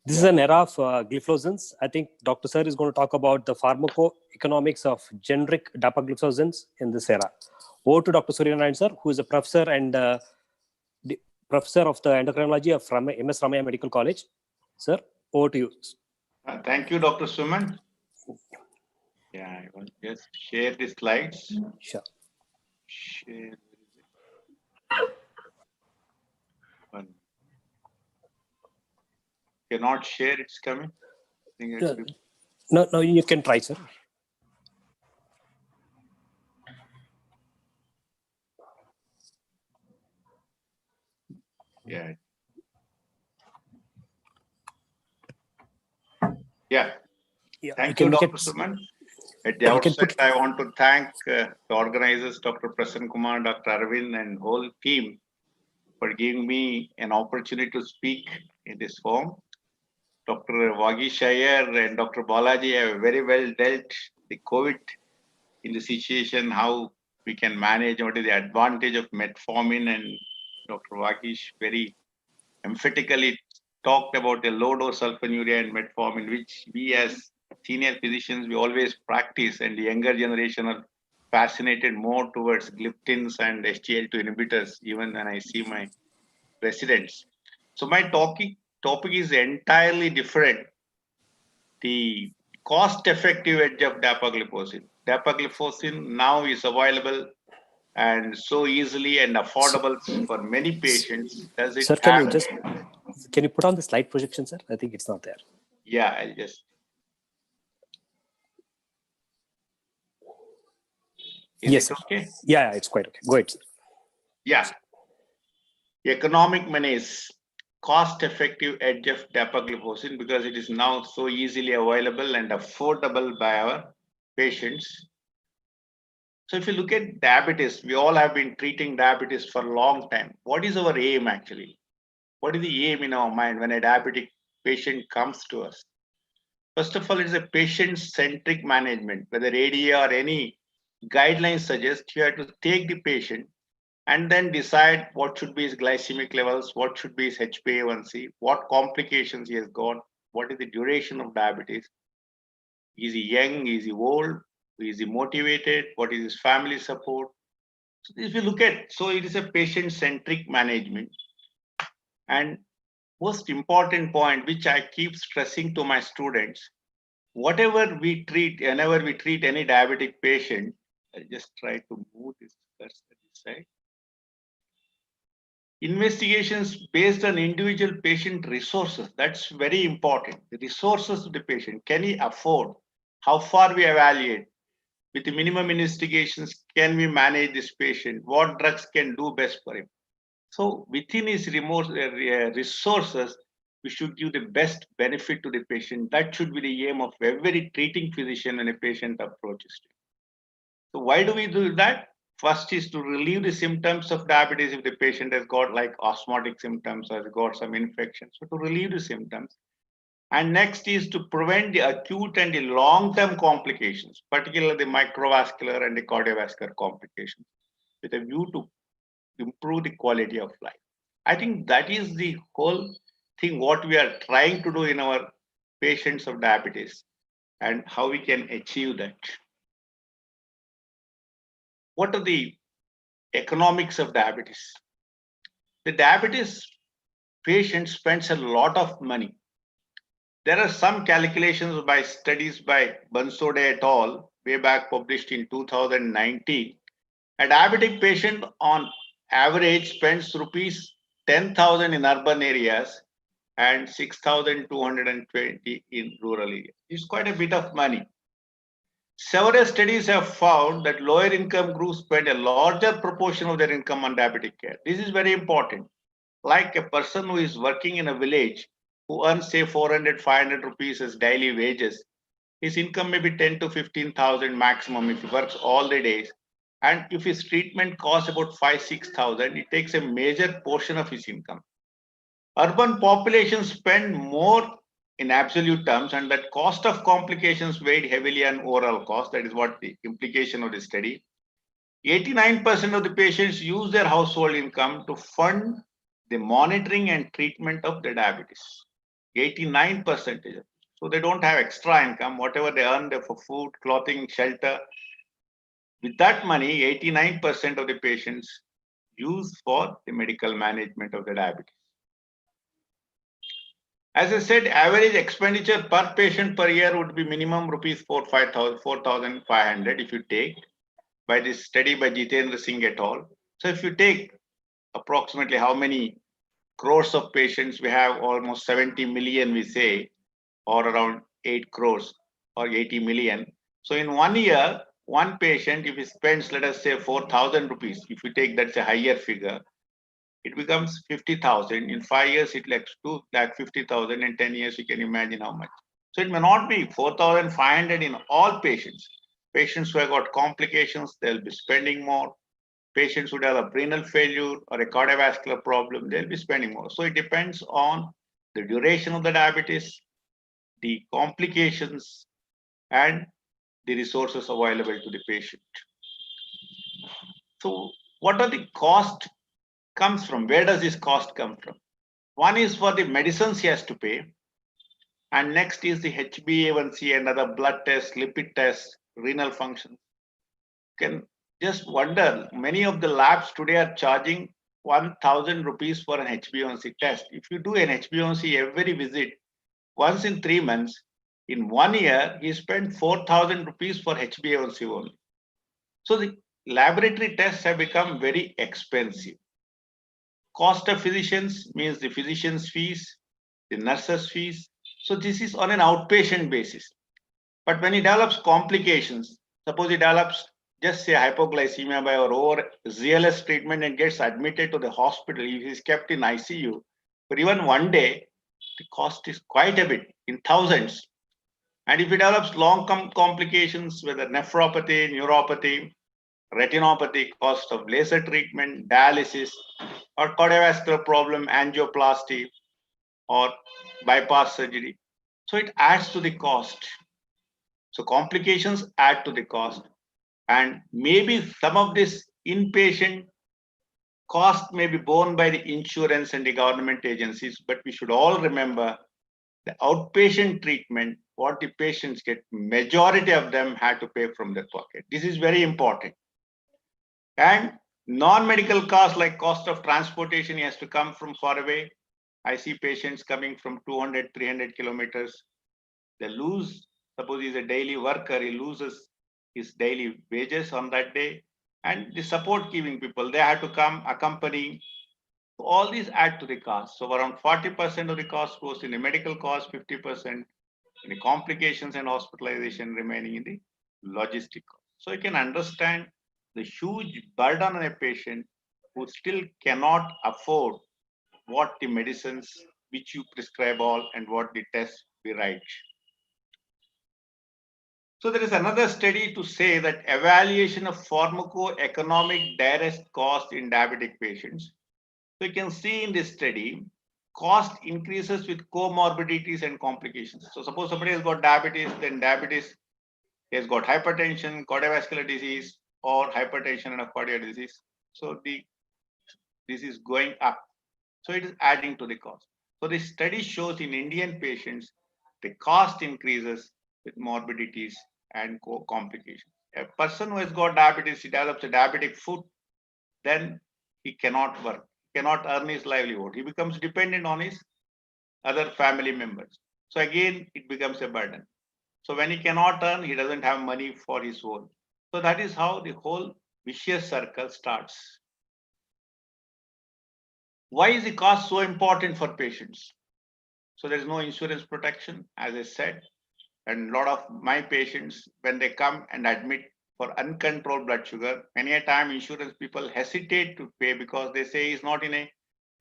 This is an era of gliflozins. I think Dr. Sir is going to talk about the pharmacoeconomics of generic dapagliflozins in this era. Over to Dr. Surya Narayan sir, who is a professor and professor of the endocrinology from MS Ramaiah Medical College. Sir, over to you. Thank you, Dr. Suman. Yeah, I will just share the slides. Sure. Share. One. Cannot share, it's coming. No, you can try, sir. Yeah. Yeah. Thank you, Dr. Suman. At the outset, I want to thank the organizers, Dr. Prasanna Kumar, Dr. Arvind, and whole team for giving me an opportunity to speak in this forum. Dr. Vagish Iyer and Dr. Balaji have very well dealt the COVID in the situation, how we can manage, what is the advantage of metformin, and Dr. Vagish very emphatically talked about the low dose sulfonylurea and metformin, which we as senior physicians, we always practice, and the younger generation are fascinated more towards gliptins and SGLT2 inhibitors, even when I see my residents. So my topic is entirely different. The cost-effective edge of dapagliflozin. Dapagliflozin now is available and so easily and affordable for many patients. Does it sir, can you put on the slide projection, sir? I think it's not there. Yeah, I'll just. Yes, it okay? Yeah, it's quite okay. Go ahead, sir. Yeah. Economic menace, cost-effective edge of dapagliflozin, because it is now so easily available and affordable by our patients. So if you look at diabetes, we all have been treating diabetes for a long time. What is our aim actually? What is the aim in our mind when a diabetic patient comes to us? First of all, it's a patient-centric management. Whether ADA or any guidelines suggest, you have to take the patient and then decide what should be his glycemic levels, what should be his HbA1c, what complications he has got, what is the duration of diabetes. Is he young? Is he old? Is he motivated? What is his family support? So if you look at, so it is a patient-centric management. And most important point, which I keep stressing to my students, whatever we treat, whenever we treat any diabetic patient, I just try to move this cursor this side. Investigations based on individual patient resources, that's very important. The resources of the patient, can he afford? How far we evaluate? With the minimum investigations, can we manage this patient? What drugs can do best for him? So within his resources, we should give the best benefit to the patient. That should be the aim of every treating physician when a patient approaches him. So why do we do that? First is to relieve the symptoms of diabetes if the patient has got like osmotic symptoms or has got some infection. So to relieve the symptoms. And next is to prevent the acute and the long-term complications, particularly the microvascular and the cardiovascular complications, with a view to improve the quality of life. I think that is the whole thing, what we are trying to do in our patients of diabetes and how we can achieve that. What are the economics of diabetes? The diabetes patient spends a lot of money. There are some calculations by studies by Bansode et al. Way back published in 2019. A diabetic patient on average spends rupees 10,000 in urban areas and 6,220 in rural areas. It's quite a bit of money. Several studies have found that lower income groups spend a larger proportion of their income on diabetic care. This is very important. Like a person who is working in a village who earns say 400, 500 rupees as daily wages, his income may be 10 to 15,000 maximum if he works all the days. And if his treatment costs about 5, 6,000, it takes a major portion of his income. Urban populations spend more in absolute terms, and that cost of complications weighed heavily on overall cost. That is what the implication of the study. 89% of the patients use their household income to fund the monitoring and treatment of the diabetes. 89%. So they don't have extra income, whatever they earn for food, clothing, shelter. With that money, 89% of the patients use for the medical management of the diabetes. As I said, average expenditure per patient per year would be minimum rupees 4,500 if you take by this study by Jitendra Singh et al. So if you take approximately how many crores of patients we have, almost 70 million we say, or around 8 crores or 80 million. So in 1 year, one patient, if he spends, let us say 4,000 rupees, if you take that's a higher figure, it becomes 50,000. In 5 years, it like 2,50,000. In 10 years, you can imagine how much. So it may not be 4,500 in all patients. Patients who have got complications, they'll be spending more. Patients who have a renal failure or a cardiovascular problem, they'll be spending more. So it depends on the duration of the diabetes, the complications, and the resources available to the patient. So what are the cost comes from? Where does this cost come from? One is for the medicines he has to pay, and next is the HbA1c and other blood tests, lipid tests, renal function. Can just wonder, many of the labs today are charging 1,000 rupees for an HbA1c test. If you do an HbA1c every visit, once in 3 months, in 1 year, he spent 4,000 rupees for HbA1c only. So the laboratory tests have become very expensive. Cost of physicians means the physician's fees, the nurse's fees. So this is on an outpatient basis. But when he develops complications, suppose he develops just say hypoglycemia by or over ZLS treatment and gets admitted to the hospital, if he is kept in ICU for even one day, the cost is quite a bit, in thousands. And if he develops long complications, whether nephropathy, neuropathy, retinopathy, cost of laser treatment, dialysis, or cardiovascular problem, angioplasty, or bypass surgery. So it adds to the cost. So complications add to the cost. And maybe some of this inpatient cost may be borne by the insurance and the government agencies, but we should all remember the outpatient treatment, what the patients get, majority of them had to pay from their pocket. This is very important. And non-medical costs like cost of transportation, he has to come from far away. I see patients coming from 200, 300 kilometers. They lose, suppose he's a daily worker, he loses his daily wages on that day. And the support giving people, they have to come accompanying. All these add to the cost. So around 40% of the cost goes in the medical cost, 50% in the complications and hospitalization, remaining in the logistic cost. So you can understand the huge burden on a patient who still cannot afford what the medicines which you prescribe all and what the tests we write. So there is another study to say that evaluation of pharmacoeconomic direct cost in diabetic patients. So you can see in this study, cost increases with comorbidities and complications. So suppose somebody has got diabetes, then diabetes, he has got hypertension, cardiovascular disease, or hypertension and a cardiac disease. So this is going up. So it is adding to the cost. So the study shows in Indian patients, the cost increases with morbidities and complications. A person who has got diabetes, he develops a diabetic foot, then he cannot work, cannot earn his livelihood. He becomes dependent on his other family members. So again, it becomes a burden. So when he cannot earn, he doesn't have money for his own. So that is how the whole vicious circle starts. Why is the cost so important for patients? So there is no insurance protection, as I said. And a lot of my patients, when they come and admit for uncontrolled blood sugar, many a time insurance people hesitate to pay because they say he's not in a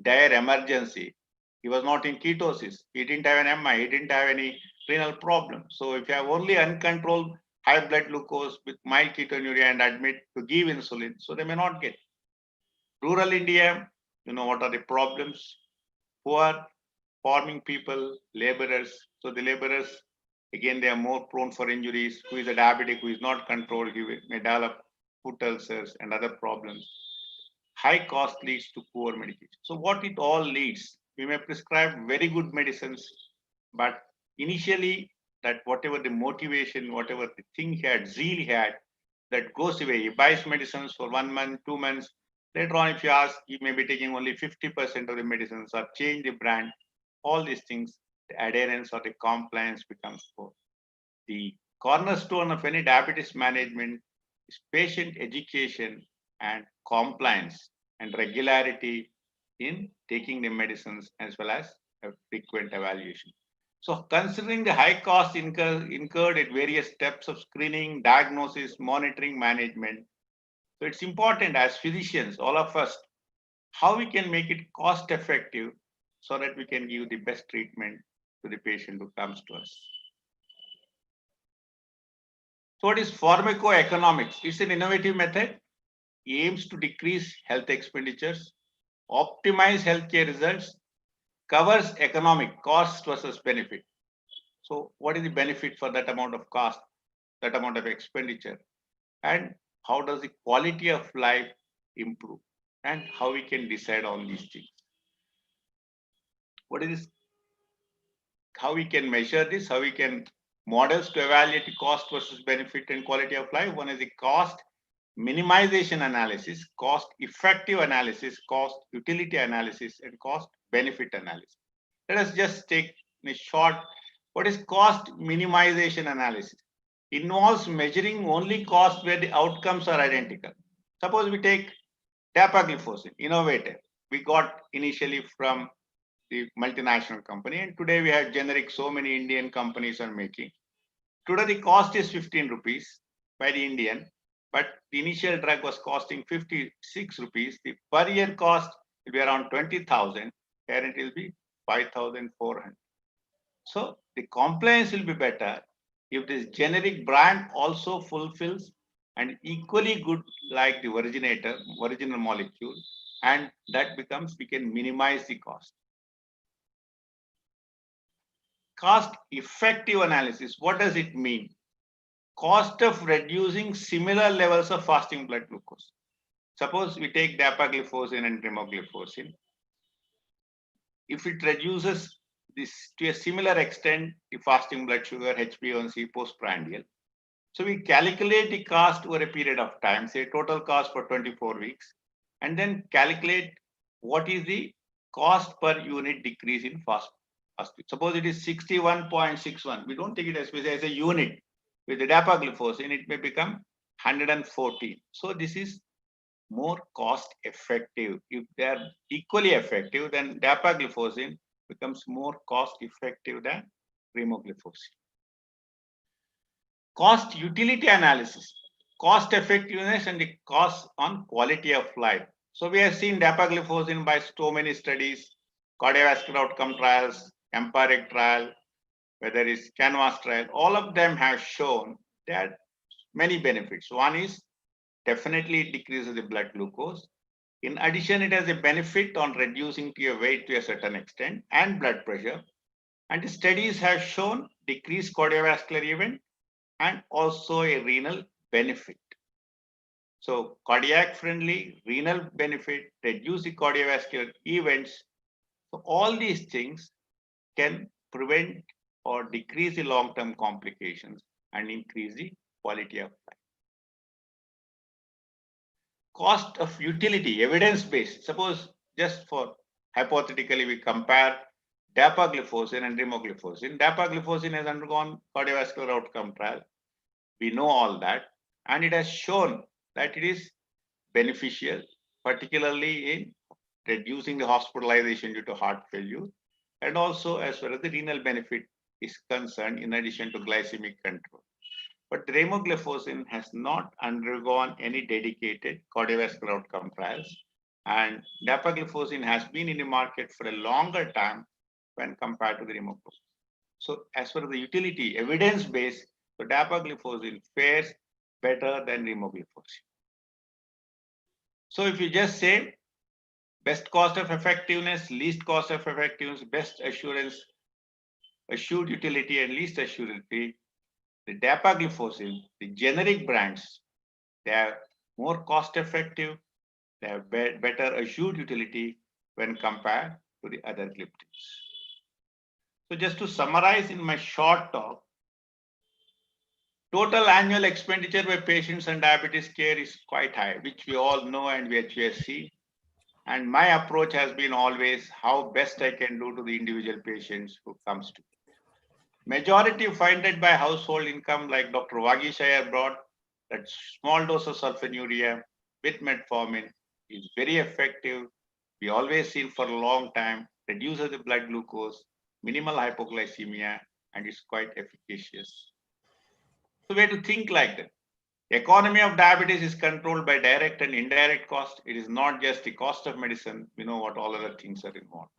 dire emergency. He was not in ketosis. He didn't have an MI. He didn't have any renal problem. So if you have only uncontrolled high blood glucose with mild ketonuria and admit to give insulin, so they may not get. Rural India, you know what are the problems? Poor farming people, laborers. So the laborers, again, they are more prone for injuries. Who is a diabetic, who is not controlled, he may develop foot ulcers and other problems. High cost leads to poor medication. So what it all leads, we may prescribe very good medicines, but initially that whatever the motivation, whatever the thing he had, zeal he had, that goes away. He buys medicines for 1 month, 2 months. Later on, if you ask, he may be taking only 50% of the medicines or change the brand. All these things, the adherence or the compliance becomes poor. The cornerstone of any diabetes management is patient education and compliance and regularity in taking the medicines, as well as a frequent evaluation. So considering the high cost incurred at various steps of screening, diagnosis, monitoring, management, so it's important as physicians, all of us, how we can make it cost effective so that we can give the best treatment to the patient who comes to us. So what is pharmacoeconomics? It's an innovative method. It aims to decrease health expenditures, optimize healthcare results, covers economic cost versus benefit. So what is the benefit for that amount of cost, that amount of expenditure? And how does the quality of life improve? And how we can decide on these things? What is this? How we can measure this? How we can models to evaluate the cost versus benefit and quality of life? One is the cost minimization analysis, cost effective analysis, cost utility analysis, and cost benefit analysis. Let us just take in a short, what is cost minimization analysis? It involves measuring only cost where the outcomes are identical. Suppose we take dapagliflozin, innovator. We got initially from the multinational company, and today we have generic, so many Indian companies are making. Today the cost is 15 rupees by the Indian, but the initial drug was costing 56 rupees. The per year cost will be around 20,000, and it will be 5,400. So the compliance will be better if this generic brand also fulfills and equally good like the originator, original molecule, and that becomes, we can minimize the cost. Cost effective analysis, what does it mean? Cost of reducing similar levels of fasting blood glucose. Suppose we take dapagliflozin and rimogliflozin. If it reduces this to a similar extent, the fasting blood sugar, HbA1c, postprandial. So we calculate the cost over a period of time, say total cost for 24 weeks, and then calculate what is the cost per unit decrease in fasting. Suppose it is 61.61. We don't take it as a unit. With the dapagliflozin, it may become 114. So this is more cost effective. If they are equally effective, then dapagliflozin becomes more cost effective than rimogliflozin. Cost utility analysis, cost effectiveness and the cost on quality of life. So we have seen dapagliflozin by so many studies, cardiovascular outcome trials, empiric trial, whether it's canvas trial, all of them have shown that many benefits. One is definitely it decreases the blood glucose. In addition, it has a benefit on reducing to your weight to a certain extent and blood pressure. And the studies have shown decreased cardiovascular event and also a renal benefit. So cardiac friendly, renal benefit, reduce the cardiovascular events. So all these things can prevent or decrease the long-term complications and increase the quality of life. Cost of utility, evidence-based. Suppose just for hypothetically we compare dapagliflozin and rimogliflozin. Dapagliflozin has undergone cardiovascular outcome trial. We know all that, and it has shown that it is beneficial, particularly in reducing the hospitalization due to heart failure, and also as far as the renal benefit is concerned, in addition to glycemic control. But rimogliflozin has not undergone any dedicated cardiovascular outcome trials, and dapagliflozin has been in the market for a longer time when compared to the rimogliflozin. So as for the utility, evidence-based, so dapagliflozin fares better than rimogliflozin. So if you just say best cost of effectiveness, least cost of effectiveness, best assurance, assured utility and least assured utility, the dapagliflozin, the generic brands, they are more cost effective, they have better assured utility when compared to the other gliptins. So just to summarize in my short talk, total annual expenditure by patients on diabetes care is quite high, which we all know and which we have seen. And my approach has been always how best I can do to the individual patients who comes to me. Majority funded by household income, like Dr. Vagishaya brought, that small dose of sulfonylurea with metformin is very effective. We always seen for a long time, reduces the blood glucose, minimal hypoglycemia, and is quite efficacious. So we have to think like that. The economy of diabetes is controlled by direct and indirect cost. It is not just the cost of medicine. We know what all other things are involved.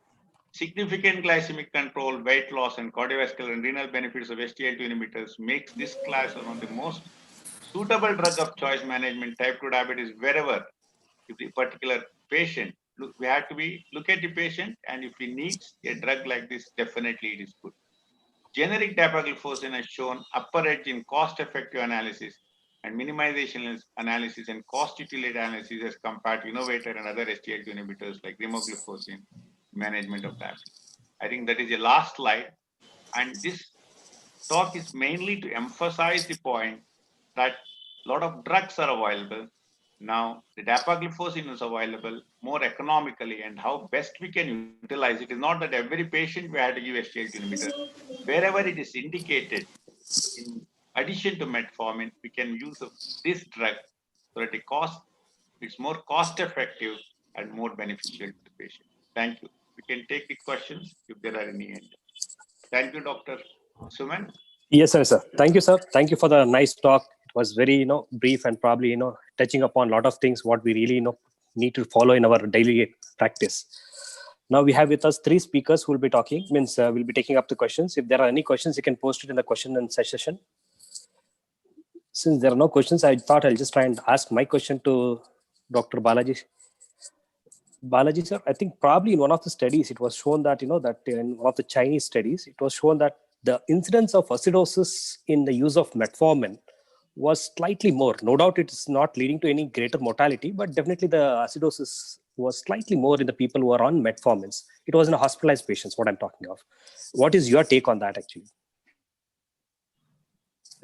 Significant glycemic control, weight loss, and cardiovascular and renal benefits of SGLT inhibitors makes this class one of the most suitable drug of choice management type 2 diabetes wherever. If the particular patient, we have to look at the patient, and if he needs a drug like this, definitely it is good. Generic dapagliflozin has shown upper edge in cost-effective analysis and minimization analysis and cost utility analysis as compared to innovator and other SGLT inhibitors like rimogliflozin management of diabetes. I think that is the last slide, and this talk is mainly to emphasize the point that a lot of drugs are available. Now, the dapagliflozin is available more economically, and how best we can utilize it is not that every patient we have to give SGLT inhibitor. Wherever it is indicated, in addition to metformin, we can use this drug so that it's more cost effective and more beneficial to the patient. Thank you. We can take the questions if there are any. Thank you, Dr. Suman. Yes, sir. Thank you, sir. Thank you for the nice talk. It was very, brief and probably, touching upon a lot of things what we really, need to follow in our daily practice. Now we have with us 3 speakers who will be talking, we'll be taking up the questions. If there are any questions, you can post it in the question and session. Since there are no questions, I thought I'll just try and ask my question to Dr. Balaji. Balaji sir, I think probably in one of the studies, it was shown that, that in one of the Chinese studies, it was shown that the incidence of acidosis in the use of metformin was slightly more. No doubt it's not leading to any greater mortality, but definitely the acidosis was slightly more in the people who are on metformins. It was in a hospitalized patients, what I'm talking of. What is your take on that actually?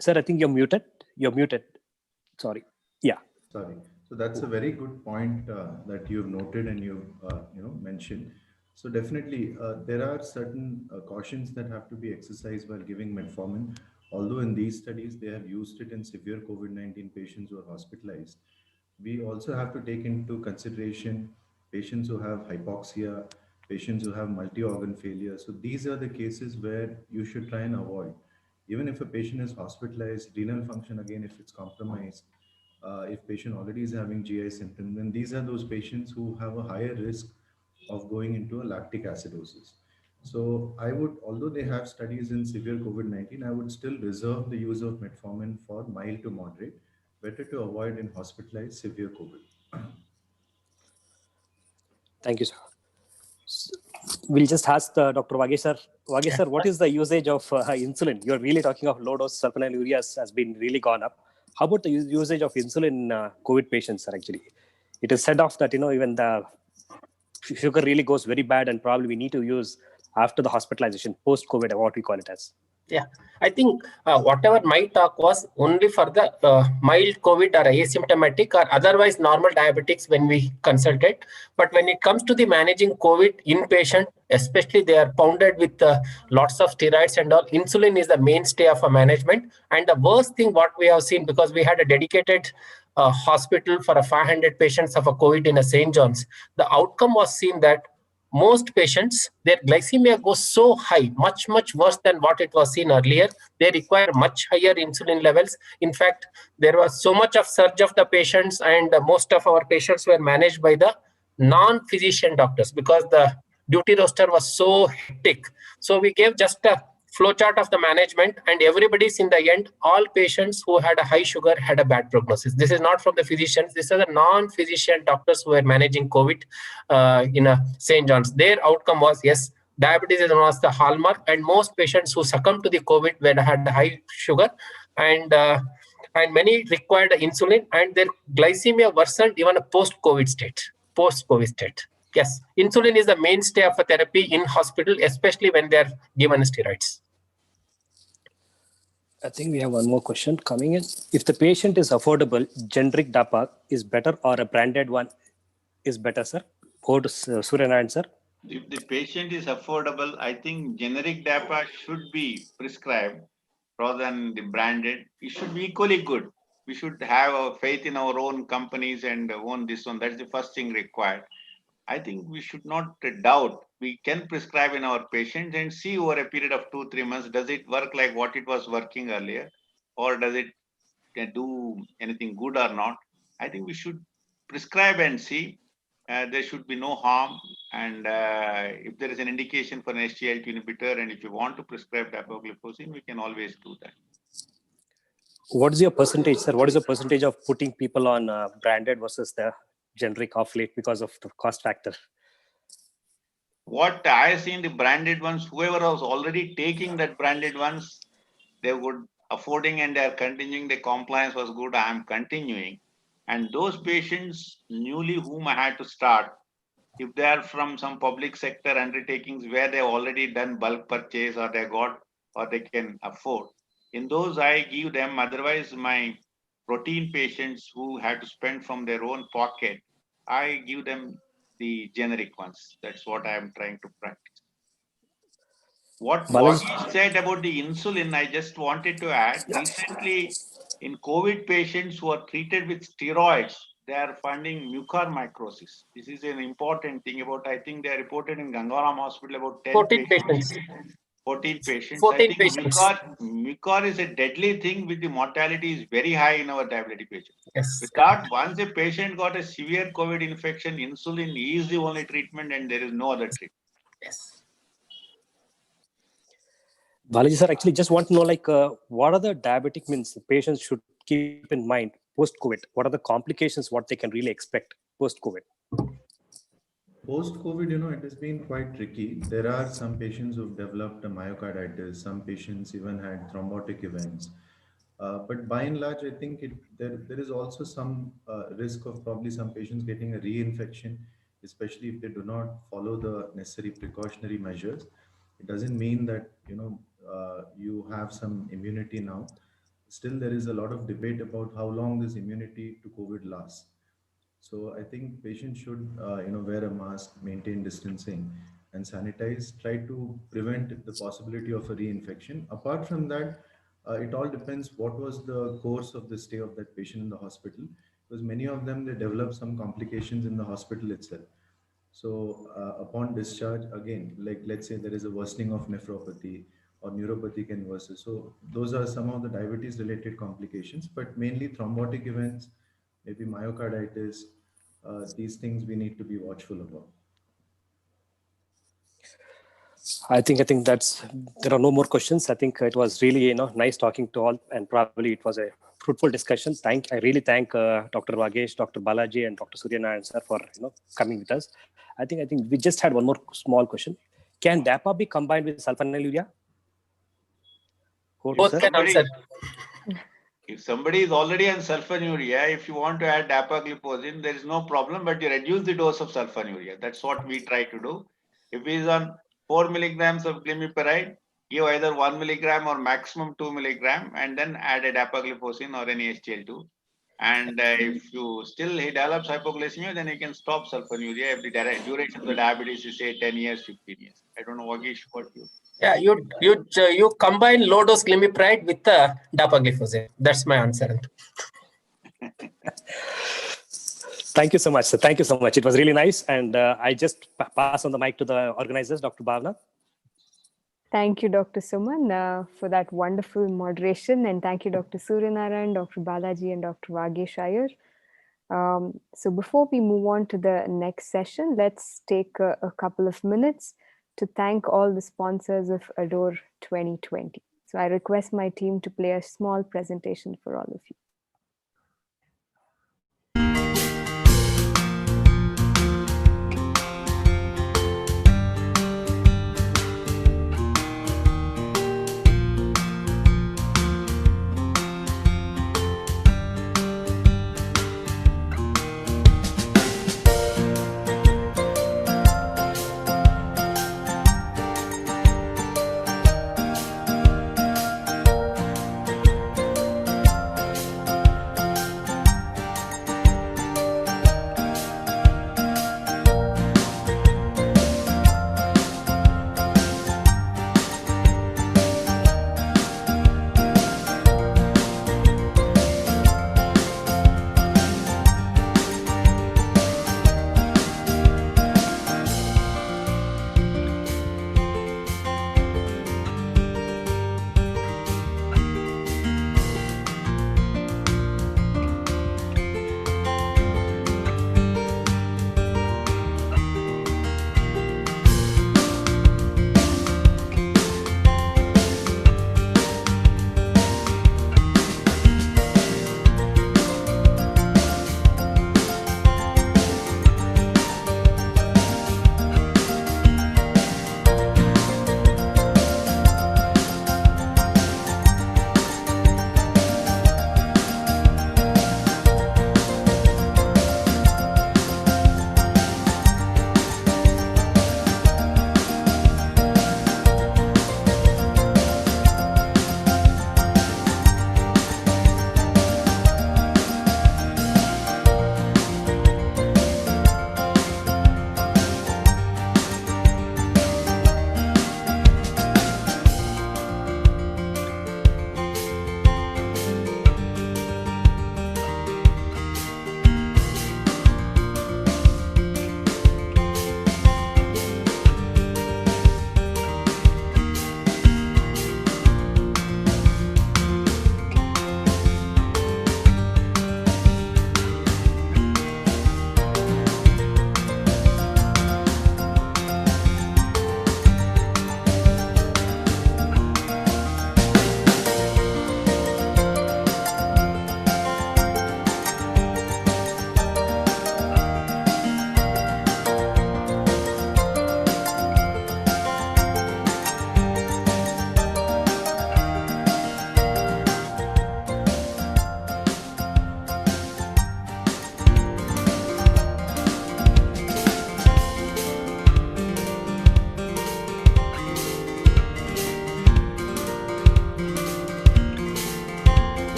Sir, I think you're muted. You're muted. Sorry. Yeah. Sorry. So that's a very good point that you've noted and you've mentioned. So definitely there are certain cautions that have to be exercised while giving metformin. Although in these studies they have used it in severe COVID-19 patients who are hospitalized, we also have to take into consideration patients who have hypoxia, patients who have multi-organ failure. So these are the cases where you should try and avoid. Even if a patient is hospitalized, renal function again, if it's compromised, if patient already is having GI symptoms, then these are those patients who have a higher risk of going into a lactic acidosis. So I would, although they have studies in severe COVID-19, I would still reserve the use of metformin for mild to moderate. Better to avoid in hospitalized severe COVID. Thank you, sir. We'll just ask Dr. Vagesh sir. Vagesh sir, what is the usage of insulin? You're really talking of low dose sulfonylurea has been really gone up. How about the usage of insulin in COVID patients, sir, actually? It is said off that, even the sugar really goes very bad and probably we need to use after the hospitalization, post-COVID, what we call it as. Yeah, I think whatever my talk was only for the mild COVID or asymptomatic or otherwise normal diabetics when we consulted. But when it comes to the managing COVID inpatient, especially they are pounded with lots of steroids and all, insulin is the mainstay of a management. And the worst thing what we have seen, because we had a dedicated hospital for a 500 patients of a COVID in a St. John's, the outcome was seen that most patients, their glycemia goes so high, much worse than what it was seen earlier. They require much higher insulin levels. In fact, there was so much of surge of the patients, and most of our patients were managed by the non-physician doctors because the duty roster was so hectic. So we gave just a flowchart of the management, and everybody's in the end, all patients who had a high sugar had a bad prognosis. This is not from the physicians. These are the non-physician doctors who were managing COVID in a St. John's. Their outcome was, yes, diabetes was the hallmark, and most patients who succumbed to the COVID had high sugar, and many required insulin, and their glycemia worsened even a post-COVID state. Yes, insulin is the mainstay of a therapy in hospital, especially when they are given steroids. I think we have one more question coming in. If the patient is affordable, generic DAPA is better or a branded one is better, sir? Go to Suryanarayan, sir. If the patient is affordable, I think generic DAPA should be prescribed rather than the branded. It should be equally good. We should have a faith in our own companies and own this one. That's the first thing required. I think we should not doubt. We can prescribe in our patients and see over a period of 2-3 months, does it work like what it was working earlier, or does it do anything good or not? I think we should prescribe and see. There should be no harm. And if there is an indication for an SGLT inhibitor, and if you want to prescribe dapagliflozin, we can always do that. What is your percentage, sir? What is the percentage of putting people on branded versus the generic off late because of the cost factor? What I have seen, the branded ones, whoever was already taking that branded ones, they would affording and they are continuing. The compliance was good. I am continuing. And those patients newly whom I had to start, if they are from some public sector undertakings where they have already done bulk purchase or they got or they can afford, in those I give them. Otherwise, my routine patients who had to spend from their own pocket, I give them the generic ones. That's what I am trying to practice. What you said about the insulin, I just wanted to add. Recently, in COVID patients who are treated with steroids, they are finding mucormycosis. This is an important thing about, I think they are reported in Gangaram Hospital about 10 patients. 14 patients. 14 I think patients. Mucor is a deadly thing with the mortality is very high in our diabetic patients. Yes. With that, once a patient got a severe COVID infection, insulin is the only treatment and there is no other treatment. Yes. Balaji sir, actually just want to know what are the diabetic means the patients should keep in mind post-COVID? What are the complications, what they can really expect post-COVID? Post-COVID, it has been quite tricky. There are some patients who've developed a myocarditis. Some patients even had thrombotic events. But by and large, I think there is also some risk of probably some patients getting a reinfection, especially if they do not follow the necessary precautionary measures. It doesn't mean that you have some immunity now. Still, there is a lot of debate about how long this immunity to COVID lasts. So I think patients should, wear a mask, maintain distancing, and sanitize. Try to prevent the possibility of a reinfection. Apart from that, it all depends what was the course of the stay of that patient in the hospital, because many of them they develop some complications in the hospital itself. So upon discharge, again, like let's say there is a worsening of nephropathy or neuropathy can worsen. So those are some of the diabetes related complications, but mainly thrombotic events, maybe myocarditis, these things we need to be watchful about. I think there are no more questions. I think it was really nice talking to all, and probably it was a fruitful discussion. I really thank Dr. Vagesh, Dr. Balaji, and Dr. Suryanarayan sir for coming with us. I think we just had one more small question. Can DAPA be combined with sulfonylurea? Both can answer. If somebody is already on sulfonylurea, if you want to add dapagliflozin, there is no problem, but you reduce the dose of sulfonylurea. That's what we try to do. If he is on 4 milligrams of glimepiride, give either 1 milligram or maximum 2 milligram, and then add a dapagliflozin or an SGL2. And if you still he develops hypoglycemia, then you can stop sulfonylurea if the duration of the diabetes is say 10 years, 15 years. I don't know, Vagesh, what you. Yeah, you combine low dose glimepiride with the dapagliflozin. That's my answer. Thank you so much, sir. Thank you so much. It was really nice. And I just pass on the mic to the organizers, Dr. Bhavna. Thank you, Dr. Suman, for that wonderful moderation. And thank you, Dr. Suryanarayan, Dr. Balaji, and Dr. Vagesh Iyer. So before we move on to the next session, let's take a couple of minutes to thank all the sponsors of ADORE 2020. So I request my team to play a small presentation for all of you.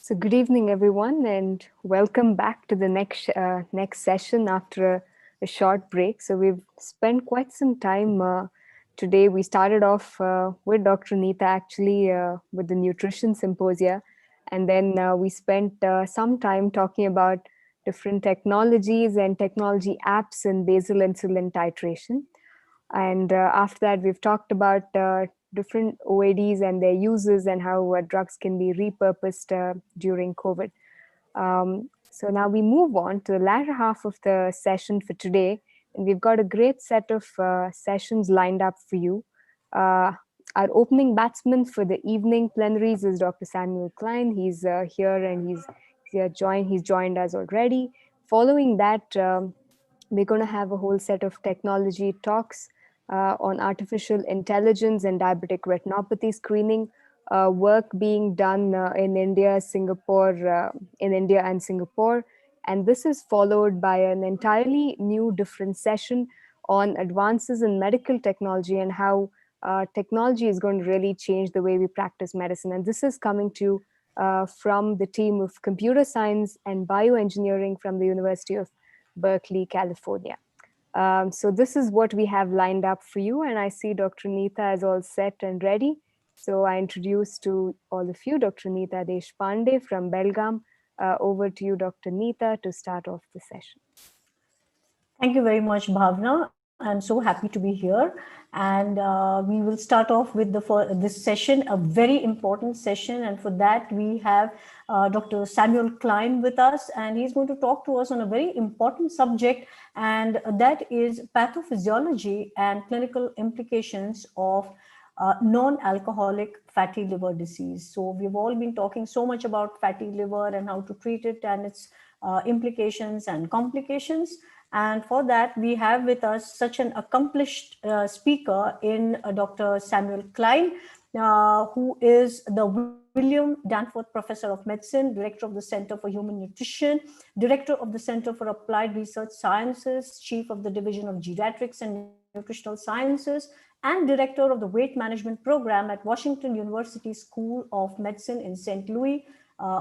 So good evening, everyone, and welcome back to the next session after a short break. So we've spent quite some time today. We started off with Dr. Neeta actually with the nutrition symposia, and then we spent some time talking about different technologies and technology apps in basal insulin titration. And after that, we've talked about different OADs and their uses and how drugs can be repurposed during COVID. So now we move on to the latter half of the session for today. And we've got a great set of sessions lined up for you. Our opening batsman for the evening plenaries is Dr. Samuel Klein. He's here and he's joined us already. Following that, we're going to have a whole set of technology talks on artificial intelligence and diabetic retinopathy screening, work being done in India and Singapore. And this is followed by an entirely new different session on advances in medical technology and how technology is going to really change the way we practice medicine. And this is coming to you from the team of computer science and bioengineering from the University of Berkeley, California. So this is what we have lined up for you. And I see Dr. Neeta is all set and ready. So I introduce to all of you Dr. Neeta Deshpande from Belgaum. Over to you, Dr. Neeta, to start off the session. Thank you very much, Bhavna. I'm so happy to be here. And we will start off with this session, a very important session. And for that, we have Dr. Samuel Klein with us, and he's going to talk to us on a very important subject, and that is pathophysiology and clinical implications of non-alcoholic fatty liver disease. So we've all been talking so much about fatty liver and how to treat it and its implications and complications. And for that, we have with us such an accomplished speaker in Dr. Samuel Klein, who is the William Danforth Professor of Medicine, Director of the Center for Human Nutrition, Director of the Center for Applied Research Sciences, Chief of the Division of Geriatrics and Nutritional Sciences, and Director of the Weight Management Program at Washington University School of Medicine in St. Louis,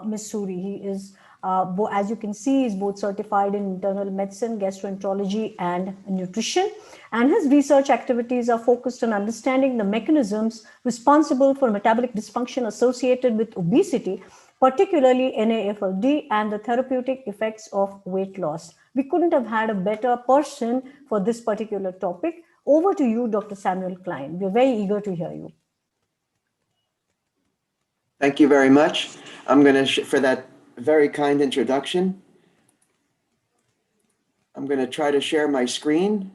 Missouri. He is, as you can see, is both certified in internal medicine, gastroenterology, and nutrition. And his research activities are focused on understanding the mechanisms responsible for metabolic dysfunction associated with obesity, particularly NAFLD, and the therapeutic effects of weight loss. We couldn't have had a better person for this particular topic. Over to you, Dr. Samuel Klein. We're very eager to hear you. Thank you very much. I'm going to, for that very kind introduction, I'm going to try to share my screen.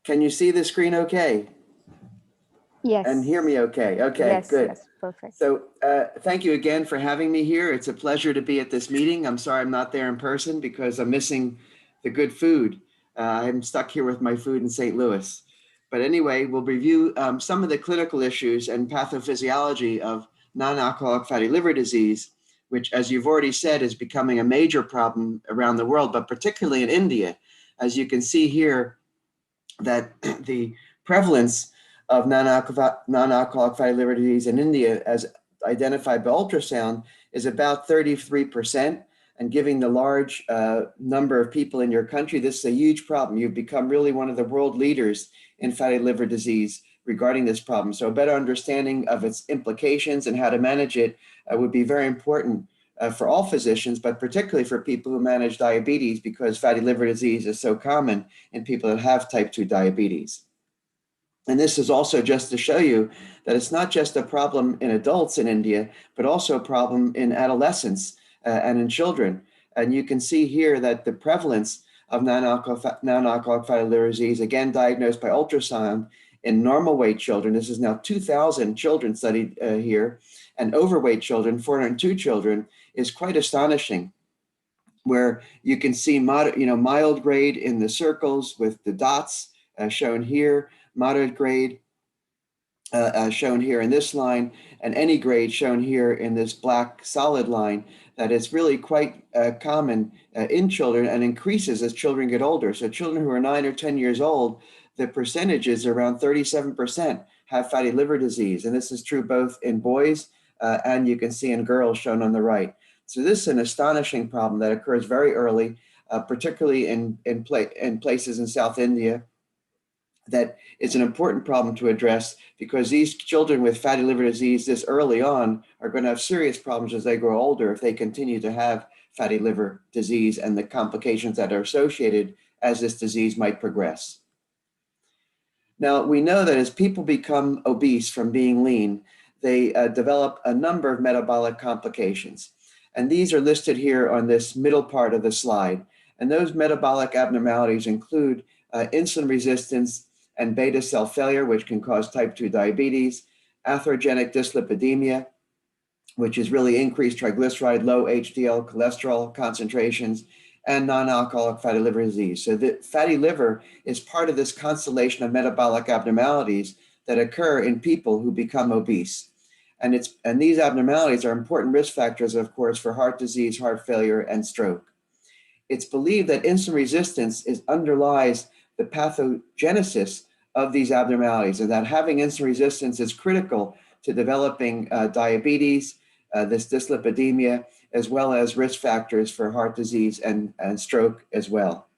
Can you see the screen okay? Yes. And hear me okay? Okay, yes, good. Yes, perfect. So thank you again for having me here. It's a pleasure to be at this meeting. I'm sorry I'm not there in person because I'm missing the good food. I'm stuck here with my food in St. Louis. But anyway, we'll review some of the clinical issues and pathophysiology of non-alcoholic fatty liver disease, which, as you've already said, is becoming a major problem around the world, but particularly in India. As you can see here, that the prevalence of non-alcoholic fatty liver disease in India, as identified by ultrasound, is about 33%. And given the large number of people in your country, this is a huge problem. You've become really one of the world leaders in fatty liver disease regarding this problem. So a better understanding of its implications and how to manage it would be very important for all physicians, but particularly for people who manage diabetes, because fatty liver disease is so common in people that have type 2 diabetes. And this is also just to show you that it's not just a problem in adults in India, but also a problem in adolescents and in children. And you can see here that the prevalence of non-alcoholic fatty liver disease, again diagnosed by ultrasound in normal weight children, this is now 2,000 children studied here, and overweight children, 402 children, is quite astonishing, where you can see mild grade in the circles with the dots shown here, moderate grade shown here in this line, and any grade shown here in this black solid line, that it's really quite common in children and increases as children get older. So children who are 9 or 10 years old, the percentages around 37% have fatty liver disease. And this is true both in boys and you can see in girls shown on the right. So this is an astonishing problem that occurs very early, particularly in places in South India. That is an important problem to address because these children with fatty liver disease this early on are going to have serious problems as they grow older if they continue to have fatty liver disease and the complications that are associated as this disease might progress. Now, we know that as people become obese from being lean, they develop a number of metabolic complications. And these are listed here on this middle part of the slide. And those metabolic abnormalities include insulin resistance and beta cell failure, which can cause type 2 diabetes, atherogenic dyslipidemia, which is really increased triglyceride, low HDL cholesterol concentrations, and non-alcoholic fatty liver disease. So the fatty liver is part of this constellation of metabolic abnormalities that occur in people who become obese. And these abnormalities are important risk factors, of course, for heart disease, heart failure, and stroke. It's believed that insulin resistance underlies the pathogenesis of these abnormalities, and that having insulin resistance is critical to developing diabetes, this dyslipidemia, as well as risk factors for heart disease and stroke as well.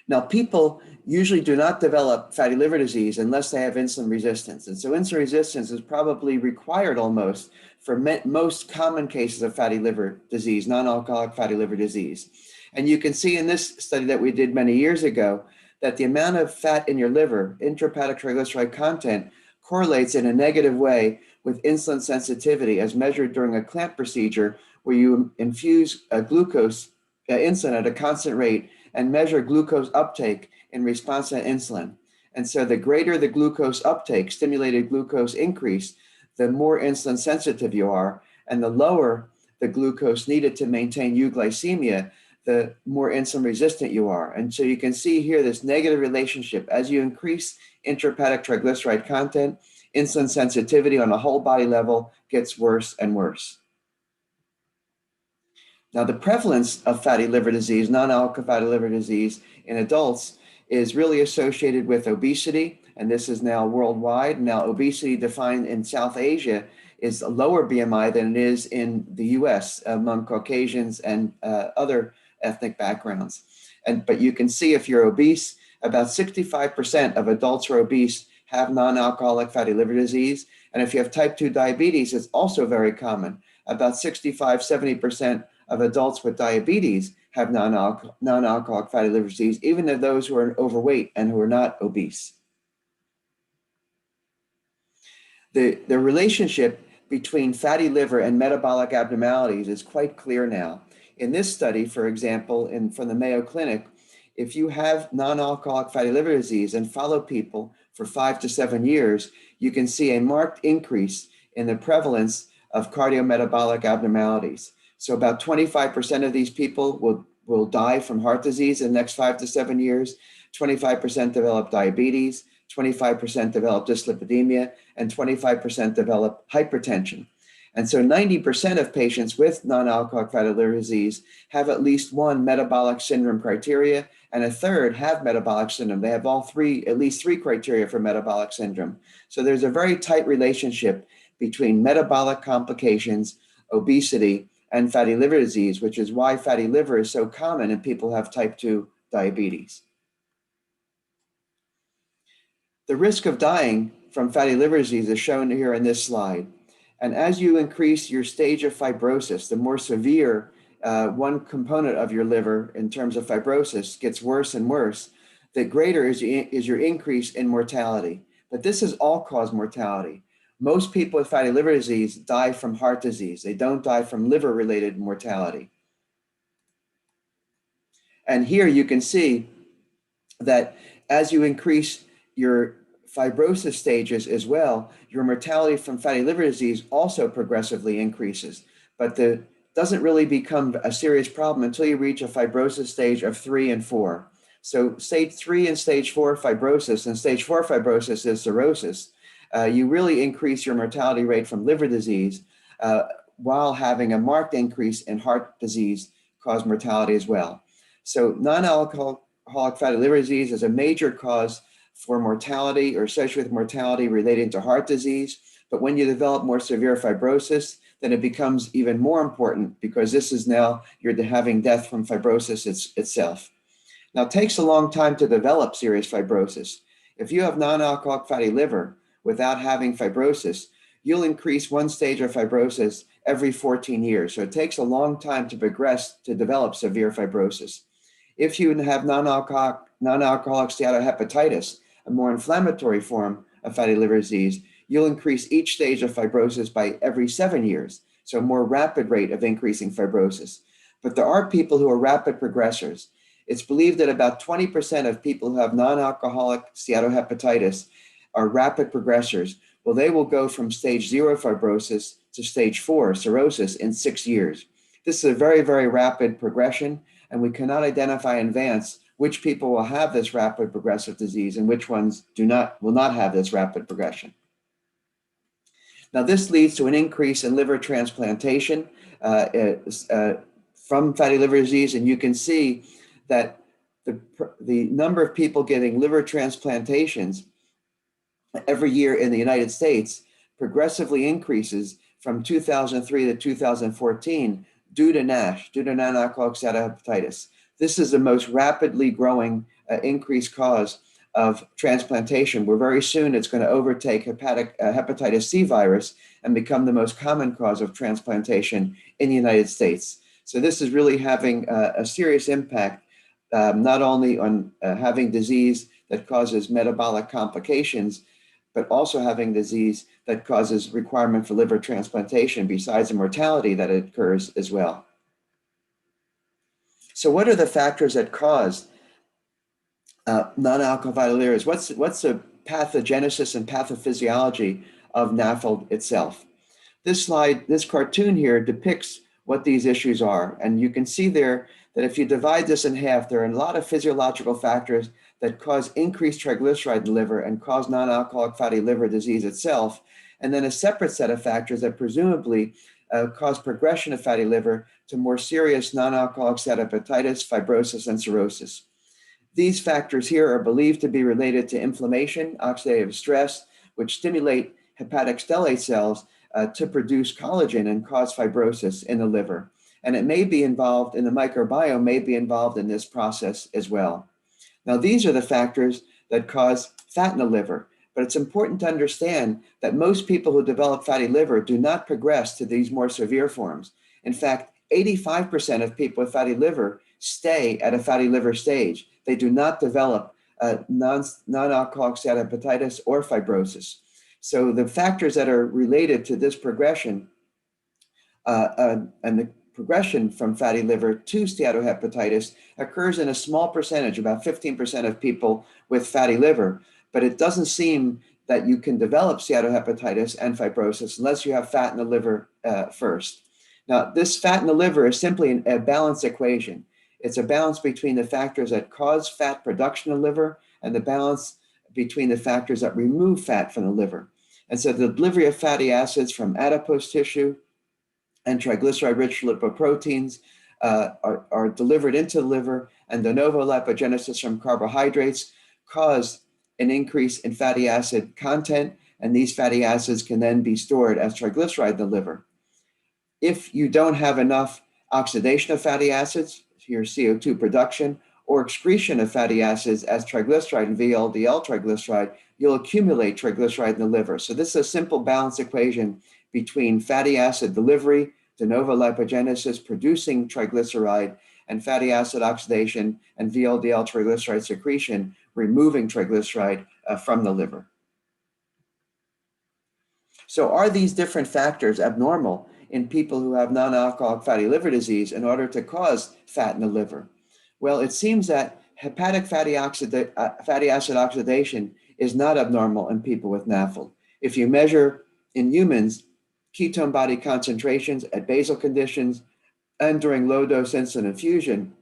Now, people usually do not develop fatty liver disease unless they have insulin resistance. And so insulin resistance is probably required almost for most common cases of fatty liver disease, non-alcoholic fatty liver disease. And you can see in this study that we did many years ago that the amount of fat in your liver, intrahepatic triglyceride content, correlates in a negative way with insulin sensitivity as measured during a clamp procedure where you infuse insulin at a constant rate and measure glucose uptake in response to insulin. And so the greater the glucose uptake, stimulated glucose increase, the more insulin sensitive you are, and the lower the glucose needed to maintain euglycemia, the more insulin resistant you are. And so you can see here this negative relationship. As you increase intrahepatic triglyceride content, insulin sensitivity on a whole body level gets worse and worse. Now, the prevalence of fatty liver disease, non-alcoholic fatty liver disease in adults is really associated with obesity, and this is now worldwide. Now, obesity defined in South Asia is a lower BMI than it is in the US among Caucasians and other ethnic backgrounds. But you can see if you're obese, about 65% of adults who are obese have non-alcoholic fatty liver disease. And if you have type 2 diabetes, it's also very common. About 65, 70% of adults with diabetes have non-alcoholic fatty liver disease, even of those who are overweight and who are not obese. The relationship between fatty liver and metabolic abnormalities is quite clear now. In this study, for example, from the Mayo Clinic, if you have non-alcoholic fatty liver disease and follow people for 5 to 7 years, you can see a marked increase in the prevalence of cardiometabolic abnormalities. So about 25% of these people will die from heart disease in the next 5 to 7 years, 25% develop diabetes, 25% develop dyslipidemia, and 25% develop hypertension. And so 90% of patients with non-alcoholic fatty liver disease have at least one metabolic syndrome criteria, and a third have metabolic syndrome. They have at least three criteria for metabolic syndrome. So there's a very tight relationship between metabolic complications, obesity, and fatty liver disease, which is why fatty liver is so common in people who have type 2 diabetes. The risk of dying from fatty liver disease is shown here in this slide. And as you increase your stage of fibrosis, the more severe one component of your liver in terms of fibrosis gets worse and worse, the greater is your increase in mortality. But this is all-cause mortality. Most people with fatty liver disease die from heart disease. They don't die from liver-related mortality. And here you can see that as you increase your fibrosis stages as well, your mortality from fatty liver disease also progressively increases. But doesn't really become a serious problem until you reach a fibrosis stage of 3 and 4. So stage 3 and stage 4 fibrosis, and stage 4 fibrosis is cirrhosis. You really increase your mortality rate from liver disease while having a marked increase in heart disease cause mortality as well. So non-alcoholic fatty liver disease is a major cause for mortality or associated with mortality relating to heart disease. But when you develop more severe fibrosis, then it becomes even more important because this is now you're having death from fibrosis itself. Now, it takes a long time to develop serious fibrosis. If you have non-alcoholic fatty liver without having fibrosis, you'll increase one stage of fibrosis every 14 years. So it takes a long time to progress to develop severe fibrosis. If you have non-alcoholic steatohepatitis, a more inflammatory form of fatty liver disease, you'll increase each stage of fibrosis by every 7 years. So a more rapid rate of increasing fibrosis. But there are people who are rapid progressors. It's believed that about 20% of people who have non-alcoholic steatohepatitis are rapid progressors. Well, they will go from stage 0 fibrosis to stage 4 cirrhosis in 6 years. This is a very, very rapid progression, and we cannot identify in advance which people will have this rapid progressive disease and which ones will not have this rapid progression. Now, this leads to an increase in liver transplantation from fatty liver disease, and you can see that the number of people getting liver transplantations every year in the United States progressively increases from 2003 to 2014 due to NASH, due to non-alcoholic steatohepatitis. This is the most rapidly growing increased cause of transplantation, where very soon it's going to overtake hepatitis C virus and become the most common cause of transplantation in the United States. So this is really having a serious impact, not only on having disease that causes metabolic complications, but also having disease that causes requirement for liver transplantation besides the mortality that occurs as well. So what are the factors that cause non-alcoholic fatty liver disease? What's the pathogenesis and pathophysiology of NAFLD itself? This slide, this cartoon here depicts what these issues are. And you can see there that if you divide this in half, there are a lot of physiological factors that cause increased triglyceride in the liver and cause non-alcoholic fatty liver disease itself. And then a separate set of factors that presumably cause progression of fatty liver to more serious non-alcoholic steatohepatitis, fibrosis, and cirrhosis. These factors here are believed to be related to inflammation, oxidative stress, which stimulate hepatic stellate cells to produce collagen and cause fibrosis in the liver. And it may be involved in the microbiome, may be involved in this process as well. Now, these are the factors that cause fat in the liver, but it's important to understand that most people who develop fatty liver do not progress to these more severe forms. In fact, 85% of people with fatty liver stay at a fatty liver stage. They do not develop non-alcoholic steatohepatitis or fibrosis. So the factors that are related to this progression and the progression from fatty liver to steatohepatitis occurs in a small percentage, about 15% of people with fatty liver, but it doesn't seem that you can develop steatohepatitis and fibrosis unless you have fat in the liver first. Now, this fat in the liver is simply a balance equation. It's a balance between the factors that cause fat production in the liver and the balance between the factors that remove fat from the liver. And so the delivery of fatty acids from adipose tissue and triglyceride-rich lipoproteins are delivered into the liver, and de novo lipogenesis from carbohydrates cause an increase in fatty acid content, and these fatty acids can then be stored as triglyceride in the liver. If you don't have enough oxidation of fatty acids, your CO2 production, or excretion of fatty acids as triglyceride and VLDL triglyceride, you'll accumulate triglyceride in the liver. So this is a simple balance equation between fatty acid delivery, de novo lipogenesis producing triglyceride, and fatty acid oxidation and VLDL triglyceride secretion removing triglyceride from the liver. So are these different factors abnormal in people who have non-alcoholic fatty liver disease in order to cause fat in the liver? Well, it seems that hepatic fatty acid oxidation is not abnormal in people with NAFLD. If you measure in humans ketone body concentrations at basal conditions and during low-dose insulin infusion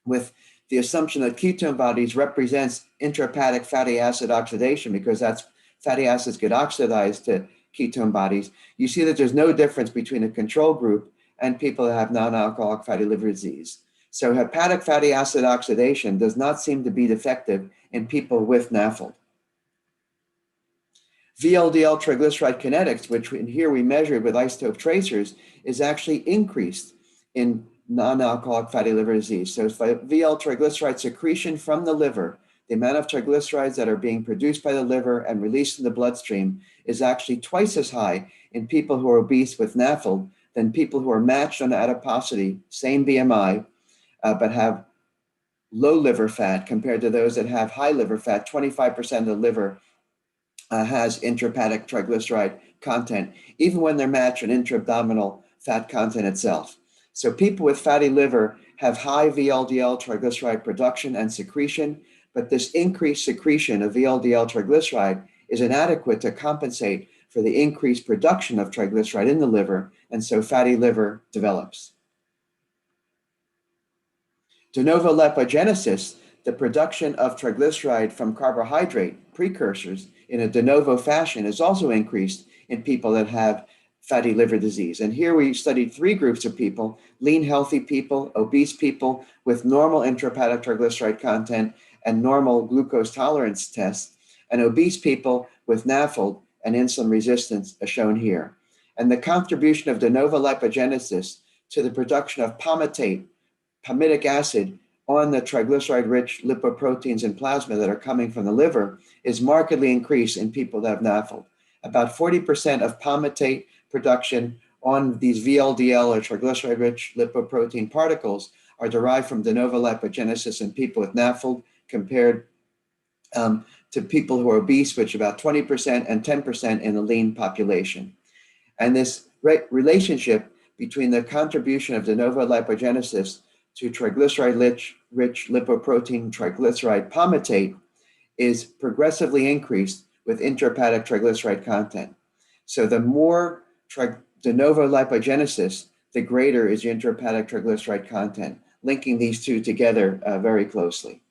with the assumption that ketone bodies represents intrahepatic fatty acid oxidation, because that's fatty acids get oxidized to ketone bodies, you see that there's no difference between a control group and people that have non-alcoholic fatty liver disease. So hepatic fatty acid oxidation does not seem to be defective in people with NAFLD. VLDL triglyceride kinetics, which in here we measured with isotope tracers, is actually increased in non-alcoholic fatty liver disease. So VL triglyceride secretion from the liver, the amount of triglycerides that are being produced by the liver and released in the bloodstream, is actually twice as high in people who are obese with NAFLD than people who are matched on adiposity, same BMI, but have low liver fat compared to those that have high liver fat. 25% of the liver has intrahepatic triglyceride content, even when they're matched on intra-abdominal fat content itself. So people with fatty liver have high VLDL triglyceride production and secretion, but this increased secretion of VLDL triglyceride is inadequate to compensate for the increased production of triglyceride in the liver, and so fatty liver develops. De novo lipogenesis, the production of triglyceride from carbohydrate precursors in a de novo fashion, is also increased in people that have fatty liver disease. And here we studied 3 groups of people: lean, healthy people, obese people with normal intrahepatic triglyceride content and normal glucose tolerance tests, and obese people with NAFLD and insulin resistance, as shown here. And the contribution of de novo lipogenesis to the production of palmitic acid on the triglyceride-rich lipoproteins in plasma that are coming from the liver is markedly increased in people that have NAFLD. About 40% of palmitate production on these VLDL or triglyceride-rich lipoprotein particles are derived from de novo lipogenesis in people with NAFLD, compared to people who are obese, which about 20% and 10% in the lean population. And this relationship between the contribution of de novo lipogenesis to triglyceride-rich lipoprotein triglyceride palmitate is progressively increased with intrahepatic triglyceride content. So the more de novo lipogenesis, the greater is the intrahepatic triglyceride content, linking these two together very closely.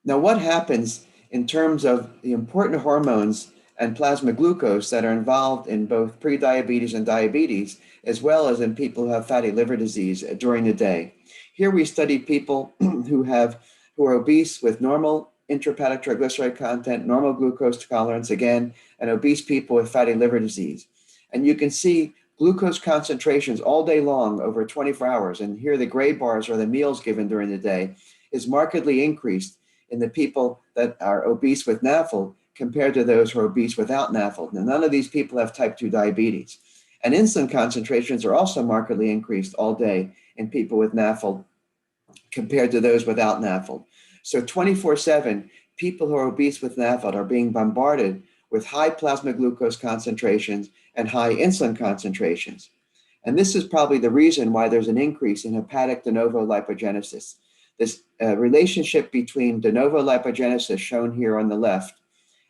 Now, what happens in terms of the important hormones and plasma glucose that are involved in both prediabetes and diabetes, as well as in people who have fatty liver disease during the day? Here we studied people who are obese with normal intrahepatic triglyceride content, normal glucose tolerance again, and obese people with fatty liver disease. And you can see glucose concentrations all day long over 24 hours. And here the gray bars are the meals given during the day, is markedly increased in the people that are obese with NAFLD compared to those who are obese without NAFLD. Now, none of these people have type 2 diabetes. And insulin concentrations are also markedly increased all day in people with NAFLD compared to those without NAFLD. So 24/7, people who are obese with NAFLD are being bombarded with high plasma glucose concentrations and high insulin concentrations. And this is probably the reason why there's an increase in hepatic de novo lipogenesis. This relationship between de novo lipogenesis, shown here on the left,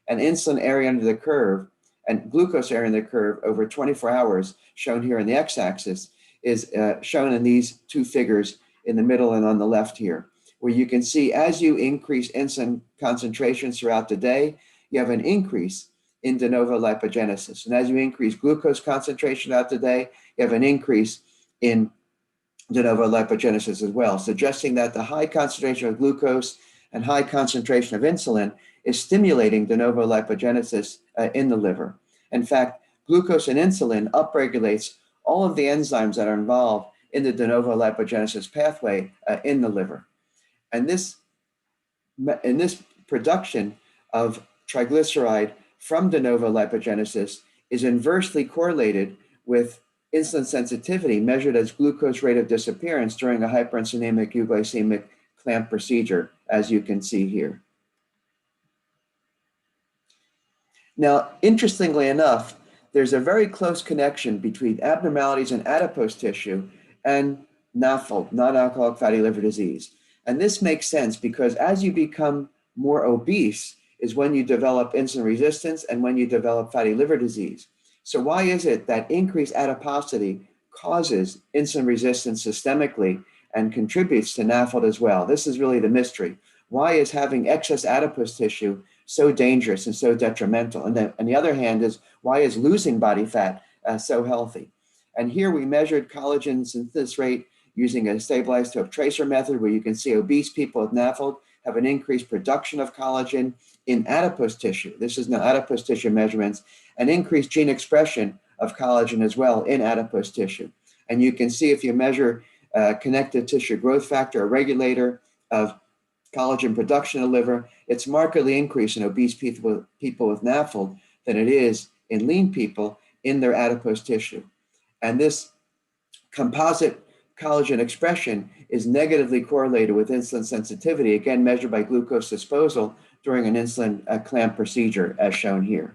and insulin area under the curve and glucose area under the curve over 24 hours, shown here on the x-axis, is shown in these 2 figures in the middle and on the left here, where you can see as you increase insulin concentrations throughout the day, you have an increase in de novo lipogenesis. And as you increase glucose concentration throughout the day, you have an increase in de novo lipogenesis as well, suggesting that the high concentration of glucose and high concentration of insulin is stimulating de novo lipogenesis in the liver. In fact, glucose and insulin upregulates all of the enzymes that are involved in the de novo lipogenesis pathway in the liver. And this production of triglyceride from de novo lipogenesis is inversely correlated with insulin sensitivity measured as glucose rate of disappearance during a hyperinsulinemic euglycemic clamp procedure, as you can see here. Now, interestingly enough, there's a very close connection between abnormalities in adipose tissue and NAFLD, non-alcoholic fatty liver disease. And this makes sense because as you become more obese is when you develop insulin resistance and when you develop fatty liver disease. So why is it that increased adiposity causes insulin resistance systemically and contributes to NAFLD as well. This is really the mystery. Why is having excess adipose tissue so dangerous and so detrimental? And then on the other hand is, why is losing body fat so healthy? And here we measured collagen synthesis rate using a stabilized hope tracer method, where you can see obese people with NAFLD have an increased production of collagen in adipose tissue. This is now adipose tissue measurements, and increased gene expression of collagen as well in adipose tissue. And you can see if you measure connective tissue growth factor, a regulator of collagen production in the liver, it's markedly increased in obese people with NAFLD than it is in lean people in their adipose tissue. And this composite collagen expression is negatively correlated with insulin sensitivity, again measured by glucose disposal during an insulin clamp procedure, as shown here.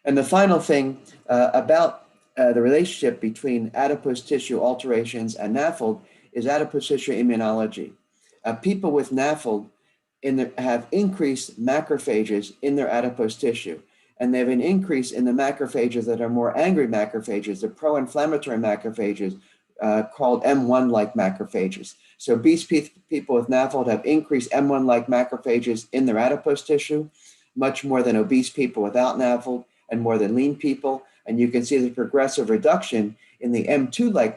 And the final thing about the relationship between adipose tissue alterations and NAFLD is adipose tissue immunology. People with NAFLD have increased macrophages in their adipose tissue, and they have an increase in the macrophages that are more angry macrophages, the pro-inflammatory macrophages called M1-like macrophages. So obese people with NAFLD have increased M1-like macrophages in their adipose tissue, much more than obese people without NAFLD and more than lean people. And you can see the progressive reduction in the M2-like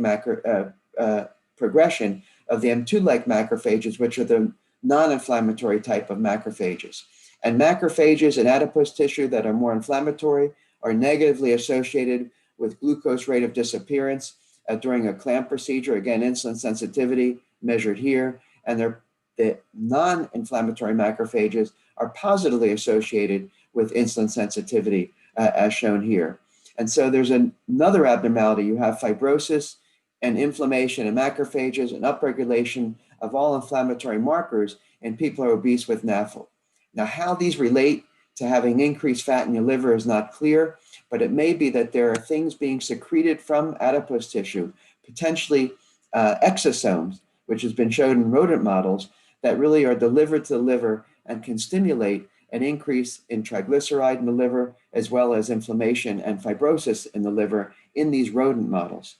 progression of the M2-like macrophages, which are the non-inflammatory type of macrophages. And macrophages in adipose tissue that are more inflammatory are negatively associated with glucose rate of disappearance during a clamp procedure. Again, insulin sensitivity measured here. And the non-inflammatory macrophages are positively associated with insulin sensitivity, as shown here. And so there's another abnormality. You have fibrosis and inflammation in macrophages and upregulation of all inflammatory markers in people who are obese with NAFLD. Now, how these relate to having increased fat in your liver is not clear, but it may be that there are things being secreted from adipose tissue, potentially exosomes, which has been shown in rodent models, that really are delivered to the liver and can stimulate an increase in triglyceride in the liver, as well as inflammation and fibrosis in the liver in these rodent models.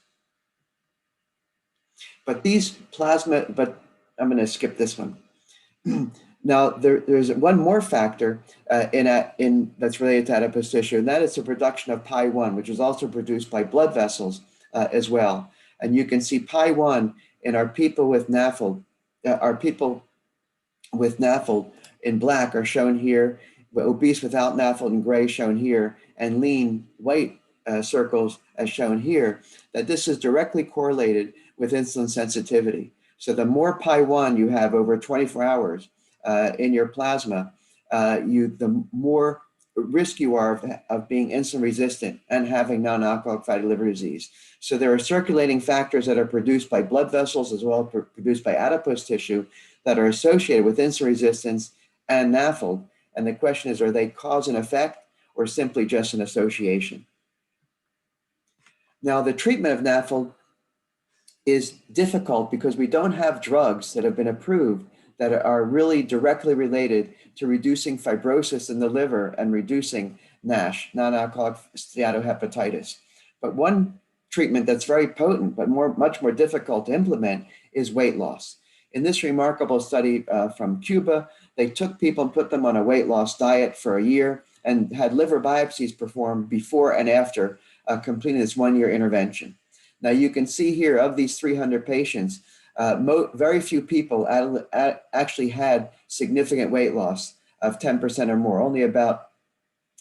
But I'm going to skip this one. Now, there's one more factor that's related to adipose tissue, and that is the production of PI1, which is also produced by blood vessels as well. And you can see PI1 in our people with NAFLD. Our people with NAFLD in black are shown here, obese without NAFLD in gray shown here, and lean white circles as shown here, that this is directly correlated with insulin sensitivity. So the more PI1 you have over 24 hours in your plasma, the more risk you are of being insulin resistant and having non-alcoholic fatty liver disease. So there are circulating factors that are produced by blood vessels as well as produced by adipose tissue that are associated with insulin resistance and NAFLD. And the question is, are they cause and effect or simply just an association? Now, the treatment of NAFLD is difficult because we don't have drugs that have been approved that are really directly related to reducing fibrosis in the liver and reducing NASH, non-alcoholic steatohepatitis. But one treatment that's very potent, but much more difficult to implement, is weight loss. In this remarkable study from Cuba, they took people and put them on a weight loss diet for a year and had liver biopsies performed before and after completing this one-year intervention. Now you can see here, of these 300 patients, very few people actually had significant weight loss of 10% or more. Only about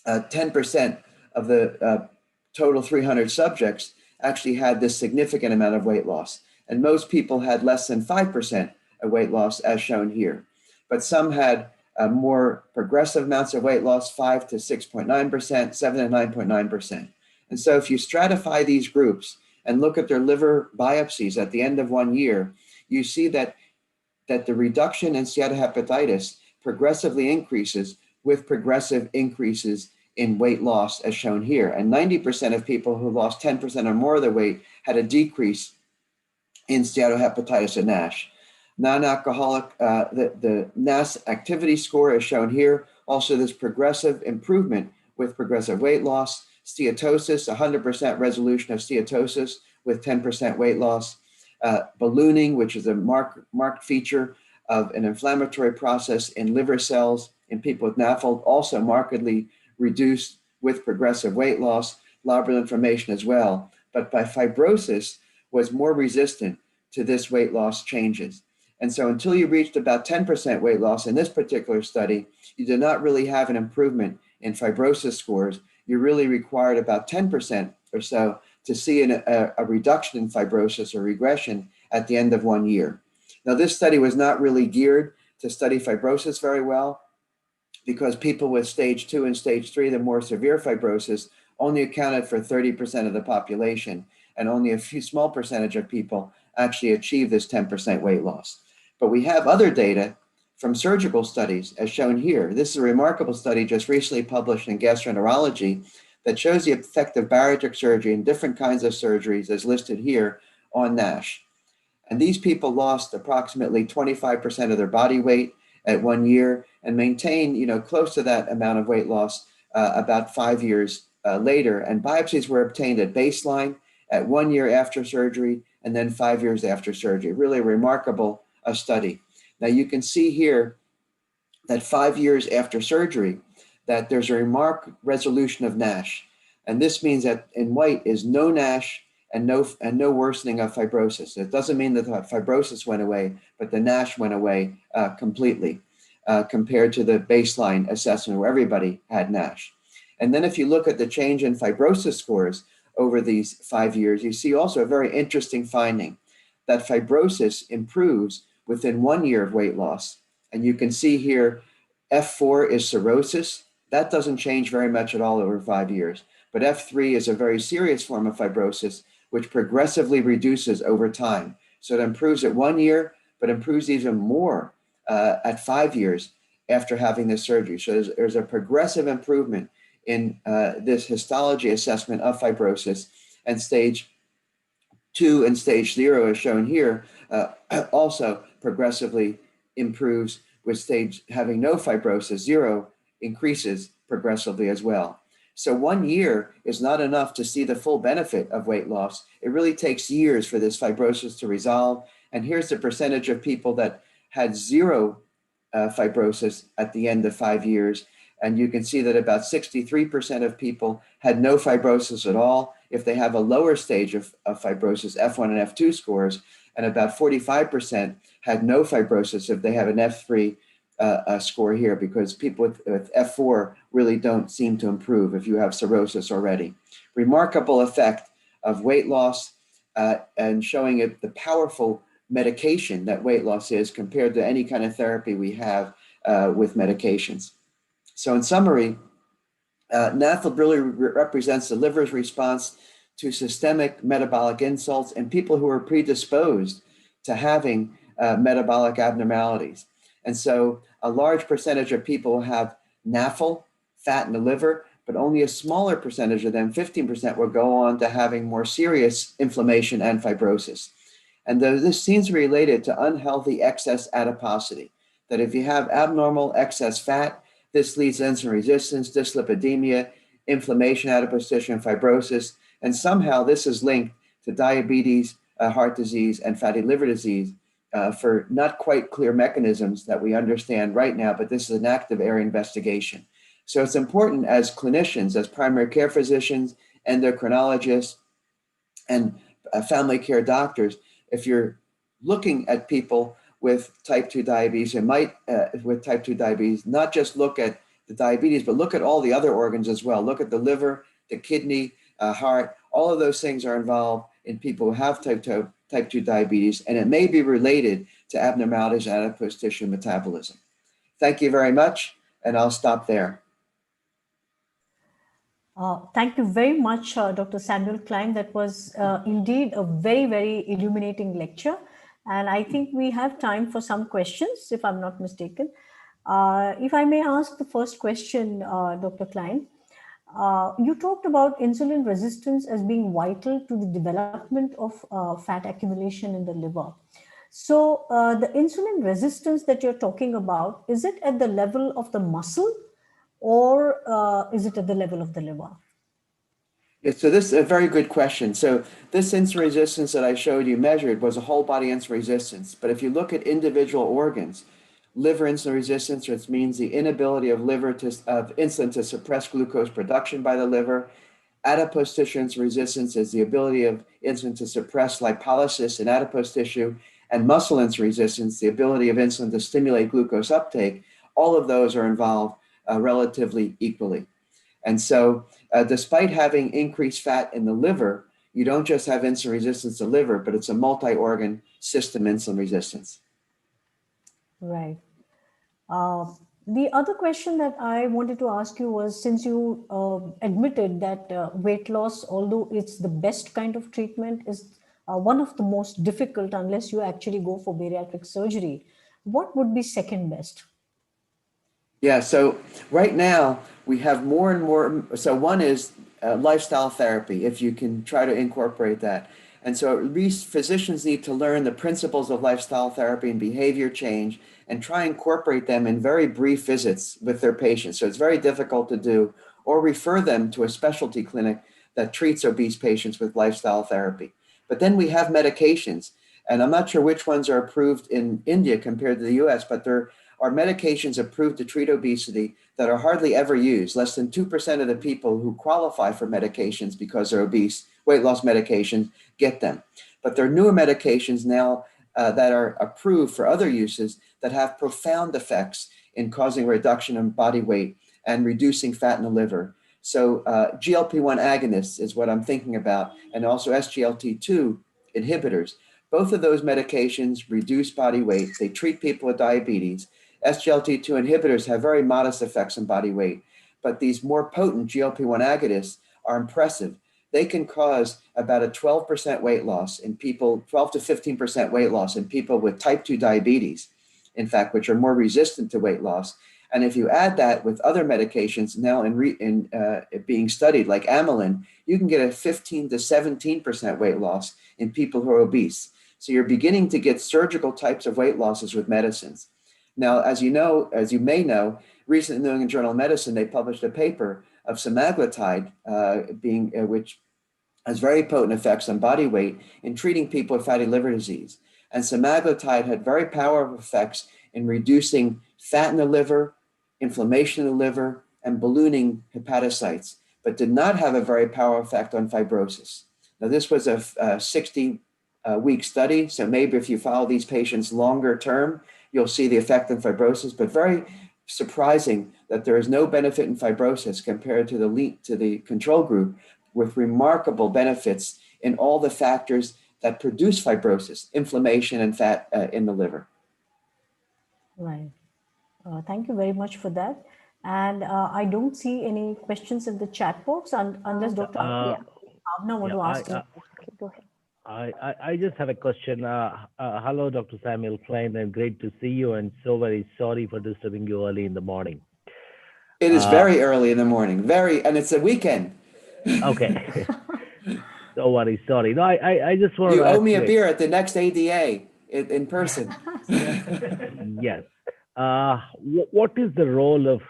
10% of the total 300 subjects actually had this significant amount of weight loss. And most people had less than 5% of weight loss, as shown here. But some had more progressive amounts of weight loss, 5 to 6.9%, 7 to 9.9%. And so if you stratify these groups and look at their liver biopsies at the end of 1 year, you see that the reduction in steatohepatitis progressively increases with progressive increases in weight loss, as shown here. And 90% of people who lost 10% or more of their weight had a decrease in steatohepatitis and NASH. Non-alcoholic, the NAS activity score is shown here. Also, this progressive improvement with progressive weight loss. steatosis, 100% resolution of steatosis with 10% weight loss, ballooning, which is a marked feature of an inflammatory process in liver cells in people with NAFLD, also markedly reduced with progressive weight loss, lobular inflammation as well, but by fibrosis was more resistant to this weight loss changes. And so until you reached about 10% weight loss in this particular study, you did not really have an improvement in fibrosis scores. You really required about 10% or so to see a reduction in fibrosis or regression at the end of 1 year. Now, this study was not really geared to study fibrosis very well because people with stage 2 and stage 3, the more severe fibrosis, only accounted for 30% of the population, and only a few small percentage of people actually achieve this 10% weight loss. But we have other data from surgical studies as shown here. This is a remarkable study just recently published in Gastroenterology that shows the effect of bariatric surgery and different kinds of surgeries as listed here on NASH. And these people lost approximately 25% of their body weight at 1 year and maintained, close to that amount of weight loss about 5 years later. And biopsies were obtained at baseline, at 1 year after surgery, and then 5 years after surgery. Really a remarkable study. Now you can see here that 5 years after surgery, that there's a remarked resolution of NASH. And this means that in white is no NASH and no worsening of fibrosis. It doesn't mean that the fibrosis went away, but the NASH went away completely compared to the baseline assessment where everybody had NASH. And then if you look at the change in fibrosis scores over these 5 years, you see also a very interesting finding that fibrosis improves within 1 year of weight loss. And you can see here, F4 is cirrhosis. That doesn't change very much at all over 5 years. But F3 is a very serious form of fibrosis, which progressively reduces over time. So it improves at 1 year, but improves even more at 5 years after having this surgery. So there's a progressive improvement in this histology assessment of fibrosis, and stage 2 and stage 0 as shown here also progressively improves with stage having no fibrosis. 0 increases progressively as well. So 1 year is not enough to see the full benefit of weight loss. It really takes years for this fibrosis to resolve. And here's the percentage of people that had 0 fibrosis at the end of 5 years. And you can see that about 63% of people had no fibrosis at all if they have a lower stage of fibrosis, F1 and F2 scores, and about 45% had no fibrosis if they have an F3 score here, because people with F4 really don't seem to improve if you have cirrhosis already. Remarkable effect of weight loss and showing it the powerful medication that weight loss is compared to any kind of therapy we have with medications. So in summary, NAFLD really represents the liver's response to systemic metabolic insults in people who are predisposed to having metabolic abnormalities. And so a large percentage of people have NAFL, fat in the liver, but only a smaller percentage of them, 15%, will go on to having more serious inflammation and fibrosis. And this seems related to unhealthy excess adiposity, that if you have abnormal excess fat, this leads to insulin resistance, dyslipidemia, inflammation, adipose tissue, and fibrosis. And somehow this is linked to diabetes, heart disease, and fatty liver disease for not quite clear mechanisms that we understand right now, but this is an active area investigation. So it's important as clinicians, as primary care physicians, endocrinologists, and family care doctors, if you're looking at people with type 2 diabetes, it might, with type 2 diabetes, not just look at the diabetes, but look at all the other organs as well. Look at the liver, the kidney, heart. All of those things are involved in people who have type 2 diabetes, and it may be related to abnormalities in adipose tissue metabolism. Thank you very much, and I'll stop there. Thank you very much, Dr. Samuel Klein. That was indeed a very, very illuminating lecture. And I think we have time for some questions, if I'm not mistaken. If I may ask the first question, Dr. Klein, you talked about insulin resistance as being vital to the development of fat accumulation in the liver. So the insulin resistance that you're talking about, is it at the level of the muscle, or is it at the level of the liver? Yeah, so this is a very good question. So this insulin resistance that I showed you measured was a whole body insulin resistance. But if you look at individual organs, liver insulin resistance, which means the inability of insulin to suppress glucose production by the liver. Adipose tissue insulin resistance is the ability of insulin to suppress lipolysis in adipose tissue, and muscle insulin resistance, the ability of insulin to stimulate glucose uptake. All of those are involved relatively equally. And so despite having increased fat in the liver, you don't just have insulin resistance to liver, but it's a multi-organ system insulin resistance. Right. The other question that I wanted to ask you was, since you admitted that weight loss, although it's the best kind of treatment, is one of the most difficult unless you actually go for bariatric surgery. What would be second best? Yeah, so right now we have more and more. So one is lifestyle therapy, if you can try to incorporate that. And so at least physicians need to learn the principles of lifestyle therapy and behavior change and try and incorporate them in very brief visits with their patients. So it's very difficult to do, or refer them to a specialty clinic that treats obese patients with lifestyle therapy. But then we have medications, and I'm not sure which ones are approved in India compared to the US, but there are medications approved to treat obesity that are hardly ever used. Less than 2% of the people who qualify for medications because they're obese, weight loss medications, get them. But there are newer medications now that are approved for other uses that have profound effects in causing a reduction in body weight and reducing fat in the liver. So GLP-1 agonists is what I'm thinking about, and also SGLT2 inhibitors. Both of those medications reduce body weight. They treat people with diabetes. SGLT2 inhibitors have very modest effects on body weight, but these more potent GLP-1 agonists are impressive. They can cause about a 12% weight loss in people, 12 to 15% weight loss in people with type 2 diabetes, in fact, which are more resistant to weight loss. And if you add that with other medications now being studied, like amylin, you can get a 15 to 17% weight loss in people who are obese. So you're beginning to get surgical types of weight losses with medicines. Now, as you may know, recently in the New England Journal of Medicine, they published a paper of semaglutide, which has very potent effects on body weight in treating people with fatty liver disease. And semaglutide had very powerful effects in reducing fat in the liver, inflammation in the liver, and ballooning hepatocytes, but did not have a very powerful effect on fibrosis. Now, this was a 60-week study, so maybe if you follow these patients longer term, you'll see the effect on fibrosis, but very surprising that there is no benefit in fibrosis compared to the control group, with remarkable benefits in all the factors that produce fibrosis, inflammation and fat in the liver. Right. Thank you very much for that. And I don't see any questions in the chat box unless Dr. Bhavna want to ask. Go ahead. I just have a question. Hello, Dr. Samuel Klein, and great to see you, and so very sorry for disturbing you early in the morning. It is very early in the morning, and it's a weekend. Okay. Don't worry, sorry. No, I just want to ask you. You owe me a beer at the next ADA in person. Yes. What is the role of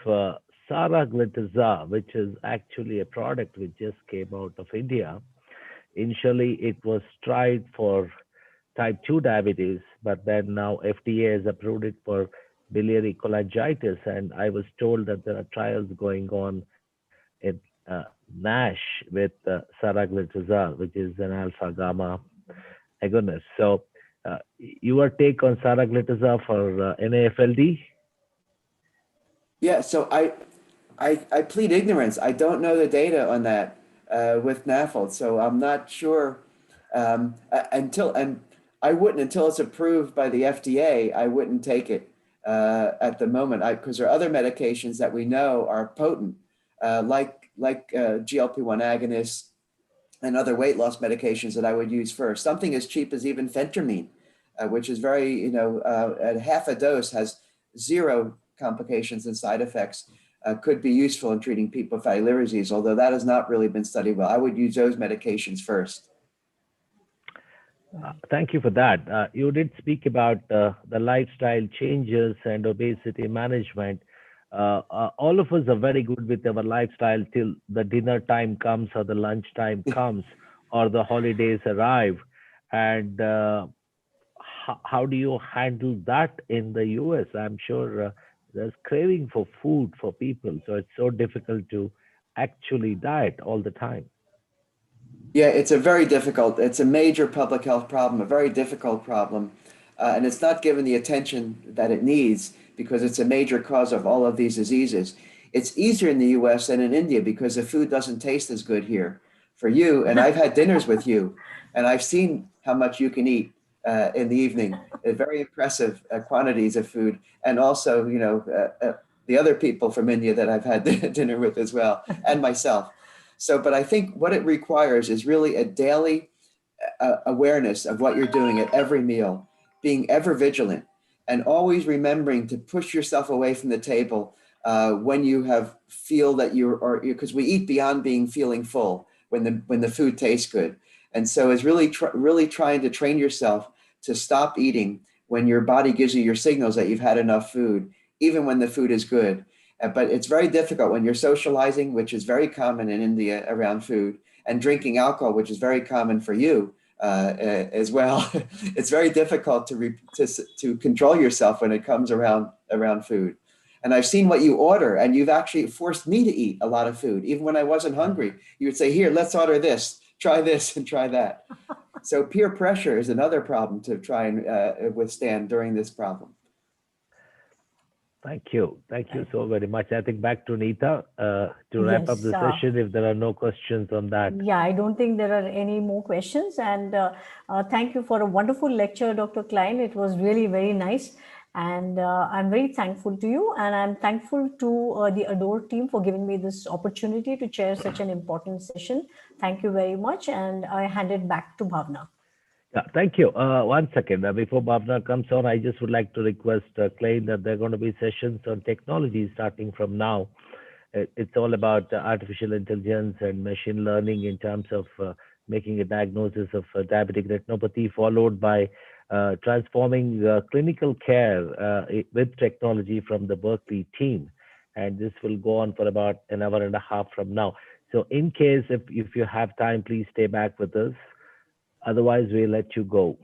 saraglitazar, which is actually a product which just came out of India? Initially, it was tried for type 2 diabetes, but then now FDA has approved it for biliary cholangitis. And I was told that there are trials going on in NASH with saraglitazar, which is an alpha gamma agonist. So your take on saraglitazar for NAFLD? Yeah, so I plead ignorance. I don't know the data on that with NAFLD, so I'm not sure until it's approved by the FDA. I wouldn't take it at the moment because there are other medications that we know are potent, like GLP-1 agonists and other weight loss medications that I would use first. Something as cheap as even phentermine, which is very, at half a dose has zero complications and side effects, could be useful in treating people with fatty liver disease, although that has not really been studied well. I would use those medications first. Thank you for that. You did speak about the lifestyle changes and obesity management. all of us are very good with our lifestyle till the dinner time comes or the lunch time comes or the holidays arrive. And how do you handle that in the US? I'm sure there's craving for food for people, so it's so difficult to actually diet all the time. Yeah, it's a major public health problem, a very difficult problem. And it's not given the attention that it needs because it's a major cause of all of these diseases. It's easier in the US than in India because the food doesn't taste as good here for you. And I've had dinners with you and I've seen how much you can eat in the evening, very impressive quantities of food. And also, the other people from India that I've had dinner with as well, and myself. So, but I think what it requires is really a daily awareness of what you're doing at every meal, being ever vigilant, and always remembering to push yourself away from the table when you feel that because we eat beyond feeling full when the food tastes good, and so it's really trying to train yourself to stop eating when your body gives you your signals that you've had enough food, even when the food is good. But it's very difficult when you're socializing, which is very common in India around food, and drinking alcohol, which is very common for you as well. It's very difficult to control yourself when it comes around food. And I've seen what you order, and you've actually forced me to eat a lot of food. Even when I wasn't hungry, you would say, here, let's order this, and try that. So peer pressure is another problem to try and withstand during this problem. Thank you. Thank you so very much. I think back to Neeta to wrap up the session if there are no questions on that. Yeah, I don't think there are any more questions. And thank you for a wonderful lecture, Dr. Klein. It was really very nice. And I'm very thankful to you. And I'm thankful to the ADORE team for giving me this opportunity to chair such an important session. Thank you very much. And I hand it back to Bhavna. Yeah, thank you. 1 second. Before Bhavna comes on, I just would like to request Klein that there are going to be sessions on technology starting from now. It's all about artificial intelligence and machine learning in terms of making a diagnosis of diabetic retinopathy, followed by transforming clinical care with technology from the Berkeley team. And this will go on for about an hour and a half from now. So in case if you have time, please stay back with us. Otherwise, we'll let you go.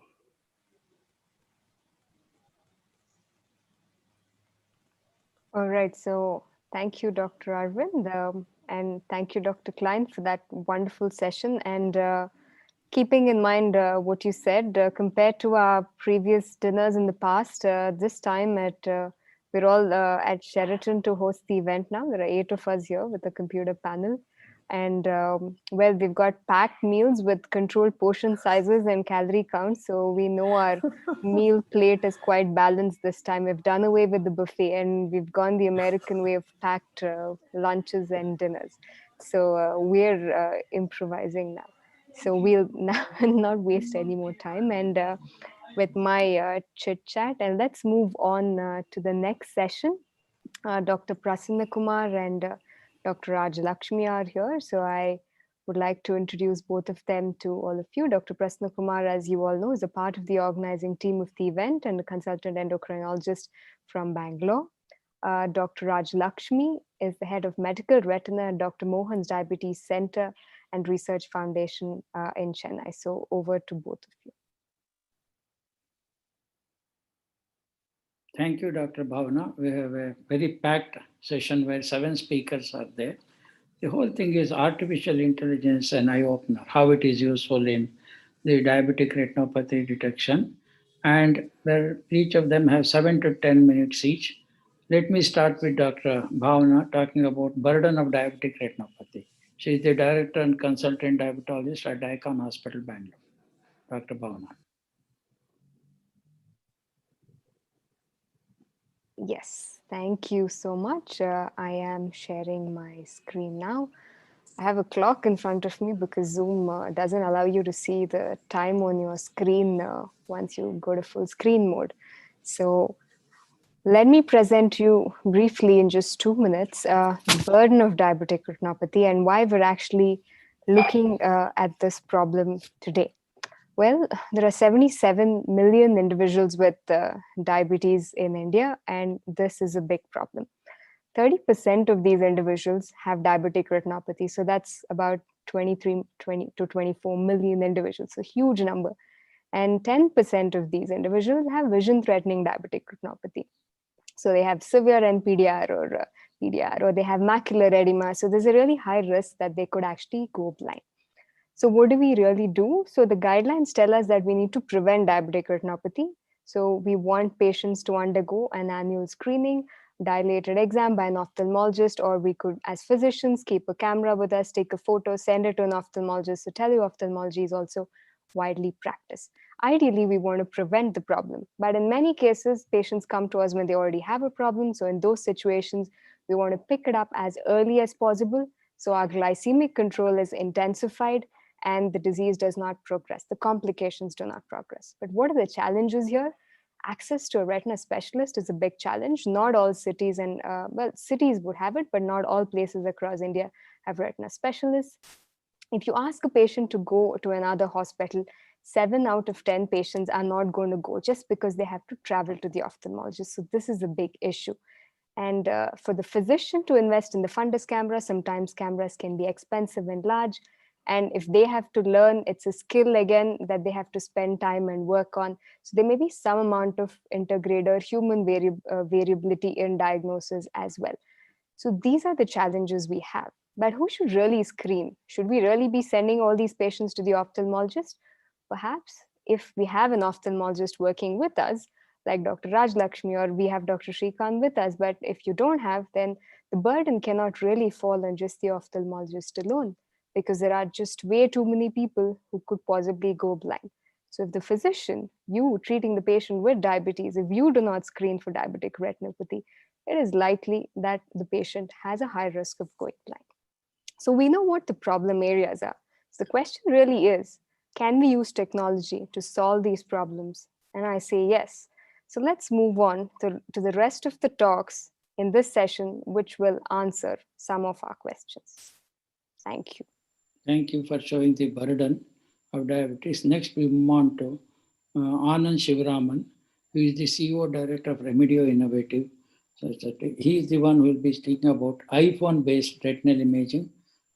All right. So thank you, Dr. Arvind. And thank you, Dr. Klein, for that wonderful session. And keeping in mind what you said, compared to our previous dinners in the past, this time we're all at Sheraton to host the event now. There are 8 of us here with a computer panel. And well, we've got packed meals with controlled portion sizes and calorie counts. So we know our meal plate is quite balanced this time. We've done away with the buffet and we've gone the American way of packed lunches and dinners. So we're improvising now. So we'll now not waste any more time. And with my chit chat, and let's move on to the next session. Dr. Prasanna Kumar and Dr. Rajalakshmi are here. So I would like to introduce both of them to all of you. Dr. Prasanna Kumar, as you all know, is a part of the organizing team of the event and a consultant endocrinologist from Bangalore. Dr. Rajalakshmi is the head of medical retina at Dr. Mohan's Diabetes Center and Research Foundation in Chennai. So over to both of you. Thank you, Dr. Bhavna. We have a very packed session where 7 speakers are there. The whole thing is artificial intelligence and eye-opener, how it is useful in the diabetic retinopathy detection. And each of them have 7 to 10 minutes each. Let me start with Dr. Bhavna talking about burden of diabetic retinopathy. She is the director and consultant diabetologist at Icon Hospital, Bangalore. Dr. Bhavna. Yes, thank you so much. I am sharing my screen now. I have a clock in front of me because Zoom doesn't allow you to see the time on your screen once you go to full screen mode. So let me present you briefly in just 2 minutes the burden of diabetic retinopathy and why we're actually looking at this problem today. Well, there are 77 million individuals with diabetes in India, and this is a big problem. 30% of these individuals have diabetic retinopathy. So that's about 20 to 24 million individuals, a huge number. And 10% of these individuals have vision-threatening diabetic retinopathy. So they have severe NPDR or PDR, or they have macular edema. So there's a really high risk that they could actually go blind. So what do we really do? So the guidelines tell us that we need to prevent diabetic retinopathy. So we want patients to undergo an annual screening, dilated exam by an ophthalmologist, or we could, as physicians, keep a camera with us, take a photo, send it to an ophthalmologist. So teleophthalmology is also widely practiced. Ideally, we want to prevent the problem, but in many cases, patients come to us when they already have a problem. So in those situations, we want to pick it up as early as possible, so our glycemic control is intensified and the disease does not progress, the complications do not progress. But what are the challenges here? Access to a retina specialist is a big challenge. Not all cities and, well, cities would have it, but not all places across India have retina specialists. If you ask a patient to go to another hospital, 7 out of 10 patients are not going to go just because they have to travel to the ophthalmologist. So this is a big issue. And for the physician to invest in the fundus camera, sometimes cameras can be expensive and large. And if they have to learn, it's a skill again that they have to spend time and work on. So there may be some amount of intergrader human variability in diagnosis as well. So these are the challenges we have. But who should really screen? Should we really be sending all these patients to the ophthalmologist? Perhaps if we have an ophthalmologist working with us, like Dr. Raj Lakshmi, or we have Dr. Shrikant with us. But if you don't have, then the burden cannot really fall on just the ophthalmologist alone, because there are just way too many people who could possibly go blind. So if the physician, you treating the patient with diabetes, if you do not screen for diabetic retinopathy, it is likely that the patient has a high risk of going blind. So we know what the problem areas are. So the question really is, can we use technology to solve these problems? And I say yes. So let's move on to the rest of the talks in this session, which will answer some of our questions. Thank you. Thank you for showing the burden of diabetes. Next, we move on to Anand Shivaraman, who is the CEO Director of Remedio Innovative. So he is the one who will be speaking about iPhone-based retinal imaging.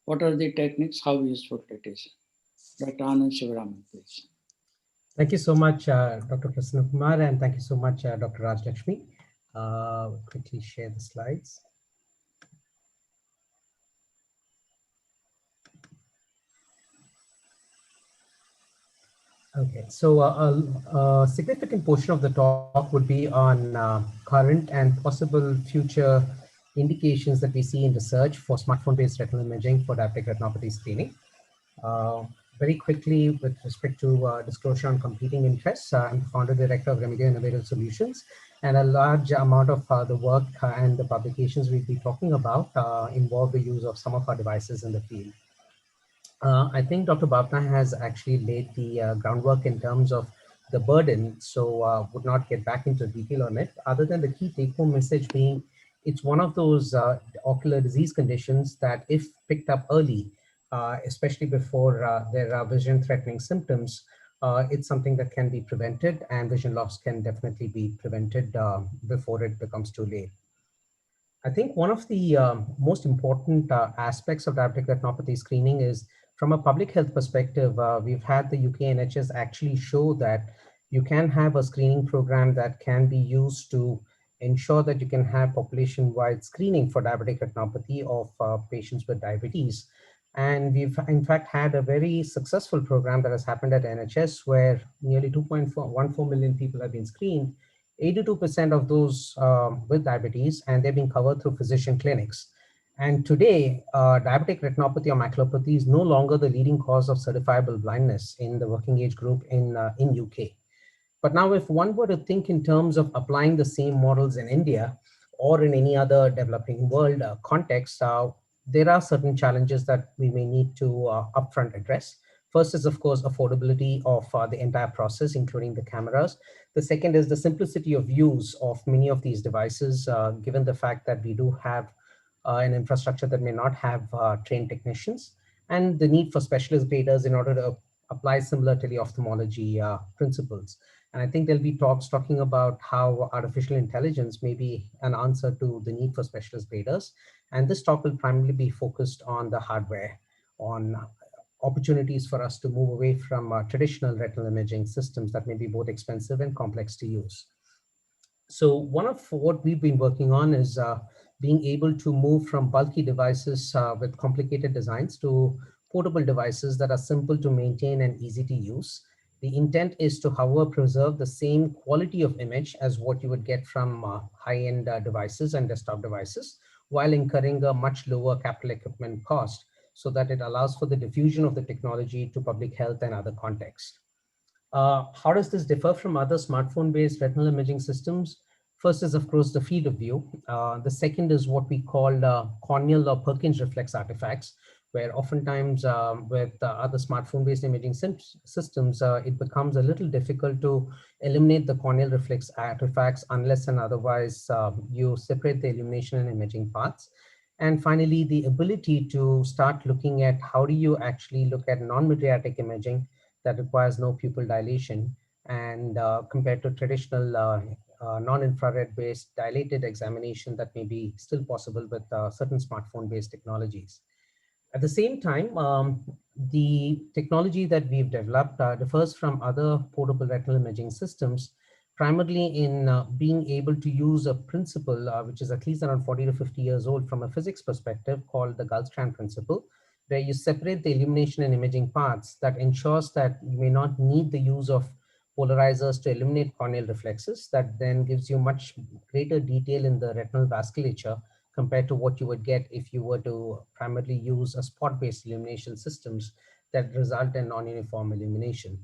What are the techniques? How useful it is? Dr. Anand Shivaraman, please. Thank you so much, Dr. Prasanna Kumar, and thank you so much, Dr. Raj Lakshmi. Quickly share the slides. Okay, so a significant portion of the talk would be on current and possible future indications that we see in research for smartphone-based retinal imaging for diabetic retinopathy screening. Very quickly, with respect to disclosure on competing interests, I'm founder director of Remedio Innovative Solutions, and a large amount of the work and the publications we'll be talking about involve the use of some of our devices in the field. I think Dr. Bhavna has actually laid the groundwork in terms of the burden, so would not get back into detail on it, other than the key take-home message being it's one of those ocular disease conditions that if picked up early, especially before there are vision-threatening symptoms, it's something that can be prevented, and vision loss can definitely be prevented before it becomes too late. I think one of the most important aspects of diabetic retinopathy screening is from a public health perspective, we've had the UK NHS actually show that you can have a screening program that can be used to ensure that you can have population-wide screening for diabetic retinopathy of patients with diabetes. And we've in fact had a very successful program that has happened at NHS where nearly 2.14 million people have been screened, 82% of those with diabetes, and they're being covered through physician clinics. And today, diabetic retinopathy or maculopathy is no longer the leading cause of certifiable blindness in the working age group in UK. But now if one were to think in terms of applying the same models in India or in any other developing world context, there are certain challenges that we may need to upfront address. First is, of course, affordability of the entire process, including the cameras. The second is the simplicity of use of many of these devices, given the fact that we do have an infrastructure that may not have trained technicians, and the need for specialist graders in order to apply similar teleophthalmology principles. And I think there'll be talks talking about how artificial intelligence may be an answer to the need for specialist graders. And this talk will primarily be focused on the hardware, on opportunities for us to move away from traditional retinal imaging systems that may be both expensive and complex to use. So one of what we've been working on is being able to move from bulky devices with complicated designs to portable devices that are simple to maintain and easy to use. The intent is to, however, preserve the same quality of image as what you would get from high-end devices and desktop devices, while incurring a much lower capital equipment cost, so that it allows for the diffusion of the technology to public health and other contexts. How does this differ from other smartphone-based retinal imaging systems? First is, of course, the field of view. The second is what we call corneal or Perkins reflex artifacts, where oftentimes with other smartphone-based imaging systems, it becomes a little difficult to eliminate the corneal reflex artifacts unless and otherwise you separate the illumination and imaging paths. And finally, the ability to start looking at how do you actually look at non-mydriatic imaging that requires no pupil dilation, and compared to traditional non-infrared based dilated examination that may be still possible with certain smartphone based technologies. At the same time, the technology that we've developed differs from other portable retinal imaging systems, primarily in being able to use a principle which is at least around 40 to 50 years old from a physics perspective, called the Gulfstrand principle, where you separate the illumination and imaging parts that ensures that you may not need the use of polarizers to eliminate corneal reflexes. That then gives you much greater detail in the retinal vasculature compared to what you would get if you were to primarily use a spot-based illumination systems that result in non-uniform illumination.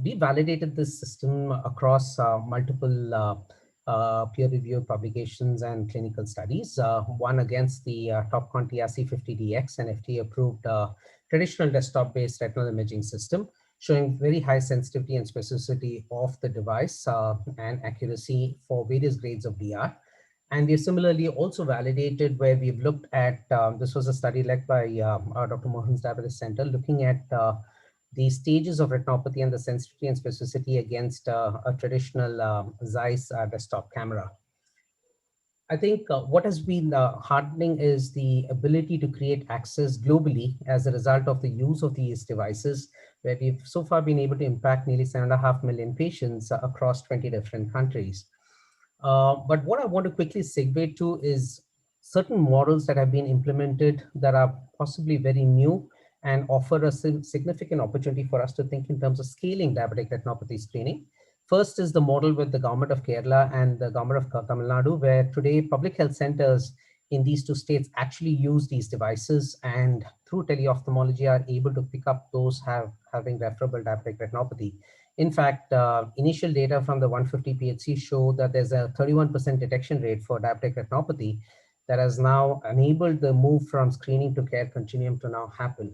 We validated this system across multiple peer-reviewed publications and clinical studies, one against the Topcon TRC50DX, an FDA-approved traditional desktop-based retinal imaging system, showing very high sensitivity and specificity of the device and accuracy for various grades of DR. And we similarly also validated where we've looked at, this was a study led by Dr. Mohan's Diabetes Center, looking at the stages of retinopathy and the sensitivity and specificity against a traditional Zeiss desktop camera. I think what has been heartening is the ability to create access globally as a result of the use of these devices, where we've so far been able to impact nearly 7.5 million patients across 20 different countries. But what I want to quickly segue to is certain models that have been implemented that are possibly very new and offer a significant opportunity for us to think in terms of scaling diabetic retinopathy screening. First is the model with the government of Kerala and the government of Tamil Nadu, where today public health centers in these two states actually use these devices and through teleophthalmology are able to pick up those having referable diabetic retinopathy. In fact, initial data from the 150 PHC show that there's a 31% detection rate for diabetic retinopathy that has now enabled the move from screening to care continuum to now happen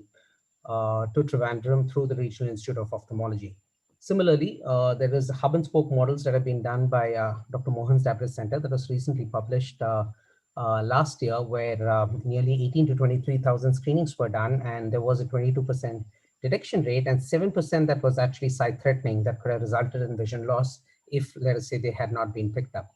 to Trivandrum through the Regional Institute of Ophthalmology. Similarly, there is hub and spoke models that have been done by Dr. Mohan's Diabetes Center that was recently published last year, where nearly 18 to 23,000 screenings were done, and there was a 22% detection rate and 7% that was actually sight threatening that could have resulted in vision loss if, let us say, they had not been picked up.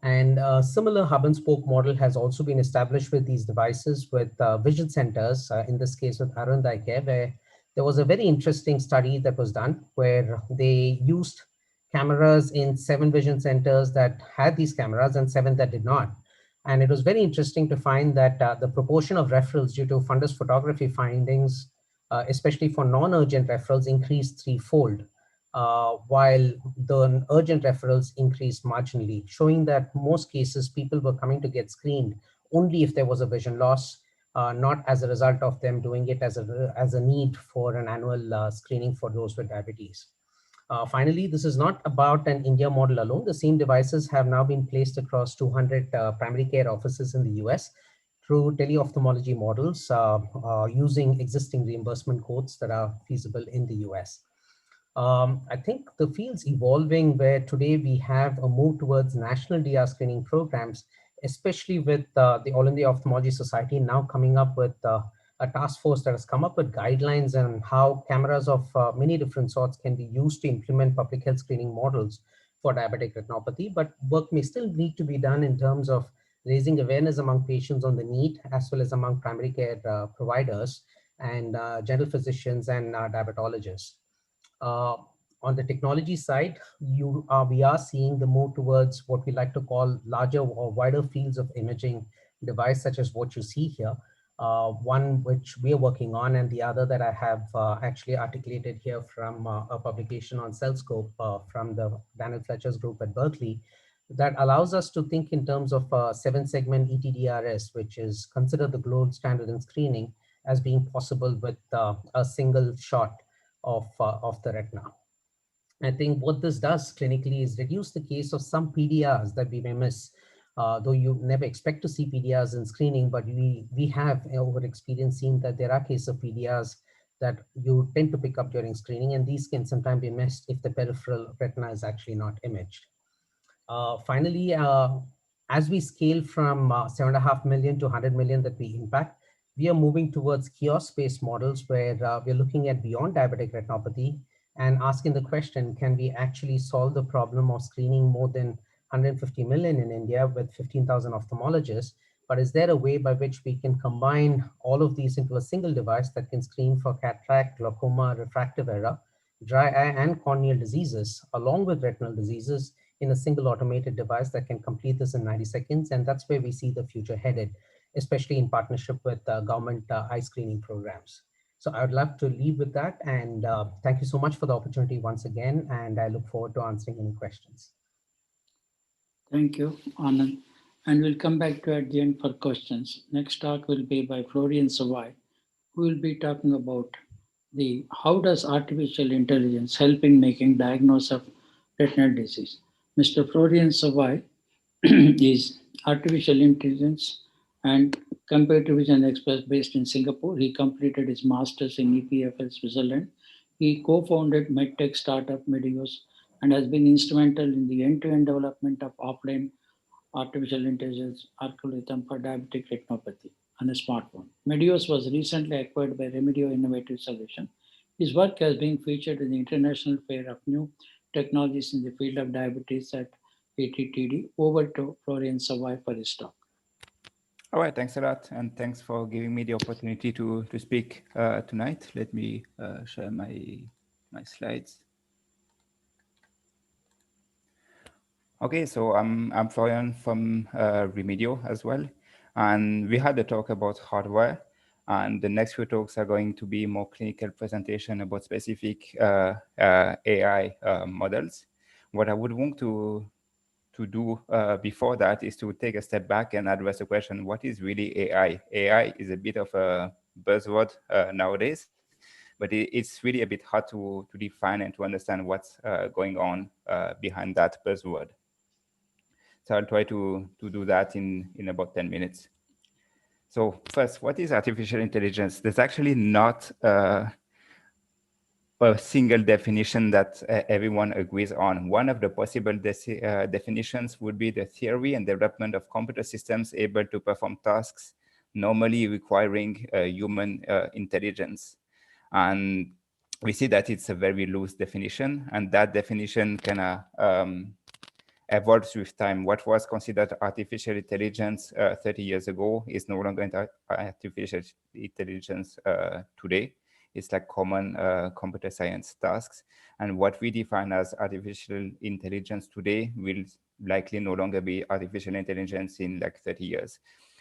And a similar hub and spoke model has also been established with these devices with vision centers, in this case with Arvind Eye Care, where there was a very interesting study that was done where they used cameras in 7 vision centers that had these cameras and 7 that did not. And it was very interesting to find that the proportion of referrals due to fundus photography findings, especially for non-urgent referrals, increased threefold, while the urgent referrals increased marginally, showing that most cases people were coming to get screened only if there was a vision loss, not as a result of them doing it as a need for an annual screening for those with diabetes. Finally, this is not about an India model alone. The same devices have now been placed across 200 primary care offices in the US through teleophthalmology models using existing reimbursement codes that are feasible in the US. I think the field's evolving where today we have a move towards national DR screening programs, especially with the All India Ophthalmology Society now coming up with a task force that has come up with guidelines on how cameras of many different sorts can be used to implement public health screening models for diabetic retinopathy, but work may still need to be done in terms of raising awareness among patients on the need, as well as among primary care providers and general physicians and diabetologists. Uh, on the technology side, we are seeing the move towards what we like to call larger or wider fields of imaging device, such as what you see here. One which we are working on, and the other that I have actually articulated here from a publication on CellScope from the Daniel Fletcher's group at Berkeley, that allows us to think in terms of 7-segment ETDRS, which is considered the gold standard in screening, as being possible with a single shot of the retina. I think what this does clinically is reduce the case of some PDRs that we may miss, though you never expect to see PDRs in screening, but we have over experience seen that there are cases of PDRs that you tend to pick up during screening, and these can sometimes be missed if the peripheral retina is actually not imaged. Finally, as we scale from 7.5 million to 100 million that we impact, we are moving towards kiosk-based models where we're looking at beyond diabetic retinopathy and asking the question, can we actually solve the problem of screening more than 150 million in India with 15,000 ophthalmologists? But is there a way by which we can combine all of these into a single device that can screen for cataract, glaucoma, refractive error, dry eye, and corneal diseases, along with retinal diseases, in a single automated device that can complete this in 90 seconds? And that's where we see the future headed, especially in partnership with government eye screening programs. So I would love to leave with that. And thank you so much for the opportunity once again. And I look forward to answering any questions. Thank you, Anand. And we'll come back to at the end for questions. Next talk will be by Florian Savai, who will be talking about how does artificial intelligence help in making diagnosis of retinal disease. Mr. Florian Savai is artificial intelligence and computer vision expert based in Singapore. He completed his master's in EPFL, Switzerland. He co-founded medtech startup Medios and has been instrumental in the end-to-end development of offline artificial intelligence algorithm for diabetic retinopathy on a smartphone. Medios was recently acquired by Remedio Innovative Solution. His work has been featured in the International Fair of New Technologies in the field of diabetes at ATTD. Over to Florian Savai for his talk. All right, thanks a lot, and thanks for giving me the opportunity to speak tonight. Let me share my slides. Okay, so I'm Florian from Remedio as well, and we had a talk about hardware, and the next few talks are going to be more clinical presentation about specific AI models. What I would want to do before that is to take a step back and address the question, what is really AI? AI is a bit of a buzzword nowadays, but it's really a bit hard to define and to understand what's going on behind that buzzword. So I'll try to do that in about 10 minutes. So first, what is artificial intelligence? There's actually not a single definition that everyone agrees on. One of the possible definitions would be the theory and development of computer systems able to perform tasks normally requiring human intelligence. And we see that it's a very loose definition, and that definition kind of evolves with time. What was considered artificial intelligence 30 years ago is no longer artificial intelligence today. It's like common computer science tasks. And what we define as artificial intelligence today will likely no longer be artificial intelligence in like 30 years.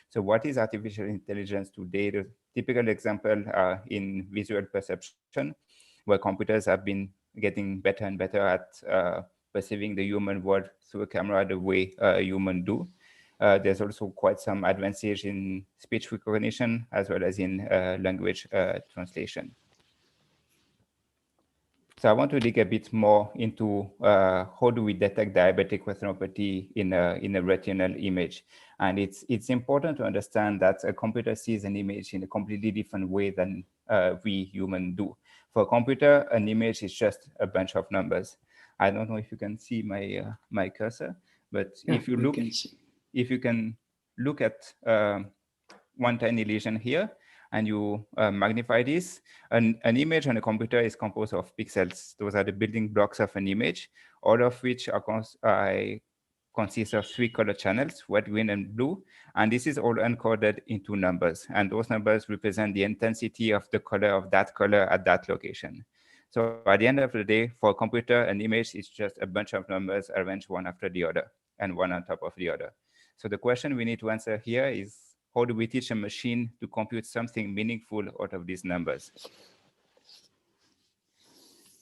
So what is artificial intelligence today? The typical example in visual perception, where computers have been getting better and better at perceiving the human world through a camera the way humans do. There's also quite some advances in speech recognition as well as in language translation. So I want to dig a bit more into how do we detect diabetic retinopathy in a retinal image. And it's important to understand that a computer sees an image in a completely different way than we humans do. For a computer, an image is just a bunch of numbers. I don't know if you can see my my cursor, but Yeah, if you can look at one tiny lesion here, and you magnify this. An image on a computer is composed of pixels. Those are the building blocks of an image, all of which are consists of 3 color channels, red, green, and blue. And this is all encoded into numbers. And those numbers represent the intensity of the color of that color at that location. So at the end of the day, for a computer, an image is just a bunch of numbers arranged one after the other and one on top of the other. So the question we need to answer here is, how do we teach a machine to compute something meaningful out of these numbers?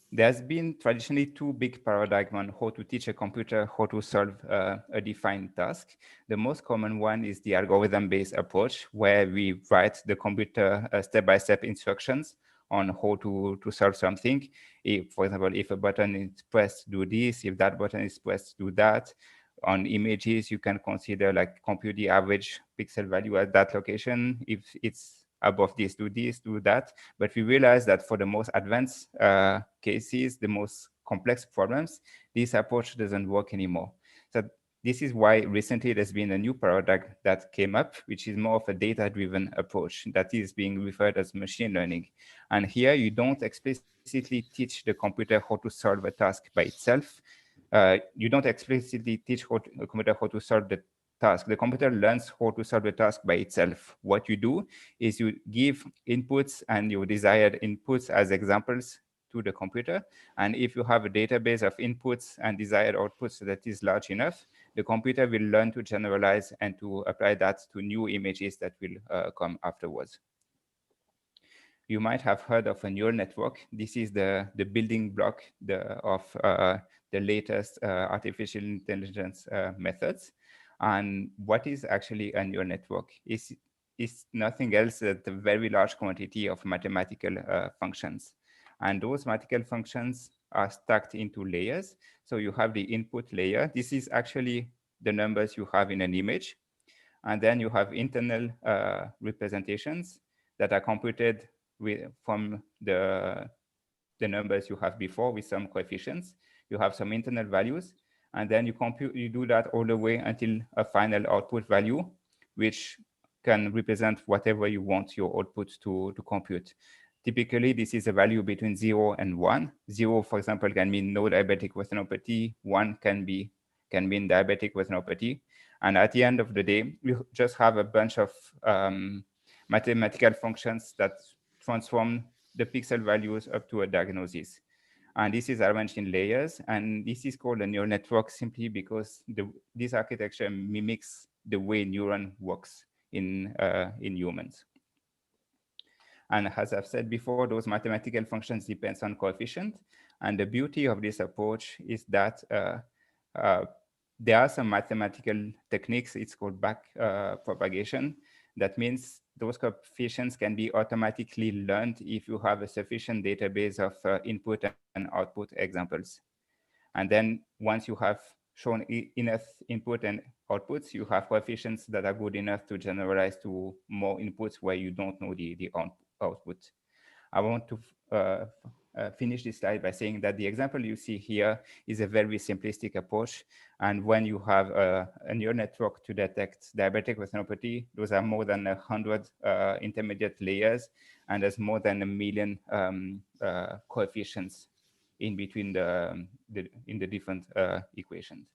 There's been traditionally 2 big paradigms on how to teach a computer how to solve a defined task. The most common one is the algorithm-based approach, where we write the computer step-by-step instructions on how to solve something. If, for example, if a button is pressed, do this. If that button is pressed, do that. On images, you can consider like compute the average pixel value at that location. If it's above this, do that. But we realize that for the most advanced cases, the most complex problems, this approach doesn't work anymore. So this is why recently there's been a new paradigm that came up, which is more of a data-driven approach that is being referred as machine learning. And here you don't explicitly teach the computer how to solve a task by itself. You don't explicitly teach a computer how to solve the task. The computer learns how to solve the task by itself. What you do is you give inputs and your desired inputs as examples to the computer. And if you have a database of inputs and desired outputs that is large enough, the computer will learn to generalize and to apply that to new images that will come afterwards. You might have heard of a neural network. This is the building block of the latest artificial intelligence methods. And what is actually a neural network? Is nothing else than a very large quantity of mathematical functions. And those mathematical functions are stacked into layers. So you have the input layer. This is actually the numbers you have in an image. And then you have internal representations that are computed from the numbers you have before with some coefficients. You have some internal values, and then you do that all the way until a final output value, which can represent whatever you want your output to compute. Typically, this is a value between 0 and 1. 0, for example, can mean no diabetic retinopathy. 1 can mean diabetic retinopathy. And at the end of the day, you just have a bunch of mathematical functions that transform the pixel values up to a diagnosis. And this is arranged in layers. And this is called a neural network simply because this architecture mimics the way neuron works in humans. And as I've said before, those mathematical functions depend on coefficient. And the beauty of this approach is that there are some mathematical techniques. It's called back propagation. That means those coefficients can be automatically learned if you have a sufficient database of input and output examples. And then once you have shown enough input and outputs, you have coefficients that are good enough to generalize to more inputs where you don't know the output. I want to finish this slide by saying that the example you see here is a very simplistic approach. And when you have a neural network to detect diabetic retinopathy, those are more than 100 intermediate layers, and there's more than 1 million coefficients in between in the different equations.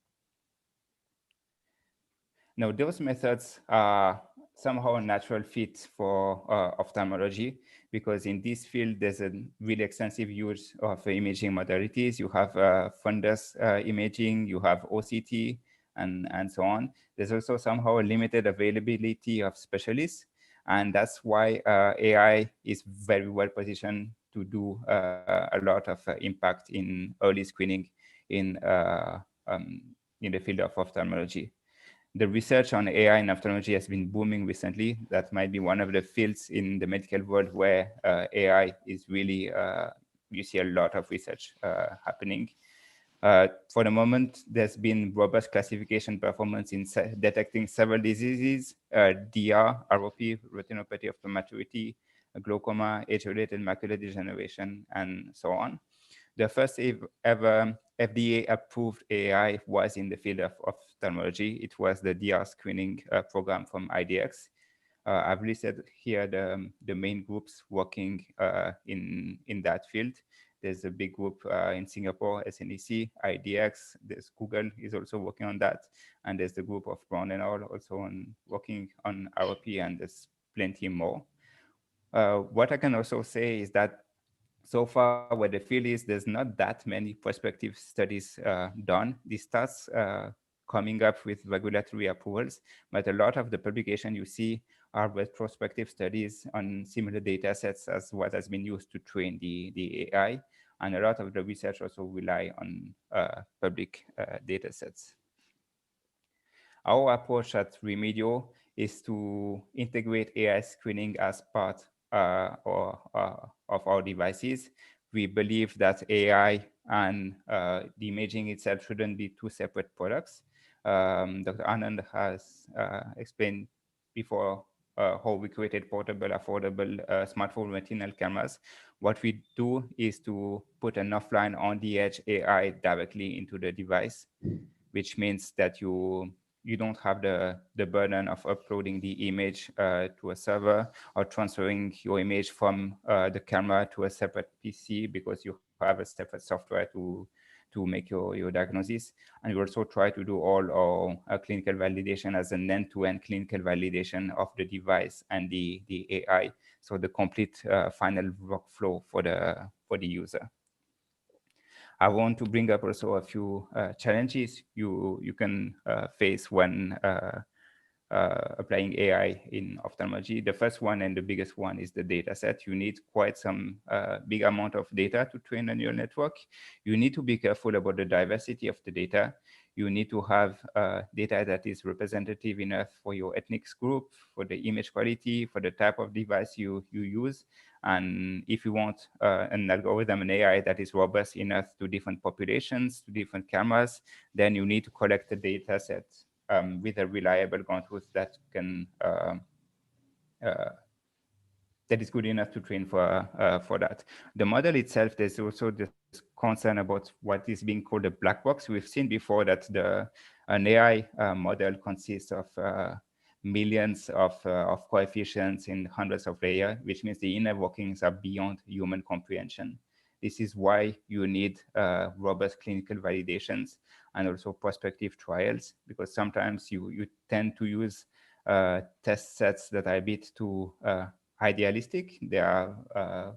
Now, those methods are somehow a natural fit for ophthalmology, because in this field, there's a really extensive use of imaging modalities. You have fundus imaging, you have OCT, and so on. There's also somehow a limited availability of specialists. And that's why AI is very well positioned to do a lot of impact in early screening in the field of ophthalmology. The research on AI in ophthalmology has been booming recently. That might be one of the fields in the medical world where AI is really, you see a lot of research happening. For the moment, there's been robust classification performance in detecting several diseases, DR, ROP, retinopathy of prematurity, glaucoma, age-related macular degeneration, and so on. The first ever FDA-approved AI was in the field of ophthalmology. It was the DR screening program from IDX. I've listed here the main groups working in that field. There's a big group in Singapore, SNEC, IDX. There's Google is also working on that, and there's the group of Brown and all also working on RP, and there's plenty more. What I can also say is that so far where the field is, there's not that many prospective studies done. This starts coming up with regulatory approvals, but a lot of the publication you see are retrospective studies on similar data sets as what has been used to train the AI. And a lot of the research also rely on public data sets. Our approach at Remedio is to integrate AI screening as part of our devices. We believe that AI and the imaging itself shouldn't be two separate products. Dr. Anand has explained before how we created portable, affordable smartphone retinal cameras. What we do is to put an offline on the edge AI directly into the device, which means that you don't have the burden of uploading the image to a server or transferring your image from the camera to a separate PC, because you have a separate software to make your diagnosis. And we also try to do all our clinical validation as an end-to-end clinical validation of the device and the AI, so the complete final workflow for the user. I want to bring up also a few challenges you can face when applying AI in ophthalmology. The first one and the biggest one is the data set. You need quite some big amount of data to train a neural network. You need to be careful about the diversity of the data. You need to have data that is representative enough for your ethnic group, for the image quality, for the type of device you use. And if you want an algorithm, an AI that is robust enough to different populations, to different cameras, then you need to collect the data set with a reliable ground truth that can that is good enough to train for that. The model itself, there's also this concern about what is being called a black box. We've seen before that an AI model consists of millions of coefficients in hundreds of layers, which means the inner workings are beyond human comprehension. This is why you need robust clinical validations and also prospective trials, because sometimes you tend to use test sets that are a bit too idealistic. They are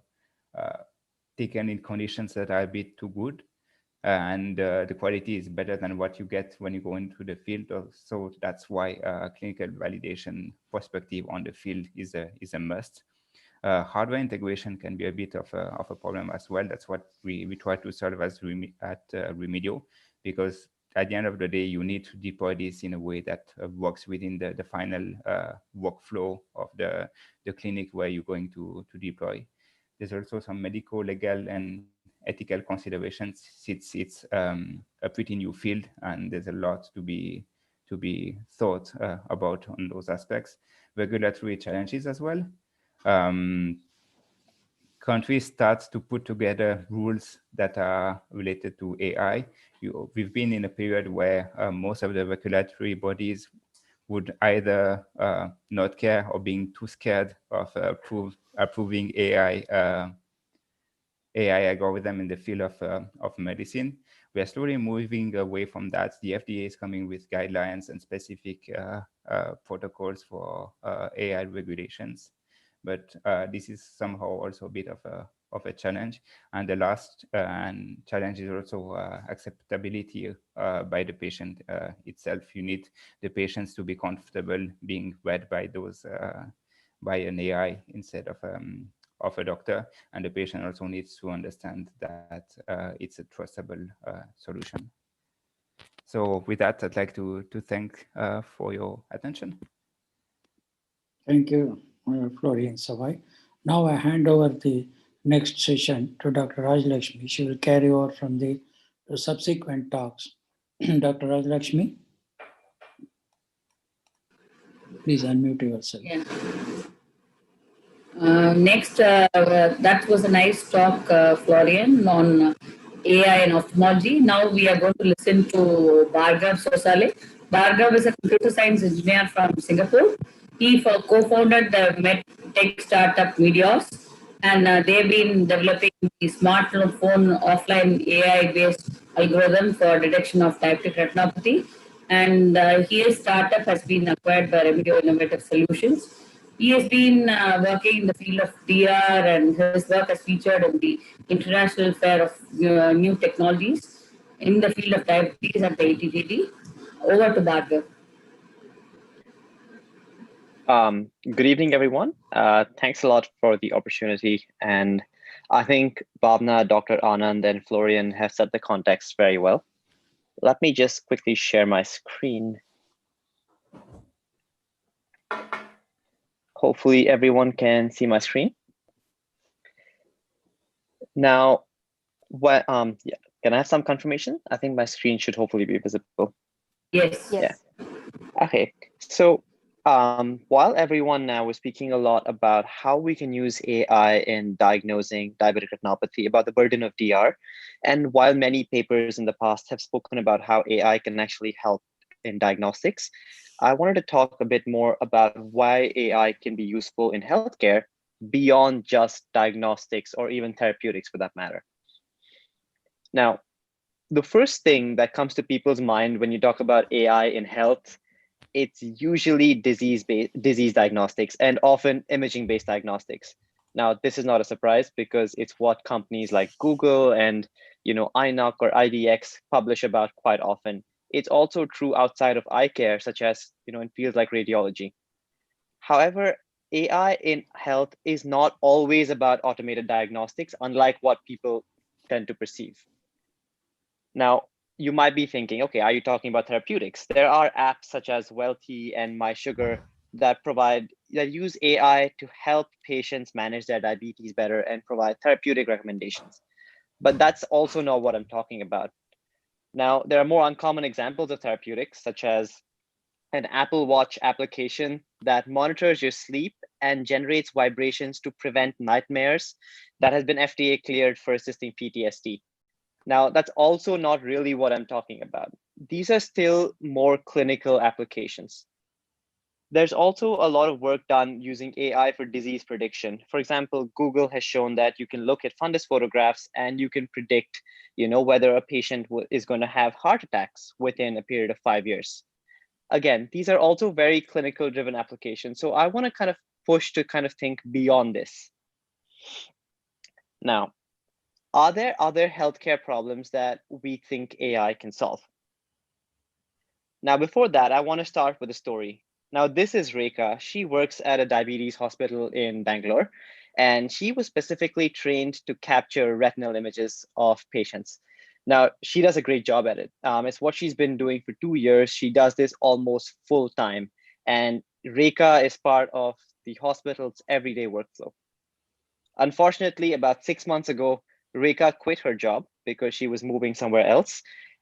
taken in conditions that are a bit too good, and the quality is better than what you get when you go into the field. So that's why clinical validation perspective on the field is a must. Hardware integration can be a bit of a problem as well. That's what we try to solve at Remedio, because at the end of the day, you need to deploy this in a way that works within the final workflow of the clinic where you're going to deploy. There's also some medical, legal, and ethical considerations. It's a pretty new field, and there's a lot to be thought about on those aspects. Regulatory challenges as well. Countries start to put together rules that are related to AI. We've been in a period where most of the regulatory bodies would either not care or being too scared of approving AI algorithm in the field of medicine. We are slowly moving away from that. The FDA is coming with guidelines and specific protocols for AI regulations. But this is somehow also a bit of a challenge. And the last challenge is also acceptability by the patient itself. You need the patients to be comfortable being read by those by an AI instead of a doctor, and the patient also needs to understand that it's a trustable solution. So with that, I'd like to thank for your attention. Thank you, Florian Savai. Now I hand over the next session to Dr. Rajlakshmi. She will carry over from the subsequent talks. Dr. Rajlakshmi, please unmute yourself. Yeah. Next, that was a nice talk, Florian, on AI and ophthalmology. Now we are going to listen to Bhargav Sosale. Bhargav is a computer science engineer from Singapore. He co-founded the med tech startup Medios, and they've been developing the smartphone offline AI-based algorithm for detection of diabetic retinopathy. And his startup has been acquired by Remedios Innovative Solutions. He has been working in the field of DR, and his work has featured in the International Fair of New Technologies in the field of diabetes at the ATTD. Over to Bhargav. Good evening, everyone. Thanks a lot for the opportunity. And I think Bhavna, Dr. Anand, and Florian have set the context very well. Let me just quickly share my screen. Hopefully everyone can see my screen. Now, yeah, can I have some confirmation? I think my screen should hopefully be visible. Yes. Yeah. Okay. So while everyone now is speaking a lot about how we can use AI in diagnosing diabetic retinopathy, about the burden of DR, and while many papers in the past have spoken about how AI can actually help in diagnostics, I wanted to talk a bit more about why AI can be useful in healthcare beyond just diagnostics or even therapeutics for that matter. Now, the first thing that comes to people's mind when you talk about AI in health, it's usually disease diagnostics and often imaging-based diagnostics. Now, this is not a surprise because it's what companies like Google and INOC or IDX publish about quite often. It's also true outside of eye care, such as in fields like radiology. However, AI in health is not always about automated diagnostics, unlike what people tend to perceive. Now, you might be thinking, okay, are you talking about therapeutics? There are apps such as Wellty and MySugar that use AI to help patients manage their diabetes better and provide therapeutic recommendations. But that's also not what I'm talking about. Now, there are more uncommon examples of therapeutics, such as an Apple Watch application that monitors your sleep and generates vibrations to prevent nightmares that has been FDA cleared for assisting PTSD. Now, that's also not really what I'm talking about. These are still more clinical applications. There's also a lot of work done using AI for disease prediction. For example, Google has shown that you can look at fundus photographs and you can predict, whether a patient is going to have heart attacks within a period of 5 years. Again, these are also very clinical driven applications. So I want to kind of push to kind of think beyond this. Now, are there other healthcare problems that we think AI can solve? Now, before that, I want to start with a story. Now, this is Rekha. She works at a diabetes hospital in Bangalore, and she was specifically trained to capture retinal images of patients. Now, she does a great job at it. It's what she's been doing for 2 years. She does this almost full time. And Rekha is part of the hospital's everyday workflow. Unfortunately, about 6 months ago, Rekha quit her job because she was moving somewhere else,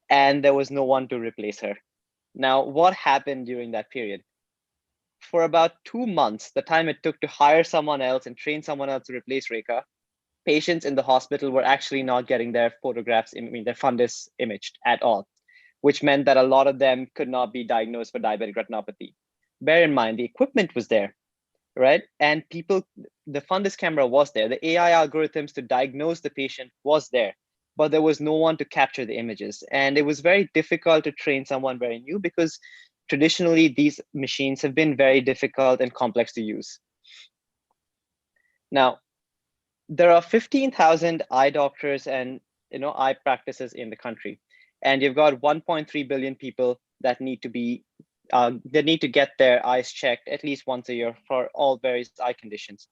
and there was no one to replace her. Now, what happened during that period? For about 2 months, the time it took to hire someone else and train someone else to replace Rekha, patients in the hospital were actually not getting their photographs, their fundus imaged at all, which meant that a lot of them could not be diagnosed for diabetic retinopathy. Bear in mind, the equipment was there, right? And the fundus camera was there. The AI algorithms to diagnose the patient was there, but there was no one to capture the images. And it was very difficult to train someone very new because traditionally these machines have been very difficult and complex to use. Now, there are 15,000 eye doctors and eye practices in the country, and you've got 1.3 billion people that need to get their eyes checked at least once a year for all various eye conditions.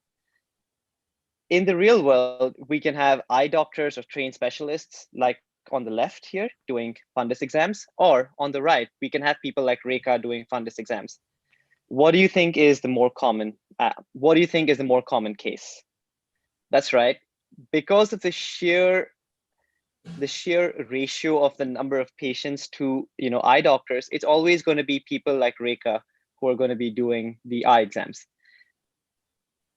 In the real world, we can have eye doctors or trained specialists like on the left here doing fundus exams, or on the right, we can have people like Rekha doing fundus exams. What do you think is the more common? What do you think is the more common case? That's right. Because of the sheer ratio of the number of patients to eye doctors, it's always going to be people like Rekha who are going to be doing the eye exams.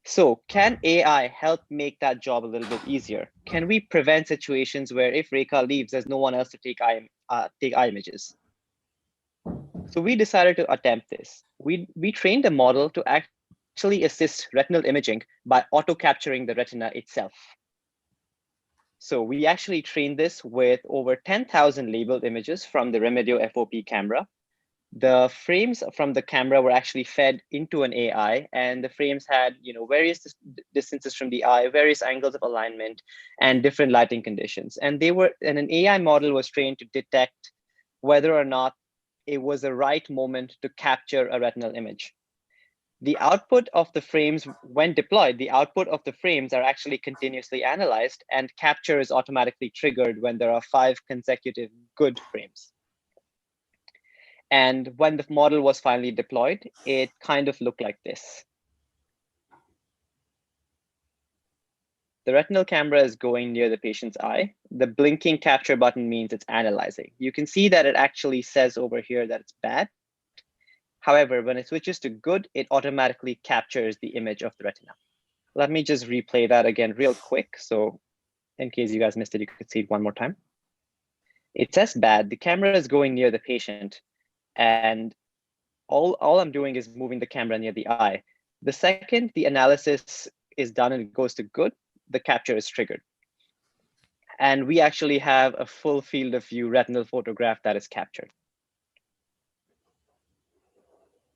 So can AI help make that job a little bit easier? Can we prevent situations where if Rekha leaves, there's no one else to take eye images? So we decided to attempt this. We trained a model to actually assist retinal imaging by auto-capturing the retina itself. So we actually trained this with over 10,000 labeled images from the Remedio FOP camera. The frames from the camera were actually fed into an AI, and the frames had, various distances from the eye, various angles of alignment, and different lighting conditions. And an AI model was trained to detect whether or not it was the right moment to capture a retinal image. The output of the frames, when deployed, the output of the frames are actually continuously analyzed, and capture is automatically triggered when there are 5 consecutive good frames. And when the model was finally deployed, it kind of looked like this. The retinal camera is going near the patient's eye. The blinking capture button means it's analyzing. You can see that it actually says over here that it's bad. However, when it switches to good, it automatically captures the image of the retina. Let me just replay that again real quick. So in case you guys missed it, you could see it one more time. It says bad. The camera is going near the patient, and all I'm doing is moving the camera near the eye. The second the analysis is done and it goes to good, the capture is triggered. And we actually have a full field of view retinal photograph that is captured.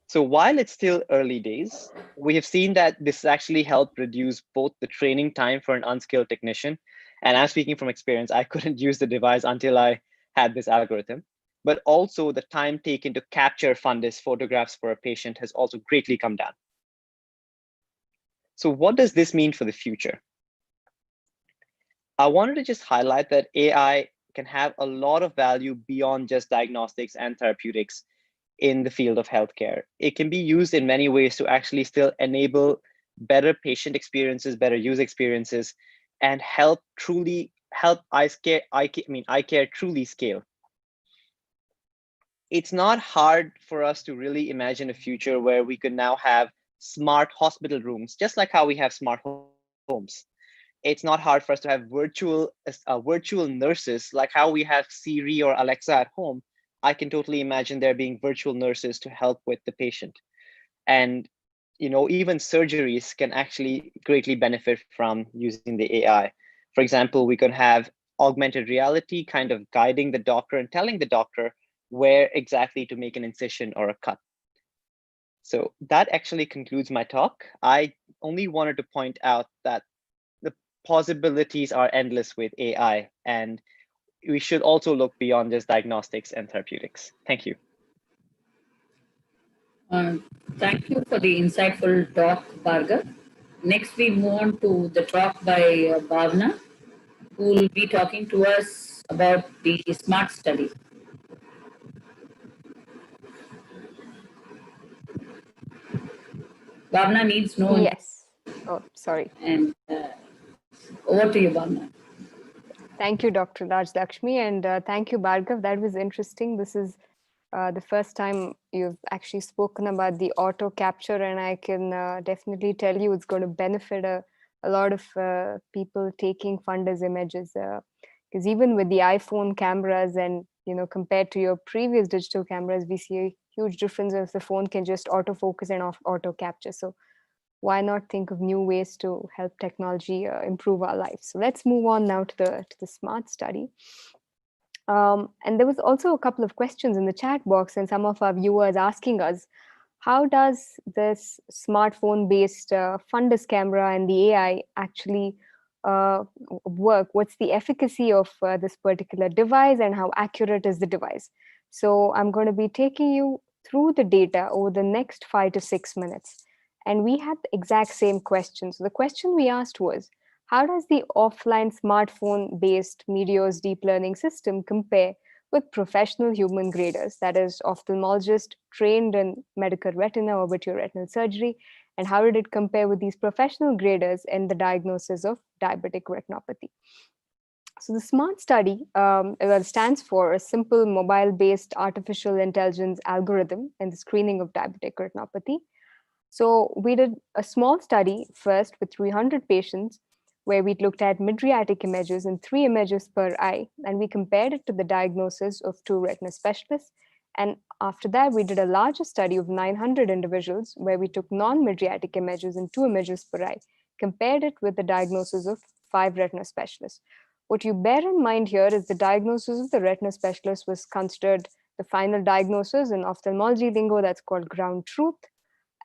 So while it's still early days, we have seen that this actually helped reduce both the training time for an unskilled technician. And I'm speaking from experience, I couldn't use the device until I had this algorithm. But also the time taken to capture fundus photographs for a patient has also greatly come down. So what does this mean for the future? I wanted to just highlight that AI can have a lot of value beyond just diagnostics and therapeutics in the field of healthcare. It can be used in many ways to actually still enable better patient experiences, better user experiences, and help eye care truly scale. It's not hard for us to really imagine a future where we could now have smart hospital rooms, just like how we have smart homes. It's not hard for us to have virtual nurses, like how we have Siri or Alexa at home. I can totally imagine there being virtual nurses to help with the patient. And even surgeries can actually greatly benefit from using the AI. For example, we could have augmented reality kind of guiding the doctor and telling the doctor where exactly to make an incision or a cut. So that actually concludes my talk. I only wanted to point out that the possibilities are endless with AI, and we should also look beyond just diagnostics and therapeutics. Thank you. Thank you for the insightful talk, Bhargav. Next, we move on to the talk by Bhavna, who will be talking to us about the SMART study. Bhavna needs no. Yes. Oh, sorry. And over to you, Bhavna. Thank you, Dr. Raj Lakshmi, and thank you, Bhargav. That was interesting. This is the first time you've actually spoken about the auto capture, and I can definitely tell you it's going to benefit a lot of people taking fundus images. Because even with the iPhone cameras, and compared to your previous digital cameras, we see a huge difference if the phone can just autofocus and auto capture. So why not think of new ways to help technology improve our lives? So let's move on now to the SMART study. And there was also a couple of questions in the chat box, and some of our viewers asking us, how does this smartphone-based fundus camera and the AI actually work? What's the efficacy of this particular device, and how accurate is the device? So I'm going to be taking you through the data over the next 5 to 6 minutes. And we had the exact same question. So the question we asked was, how does the offline smartphone-based Meteor's deep learning system compare with professional human graders, that is ophthalmologists trained in medical retina or vitreoretinal surgery, and how did it compare with these professional graders in the diagnosis of diabetic retinopathy? So the SMART study stands for a simple mobile-based artificial intelligence algorithm in the screening of diabetic retinopathy. So we did a small study first with 300 patients, where we looked at mydriatic images and 3 images per eye, and we compared it to the diagnosis of 2 retina specialists And after that, we did a larger study of 900 individuals where we took non-mydriatic images and 2 images per eye, compared it with the diagnosis of 5 retina specialists. What you bear in mind here is the diagnosis of the retina specialist was considered the final diagnosis. In ophthalmology lingo, that's called ground truth.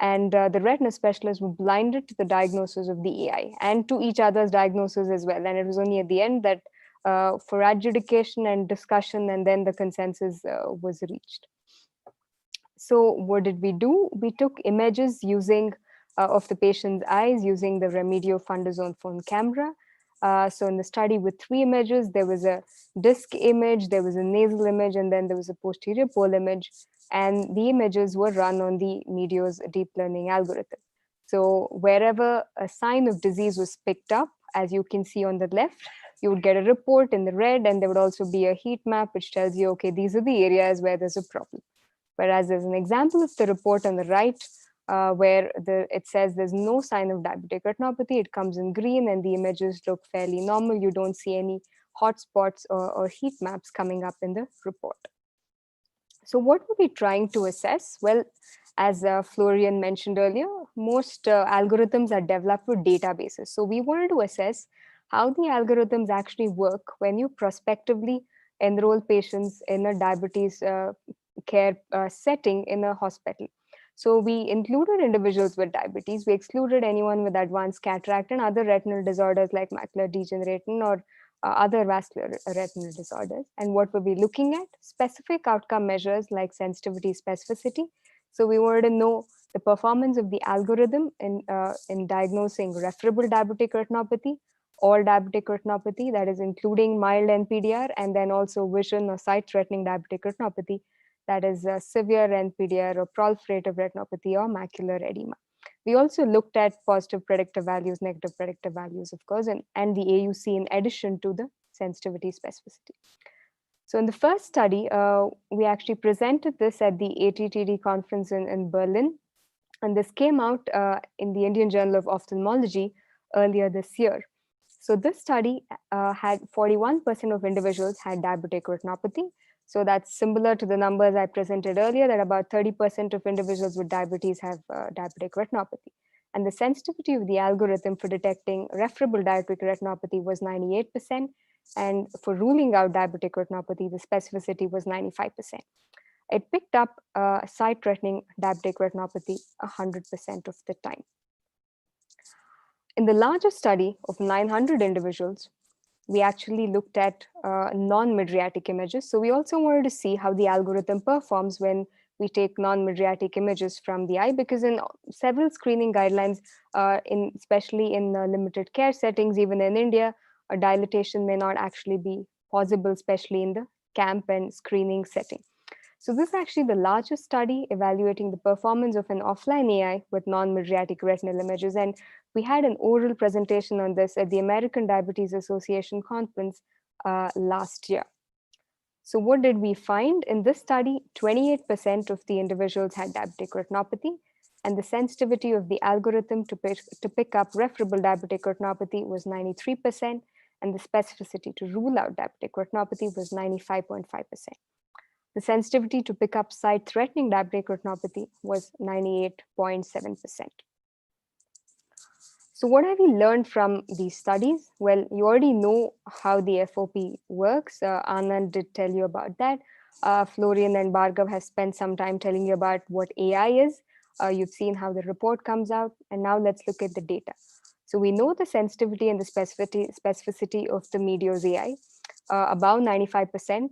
And the retina specialists were blinded to the diagnosis of the AI and to each other's diagnosis as well. And it was only at the end that for adjudication and discussion, and then the consensus was reached. So what did we do? We took images using of the patient's eyes using the Remedio Fundazone phone camera. So in the study with 3 images, there was a disc image, there was a nasal image, and then there was a posterior pole image. And the images were run on the Medio's deep learning algorithm. So wherever a sign of disease was picked up, as you can see on the left, you would get a report in the red, and there would also be a heat map which tells you, okay, these are the areas where there's a problem. Whereas there's an example of the report on the right, where it says there's no sign of diabetic retinopathy. It comes in green and the images look fairly normal. You don't see any hotspots or heat maps coming up in the report. So what were we trying to assess? Well, as Florian mentioned earlier, most algorithms are developed with databases. So we wanted to assess how the algorithms actually work when you prospectively enroll patients in a diabetes care setting in a hospital. So we included individuals with diabetes. We excluded anyone with advanced cataract and other retinal disorders like macular degeneration or other vascular retinal disorders. And what were we looking at? Specific outcome measures like sensitivity, specificity. So we wanted to know the performance of the algorithm in diagnosing referable diabetic retinopathy, all diabetic retinopathy, that is including mild NPDR, and then also vision or sight-threatening diabetic retinopathy, that is severe NPDR or proliferative retinopathy or macular edema. We also looked at positive predictive values, negative predictive values, of course, and the AUC in addition to the sensitivity specificity. So in the first study, we actually presented this at the ATTD conference in Berlin. And this came out in the Indian Journal of Ophthalmology earlier this year. So this study had 41% of individuals had diabetic retinopathy. So that's similar to the numbers I presented earlier, that about 30% of individuals with diabetes have diabetic retinopathy. And the sensitivity of the algorithm for detecting referable diabetic retinopathy was 98%. And for ruling out diabetic retinopathy, the specificity was 95%. It picked up sight-threatening diabetic retinopathy 100% of the time. In the larger study of 900 individuals, we actually looked at non-mydriatic images. So we also wanted to see how the algorithm performs when we take non-mydriatic images from the eye, because in several screening guidelines, especially in limited care settings, even in India, a dilatation may not actually be possible, especially in the camp and screening setting. So this is actually the largest study evaluating the performance of an offline AI with non-mydriatic retinal images. And we had an oral presentation on this at the American Diabetes Association conference last year. So what did we find? In this study, 28% of the individuals had diabetic retinopathy, and the sensitivity of the algorithm to pick up referable diabetic retinopathy was 93%, and the specificity to rule out diabetic retinopathy was 95.5%. The sensitivity to pick up sight-threatening diabetic retinopathy was 98.7%. So what have we learned from these studies? Well, you already know how the FOP works. Anand did tell you about that. Florian and Bhargav have spent some time telling you about what AI is. You've seen how the report comes out. And now let's look at the data. So we know the sensitivity and the specificity of the Medio's AI, about 95%.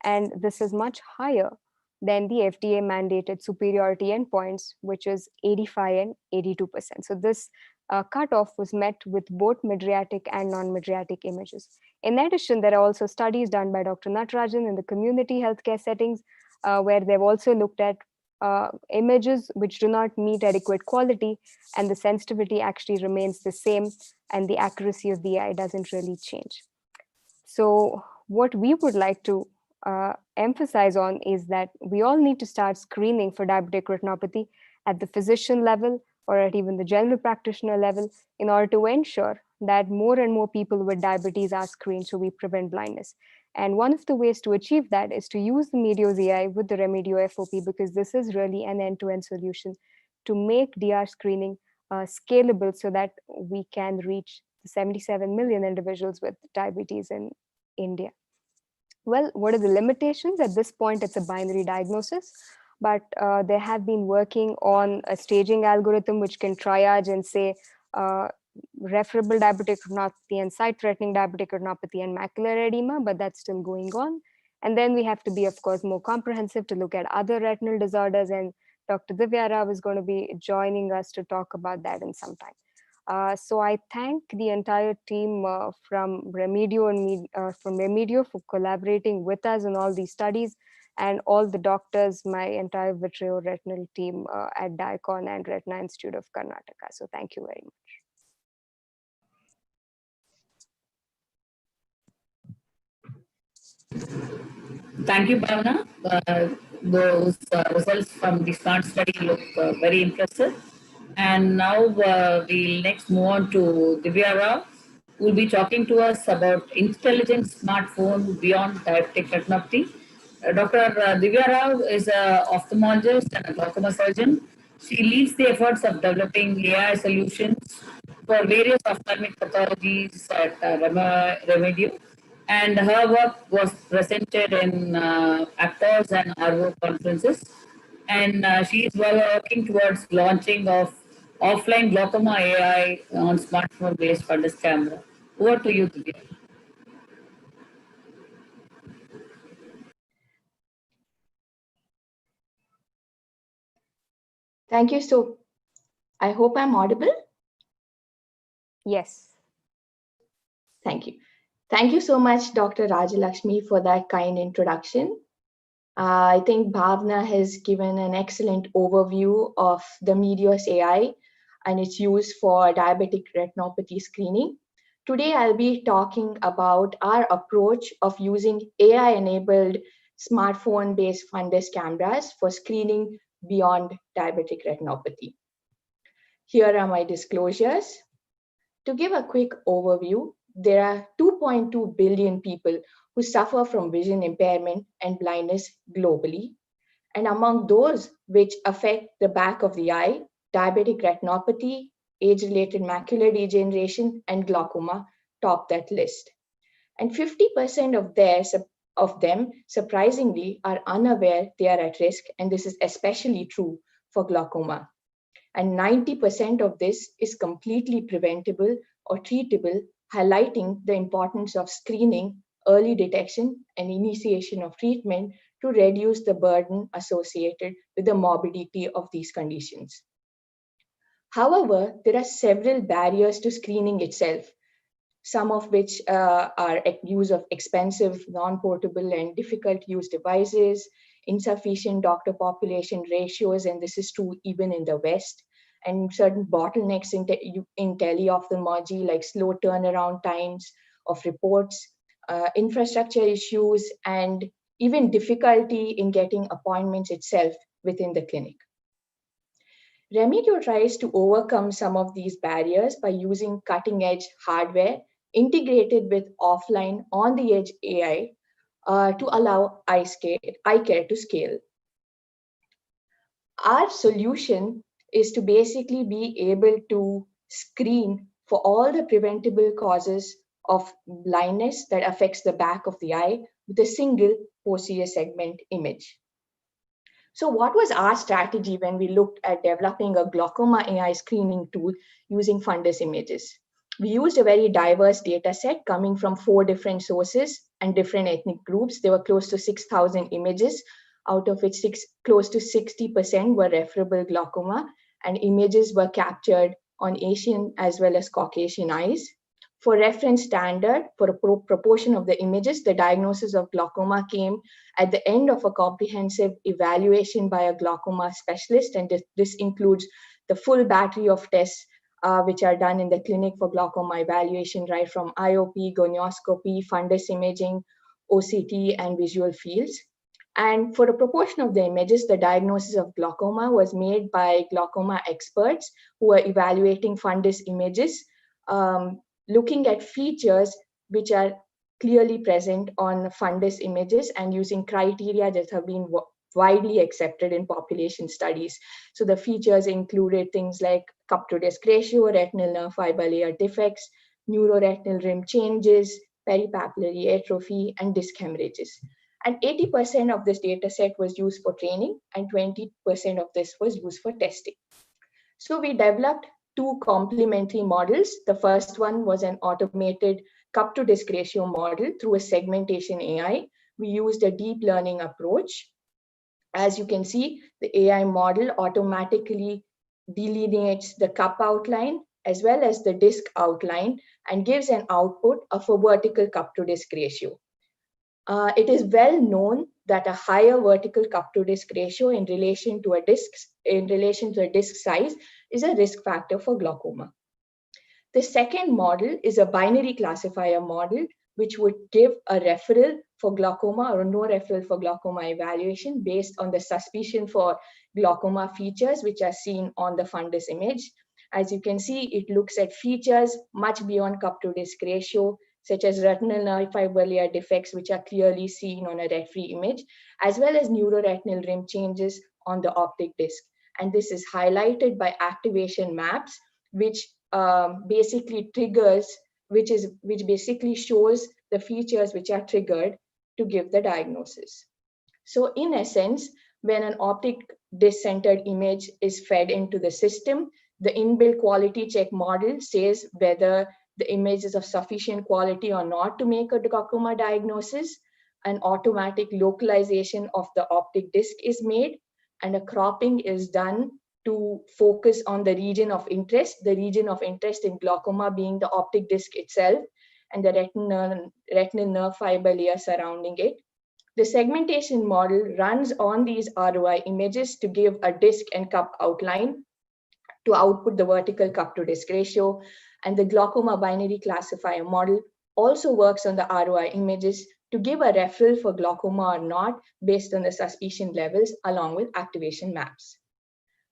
And this is much higher than the FDA mandated superiority endpoints, which is 85 and 82%. So this cutoff was met with both mydriatic and non-mydriatic images. In addition, there are also studies done by Dr. Natarajan in the community healthcare settings, where they've also looked at images which do not meet adequate quality, and the sensitivity actually remains the same, and the accuracy of the eye doesn't really change. So what we would like to emphasize on is that we all need to start screening for diabetic retinopathy at the physician level or at even the general practitioner level in order to ensure that more and more people with diabetes are screened so we prevent blindness. And one of the ways to achieve that is to use the Meteos AI with the Remedio FOP, because this is really an end-to-end solution to make DR screening scalable so that we can reach the 77 million individuals with diabetes in India. Well, what are the limitations? At this point, it's a binary diagnosis, but they have been working on a staging algorithm which can triage and say referable diabetic retinopathy and sight-threatening diabetic retinopathy and macular edema, but that's still going on. And then we have to be, of course, more comprehensive to look at other retinal disorders, and Dr. Divya Rao is going to be joining us to talk about that in some time. So I thank the entire team from Remedio for collaborating with us on all these studies, and all the doctors, my entire vitreoretinal team at DICON and Retina Institute of Karnataka. So thank you very much. Thank you, Bhavna. Those results from the SMART study look very impressive. And now we'll next move on to Divya Rao, who will be talking to us about intelligent smartphone beyond diabetic retinopathy. Dr. Divya Rao is an ophthalmologist and a glaucoma surgeon. She leads the efforts of developing AI solutions for various ophthalmic pathologies at Remedio. And her work was presented in ACTORS and ARVO conferences. And she is working towards launching of offline glaucoma AI on smartphone-based fundus camera. Over to you, Divya. Thank you. So I hope I'm audible. Yes. Thank you. Thank you so much, Dr. Rajalakshmi, for that kind introduction. I think Bhavna has given an excellent overview of the Meteos AI and its use for diabetic retinopathy screening. Today, I'll be talking about our approach of using AI-enabled smartphone-based fundus cameras for screening beyond diabetic retinopathy. Here are my disclosures. To give a quick overview, there are 2.2 billion people who suffer from vision impairment and blindness globally. And among those which affect the back of the eye, diabetic retinopathy, age-related macular degeneration, and glaucoma top that list. And 50% of them, surprisingly, are unaware they are at risk, and this is especially true for glaucoma. And 90% of this is completely preventable or treatable, highlighting the importance of screening, early detection, and initiation of treatment to reduce the burden associated with the morbidity of these conditions. However, there are several barriers to screening itself, some of which are use of expensive, non-portable, and difficult-to-use devices, insufficient doctor population ratios, and this is true even in the West, and certain bottlenecks in teleophthalmology, like slow turnaround times of reports, infrastructure issues, and even difficulty in getting appointments itself within the clinic. Remedio tries to overcome some of these barriers by using cutting-edge hardware integrated with offline on-the-edge AI to allow eye care to scale. Our solution is to basically be able to screen for all the preventable causes of blindness that affects the back of the eye with a single posterior segment image. So what was our strategy when we looked at developing a glaucoma AI screening tool using fundus images? We used a very diverse data set coming from 4 different sources and different ethnic groups. There were close to 6,000 images, out of which close to 60% were referable glaucoma, and images were captured on Asian as well as Caucasian eyes. For reference standard, for a proportion of the images, the diagnosis of glaucoma came at the end of a comprehensive evaluation by a glaucoma specialist, and this includes the full battery of tests which are done in the clinic for glaucoma evaluation, right from IOP, gonioscopy, fundus imaging, OCT, and visual fields. And for a proportion of the images, the diagnosis of glaucoma was made by glaucoma experts who were evaluating fundus images looking at features which are clearly present on fundus images and using criteria that have been widely accepted in population studies. So the features included things like cup to disc ratio, retinal nerve fiber layer defects, neuroretinal rim changes, peripapillary atrophy, and disc hemorrhages. And 80% of this data set was used for training and 20% of this was used for testing. So we developed two complementary models. The first one was an automated cup to disc ratio model through a segmentation AI. We used a deep learning approach. As you can see, the AI model automatically delineates the cup outline as well as the disc outline and gives an output of a vertical cup to disc ratio. It is well known that a higher vertical cup to disc ratio in relation to a disc size is a risk factor for glaucoma. The second model is a binary classifier model, which would give a referral for glaucoma or no referral for glaucoma evaluation based on the suspicion for glaucoma features, which are seen on the fundus image. As you can see, it looks at features much beyond cup to disc ratio, such as retinal nerve fiber layer defects, which are clearly seen on a ret-free image, as well as neuroretinal rim changes on the optic disc. And this is highlighted by activation maps, which basically triggers, which basically shows the features which are triggered to give the diagnosis. So in essence, when an optic disc-centered image is fed into the system, the inbuilt quality check model says whether the image is of sufficient quality or not to make a glaucoma diagnosis. An automatic localization of the optic disc is made, and a cropping is done to focus on the region of interest in glaucoma being the optic disc itself and the retinal nerve fiber layer surrounding it. The segmentation model runs on these ROI images to give a disc and cup outline to output the vertical cup to disc ratio, and the glaucoma binary classifier model also works on the ROI images to give a referral for glaucoma or not based on the suspicion levels along with activation maps.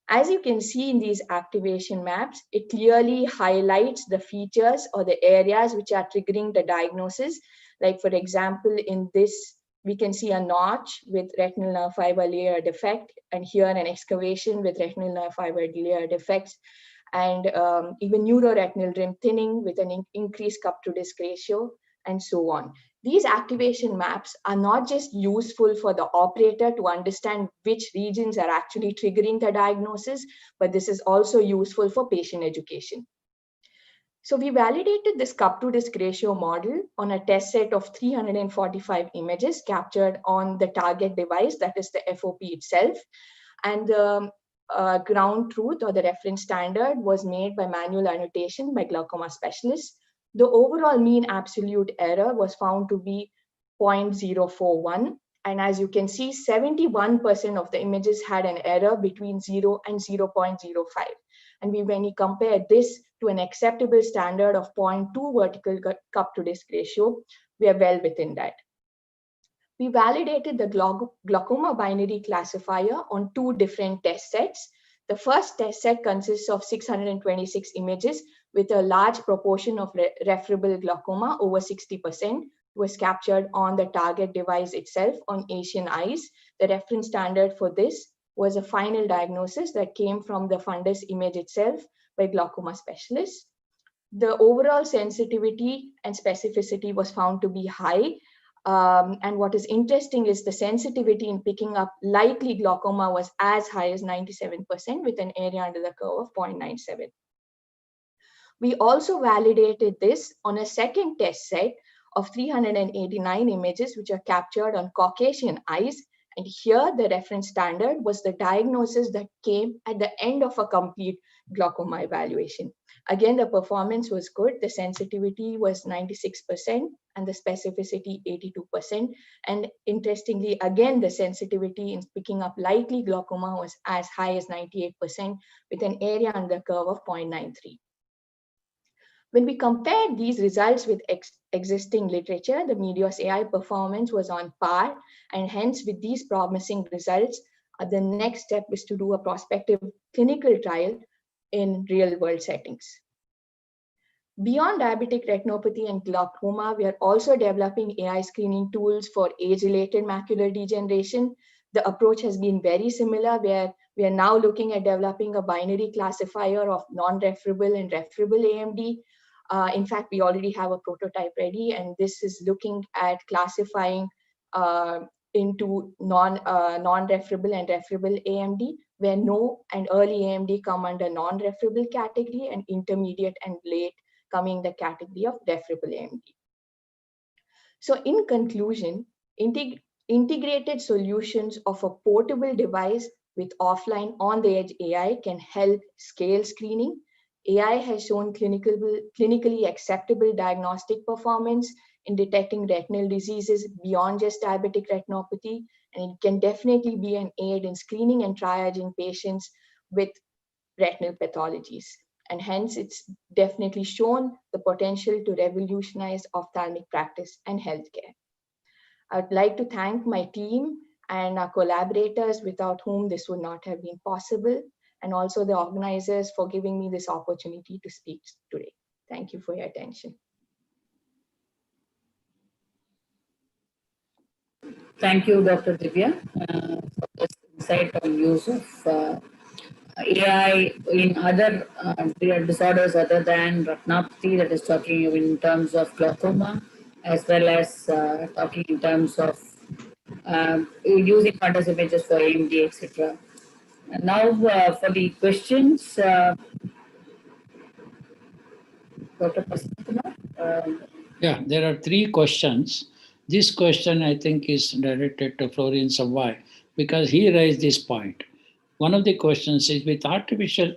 As you can see in these activation maps, it clearly highlights the features or the areas which are triggering the diagnosis. Like for example, in this, we can see a notch with retinal nerve fiber layer defect, and here an excavation with retinal nerve fiber layer defects, and even neuroretinal rim thinning with an increased cup to disc ratio, and so on. These activation maps are not just useful for the operator to understand which regions are actually triggering the diagnosis, but this is also useful for patient education. So we validated this cup to disc ratio model on a test set of 345 images captured on the target device, that is the FOP itself. And the ground truth or the reference standard was made by manual annotation by glaucoma specialists. The overall mean absolute error was found to be 0.041. And as you can see, 71% of the images had an error between 0 and 0.05. And when you compare this to an acceptable standard of 0.2 vertical cup to disc ratio, we are well within that. We validated the glaucoma binary classifier on two different test sets. The first test set consists of 626 images with a large proportion of referable glaucoma, over 60%, was captured on the target device itself on Asian eyes. The reference standard for this was a final diagnosis that came from the fundus image itself by glaucoma specialists. The overall sensitivity and specificity was found to be high. And what is interesting is the sensitivity in picking up likely glaucoma was as high as 97% with an area under the curve of 0.97. We also validated this on a second test set of 389 images which are captured on Caucasian eyes. And here the reference standard was the diagnosis that came at the end of a complete glaucoma evaluation. Again, the performance was good. The sensitivity was 96% and the specificity 82%. And interestingly, again, the sensitivity in picking up likely glaucoma was as high as 98% with an area under the curve of 0.93. When we compared these results with existing literature, the Meteos AI performance was on par, and hence with these promising results, the next step is to do a prospective clinical trial in real-world settings. Beyond diabetic retinopathy and glaucoma, we are also developing AI screening tools for age-related macular degeneration. The approach has been very similar, where we are now looking at developing a binary classifier of non-referable and referable AMD. In fact, we already have a prototype ready, and this is looking at classifying into non-referable and referable AMD, where no and early AMD come under non-referable category, and intermediate and late coming the category of referable AMD. So in conclusion, integrated solutions of a portable device with offline on-the-edge AI can help scale screening. AI has shown clinically acceptable diagnostic performance in detecting retinal diseases beyond just diabetic retinopathy, and it can definitely be an aid in screening and triaging patients with retinal pathologies. And hence, it's definitely shown the potential to revolutionize ophthalmic practice and healthcare. I'd like to thank my team and our collaborators, without whom this would not have been possible, and also the organizers for giving me this opportunity to speak today. Thank you for your attention. Thank you, Dr. Divya, for this insight on use of AI in other disorders other than retinopathy, that is talking in terms of glaucoma, as well as talking in terms of using contrast images for AMD, etc. And now for the questions, Dr. Prasanna. Yeah, there are 3 questions. This question, I think, is directed to Florian Savai because he raised this point. One of the questions is, with artificial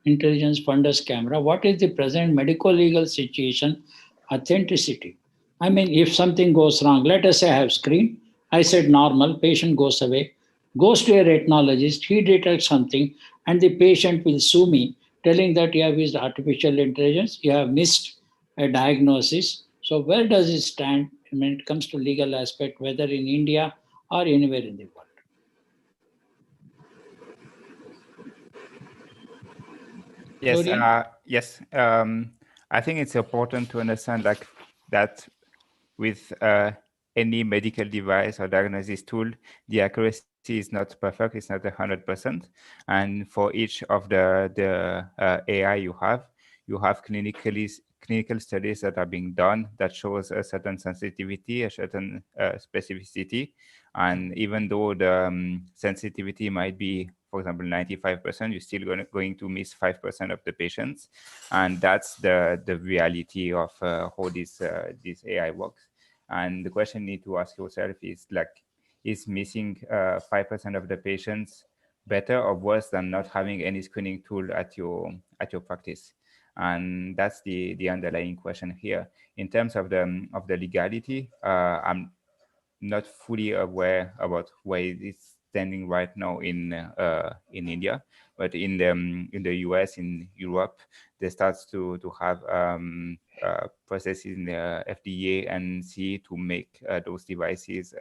intelligence fundus camera, what is the present medical legal situation authenticity? I mean, if something goes wrong, let us say I have screen, I said normal, patient goes away, goes to a retinologist, he detects something, and the patient will sue me, telling that you have used artificial intelligence, you have missed a diagnosis. So where does it stand when it comes to legal aspect, whether in India or anywhere in the world? Yes, yes. I think it's important to understand like that with any medical device or diagnosis tool, the accuracy is not perfect. It's not 100%. And for each of the AI you have clinical studies that are being done that shows a certain sensitivity, a certain specificity. And even though the sensitivity might be, for example, 95%, you're still going to miss 5% of the patients. And that's the reality of how this AI works. And the question you need to ask yourself is like, is missing 5% of the patients better or worse than not having any screening tool at your practice? And that's the underlying question here. In terms of the legality, I'm not fully aware about where it is standing right now in India, but in the US, in Europe, they start to have processes in the FDA and CE to make those devices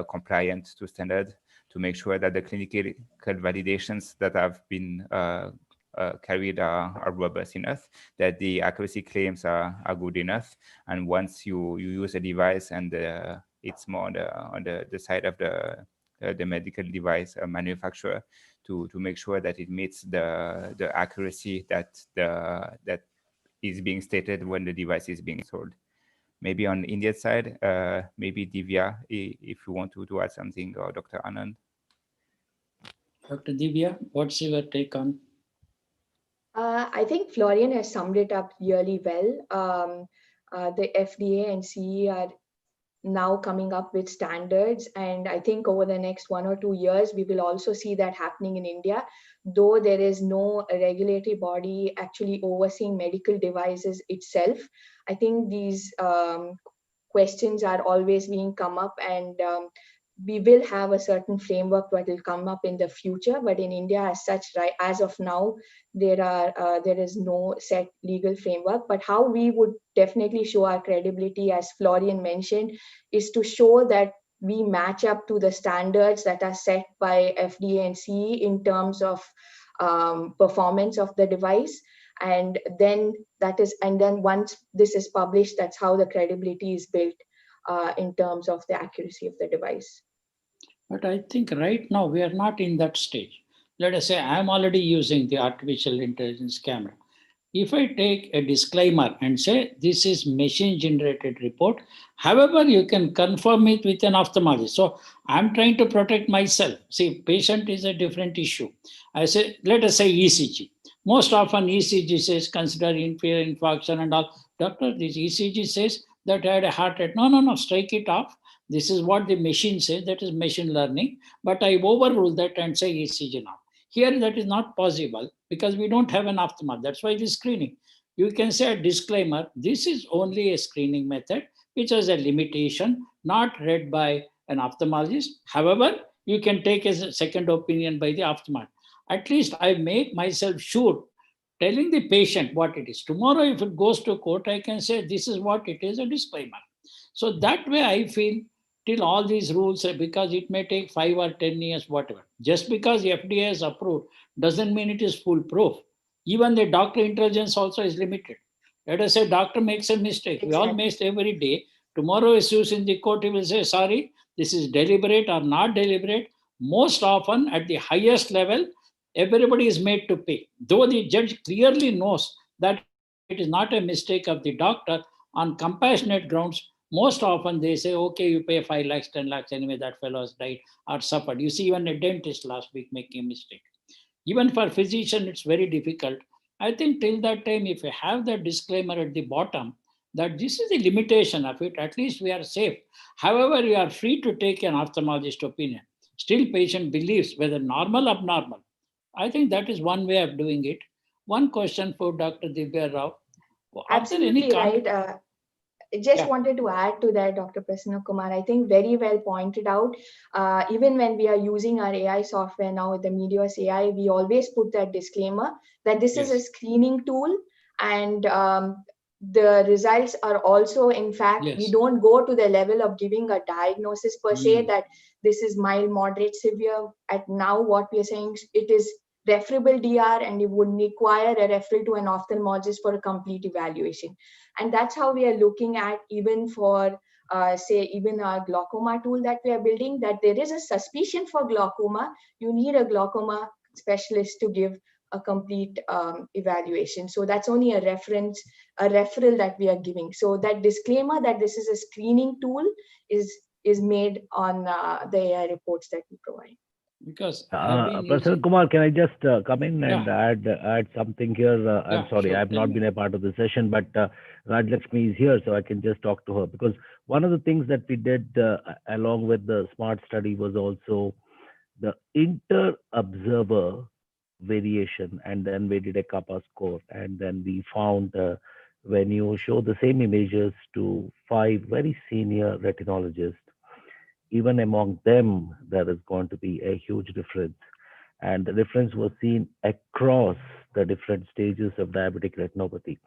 compliant to standard, to make sure that the clinical validations that have been carried are robust enough, that the accuracy claims are good enough. And once you use a device and it's more on the side of the medical device manufacturer to make sure that it meets the accuracy that is being stated when the device is being sold. Maybe on India side, maybe Divya, if you want to add something, or Dr. Anand. Dr. Divya, what's your take on? I think Florian has summed it up really well. The FDA and CE are now coming up with standards, and I think over the next 1 or 2 years we will also see that happening in India, though there is no regulatory body actually overseeing medical devices itself. I think these questions are always being come up, and we will have a certain framework that will come up in the future. But in India, as such, right as of now, there is no set legal framework. But how we would definitely show our credibility, as Florian mentioned, is to show that we match up to the standards that are set by FDA and CE in terms of performance of the device, And then once this is published, that's how the credibility is built in terms of the accuracy of the device. But I think right now we are not in that stage. Let us say I'm already using the artificial intelligence camera. If I take a disclaimer and say this is machine generated report, however, you can confirm it with an ophthalmologist. So I'm trying to protect myself. See, patient is a different issue. I say, let us say ECG. Most often ECG says consider inferior infarction and all. Doctor, this ECG says that I had a heart attack. No, strike it off. This is what the machine says, that is machine learning. But I overrule that and say ECG now. Here that is not possible because we don't have an ophthalmologist. That's why it is screening. You can say a disclaimer, this is only a screening method, which has a limitation, not read by an ophthalmologist. However, you can take a second opinion by the ophthalmologist. At least I make myself sure, telling the patient what it is. Tomorrow, if it goes to court, I can say this is what it is, a disclaimer. So that way I feel till all these rules, because it may take 5 or 10 years, whatever. Just because the FDA has approved doesn't mean it is foolproof. Even the doctor intelligence also is limited. Let us say doctor makes a mistake. We all make every day. Tomorrow issues in the court, he will say, sorry, this is deliberate or not deliberate. Most often at the highest level, everybody is made to pay. Though the judge clearly knows that it is not a mistake of the doctor, on compassionate grounds, most often they say, okay, you pay 5 lakhs, 10 lakhs, anyway, that fellow has died or suffered. You see, even a dentist last week making a mistake. Even for physician, it's very difficult. I think till that time, if you have that disclaimer at the bottom, that this is the limitation of it, at least we are safe. However, you are free to take an ophthalmologist opinion. Still patient believes whether normal or abnormal. I think that is one way of doing it. One question for Dr. Divya Rao. Absolutely right. Just wanted to add to that, Dr. Prasanna Kumar. I think very well pointed out. Even when we are using our AI software now with the Meteos AI, we always put that disclaimer that this is a screening tool, and the results are also, in fact, we don't go to the level of giving a diagnosis per se that this is mild, moderate, severe. At now, what we are saying, it is referable DR, and it would require a referral to an ophthalmologist for a complete evaluation. And that's how we are looking at, even for even our glaucoma tool that we are building, that there is a suspicion for glaucoma, you need a glaucoma specialist to give a complete evaluation. So that's only a referral that we are giving. So that disclaimer that this is a screening tool is made on the AI reports that we provide. Because Prasanna Kumar, can I just come in and add something here? I'm sorry, I've not been a part of the session, but Raj Lakshmi is here, so I can just talk to her. Because one of the things that we did along with the SMART study was also the inter-observer variation, and then we did a kappa score, and then we found when you show the same images to 5 very senior retinologists, even among them, there is going to be a huge difference. And the difference was seen across the different stages of diabetic retinopathy,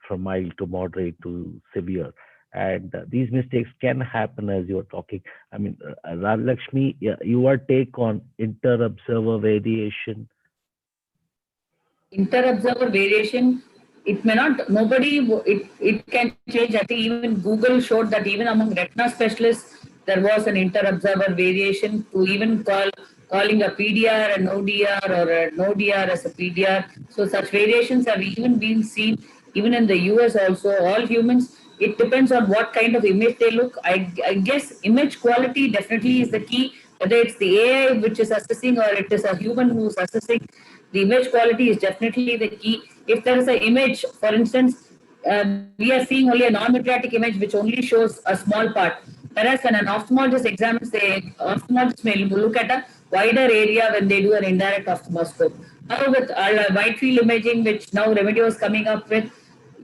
from mild to moderate to severe. And these mistakes can happen as you're talking. I mean, Lakshmi, your take on inter-observer variation? Inter-observer variation, it may not, it can change. I think even Google showed that even among retina specialists, there was an inter-observer variation to even calling a PDR an ODR or an ODR as a PDR. So such variations have even been seen even in the US also. All humans, it depends on what kind of image they look. I guess image quality definitely is the key, whether it's the AI which is assessing or it is a human who's assessing. The image quality is definitely the key. If there is an image, for instance, we are seeing only a non-patriotic image which only shows a small part. Whereas when an ophthalmologist examines, the ophthalmologist may look at a wider area when they do an indirect ophthalmoscope. Now with wide field imaging, which now Remedios is coming up with,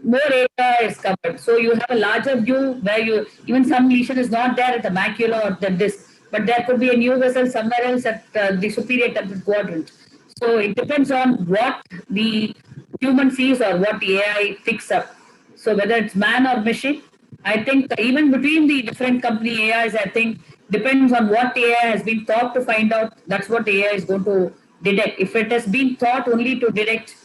more area is covered. So you have a larger view where even some lesion is not there at the macula or the disc, but there could be a new vessel somewhere else at the superior temporal quadrant. So it depends on what the human sees or what the AI picks up. So whether it's man or machine, I think even between the different company AIs, I think depends on what the AI has been taught to find out. That's what the AI is going to detect. If it has been taught only to detect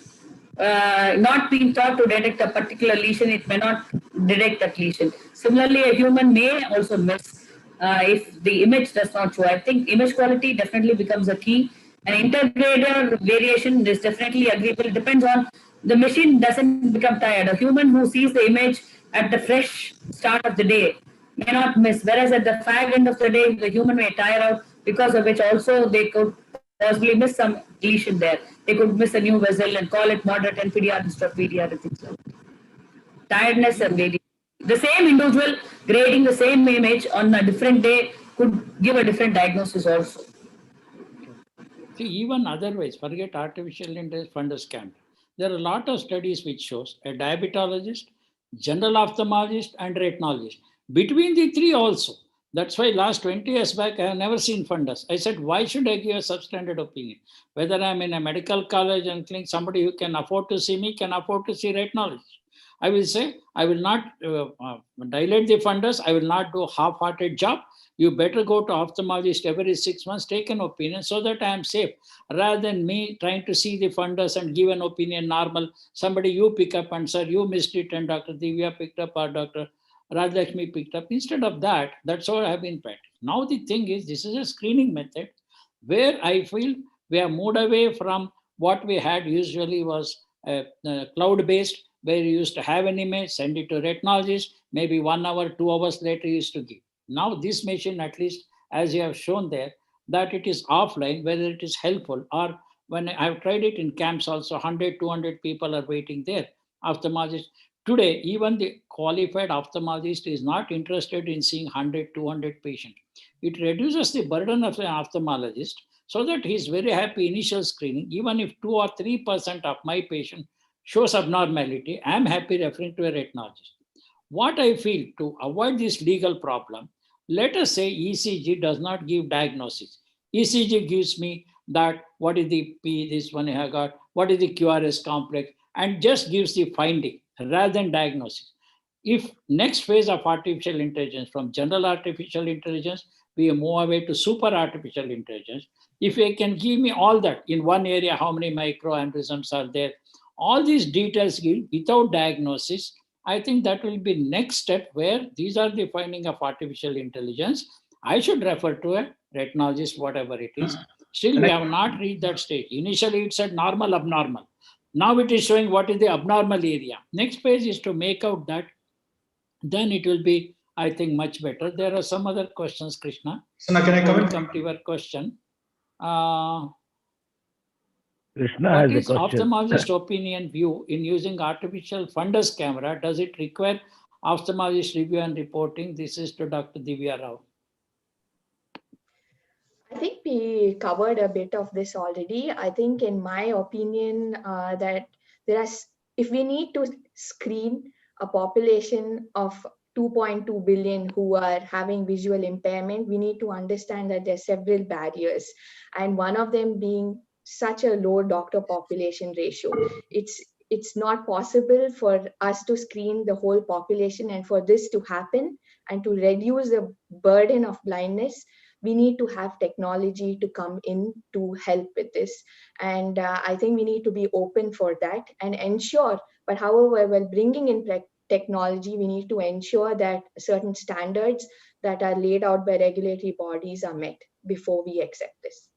not being taught to detect a particular lesion, it may not detect that lesion. Similarly, a human may also miss if the image does not show. I think image quality definitely becomes a key. An integrator variation is definitely agreeable. It depends on the machine doesn't become tired. A human who sees the image at the fresh start of the day may not miss, whereas at the fag end of the day, the human may tire out, because of which also they could possibly miss some lesion there. They could miss a new vessel and call it moderate NPDR instead of PDR and things like that. Tiredness and variation. The same individual grading the same image on a different day could give a different diagnosis also. See, even otherwise, forget artificial intelligence fundus camera. There are a lot of studies which shows a diabetologist, general ophthalmologist, and retinologist. Between the three also. That's why last 20 years back, I have never seen fundus. I said, why should I give a substandard opinion? Whether I'm in a medical college and think somebody who can afford to see me can afford to see retinologist. I will say, I will not dilate the fundus. I will not do a half-hearted job. You better go to ophthalmologist every 6 months, take an opinion so that I am safe, rather than me trying to see the fundus and give an opinion normal. Somebody you pick up and sir, you missed it and Dr. Divya picked up or Dr. Rajlakshmi picked up. Instead of that, that's how I have been practiced. Now the thing is, this is a screening method where I feel we have moved away from what we had usually was cloud-based, where you used to have an image, send it to retinologist, maybe 1 hour, 2 hours later you used to give. Now this machine, at least as you have shown there, that it is offline, whether it is helpful or when I've tried it in camps also, 100, 200 people are waiting there. Ophthalmologist. Today, even the qualified ophthalmologist is not interested in seeing 100, 200 patients. It reduces the burden of an ophthalmologist so that he's very happy initial screening. Even if 2 or 3% of my patient shows abnormality, I'm happy referring to a retinologist. What I feel to avoid this legal problem, let us say ECG does not give diagnosis. ECG gives me that what is the P, this one I have got, what is the QRS complex, and just gives the finding rather than diagnosis. If next phase of artificial intelligence, from general artificial intelligence, we move away to super artificial intelligence, if they can give me all that in one area, how many microaneurysms are there, all these details without diagnosis, I think that will be next step where these are the finding of artificial intelligence. I should refer to a retinologist, whatever it is. Still, we have not reached that stage. Initially, it said normal, abnormal. Now it is showing what is the abnormal area. Next phase is to make out that, then it will be, I think, much better. There are some other questions, Krishna. Sana, can I come to your question? Krishna what has a is question. ophthalmologist opinion view in using artificial fundus camera? Does it require ophthalmologist review and reporting? This is to Dr. Divya Rao. I think we covered a bit of this already. I think, in my opinion, that if we need to screen a population of 2.2 billion who are having visual impairment, we need to understand that there are several barriers, and one of them being such a low doctor population ratio. It's not possible for us to screen the whole population, and for this to happen and to reduce the burden of blindness, we need to have technology to come in to help with this. And I think we need to be open for that and ensure, but however, while bringing in technology, we need to ensure that certain standards that are laid out by regulatory bodies are met before we accept this.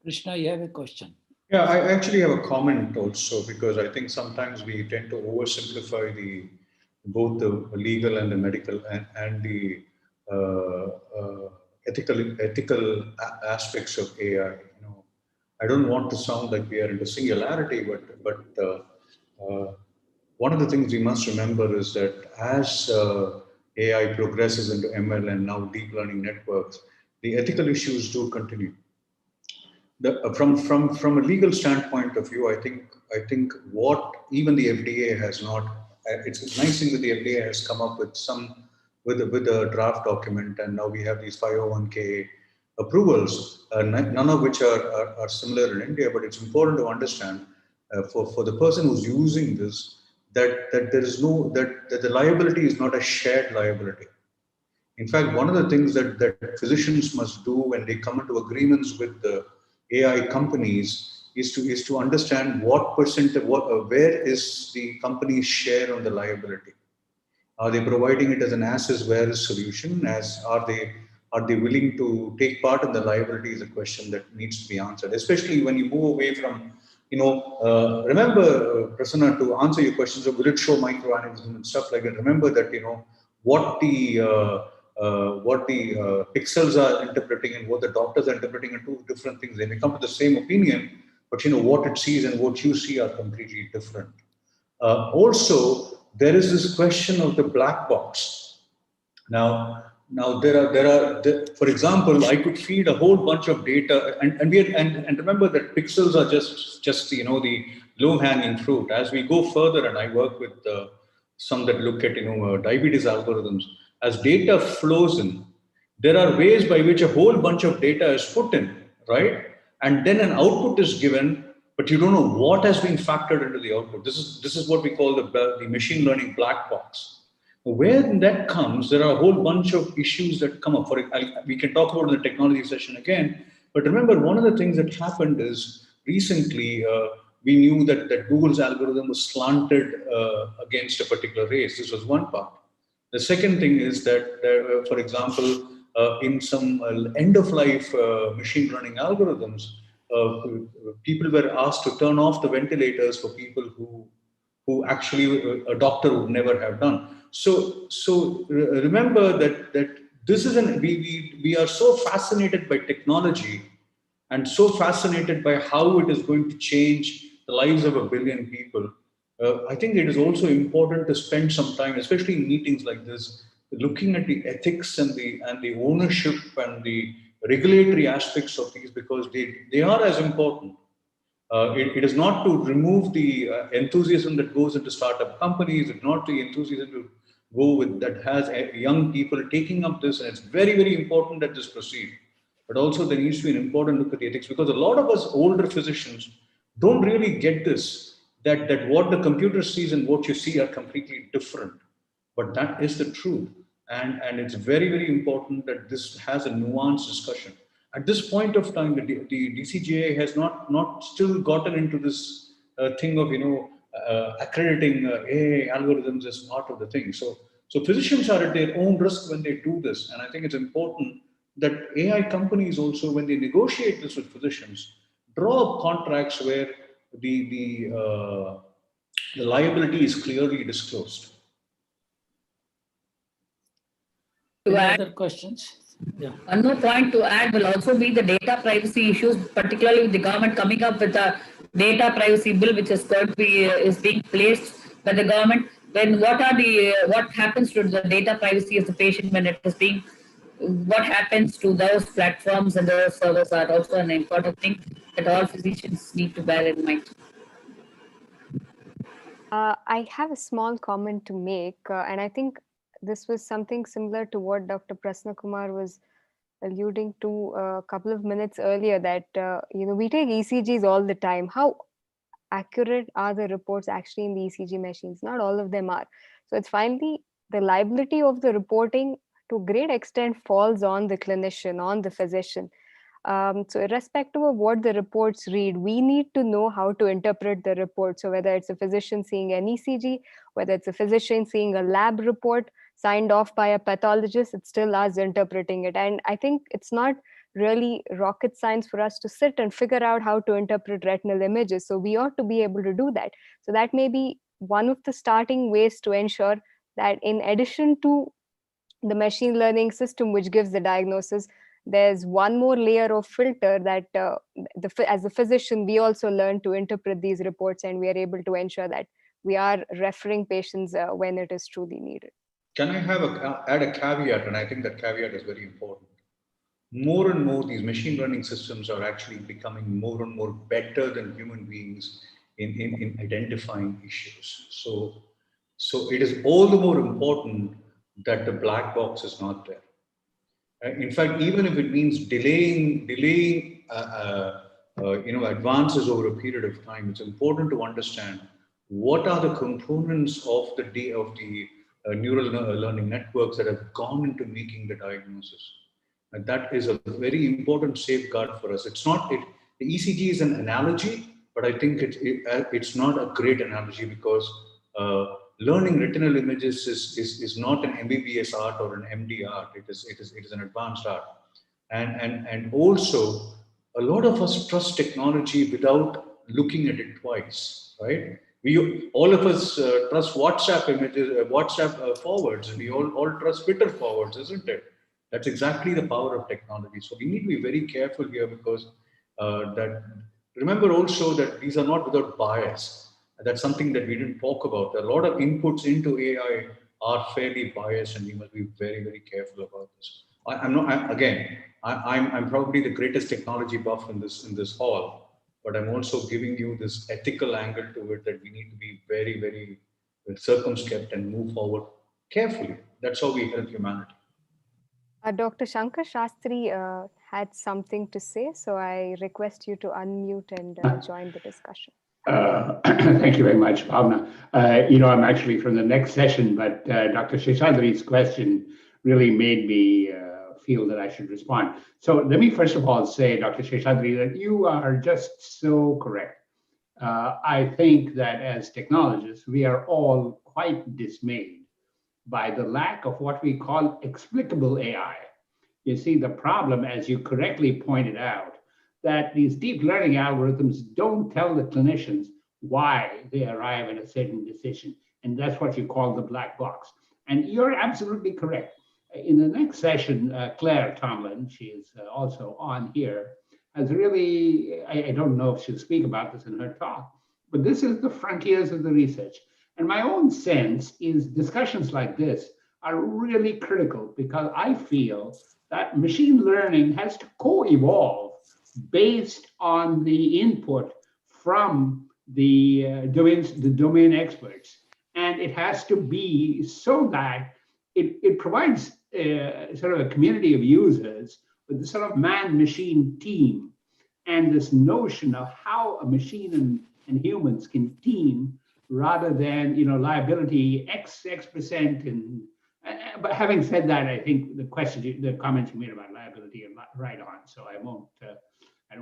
Krishna, you have a question. Yeah, I actually have a comment also, because I think sometimes we tend to oversimplify both the legal and the medical and the ethical aspects of AI. I don't want to sound like we are into singularity, but one of the things we must remember is that as AI progresses into ML and now deep learning networks, the ethical issues do continue. From a legal standpoint of view, I think what even the FDA has not. It's a nice thing that the FDA has come up with with a draft document, and now we have these 501k approvals, none of which are similar in India. But it's important to understand for the person who's using this that there is that the liability is not a shared liability. In fact, one of the things that physicians must do when they come into agreements with the AI companies is to understand what percent of where is the company's share on the liability. Are they providing it as an as-is-where-is solution? Are they willing to take part in the liability is a question that needs to be answered, especially when you move away from, remember, Prasanna, to answer your questions of will it show microaneurysm and stuff like that, remember that, what the pixels are interpreting and what the doctors are interpreting are two different things. They may come to the same opinion, but what it sees and what you see are completely different. Also, there is this question of the black box. Now for example, I could feed a whole bunch of data, and remember that pixels are just the low-hanging fruit. As we go further, and I work with some that look at diabetes algorithms, as data flows in, there are ways by which a whole bunch of data is put in, right? And then an output is given, but you don't know what has been factored into the output. This is what we call the machine learning black box. Where that comes, there are a whole bunch of issues that come up. We can talk about it in the technology session again, but remember, one of the things that happened is recently we knew that Google's algorithm was slanted against a particular race. This was one part. The second thing is that, for example, in some end-of-life machine learning algorithms, people were asked to turn off the ventilators for people who actually a doctor would never have done. So remember that this is we are so fascinated by technology and so fascinated by how it is going to change the lives of 1 billion people. I think it is also important to spend some time, especially in meetings like this, looking at the ethics and the ownership and the regulatory aspects of these, because they are as important. It is not to remove the enthusiasm that goes into startup companies. It's not the enthusiasm to go with that has young people taking up this, and it's very, very important that this proceed. But also there needs to be an important look at the ethics, because a lot of us older physicians don't really get this, that what the computer sees and what you see are completely different. But that is the truth. And it's very, very important that this has a nuanced discussion. At this point of time, the DCGI has not still gotten into this thing of accrediting AI algorithms as part of the thing. So physicians are at their own risk when they do this, and I think it's important that AI companies also, when they negotiate this with physicians, draw up contracts where the liability is clearly disclosed. Any other questions? Yeah. One more point to add will also be the data privacy issues, particularly with the government coming up with a data privacy bill, which is going to be is being placed by the government. Then what happens to the data privacy of the patient when it is being, what happens to those platforms and those servers are also an important thing that all physicians need to bear in mind. I have a small comment to make, and I think this was something similar to what Dr. Prasanna Kumar was alluding to a couple of minutes earlier, that we take ECGs all the time. How accurate are the reports actually in the ECG machines? Not all of them are. So it's finally the liability of the reporting to a great extent falls on the clinician, on the physician. So irrespective of what the reports read, we need to know how to interpret the report. So whether it's a physician seeing an ECG, whether it's a physician seeing a lab report signed off by a pathologist, it's still us interpreting it. And I think it's not really rocket science for us to sit and figure out how to interpret retinal images. So we ought to be able to do that. So that may be one of the starting ways to ensure that in addition to the machine learning system which gives the diagnosis, there's one more layer of filter that as a physician, we also learn to interpret these reports, and we are able to ensure that we are referring patients when it is truly needed. Can I add a caveat? And I think that caveat is very important. More and more, these machine learning systems are actually becoming more and more better than human beings in identifying issues. So it is all the more important that the black box is not there. In fact, even if it means delaying advances over a period of time, it's important to understand what are the components of the neural learning networks that have gone into making the diagnosis. And that is a very important safeguard for us. The ECG is an analogy, but I think it's not a great analogy because learning retinal images is not an MBBS art or an MD art. It is an advanced art, and also a lot of us trust technology without looking at it twice, right? We all of us trust WhatsApp images, WhatsApp forwards, and we all trust Twitter forwards, isn't it? That's exactly the power of technology. So we need to be very careful here because that remember also that these are not without bias. That's something that we didn't talk about. A lot of inputs into AI are fairly biased, and we must be very, very careful about this. I'm not. I'm probably the greatest technology buff in this hall, but I'm also giving you this ethical angle to it that we need to be very, very circumspect and move forward carefully. That's how we help humanity. Dr. Shankar Shastri had something to say, so I request you to unmute and join the discussion. Thank you very much, Bhavna. I'm actually from the next session, but Dr. Sheshadri's question really made me feel that I should respond. So let me first of all say, Dr. Sheshadri, that you are just so correct. I think that as technologists, we are all quite dismayed by the lack of what we call explicable AI. You see, the problem, as you correctly pointed out, that these deep learning algorithms don't tell the clinicians why they arrive at a certain decision. And that's what you call the black box. And you're absolutely correct. In the next session, Claire Tomlin, she is also on here, has really, I don't know if she'll speak about this in her talk, but this is the frontiers of the research. And my own sense is discussions like this are really critical because I feel that machine learning has to co-evolve based on the input from the domain experts. And it has to be so that it provides sort of a community of users with the sort of man-machine team and this notion of how a machine and humans can team rather than liability X percent. And but having said that, I think the comments you made about liability are right on. So I don't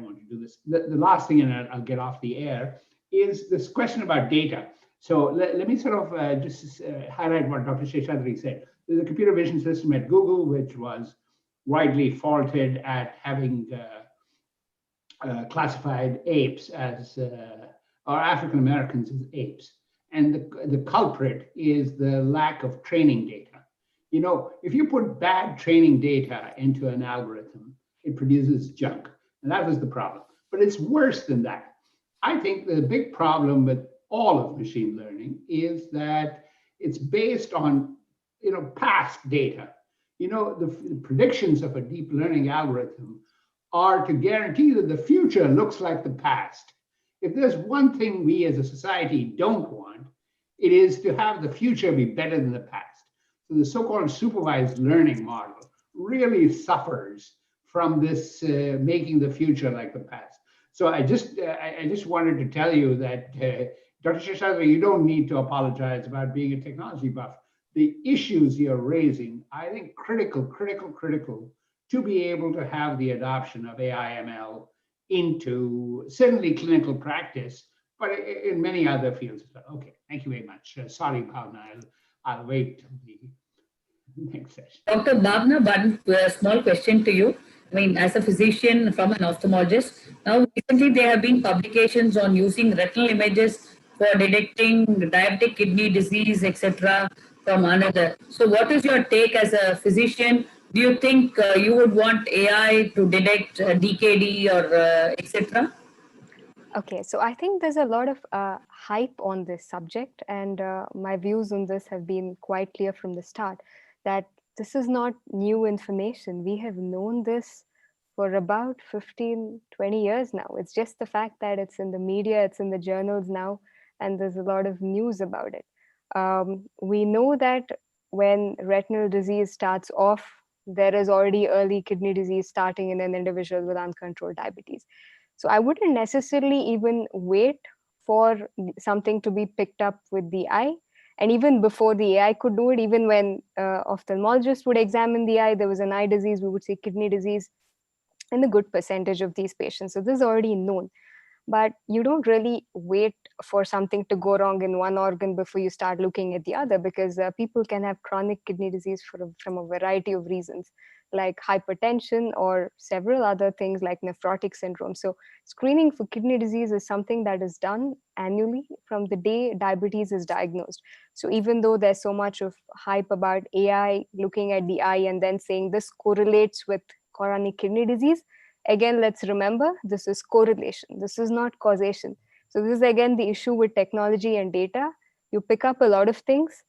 want to do this. The last thing, and I'll get off the air, is this question about data. So let me sort of just highlight what Dr. Sheshadri said. There's a computer vision system at Google which was widely faulted at having classified apes as or African Americans as apes. And the culprit is the lack of training data. If you put bad training data into an algorithm, it produces junk. And that was the problem. But it's worse than that. I think the big problem with all of machine learning is that it's based on past data. The predictions of a deep learning algorithm are to guarantee that the future looks like the past. If there's one thing we as a society don't want, it is to have the future be better than the past. So the so-called supervised learning model really suffers from this making the future like the past. So I just wanted to tell you that, Dr. Sheshadri, you don't need to apologize about being a technology buff. The issues you're raising, I think critical to be able to have the adoption of AI/ML into certainly clinical practice, but in many other fields as well. Okay, thank you very much. Sorry, Bhavna, I'll wait till the next session. Dr. Bhavna, one small question to you. I mean, as a physician from an ophthalmologist, now recently there have been publications on using retinal images for detecting diabetic kidney disease, etc. from another. So what is your take as a physician? Do you think you would want AI to detect DKD or etc.? Okay, so I think there's a lot of hype on this subject, and my views on this have been quite clear from the start, that this is not new information. We have known this for about 15, 20 years now. It's just the fact that it's in the media, it's in the journals now, and there's a lot of news about it. We know that when retinal disease starts off, there is already early kidney disease starting in an individual with uncontrolled diabetes. So I wouldn't necessarily even wait for something to be picked up with the eye. And even before the AI could do it, even when ophthalmologists would examine the eye, there was an eye disease, we would say kidney disease. in a good percentage of these patients. So this is already known. But you don't really wait for something to go wrong in one organ before you start looking at the other, because people can have chronic kidney disease from a variety of reasons, like hypertension or several other things like nephrotic syndrome. So screening for kidney disease is something that is done annually from the day diabetes is diagnosed. So even though there's so much of hype about AI looking at the eye and then saying this correlates with chronic kidney disease, again, let's remember, this is correlation. This is not causation. So this is again the issue with technology and data. You pick up a lot of things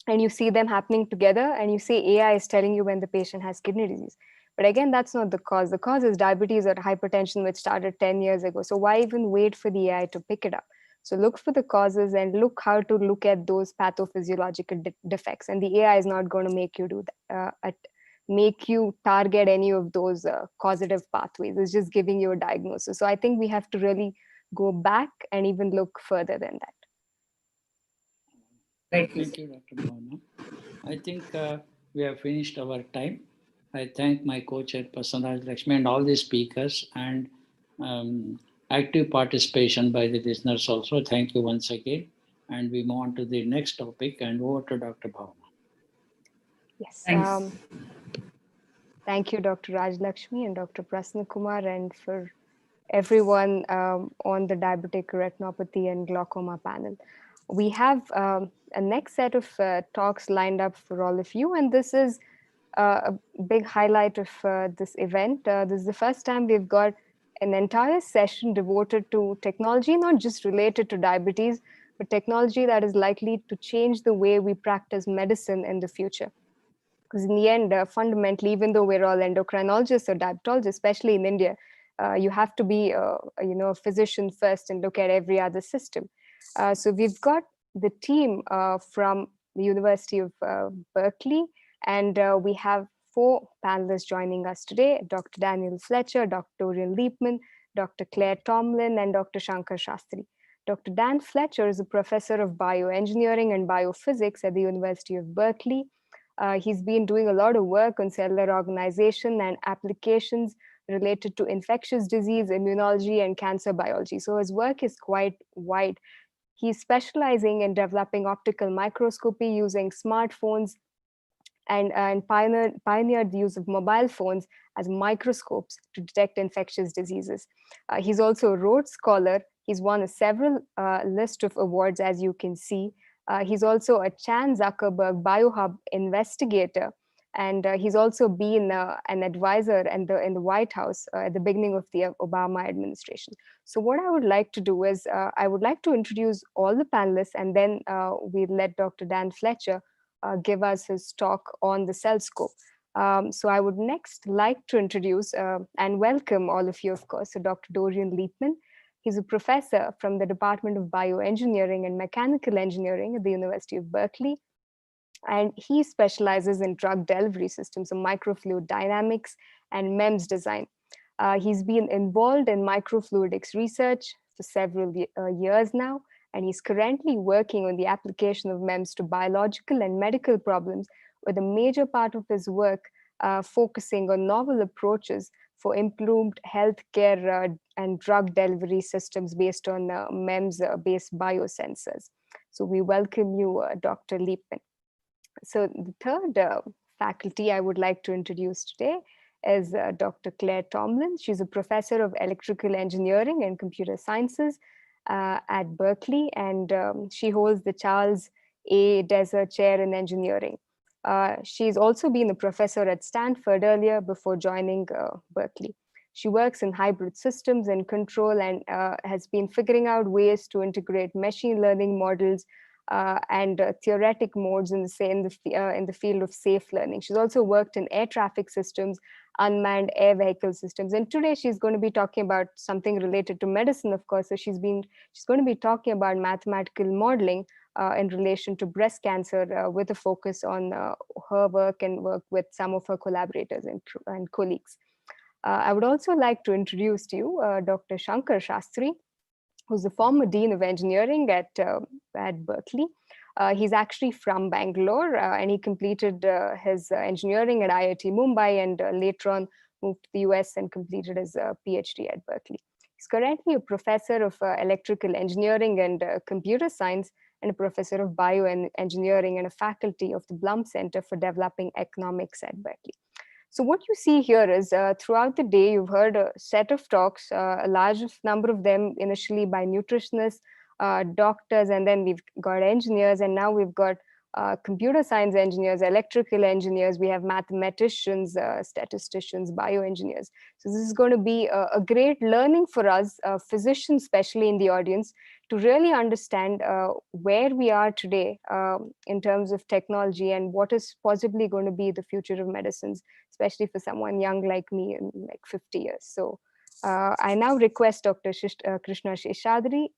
and you see them happening together and you say AI is telling you when the patient has kidney disease. But again, that's not the cause. The cause is diabetes or hypertension, which started 10 years ago. So why even wait for the AI to pick it up? So look for the causes and look how to look at those pathophysiological defects. And the AI is not going to make you do that. Make you target any of those causative pathways. It's just giving you a diagnosis. So I think we have to really go back and even look further than that. Thank you, Dr. Bhavana. I think we have finished our time. I thank my co-chairperson Raj Lakshmi and all the speakers, and active participation by the listeners also. Thank you once again. And we move on to the next topic, and over to Dr. Bhavana. Yes. Thank you, Dr. Raj Lakshmi and Dr. Prasanna Kumar, and for everyone on the diabetic retinopathy and glaucoma panel. We have a next set of talks lined up for all of you, and this is a big highlight of this event. This is the first time we've got an entire session devoted to technology, not just related to diabetes, but technology that is likely to change the way we practice medicine in the future. Because in the end, fundamentally, even though we're all endocrinologists or diabetologists, especially in India, you have to be a physician first and look at every other system. So we've got the team from the University of Berkeley, and we have 4 panelists joining us today: Dr. Daniel Fletcher, Dr. Dorian Liepman, Dr. Claire Tomlin, and Dr. Shankar Shastri. Dr. Dan Fletcher is a professor of bioengineering and biophysics at the University of Berkeley. He's been doing a lot of work on cellular organization and applications related to infectious disease, immunology, and cancer biology. So his work is quite wide. He's specializing in developing optical microscopy using smartphones and pioneered the use of mobile phones as microscopes to detect infectious diseases. He's also a Rhodes Scholar. He's won a several list of awards, as you can see. He's also a Chan Zuckerberg BioHub investigator, and he's also been an advisor in the White House at the beginning of the Obama administration. So what I would like to do is I would like to introduce all the panelists, and then we'll let Dr. Dan Fletcher give us his talk on the cell scope. So I would next like to introduce and welcome all of you, of course, Dr. Dorian Liepman. He's a professor from the Department of Bioengineering and Mechanical Engineering at the University of Berkeley. And he specializes in drug delivery systems, so microfluid dynamics and MEMS design. He's been involved in microfluidics research for several years now, and he's currently working on the application of MEMS to biological and medical problems, with a major part of his work focusing on novel approaches for improved healthcare and drug delivery systems based on MEMS-based biosensors. So we welcome you, Dr. Liepman. So the third faculty I would like to introduce today is Dr. Claire Tomlin. She's a professor of electrical engineering and computer sciences at Berkeley, and she holds the Charles A. Deser Chair in Engineering. She's also been a professor at Stanford earlier before joining Berkeley. She works in hybrid systems and control, and has been figuring out ways to integrate machine learning models and theoretic modes in the field of safe learning. She's also worked in air traffic systems, unmanned air vehicle systems, and today she's going to be talking about something related to medicine, of course. So she's going to be talking about mathematical modeling in relation to breast cancer, with a focus on her work and work with some of her collaborators and colleagues. I would also like to introduce to you Dr. Shankar Shastri, who's the former Dean of Engineering at Berkeley. He's actually from Bangalore, and he completed his engineering at IIT Mumbai, and later on moved to the US and completed his PhD at Berkeley. He's currently a professor of electrical engineering and computer science, and a professor of bioengineering and a faculty of the Blum Center for Developing Economics at Berkeley. So what you see here is throughout the day, you've heard a set of talks, a large number of them initially by nutritionists, doctors, and then we've got engineers, and now we've got computer science engineers, electrical engineers, we have mathematicians, statisticians, bioengineers. So this is going to be a great learning for us, physicians especially in the audience, to really understand where we are today in terms of technology and what is possibly going to be the future of medicines, especially for someone young like me in like 50 years. So I now request Dr. Krishna Seshadri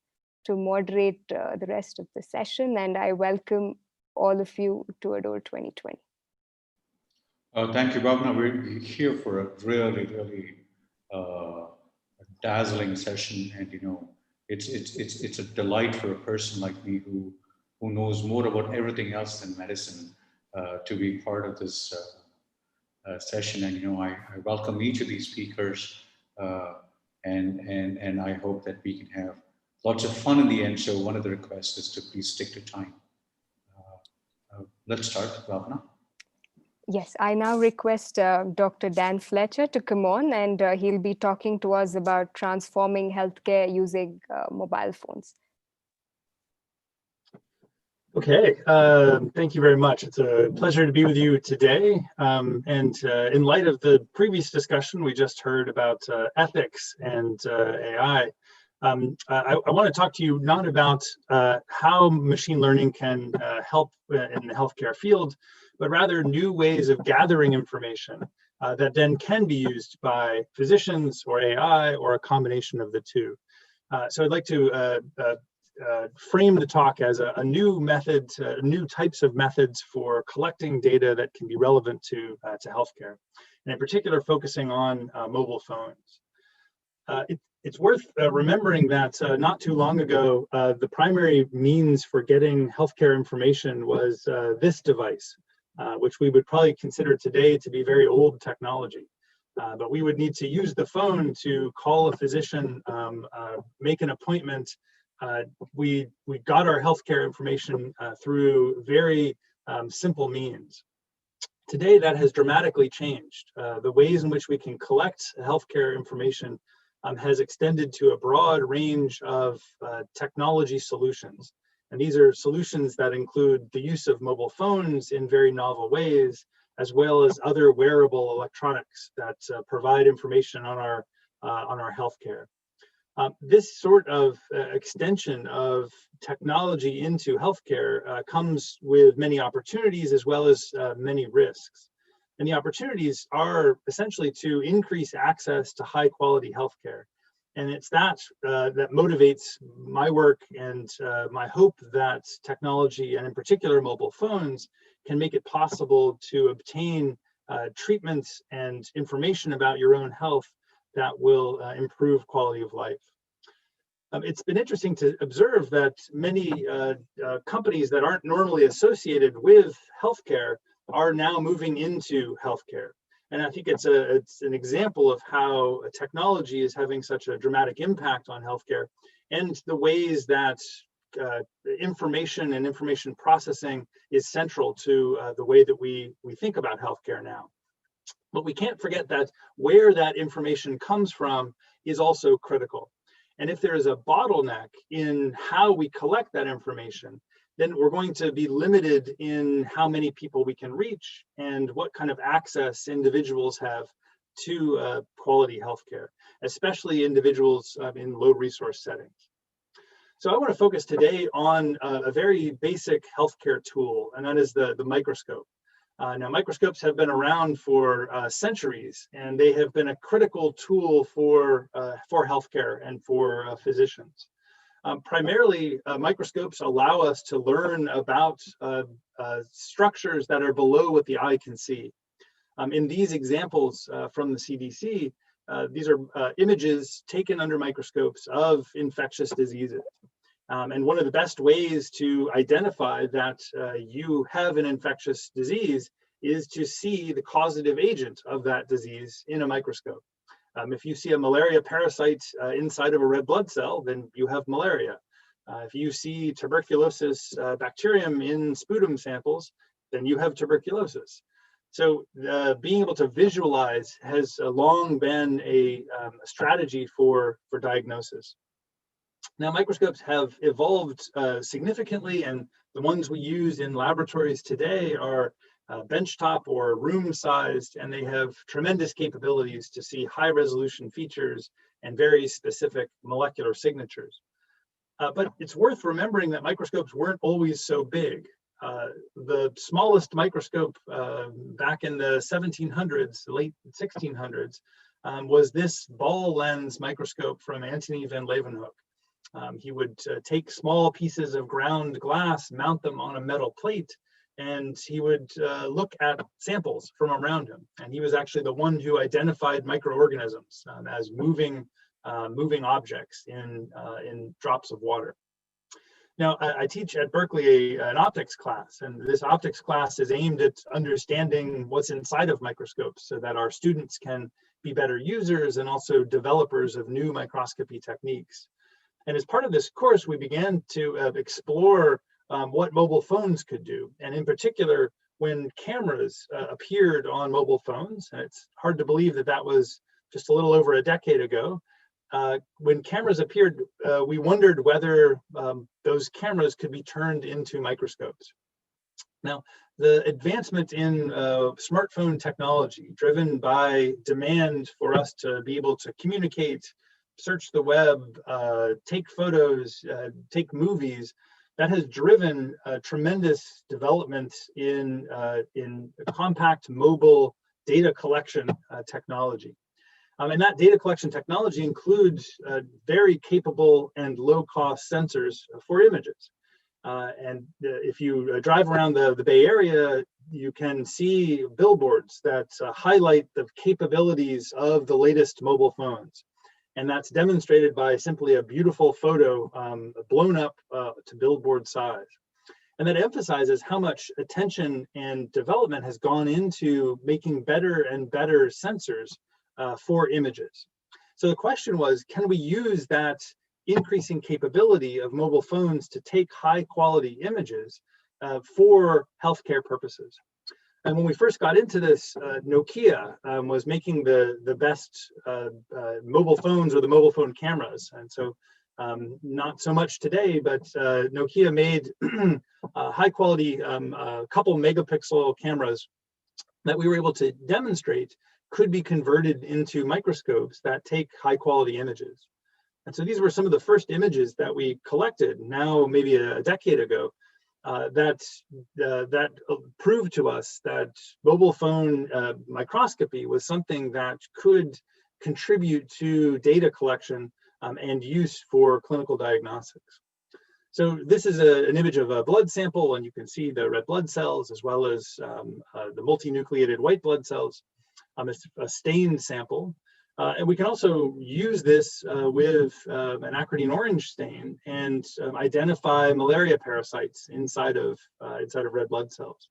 to moderate the rest of the session, and I welcome all of you to ADORE 2020. Thank you, Bhavna. We're here for a really dazzling session, and it's a delight for a person like me who knows more about everything else than medicine to be part of this session. And I welcome each of these speakers, and I hope that we can have lots of fun in the end. So one of the requests is to please stick to time. Let's start, Bhavna. Yes, I now request Dr. Dan Fletcher to come on, and he'll be talking to us about transforming healthcare using mobile phones. Okay, thank you very much. It's a pleasure to be with you today. And in light of the previous discussion we just heard about ethics and AI, I want to talk to you not about how machine learning can help in the healthcare field, but rather new ways of gathering information that then can be used by physicians or AI or a combination of the two. So I'd like to frame the talk as a new method, new types of methods for collecting data that can be relevant to healthcare, and in particular focusing on mobile phones. It's worth remembering that not too long ago, the primary means for getting healthcare information was this device, which we would probably consider today to be very old technology. But we would need to use the phone to call a physician, make an appointment. We got our healthcare information through very simple means. Today, that has dramatically changed. The ways in which we can collect healthcare information has extended to a broad range of technology solutions. And these are solutions that include the use of mobile phones in very novel ways, as well as other wearable electronics that provide information on our healthcare. This sort of extension of technology into healthcare comes with many opportunities as well as many risks. And the opportunities are essentially to increase access to high quality healthcare. And it's that that motivates my work and my hope that technology, and in particular mobile phones, can make it possible to obtain treatments and information about your own health that will improve quality of life. It's been interesting to observe that many companies that aren't normally associated with healthcare are now moving into healthcare. And I think it's an example of how technology is having such a dramatic impact on healthcare and the ways that information and information processing is central to the way that we think about healthcare now. But we can't forget that where that information comes from is also critical. And if there is a bottleneck in how we collect that information, then we're going to be limited in how many people we can reach and what kind of access individuals have to quality healthcare, especially individuals in low resource settings. So I want to focus today on a very basic healthcare tool, and that is the microscope. Now, microscopes have been around for centuries, and they have been a critical tool for healthcare and for physicians. Primarily, microscopes allow us to learn about structures that are below what the eye can see. In these examples from the CDC, these are images taken under microscopes of infectious diseases. And one of the best ways to identify that you have an infectious disease is to see the causative agent of that disease in a microscope. If you see a malaria parasite inside of a red blood cell, then you have malaria. If you see tuberculosis bacterium in sputum samples, then you have tuberculosis. So being able to visualize has long been a strategy for diagnosis. Now, microscopes have evolved significantly, and the ones we use in laboratories today are benchtop or room-sized, and they have tremendous capabilities to see high-resolution features and very specific molecular signatures. But it's worth remembering that microscopes weren't always so big. The smallest microscope back in the 1700s, late 1600s, was this ball lens microscope from Antony van Leeuwenhoek. He would take small pieces of ground glass, mount them on a metal plate, and he would look at samples from around him. And he was actually the one who identified microorganisms as moving objects in drops of water. Now, I teach at Berkeley an optics class, and this optics class is aimed at understanding what's inside of microscopes so that our students can be better users and also developers of new microscopy techniques. And as part of this course, we began to explore what mobile phones could do. And in particular, when cameras appeared on mobile phones, and it's hard to believe that that was just a little over a decade ago, when cameras appeared, we wondered whether those cameras could be turned into microscopes. Now, the advancement in smartphone technology, driven by demand for us to be able to communicate, search the web, take photos, take movies, that has driven tremendous development in compact mobile data collection technology. And that data collection technology includes very capable and low-cost sensors for images. And if you drive around the Bay Area, you can see billboards that highlight the capabilities of the latest mobile phones. And that's demonstrated by simply a beautiful photo blown up to billboard size. And that emphasizes how much attention and development has gone into making better and better sensors for images. So the question was, can we use that increasing capability of mobile phones to take high quality images for healthcare purposes? And when we first got into this, Nokia was making the best mobile phones or the mobile phone cameras. And so not so much today, but Nokia made high quality couple megapixel cameras that we were able to demonstrate could be converted into microscopes that take high quality images. And so these were some of the first images that we collected now maybe a decade ago that proved to us that mobile phone microscopy was something that could contribute to data collection and use for clinical diagnostics. So this is an image of a blood sample, and you can see the red blood cells as well as the multinucleated white blood cells. It's a stained sample. And we can also use this with an acridine orange stain and identify malaria parasites inside of red blood cells.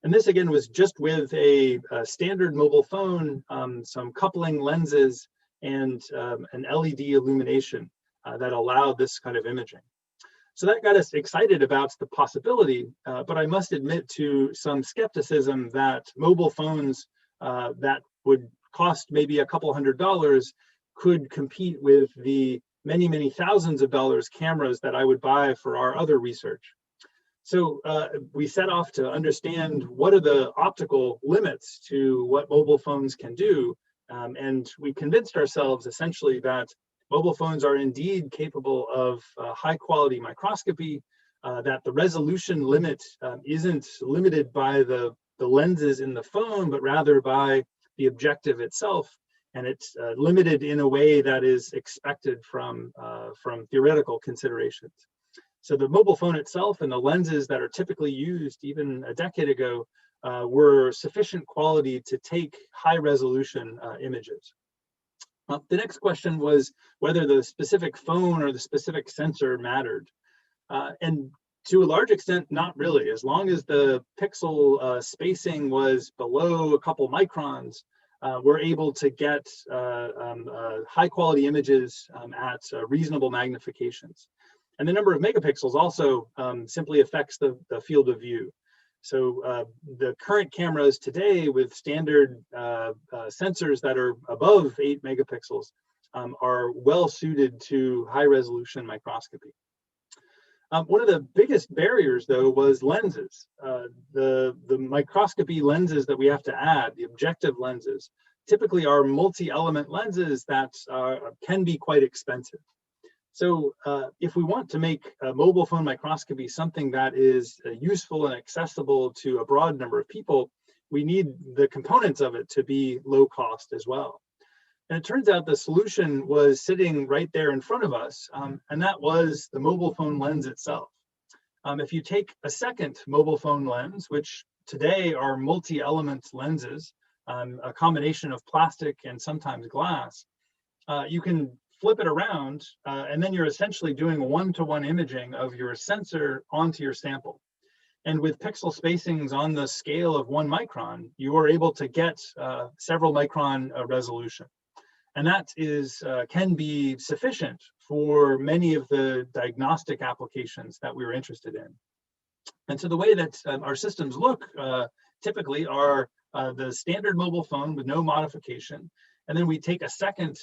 And this again was just with a standard mobile phone, some coupling lenses, and an LED illumination that allowed this kind of imaging. So that got us excited about the possibility, but I must admit to some skepticism that mobile phones that would cost maybe a couple $100 could compete with the many, many thousands of dollars cameras that I would buy for our other research. So we set off to understand what are the optical limits to what mobile phones can do. And we convinced ourselves essentially that mobile phones are indeed capable of high quality microscopy, that the resolution limit isn't limited by the lenses in the phone, but rather by the objective itself, and it's limited in a way that is expected from theoretical considerations. So the mobile phone itself and the lenses that are typically used even a decade ago were sufficient quality to take high resolution images. The next question was whether the specific phone or the specific sensor mattered. And To a large extent, not really. As long as the pixel spacing was below a couple microns, we're able to get high quality images at reasonable magnifications. And the number of megapixels also simply affects the field of view. So the current cameras today with standard sensors that are above 8 megapixels are well suited to high resolution microscopy. One of the biggest barriers, though, was lenses. The microscopy lenses that we have to add, the objective lenses, typically are multi-element lenses that can be quite expensive. So if we want to make mobile phone microscopy something that is useful and accessible to a broad number of people, we need the components of it to be low cost as well. And it turns out the solution was sitting right there in front of us, and that was the mobile phone lens itself. If you take a second mobile phone lens, which today are multi-element lenses, a combination of plastic and sometimes glass, you can flip it around, and then you're essentially doing one-to-one imaging of your sensor onto your sample. And with pixel spacings on the scale of 1 micron, you are able to get several micron resolution. And that is can be sufficient for many of the diagnostic applications that we were interested in. And so the way that our systems look typically are the standard mobile phone with no modification. And then we take a second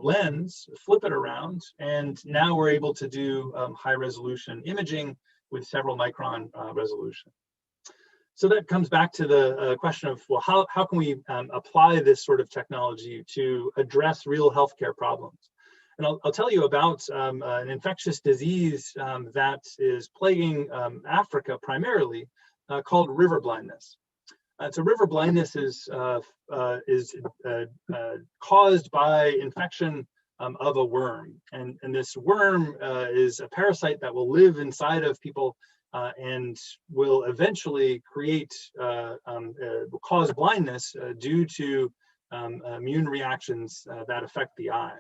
lens, flip it around, and now we're able to do high resolution imaging with several micron resolution. So that comes back to the question of, well, how can we apply this sort of technology to address real healthcare problems? And I'll tell you about an infectious disease that is plaguing Africa primarily, called river blindness. So river blindness is caused by infection of a worm. And this worm is a parasite that will live inside of people and will eventually create, cause blindness due to immune reactions that affect the eye.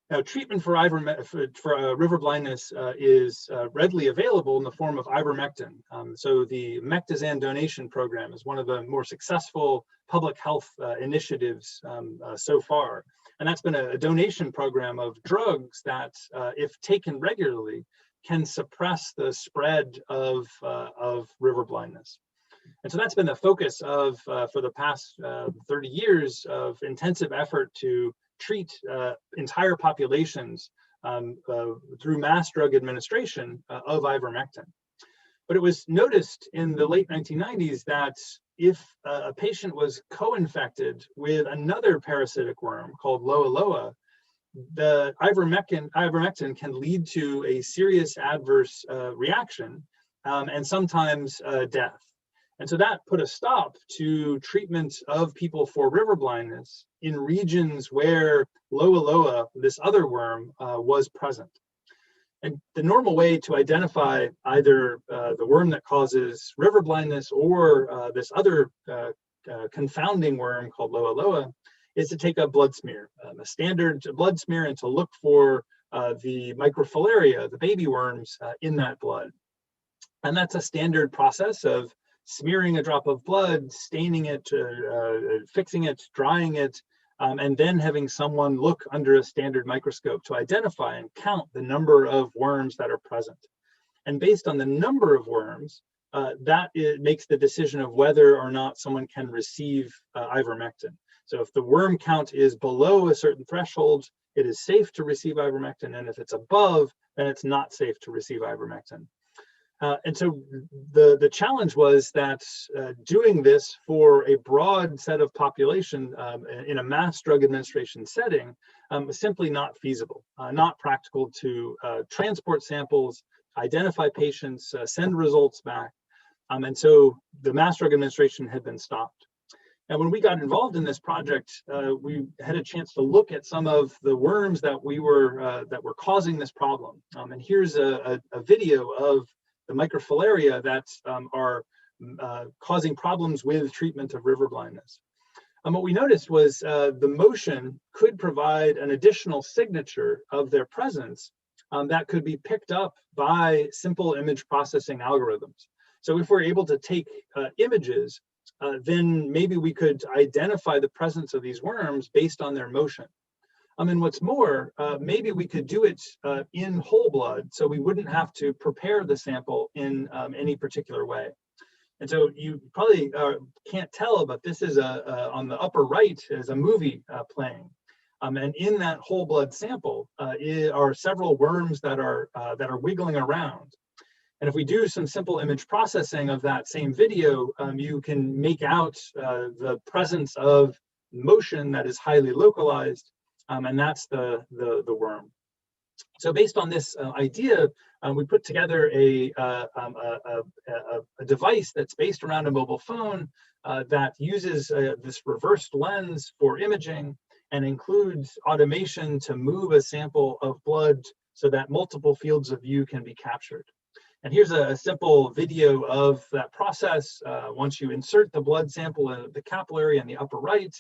Now, treatment for river blindness is readily available in the form of ivermectin. So the Mectizan donation program is one of the more successful public health initiatives so far. And that's been a donation program of drugs that, if taken regularly, can suppress the spread of river blindness. And so that's been the focus of, for the past 30 years of intensive effort to treat entire populations through mass drug administration of ivermectin. But it was noticed in the late 1990s that if a patient was co-infected with another parasitic worm called Loa Loa, the ivermectin can lead to a serious adverse reaction and sometimes death. And so that put a stop to treatment of people for river blindness in regions where Loa Loa, this other worm, was present. And the normal way to identify either the worm that causes river blindness or this other confounding worm called Loa Loa is to take a blood smear, a standard blood smear, and to look for the microfilaria, the baby worms in that blood. And that's a standard process of smearing a drop of blood, staining it, fixing it, drying it, and then having someone look under a standard microscope to identify and count the number of worms that are present. And based on the number of worms, it makes the decision of whether or not someone can receive ivermectin. So if the worm count is below a certain threshold, it is safe to receive ivermectin, and if it's above, then it's not safe to receive ivermectin. And so the challenge was that doing this for a broad set of population in a mass drug administration setting was simply not feasible, not practical to transport samples, identify patients, send results back. And so the mass drug administration had been stopped. And when we got involved in this project, we had a chance to look at some of the worms that were causing this problem. And here's a video of the microfilaria that are causing problems with treatment of river blindness. And what we noticed was the motion could provide an additional signature of their presence that could be picked up by simple image processing algorithms. So if we're able to take images, then maybe we could identify the presence of these worms based on their motion. And what's more, maybe we could do it in whole blood, so we wouldn't have to prepare the sample in any particular way. And so you probably can't tell, but this is on the upper right is a movie playing. And in that whole blood sample are several worms that are wiggling around. And if we do some simple image processing of that same video, you can make out the presence of motion that is highly localized, and that's the worm. So based on this idea, we put together a device that's based around a mobile phone that uses this reversed lens for imaging and includes automation to move a sample of blood so that multiple fields of view can be captured. And here's a simple video of that process. Once you insert the blood sample in the capillary in the upper right,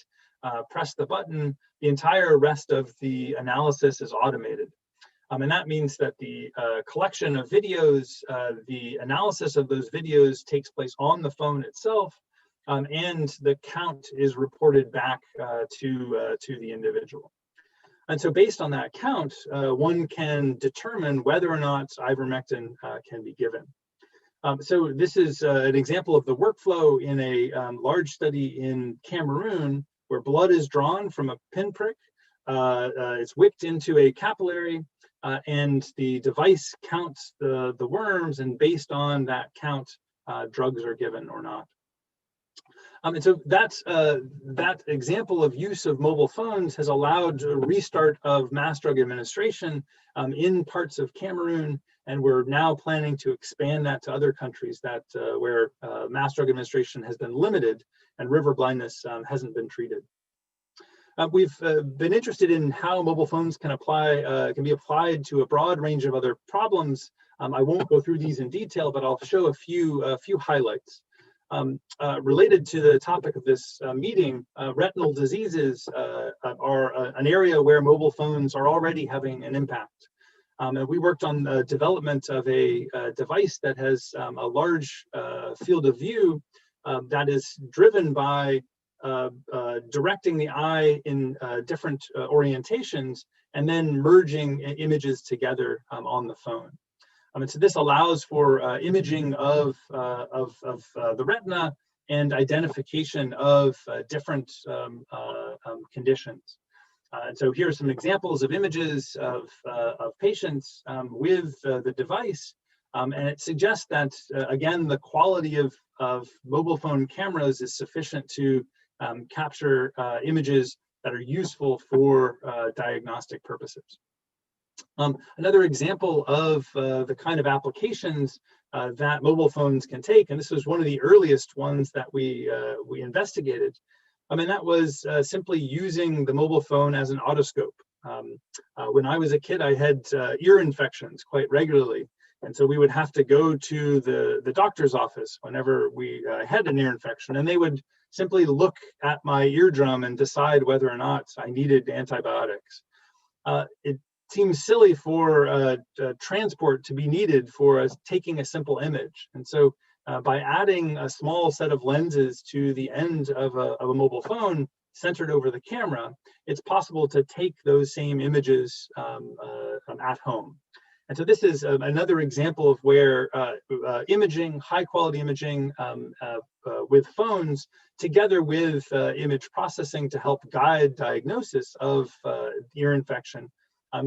press the button, the entire rest of the analysis is automated. And that means that the collection of videos, the analysis of those videos takes place on the phone itself, and the count is reported back to the individual. And so based on that count, one can determine whether or not ivermectin can be given. So this is an example of the workflow in a large study in Cameroon, where blood is drawn from a pinprick. It's whipped into a capillary, and the device counts the worms, and based on that count, drugs are given or not. And so that's that example of use of mobile phones has allowed a restart of mass drug administration in parts of Cameroon, and we're now planning to expand that to other countries that where mass drug administration has been limited and river blindness hasn't been treated. We've been interested in how mobile phones can be applied to a broad range of other problems. I won't go through these in detail, but I'll show a few highlights. Related to the topic of this meeting, retinal diseases are an area where mobile phones are already having an impact. And we worked on the development of a device that has a large field of view that is driven by directing the eye in different orientations and then merging images together on the phone. And so this allows for imaging of the retina and identification of different conditions. And so here are some examples of images of patients with the device. And it suggests that, again, the quality of mobile phone cameras is sufficient to capture images that are useful for diagnostic purposes. Another example of the kind of applications that mobile phones can take, and this was one of the earliest ones that we investigated, and that was simply using the mobile phone as an otoscope. When I was a kid, I had ear infections quite regularly, and so we would have to go to the doctor's office whenever we had an ear infection, and they would simply look at my eardrum and decide whether or not I needed antibiotics. It seems silly for transport to be needed for us taking a simple image. And so by adding a small set of lenses to the end of a mobile phone centered over the camera, it's possible to take those same images at home. And so this is another example of where imaging, high quality imaging with phones, together with image processing to help guide diagnosis of ear infection,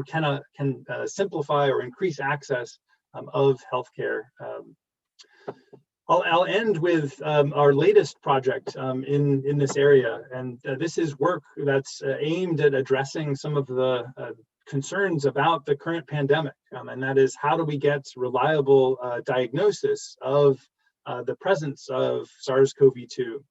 can simplify or increase access of healthcare. I'll end with our latest project in this area, and this is work that's aimed at addressing some of the concerns about the current pandemic, and that is, how do we get reliable diagnosis of the presence of SARS-CoV-2?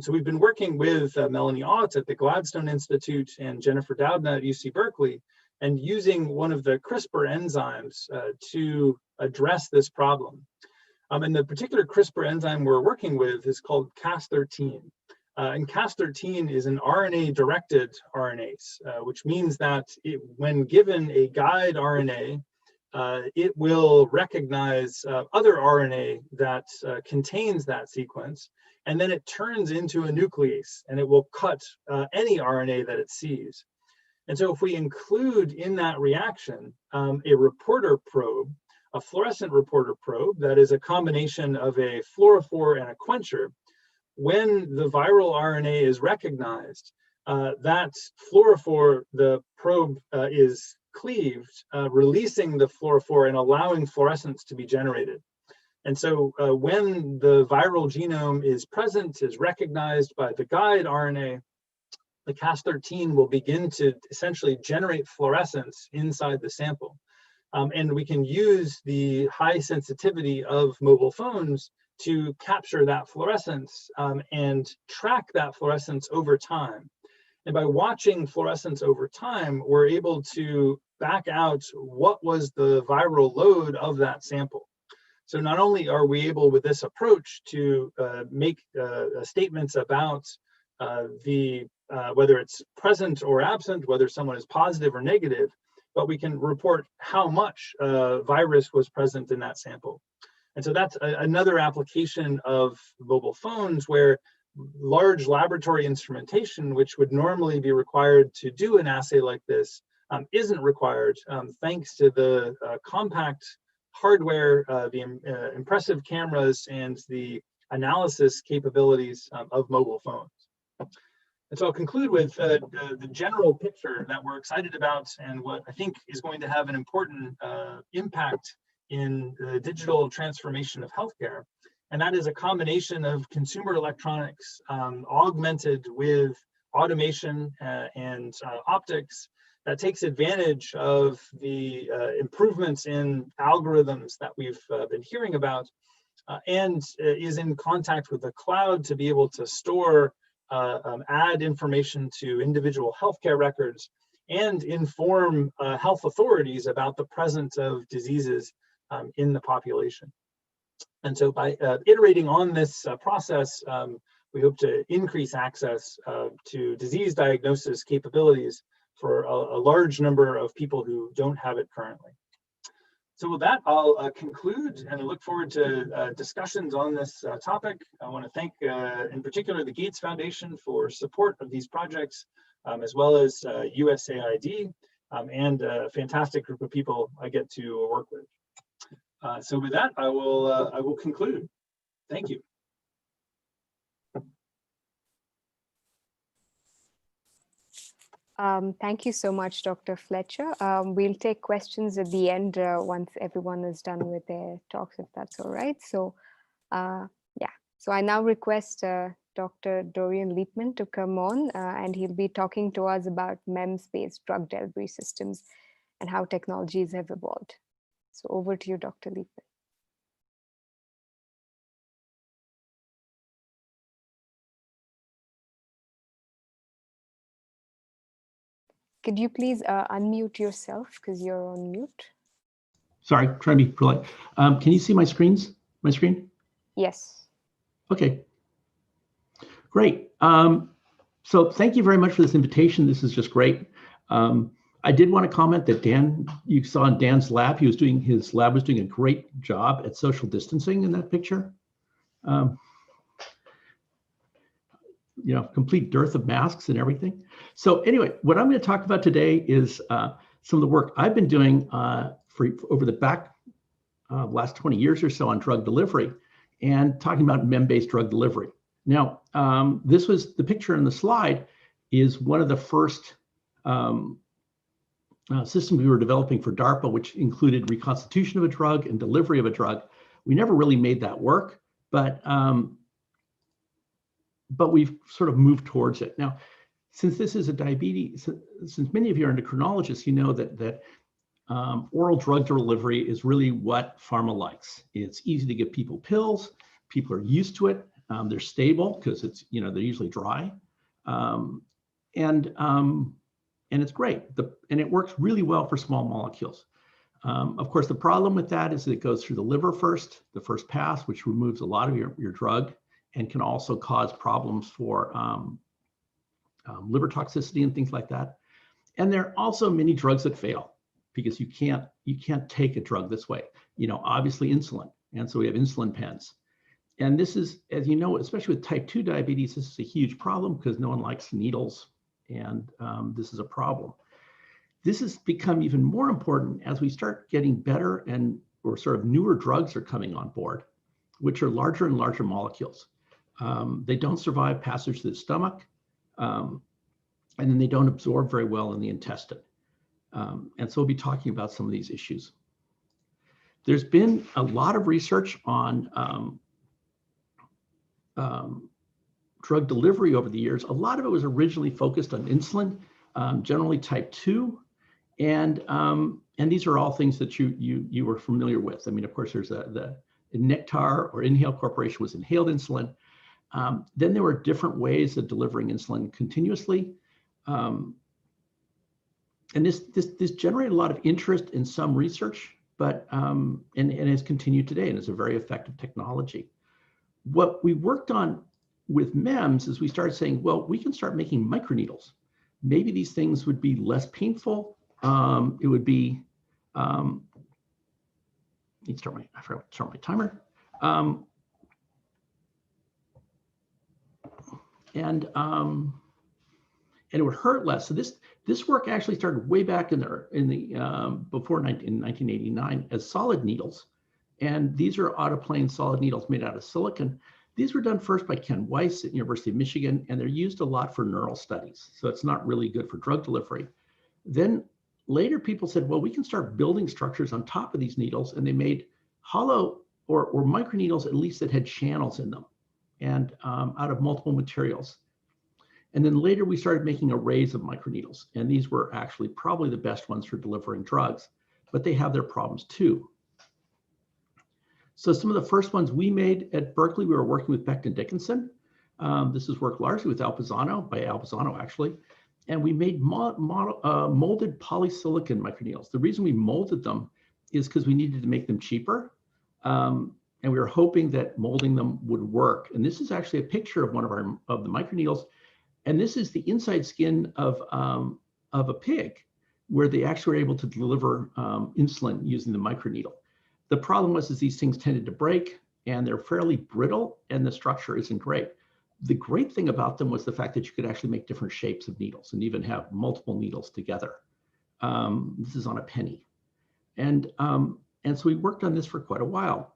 So we've been working with Melanie Ott at the Gladstone Institute and Jennifer Doudna at UC Berkeley, and using one of the CRISPR enzymes to address this problem. And the particular CRISPR enzyme we're working with is called Cas13. And Cas13 is an RNA-directed RNase, which means that when given a guide RNA, it will recognize other RNA that contains that sequence, and then it turns into a nuclease, and it will cut any RNA that it sees. And so if we include in that reaction a reporter probe, a fluorescent reporter probe that is a combination of a fluorophore and a quencher, when the viral RNA is recognized, that fluorophore, the probe is cleaved, releasing the fluorophore and allowing fluorescence to be generated. And so when the viral genome is present, is recognized by the guide RNA, the Cas13 will begin to essentially generate fluorescence inside the sample. And we can use the high sensitivity of mobile phones to capture that fluorescence and track that fluorescence over time. And by watching fluorescence over time, we're able to back out what was the viral load of that sample. So not only are we able with this approach to make statements about whether it's present or absent, whether someone is positive or negative, but we can report how much virus was present in that sample. And so that's another application of mobile phones where large laboratory instrumentation, which would normally be required to do an assay like this, isn't required thanks to the compact hardware, the impressive cameras, and the analysis capabilities of mobile phones. And so I'll conclude with the general picture that we're excited about and what I think is going to have an important impact in the digital transformation of healthcare. And that is a combination of consumer electronics augmented with automation and optics that takes advantage of the improvements in algorithms that we've been hearing about and is in contact with the cloud to be able to store, add information to individual healthcare records and inform health authorities about the presence of diseases in the population. And so by iterating on this process, we hope to increase access to disease diagnosis capabilities for a large number of people who don't have it currently. So with that, I'll conclude and I look forward to discussions on this topic. I want to thank in particular the Gates Foundation for support of these projects, as well as USAID and a fantastic group of people I get to work with. So with that, I will conclude. Thank you. Thank you so much, Dr. Fletcher. We'll take questions at the end once everyone is done with their talks, if that's all right. So yeah, so I now request Dr. Dorian Liepman to come on and he'll be talking to us about MEMS-based drug delivery systems and how technologies have evolved. So over to you, Dr. Liepman. Could you please unmute yourself because you're on mute? Sorry, trying to be polite. Can you see my screen? Yes. Okay. Great. So thank you very much for this invitation. This is just great. I did want to comment that Dan, you saw in Dan's lab, his lab was doing a great job at social distancing in that picture. You know, complete dearth of masks and everything. So anyway, what I'm going to talk about today is some of the work I've been doing for over the last 20 years or so on drug delivery and talking about MEM-based drug delivery. Now, this was the picture in the slide is one of the first systems we were developing for DARPA, which included reconstitution of a drug and delivery of a drug. We never really made that work, but we've sort of moved towards it. Now, since this is a diabetes, since many of you are endocrinologists, you know that oral drug delivery is really what pharma likes. It's easy to give people pills. People are used to it. They're stable because it's, you know, they're usually dry. And it's great. And it works really well for small molecules. Of course, the problem with that is that it goes through the liver first, the first pass, which removes a lot of your drug. and can also cause problems for liver toxicity and things like that. And there are also many drugs that fail because you can't take a drug this way. You know, obviously insulin, and so we have insulin pens. And this is, as you know, especially with type 2 diabetes, this is a huge problem because no one likes needles, and this is a problem. This has become even more important as we start getting better and or sort of newer drugs are coming on board, which are larger and larger molecules. They don't survive passage through the stomach, and then they don't absorb very well in the intestine. And so we'll be talking about some of these issues. There's been a lot of research on drug delivery over the years. A lot of it was originally focused on insulin, generally type 2. And these are all things that you were familiar with. I mean, of course, there's the Nectar or Inhale Corporation was inhaled insulin. Then there were different ways of delivering insulin continuously. And this generated a lot of interest in some research, but and has continued today, and is a very effective technology. What we worked on with MEMS is we started saying, well, we can start making microneedles. Maybe these things would be less painful. It would be, I forgot to start my timer. And it would hurt less. So this work actually started way back in the before 1989 as solid needles, and these are autoplane solid needles made out of silicon. These were done first by Ken Weiss at University of Michigan, and they're used a lot for neural studies. So it's not really good for drug delivery. Then later people said, well, we can start building structures on top of these needles, and they made hollow or microneedles at least that had channels in them, and out of multiple materials. And then later we started making arrays of microneedles, and these were actually probably the best ones for delivering drugs, but they have their problems too. So some of the first ones we made at Berkeley, we were working with Becton Dickinson. This is work largely with Al Pisano, by Al Pisano actually. And we made molded polysilicon microneedles. The reason we molded them is because we needed to make them cheaper. And we were hoping that molding them would work. And this is actually a picture of one of the microneedles. And this is the inside skin of a pig, where they actually were able to deliver insulin using the microneedle. The problem was these things tended to break, and they're fairly brittle, and the structure isn't great. The great thing about them was the fact that you could actually make different shapes of needles and even have multiple needles together. This is on a penny. And so we worked on this for quite a while.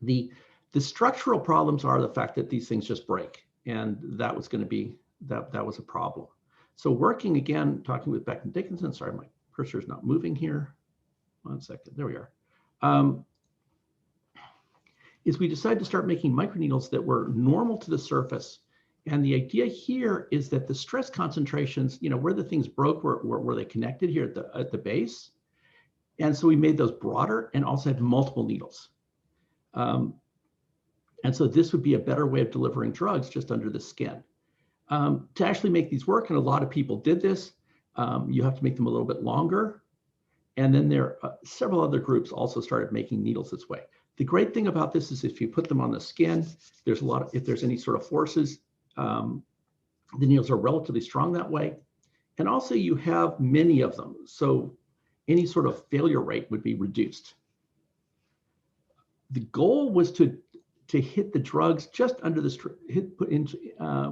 The structural problems are the fact that these things just break, and that was going to be, that was a problem. So working again, talking with Becton Dickinson, sorry, my cursor is not moving here. 1 second, there we are. Is we decided to start making microneedles that were normal to the surface. And the idea here is that the stress concentrations, you know, where the things broke, were they connected here at the base? And so we made those broader and also had multiple needles. And so this would be a better way of delivering drugs just under the skin. To actually make these work, and a lot of people did this, you have to make them a little bit longer. And then there are several other groups also started making needles this way. The great thing about this is if you put them on the skin, there's a lot of, if there's any sort of forces, the needles are relatively strong that way. And also you have many of them. So any sort of failure rate would be reduced. The goal was to hit the drugs just under the,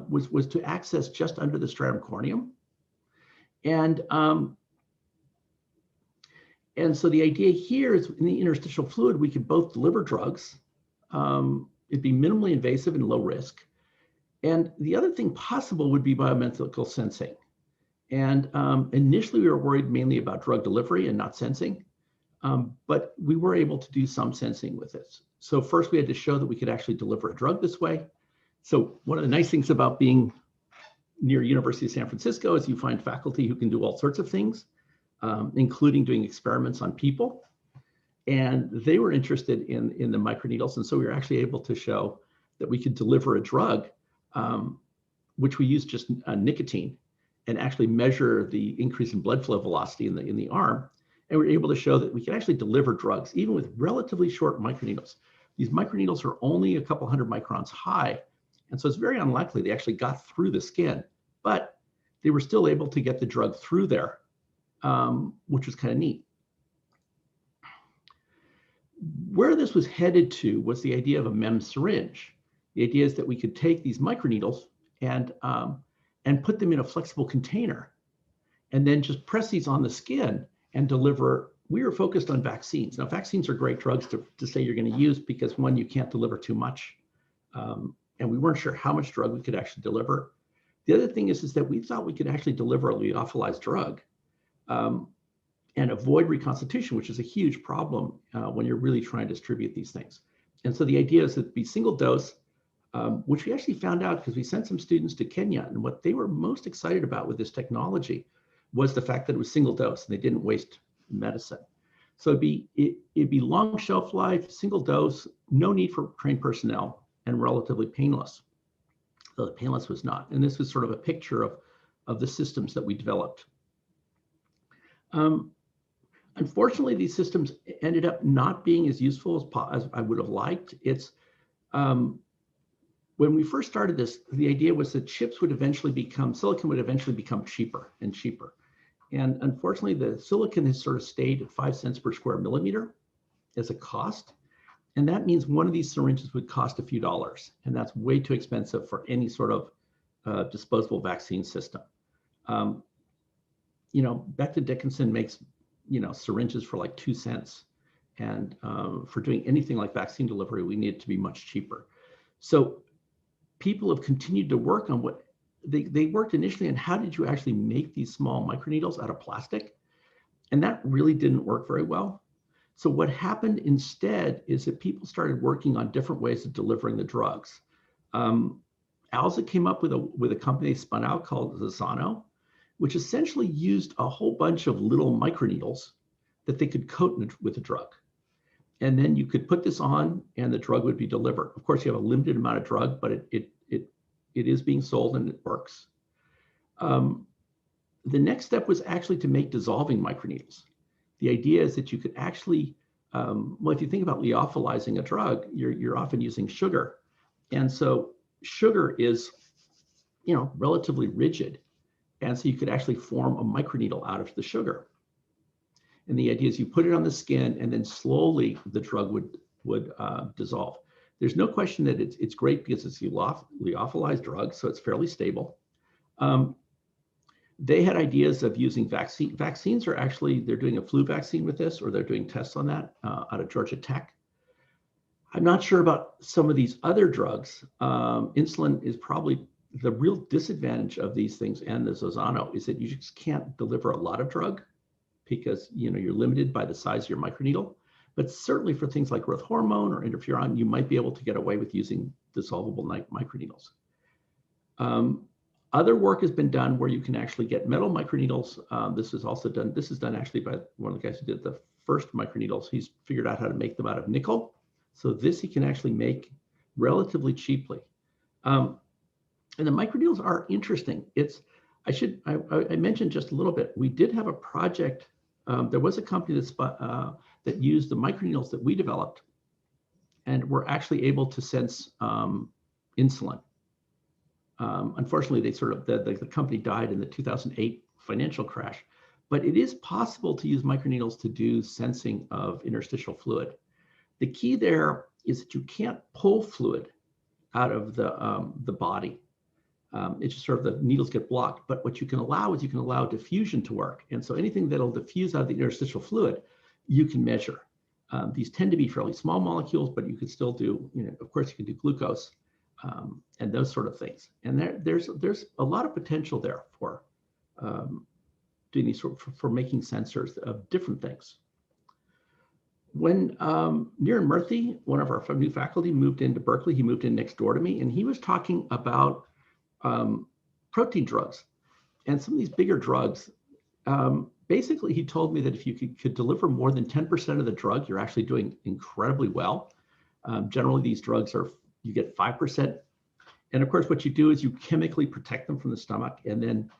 was to access just under the stratum corneum. And so the idea here is in the interstitial fluid, we could both deliver drugs. It'd be minimally invasive and low risk. And the other thing possible would be biomedical sensing. And initially we were worried mainly about drug delivery and not sensing, but we were able to do some sensing with this. So first we had to show that we could actually deliver a drug this way. So one of the nice things about being near University of San Francisco is you find faculty who can do all sorts of things, including doing experiments on people. And they were interested in the microneedles. And so we were actually able to show that we could deliver a drug, which we used just nicotine, and actually measure the increase in blood flow velocity in the arm. And we were able to show that we can actually deliver drugs, even with relatively short microneedles. these microneedles are only a couple hundred microns high. And so it's very unlikely they actually got through the skin, but they were still able to get the drug through there, which was kind of neat. Where this was headed to was the idea of a MEMS syringe. The idea is that we could take these microneedles and put them in a flexible container and then just press these on the skin and deliver. We were focused on vaccines. Now, vaccines are great drugs to say you're going to use because, one, you can't deliver too much. And we weren't sure how much drug we could actually deliver. The other thing is that we thought we could actually deliver a lyophilized drug and avoid reconstitution, which is a huge problem when you're really trying to distribute these things. And so the idea is that it'd be single dose, which we actually found out because we sent some students to Kenya, and what they were most excited about with this technology was the fact that it was single dose and they didn't waste medicine. So it'd be long shelf life, single dose, no need for trained personnel, and relatively painless. Though the painless was not. And this was sort of a picture of the systems that we developed. Unfortunately, these systems ended up not being as useful as I would have liked. It's when we first started this, the idea was that chips would eventually become, silicon would eventually become cheaper and cheaper. And unfortunately, the silicon has sort of stayed at 5 cents per square millimeter as a cost. And that means one of these syringes would cost a few dollars. And that's way too expensive for any sort of disposable vaccine system. You know, Becton Dickinson makes, you know, syringes for like 2 cents. And for doing anything like vaccine delivery, we need it to be much cheaper. So people have continued to work on what they worked initially on how did you actually make these small microneedles out of plastic? And that really didn't work very well. So what happened instead is that people started working on different ways of delivering the drugs. Alza came up with a company they spun out called Zazano, which essentially used a whole bunch of little microneedles that they could coat with a drug. And then you could put this on and the drug would be delivered. Of course, you have a limited amount of drug, but it is being sold and it works. The next step was actually to make dissolving microneedles. The idea is that you could actually, well, if you think about lyophilizing a drug, you're often using sugar. And so sugar is, you know, relatively rigid. And so you could actually form a microneedle out of the sugar. And the idea is you put it on the skin and then slowly the drug would dissolve. There's no question that it's great because it's lyophilized drug, so it's fairly stable. They had ideas of using vaccines are actually, they're doing a flu vaccine with this, or they're doing tests on that out of Georgia Tech. I'm not sure about some of these other drugs. Insulin is probably the real disadvantage of these things, and the Zozano is that you just can't deliver a lot of drug because, you know, you're limited by the size of your microneedle. But certainly for things like growth hormone or interferon, you might be able to get away with using dissolvable microneedles. Other work has been done where you can actually get metal microneedles. This is also done. This is done actually by one of the guys who did the first microneedles. He's figured out how to make them out of nickel. So this he can actually make relatively cheaply. And the microneedles are interesting. I mentioned just a little bit. We did have a project. There was a company that used the microneedles that we developed, and were actually able to sense insulin. Unfortunately, the company died in the 2008 financial crash, but it is possible to use microneedles to do sensing of interstitial fluid. The key there is that you can't pull fluid out of the body. It's just sort of the needles get blocked, but what you can allow is you can allow diffusion to work. And so anything that'll diffuse out of the interstitial fluid, you can measure. These tend to be fairly small molecules, but you could still do, you know, of course you can do glucose and those sort of things. And there's a lot of potential there for doing these for making sensors of different things. When Niran Murthy, one of our new faculty, moved into Berkeley, he moved in next door to me, and he was talking about protein drugs and some of these bigger drugs. Basically, he told me that if you could deliver more than 10% of the drug, you're actually doing incredibly well. Generally, these drugs you get 5%. And of course, what you do is you chemically protect them from the stomach, and then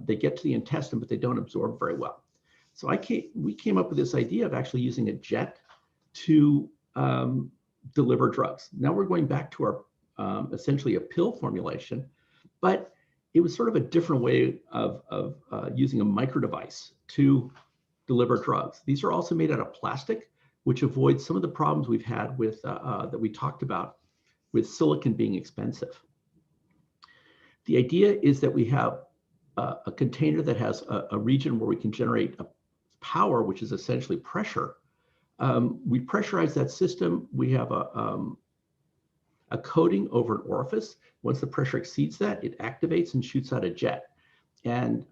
they get to the intestine, but they don't absorb very well. So we came up with this idea of actually using a jet to deliver drugs. Now we're going back to our essentially a pill formulation, but it was sort of a different way of using a micro device to deliver drugs. These are also made out of plastic, which avoids some of the problems we've had with that we talked about with silicon being expensive. The idea is that we have a container that has a region where we can generate a power, which is essentially pressure. We pressurize that system. We have a coating over an orifice. Once the pressure exceeds that, it activates and shoots out a jet. And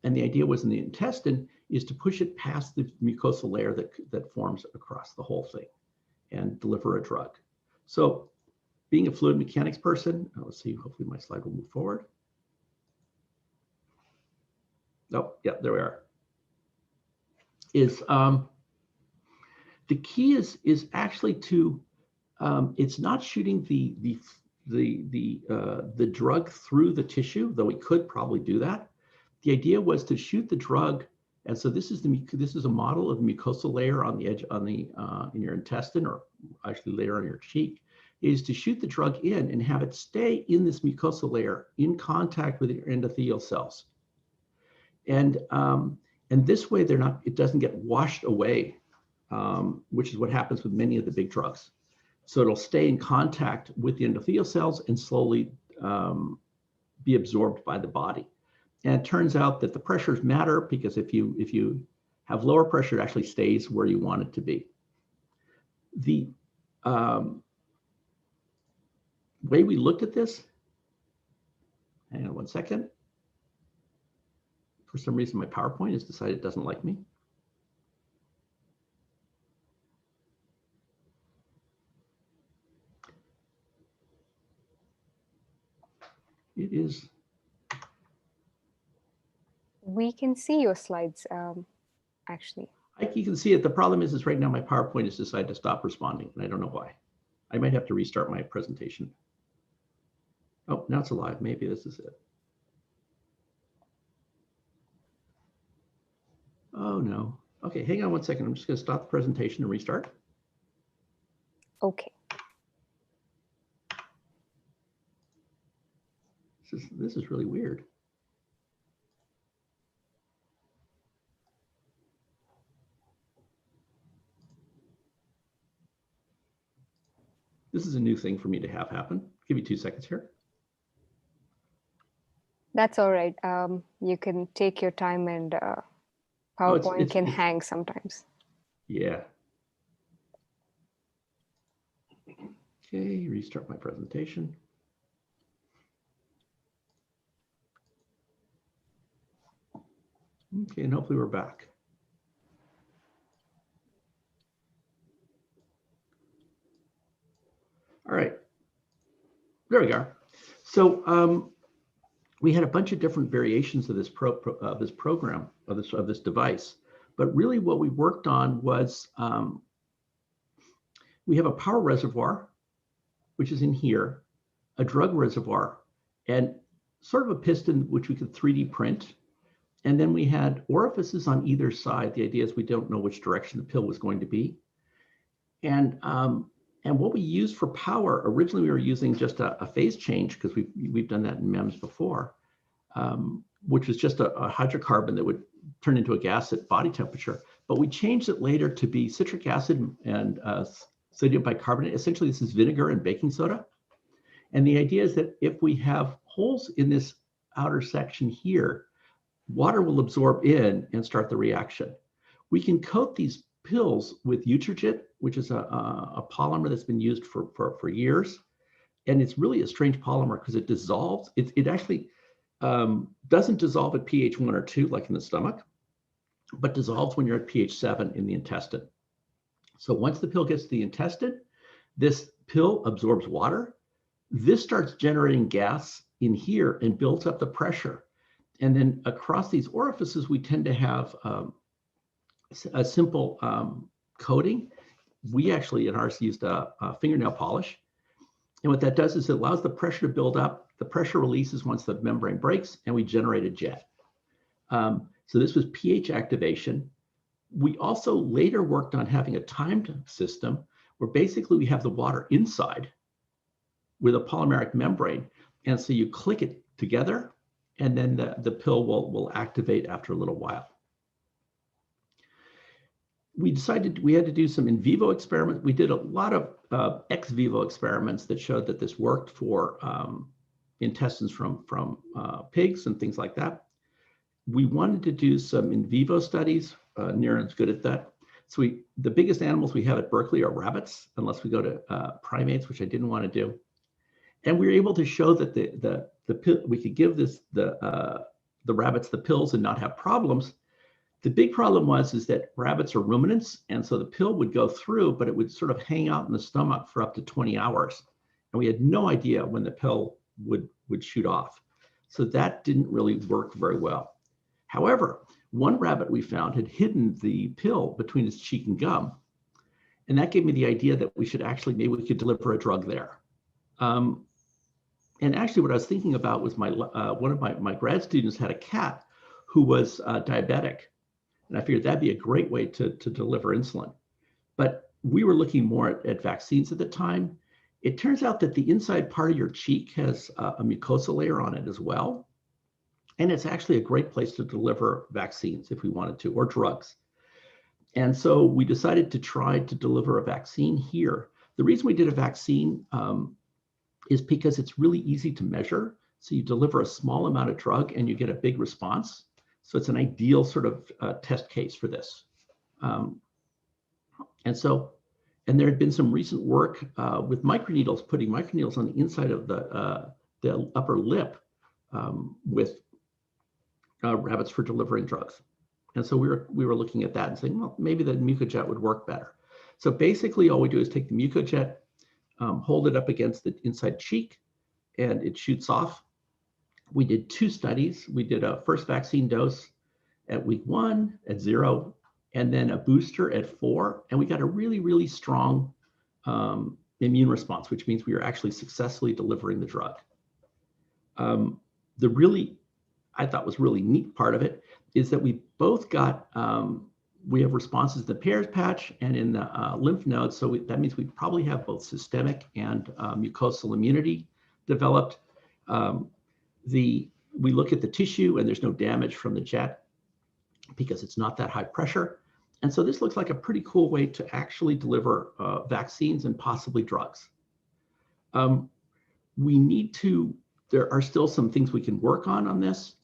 the idea was in the intestine is to push it past the mucosal layer that forms across the whole thing and deliver a drug. So being a fluid mechanics person, let's see, hopefully my slide will move forward. Oh, yeah, there we are. The key is actually to, it's not shooting the drug through the tissue, though we could probably do that. The idea was to shoot the drug, and so this is a model of the mucosal layer on the edge in your intestine, or actually layer on your cheek, is to shoot the drug in and have it stay in this mucosal layer in contact with your endothelial cells, and this way it doesn't get washed away, which is what happens with many of the big drugs. So it'll stay in contact with the endothelial cells and slowly be absorbed by the body. And it turns out that the pressures matter, because if you have lower pressure, it actually stays where you want it to be. The way we looked at this, hang on one second. For some reason, my PowerPoint has decided it doesn't like me. It is. We can see your slides, actually. You can see it. The problem is right now my PowerPoint has decided to stop responding, and I don't know why. I might have to restart my presentation. Oh, now it's alive. Maybe this is it. Oh, no. Okay, hang on one second. I'm just going to stop the presentation and restart. Okay. This is really weird. This is a new thing for me to have happen. Give me 2 seconds here. That's all right. You can take your time, and PowerPoint can hang sometimes. Yeah. Okay, restart my presentation. Okay, and hopefully we're back. All right, there we go. So we had a bunch of different variations of this program, of this device, but really what we worked on was we have a power reservoir, which is in here, a drug reservoir, and sort of a piston which we could 3D print. And then we had orifices on either side. The idea is we don't know which direction the pill was going to be. And what we used for power, originally we were using just a phase change, because we've done that in MEMS before, which was just a hydrocarbon that would turn into a gas at body temperature. But we changed it later to be citric acid and sodium bicarbonate. Essentially, this is vinegar and baking soda. And the idea is that if we have holes in this outer section here, water will absorb in and start the reaction. We can coat these pills with Utrigit, which is a polymer that's been used for years. And it's really a strange polymer because it dissolves. It actually doesn't dissolve at pH 1 or 2 like in the stomach, but dissolves when you're at pH 7 in the intestine. So once the pill gets to the intestine, this pill absorbs water. This starts generating gas in here and builds up the pressure. And then across these orifices, we tend to have a simple coating. We actually, in ours, used a fingernail polish. And what that does is it allows the pressure to build up. The pressure releases once the membrane breaks, and we generate a jet. So this was pH activation. We also later worked on having a timed system where basically we have the water inside with a polymeric membrane. And so you click it together, and then the pill will activate after a little while. We decided we had to do some in vivo experiments. We did a lot of ex vivo experiments that showed that this worked for intestines from pigs and things like that. We wanted to do some in vivo studies. Niren's good at that. So the biggest animals we have at Berkeley are rabbits, unless we go to primates, which I didn't want to do. And we were able to show that we could give the rabbits the pills and not have problems. The big problem is that rabbits are ruminants, and so the pill would go through, but it would sort of hang out in the stomach for up to 20 hours. And we had no idea when the pill would shoot off. So that didn't really work very well. However, one rabbit we found had hidden the pill between its cheek and gum. And that gave me the idea that maybe we could deliver a drug there. And actually what I was thinking about was one of my grad students had a cat who was diabetic. And I figured that'd be a great way to deliver insulin. But we were looking more at vaccines at the time. It turns out that the inside part of your cheek has a mucosa layer on it as well. And it's actually a great place to deliver vaccines if we wanted to, or drugs. And so we decided to try to deliver a vaccine here. The reason we did a vaccine is because it's really easy to measure. So you deliver a small amount of drug and you get a big response. So it's an ideal sort of test case for this. And there had been some recent work with microneedles, putting microneedles on the inside of the upper lip with rabbits for delivering drugs. And so we were looking at that and saying, well, maybe the mucojet would work better. So basically all we do is take the mucojet, hold it up against the inside cheek, and it shoots off. We did 2 studies. We did a first vaccine dose at week 1 at 0, and then a booster at 4. And we got a really, really strong immune response, which means we are actually successfully delivering the drug. I thought was really neat part of it is that we both got, we have responses in the Peyer's patch and in the lymph nodes. So that means we probably have both systemic and mucosal immunity developed. We look at the tissue and there's no damage from the jet because it's not that high pressure. And so this looks like a pretty cool way to actually deliver vaccines and possibly drugs. There are still some things we can work on this.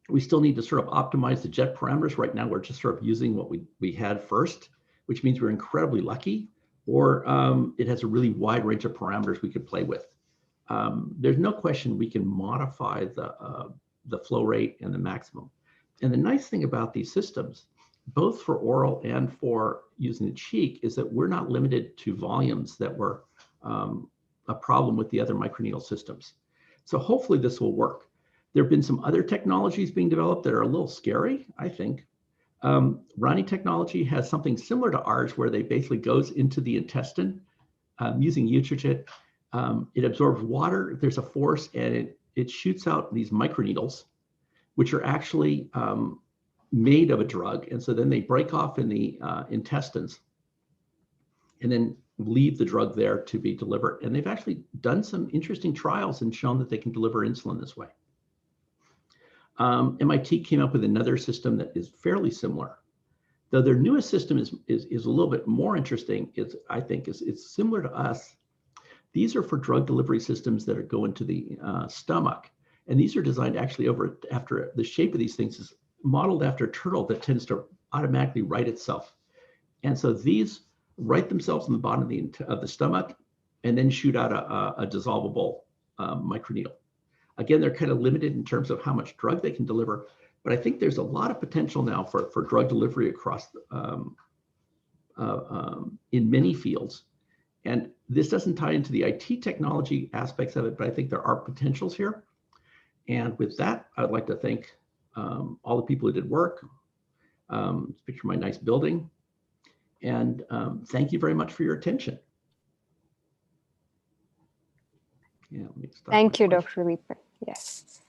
We still need to sort of optimize the jet parameters. Right now, we're just sort of using what we had first, which means we're incredibly lucky, or it has a really wide range of parameters we could play with. There's no question we can modify the flow rate and the maximum. And the nice thing about these systems, both for oral and for using the cheek, is that we're not limited to volumes that were a problem with the other microneedle systems. So hopefully this will work. There have been some other technologies being developed that are a little scary, I think. Rani technology has something similar to ours where they basically goes into the intestine using Utrojet. It absorbs water, there's a force, and it shoots out these microneedles, which are actually made of a drug. And so then they break off in the intestines and then leave the drug there to be delivered. And they've actually done some interesting trials and shown that they can deliver insulin this way. MIT came up with another system that is fairly similar. Though their newest system is a little bit more interesting, I think it's similar to us. These are for drug delivery systems that go into the stomach. And these are designed actually after the shape of these things is modeled after a turtle that tends to automatically right itself. And so these right themselves in the bottom of the stomach and then shoot out a dissolvable microneedle. Again, they're kind of limited in terms of how much drug they can deliver, but I think there's a lot of potential now for drug delivery across in many fields. And this doesn't tie into the IT technology aspects of it, but I think there are potentials here. And with that, I'd like to thank all the people who did work. Picture my nice building. And thank you very much for your attention. Yeah, let me stop. Thank you, Dr. Leeper. Yes.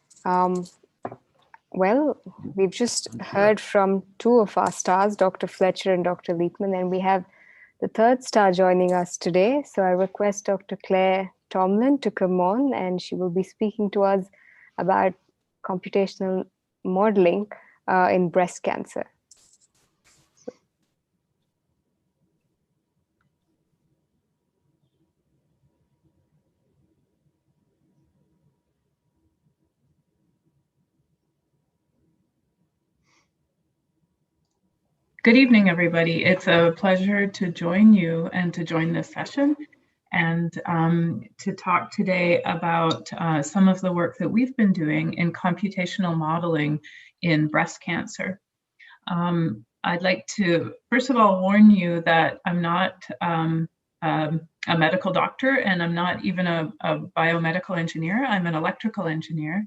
Well, we've just heard from 2 of our stars, Dr. Fletcher and Dr. Leapman, and we have the third star joining us today. So I request Dr. Claire Tomlin to come on, and she will be speaking to us about computational modeling in breast cancer. Good evening, everybody. It's a pleasure to join you and to join this session and to talk today about some of the work that we've been doing in computational modeling in breast cancer. I'd like to, first of all, warn you that I'm not a medical doctor, and I'm not even a biomedical engineer. I'm an electrical engineer.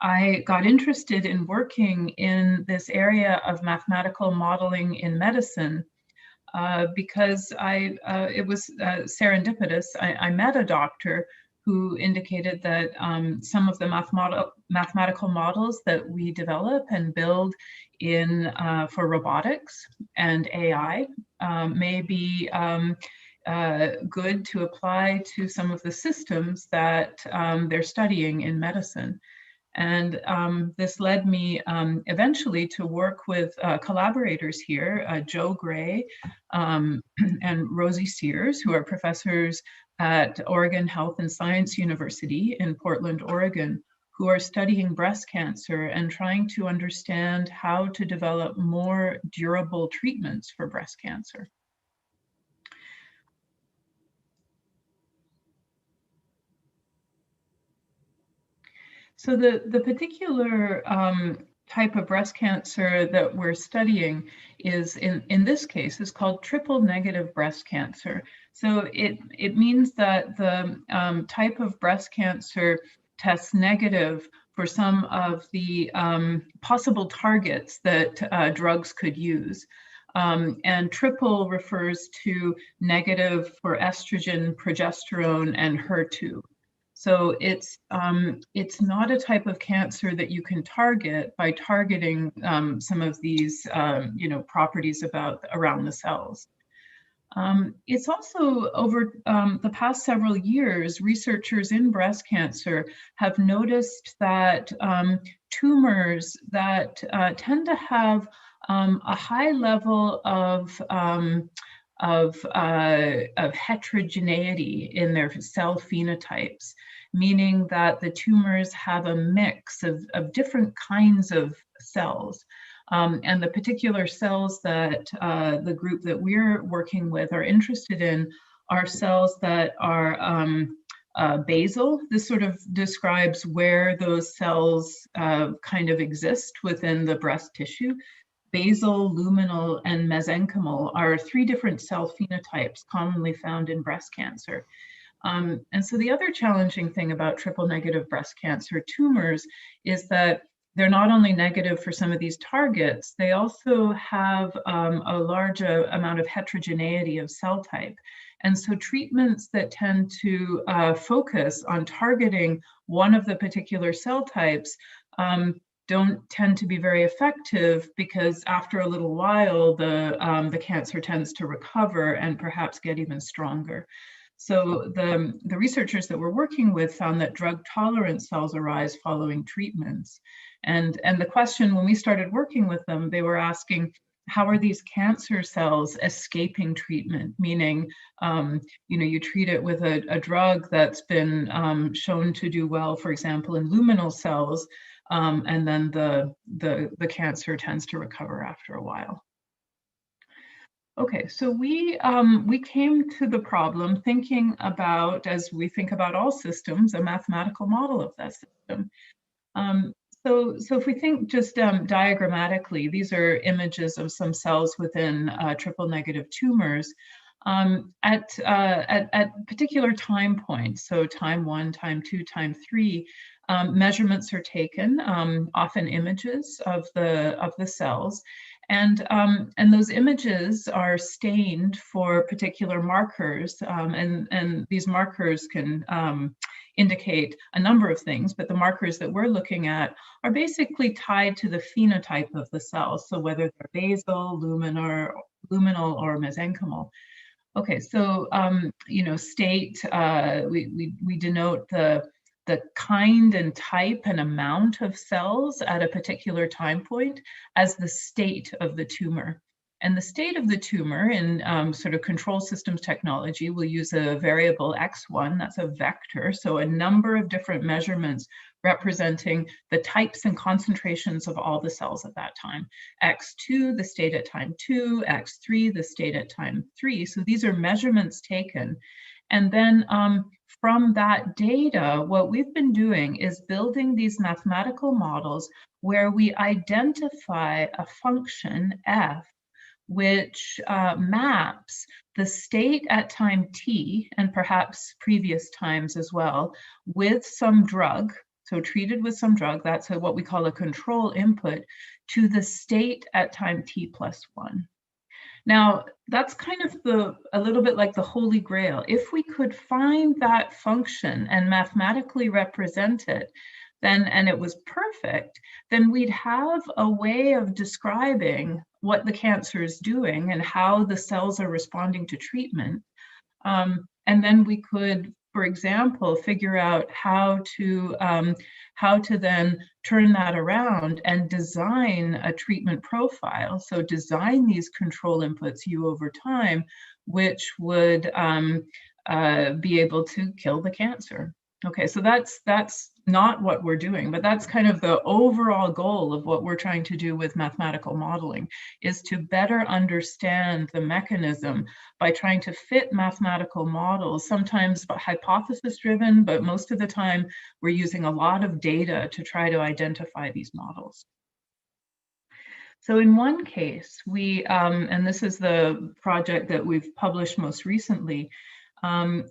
I got interested in working in this area of mathematical modeling in medicine because it was serendipitous. I met a doctor who indicated that some of the mathematical models that we develop and build in for robotics and AI may be good to apply to some of the systems that they're studying in medicine. And this led me eventually to work with collaborators here, Joe Gray and Rosie Sears, who are professors at Oregon Health and Science University in Portland, Oregon, who are studying breast cancer and trying to understand how to develop more durable treatments for breast cancer. So the particular type of breast cancer that we're studying is, in this case, is called triple negative breast cancer. So it means that the type of breast cancer tests negative for some of the possible targets that drugs could use. And triple refers to negative for estrogen, progesterone, and HER2. So it's not a type of cancer that you can target by targeting some of these properties around the cells. It's also over the past several years, researchers in breast cancer have noticed that tumors that tend to have a high level of heterogeneity in their cell phenotypes, meaning that the tumors have a mix of different kinds of cells. And the particular cells that the group that we're working with are interested in are cells that are basal. This sort of describes where those cells kind of exist within the breast tissue. Basal, luminal, and mesenchymal are three different cell phenotypes commonly found in breast cancer. And so the other challenging thing about triple negative breast cancer tumors is that they're not only negative for some of these targets, they also have a large amount of heterogeneity of cell type. And so treatments that tend to focus on targeting one of the particular cell types don't tend to be very effective, because after a little while, the cancer tends to recover and perhaps get even stronger. So the researchers that we're working with found that drug tolerant cells arise following treatments. And the question, when we started working with them, they were asking, how are these cancer cells escaping treatment? Meaning, you treat it with a drug that's been shown to do well, for example, in luminal cells, and then the cancer tends to recover after a while. Okay, so we came to the problem thinking about, as we think about all systems, a mathematical model of that system. So if we think just diagrammatically, these are images of some cells within triple negative tumors at particular time points. So time 1, time 2, time 3, measurements are taken, often images of the cells. And those images are stained for particular markers, and these markers can indicate a number of things, but the markers that we're looking at are basically tied to the phenotype of the cells. So whether they're basal, luminal, or mesenchymal. Okay, so state, we denote the kind and type and amount of cells at a particular time point as the state of the tumor. And the state of the tumor in sort of control systems technology, we'll use a variable x1, that's a vector, so a number of different measurements representing the types and concentrations of all the cells at that time. X2, the state at time 2, X3, the state at time 3. So these are measurements taken. And then from that data, what we've been doing is building these mathematical models where we identify a function, f, which maps the state at time t, and perhaps previous times as well, with some drug, so treated with some drug, that's what we call a control input, to the state at time t+1. Now, that's kind of a little bit like the Holy Grail. If we could find that function and mathematically represent it, then, and it was perfect, then we'd have a way of describing what the cancer is doing and how the cells are responding to treatment. And then we could, for example, figure out how to then turn that around and design a treatment profile. So design these control inputs U over time, which would be able to kill the cancer. Okay, so that's not what we're doing, but that's kind of the overall goal of what we're trying to do with mathematical modeling, is to better understand the mechanism by trying to fit mathematical models, sometimes hypothesis driven, but most of the time we're using a lot of data to try to identify these models. So in one case, we, and this is the project that we've published most recently,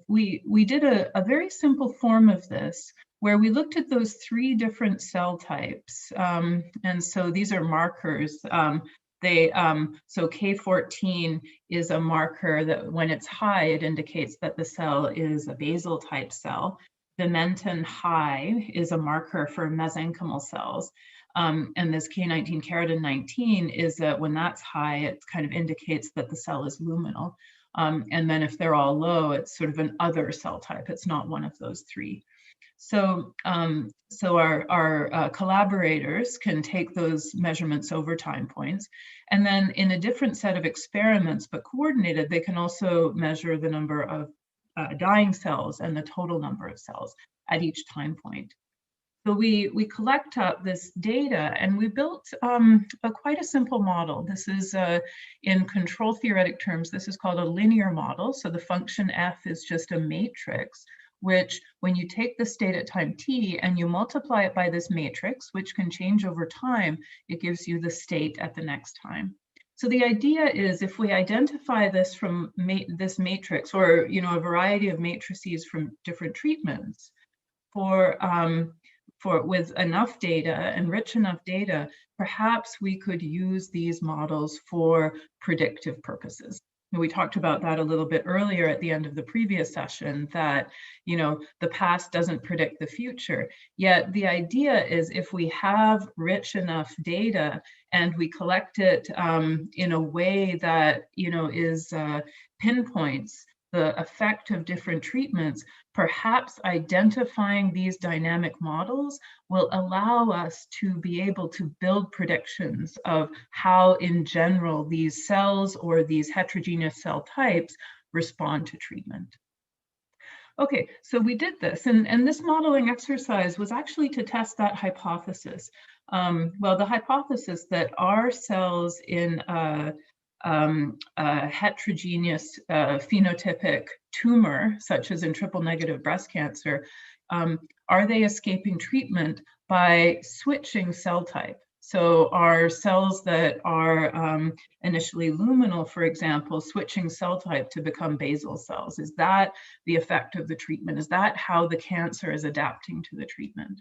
we did a very simple form of this where we looked at those 3 different cell types. And so these are markers. So K14 is a marker that when it's high, it indicates that the cell is a basal type cell. Vimentin high is a marker for mesenchymal cells. And this K19 keratin 19 is that when that's high, it kind of indicates that the cell is luminal. And then if they're all low, it's sort of an other cell type. It's not one of those 3. So, our collaborators can take those measurements over time points. And then in a different set of experiments, but coordinated, they can also measure the number of dying cells and the total number of cells at each time point. So we collect up this data and we built quite a simple model. This is in control theoretic terms, this is called a linear model. So the function f is just a matrix, which when you take the state at time t and you multiply it by this matrix, which can change over time, it gives you the state at the next time. So the idea is if we identify this from this matrix, or a variety of matrices from different treatments, with enough data and rich enough data, perhaps we could use these models for predictive purposes. We talked about that a little bit earlier at the end of the previous session, that the past doesn't predict the future. Yet the idea is if we have rich enough data and we collect it in a way that is pinpoints the effect of different treatments, perhaps identifying these dynamic models will allow us to be able to build predictions of how, in general, these cells or these heterogeneous cell types respond to treatment. Okay, so we did this, and this modeling exercise was actually to test that hypothesis. Well, the hypothesis that our cells in a heterogeneous phenotypic tumor, such as in triple-negative breast cancer, are they escaping treatment by switching cell type? So are cells that are initially luminal, for example, switching cell type to become basal cells? Is that the effect of the treatment? Is that how the cancer is adapting to the treatment?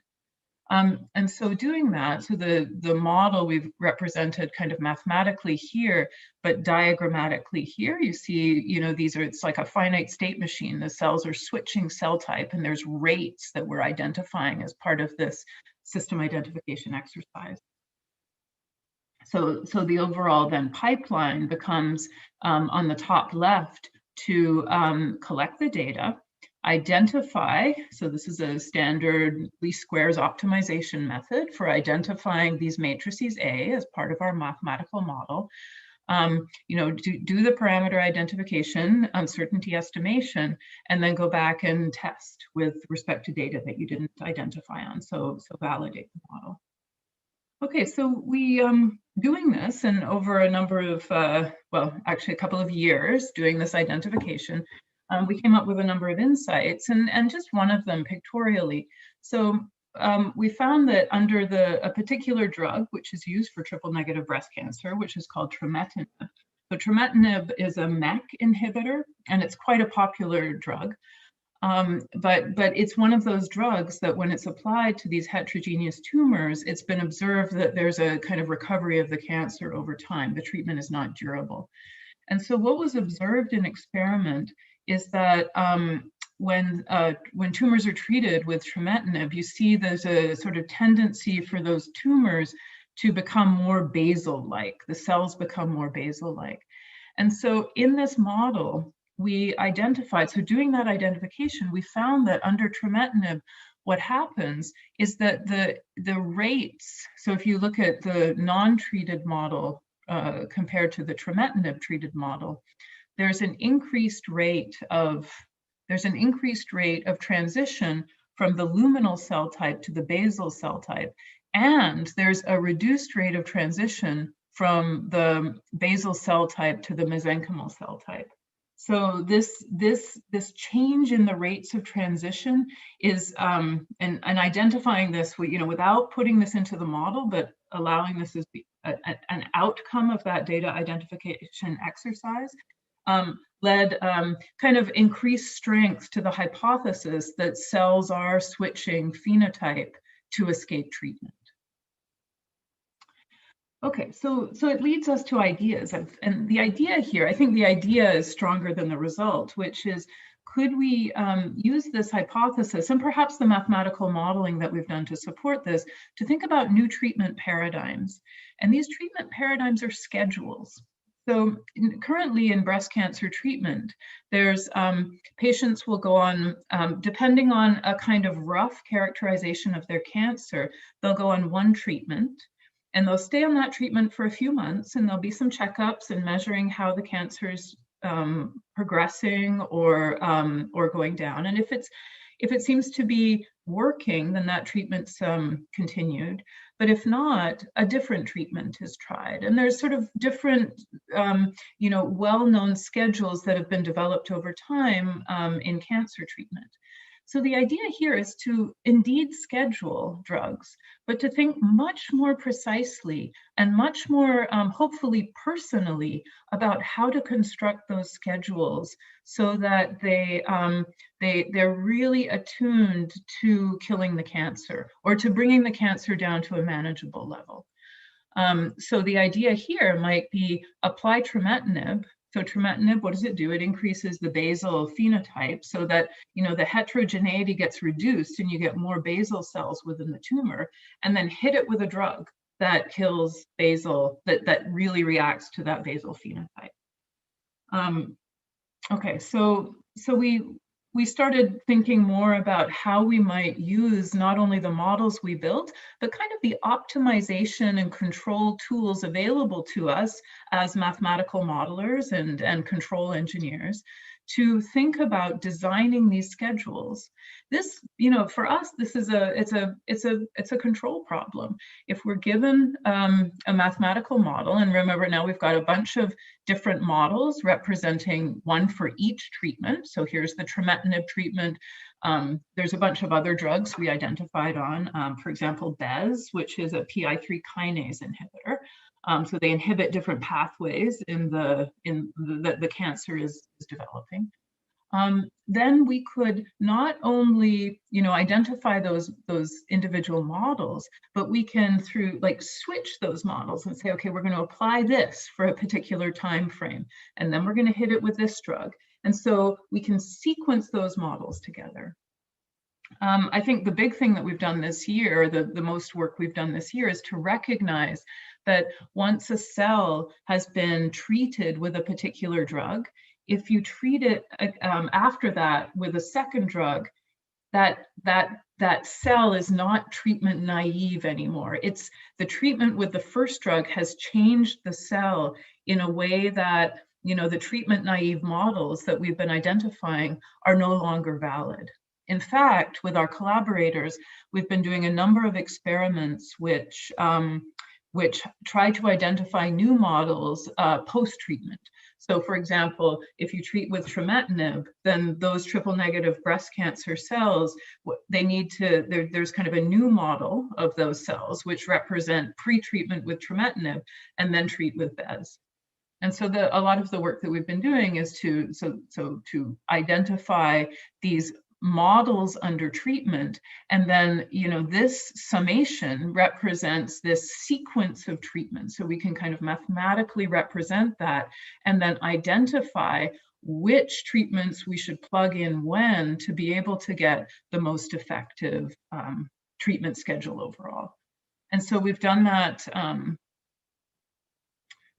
And so doing that, so the model we've represented kind of mathematically here, but diagrammatically here, you see, it's like a finite state machine. The cells are switching cell type, and there's rates that we're identifying as part of this system identification exercise. So the overall then pipeline becomes on the top left to collect the data, identify, so this is a standard least squares optimization method for identifying these matrices A as part of our mathematical model. Do the parameter identification, uncertainty estimation, and then go back and test with respect to data that you didn't identify on, so validate the model. Okay, so we doing this, and over a number of, well, actually a couple of years doing this identification, we came up with a number of insights, and just one of them pictorially. So we found that under a particular drug, which is used for triple-negative breast cancer, which is called trametinib. So trametinib is a MEK inhibitor, and it's quite a popular drug. But it's one of those drugs that when it's applied to these heterogeneous tumors, it's been observed that there's a kind of recovery of the cancer over time. The treatment is not durable. And so what was observed in experiment is that when tumors are treated with trametinib, you see there's a sort of tendency for those tumors to become more basal-like. The cells become more basal-like. And so in this model, we identified, so doing that identification, we found that under trametinib, what happens is that the rates, so if you look at the non-treated model compared to the trametinib treated model, there's an increased rate of transition from the luminal cell type to the basal cell type, and there's a reduced rate of transition from the basal cell type to the mesenchymal cell type. So this change in the rates of transition is, and identifying this, without putting this into the model, but allowing this as an outcome of that data identification exercise, led kind of increased strength to the hypothesis that cells are switching phenotype to escape treatment. Okay, so it leads us to ideas, and the idea here, I think the idea is stronger than the result, which is, could we use this hypothesis and perhaps the mathematical modeling that we've done to support this to think about new treatment paradigms? And these treatment paradigms are schedules. So currently in breast cancer treatment, there's patients will go on, depending on a kind of rough characterization of their cancer, they'll go on one treatment. And they'll stay on that treatment for a few months, and there'll be some checkups and measuring how the cancer is progressing or going down. And if it seems to be working, then that treatment's continued. But if not, a different treatment is tried. And there's sort of different, well-known schedules that have been developed over time in cancer treatment. So the idea here is to indeed schedule drugs, but to think much more precisely and much more hopefully personally about how to construct those schedules so that they're really attuned to killing the cancer or to bringing the cancer down to a manageable level. So the idea here might be apply trametinib. So trametinib, what does it do? It increases the basal phenotype so that, the heterogeneity gets reduced and you get more basal cells within the tumor, and then hit it with a drug that kills basal, that really reacts to that basal phenotype. Okay, so we started thinking more about how we might use not only the models we built, but kind of the optimization and control tools available to us as mathematical modelers and control engineers to think about designing these schedules. This, for us, this is it's a control problem. If we're given a mathematical model, and remember now we've got a bunch of different models representing one for each treatment. So here's the trametinib treatment. There's a bunch of other drugs we identified on, for example, BEZ, which is a PI3 kinase inhibitor. So they inhibit different pathways in the cancer is developing. then we could not only, identify those individual models, but we can switch those models and say, okay, we're going to apply this for a particular time frame, and then we're going to hit it with this drug. And so we can sequence those models together. I think the big thing that we've done this year, the most work we've done this year, is to recognize that once a cell has been treated with a particular drug, if you treat it after that with a second drug, that cell is not treatment naive anymore. It's the treatment with the first drug has changed the cell in a way that, the treatment naive models that we've been identifying are no longer valid. In fact, with our collaborators, we've been doing a number of experiments which try to identify new models post-treatment. So for example, if you treat with trametinib, then those triple negative breast cancer cells, they need to, there's kind of a new model of those cells which represent pre-treatment with trametinib and then treat with BES. And so a lot of the work that we've been doing is to identify these models under treatment, and then this summation represents this sequence of treatment, so we can kind of mathematically represent that and then identify which treatments we should plug in when to be able to get the most effective treatment schedule overall. And so we've done that.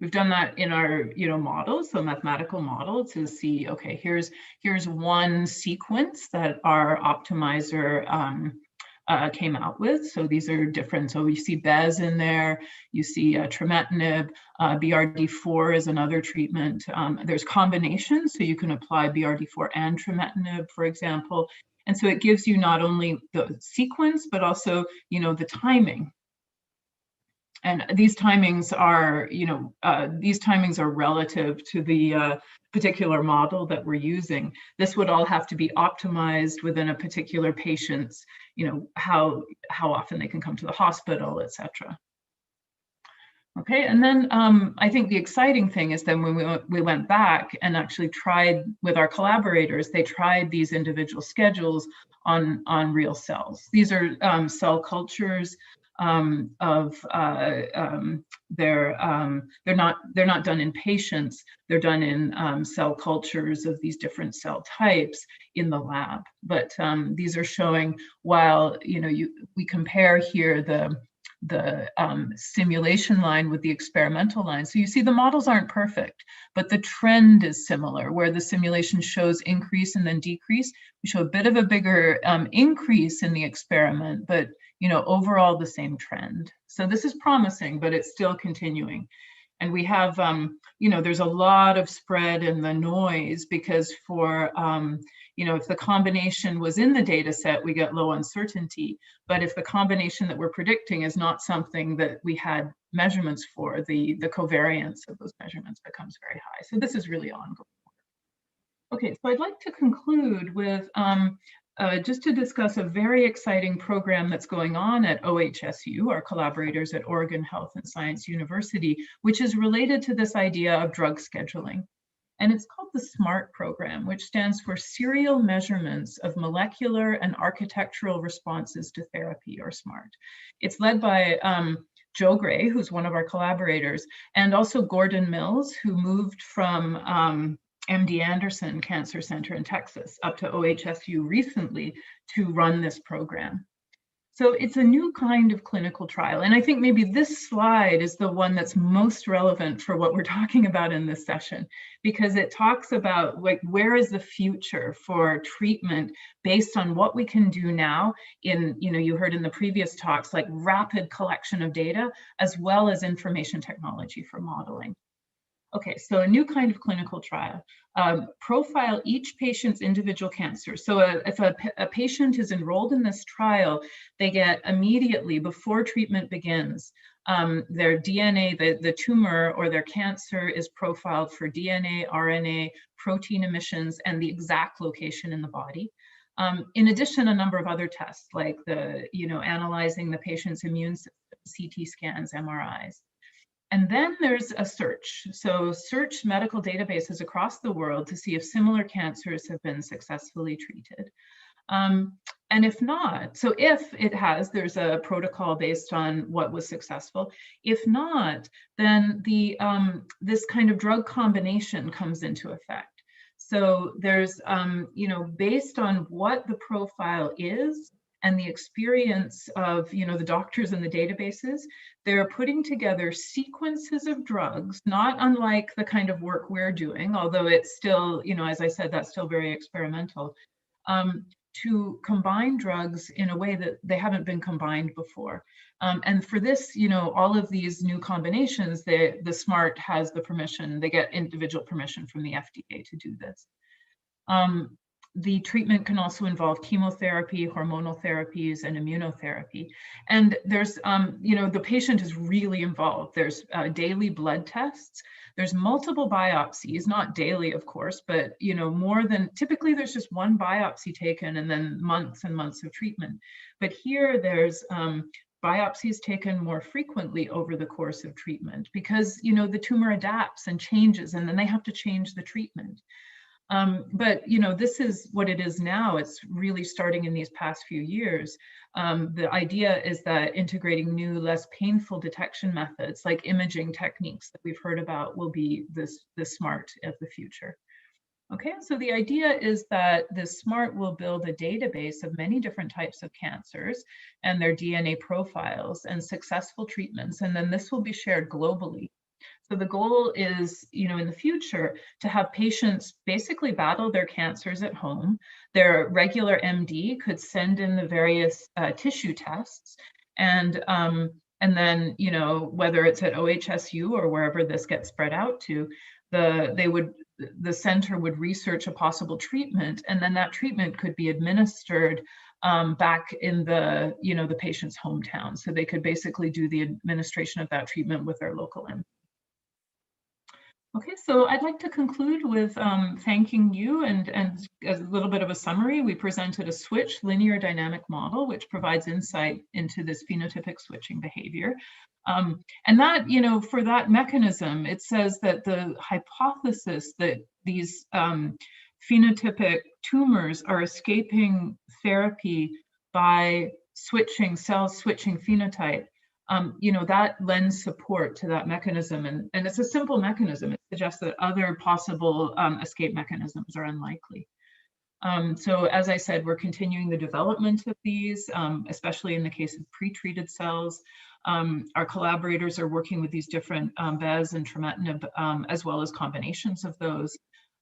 We've done that in our, models, so mathematical model, to see, okay, here's one sequence that our optimizer came out with. So these are different. So you see BES in there, you see trametinib, BRD4 is another treatment. There's combinations, so you can apply BRD4 and trametinib, for example. And so it gives you not only the sequence, but also, the timing. And these timings are, relative to the particular model that we're using. This would all have to be optimized within a particular patient's, how often they can come to the hospital, etc. Okay, and then I think the exciting thing is then when we went back and actually tried with our collaborators, they tried these individual schedules on real cells. These are cell cultures. They're not done in patients. They're done in cell cultures of these different cell types in the lab. But these are showing, while we compare here the simulation line with the experimental line. So you see the models aren't perfect, but the trend is similar, where the simulation shows increase and then decrease. We show a bit of a bigger increase in the experiment, but overall the same trend. So this is promising, but it's still continuing. And we have, there's a lot of spread in the noise, because for, if the combination was in the data set, we get low uncertainty. But if the combination that we're predicting is not something that we had measurements for, the covariance of those measurements becomes very high. So this is really ongoing. Okay, so I'd like to conclude with just to discuss a very exciting program that's going on at OHSU, our collaborators at Oregon Health and Science University, which is related to this idea of drug scheduling. And it's called the SMART program, which stands for Serial Measurements of Molecular and Architectural Responses to Therapy, or SMART. It's led by Joe Gray, who's one of our collaborators, and also Gordon Mills, who moved from MD Anderson Cancer Center in Texas up to OHSU recently to run this program. So it's a new kind of clinical trial. And I think maybe this slide is the one that's most relevant for what we're talking about in this session, because it talks about where is the future for treatment based on what we can do now in, you heard in the previous talks, like rapid collection of data, as well as information technology for modeling. Okay, so a new kind of clinical trial. Profile each patient's individual cancer. So if a patient is enrolled in this trial, they get immediately, before treatment begins, their DNA, the tumor or their cancer is profiled for DNA, RNA, protein emissions, and the exact location in the body. In addition, a number of other tests, like analyzing the patient's immune system, CT scans, MRIs. And then there's a search. So search medical databases across the world to see if similar cancers have been successfully treated. And if not, so if it has, there's a protocol based on what was successful. If not, then this kind of drug combination comes into effect. So there's, based on what the profile is and the experience of, the doctors in the databases, they're putting together sequences of drugs, not unlike the kind of work we're doing, although it's still, as I said, that's still very experimental. To combine drugs in a way that they haven't been combined before. And for this, all of these new combinations, the SMART has the permission, they get individual permission from the FDA to do this. The treatment can also involve chemotherapy, hormonal therapies, and immunotherapy. And there's, the patient is really involved. There's daily blood tests. There's multiple biopsies, not daily, of course, but, more than, typically there's just one biopsy taken and then months and months of treatment. But here there's biopsies taken more frequently over the course of treatment because, the tumor adapts and changes, and then they have to change the treatment. But, this is what it is now. It's really starting in these past few years. The idea is that integrating new, less painful detection methods like imaging techniques that we've heard about will be the SMART of the future. Okay, so the idea is that this SMART will build a database of many different types of cancers and their DNA profiles and successful treatments, and then this will be shared globally. So the goal is, in the future, to have patients basically battle their cancers at home. Their regular MD could send in the various tissue tests, and then, whether it's at OHSU or wherever this gets spread out to, the center would research a possible treatment, and then that treatment could be administered back in the, the patient's hometown. So they could basically do the administration of that treatment with their local MD. Okay, so I'd like to conclude with thanking you, and a little bit of a summary. We presented a switch linear dynamic model, which provides insight into this phenotypic switching behavior. And that, for that mechanism, it says that the hypothesis that these phenotypic tumors are escaping therapy by cells switching phenotype, that lends support to that mechanism. And it's a simple mechanism. It suggests that other possible escape mechanisms are unlikely. So as I said, we're continuing the development of these, especially in the case of pre-treated cells. Our collaborators are working with these different BES and trametinib, as well as combinations of those.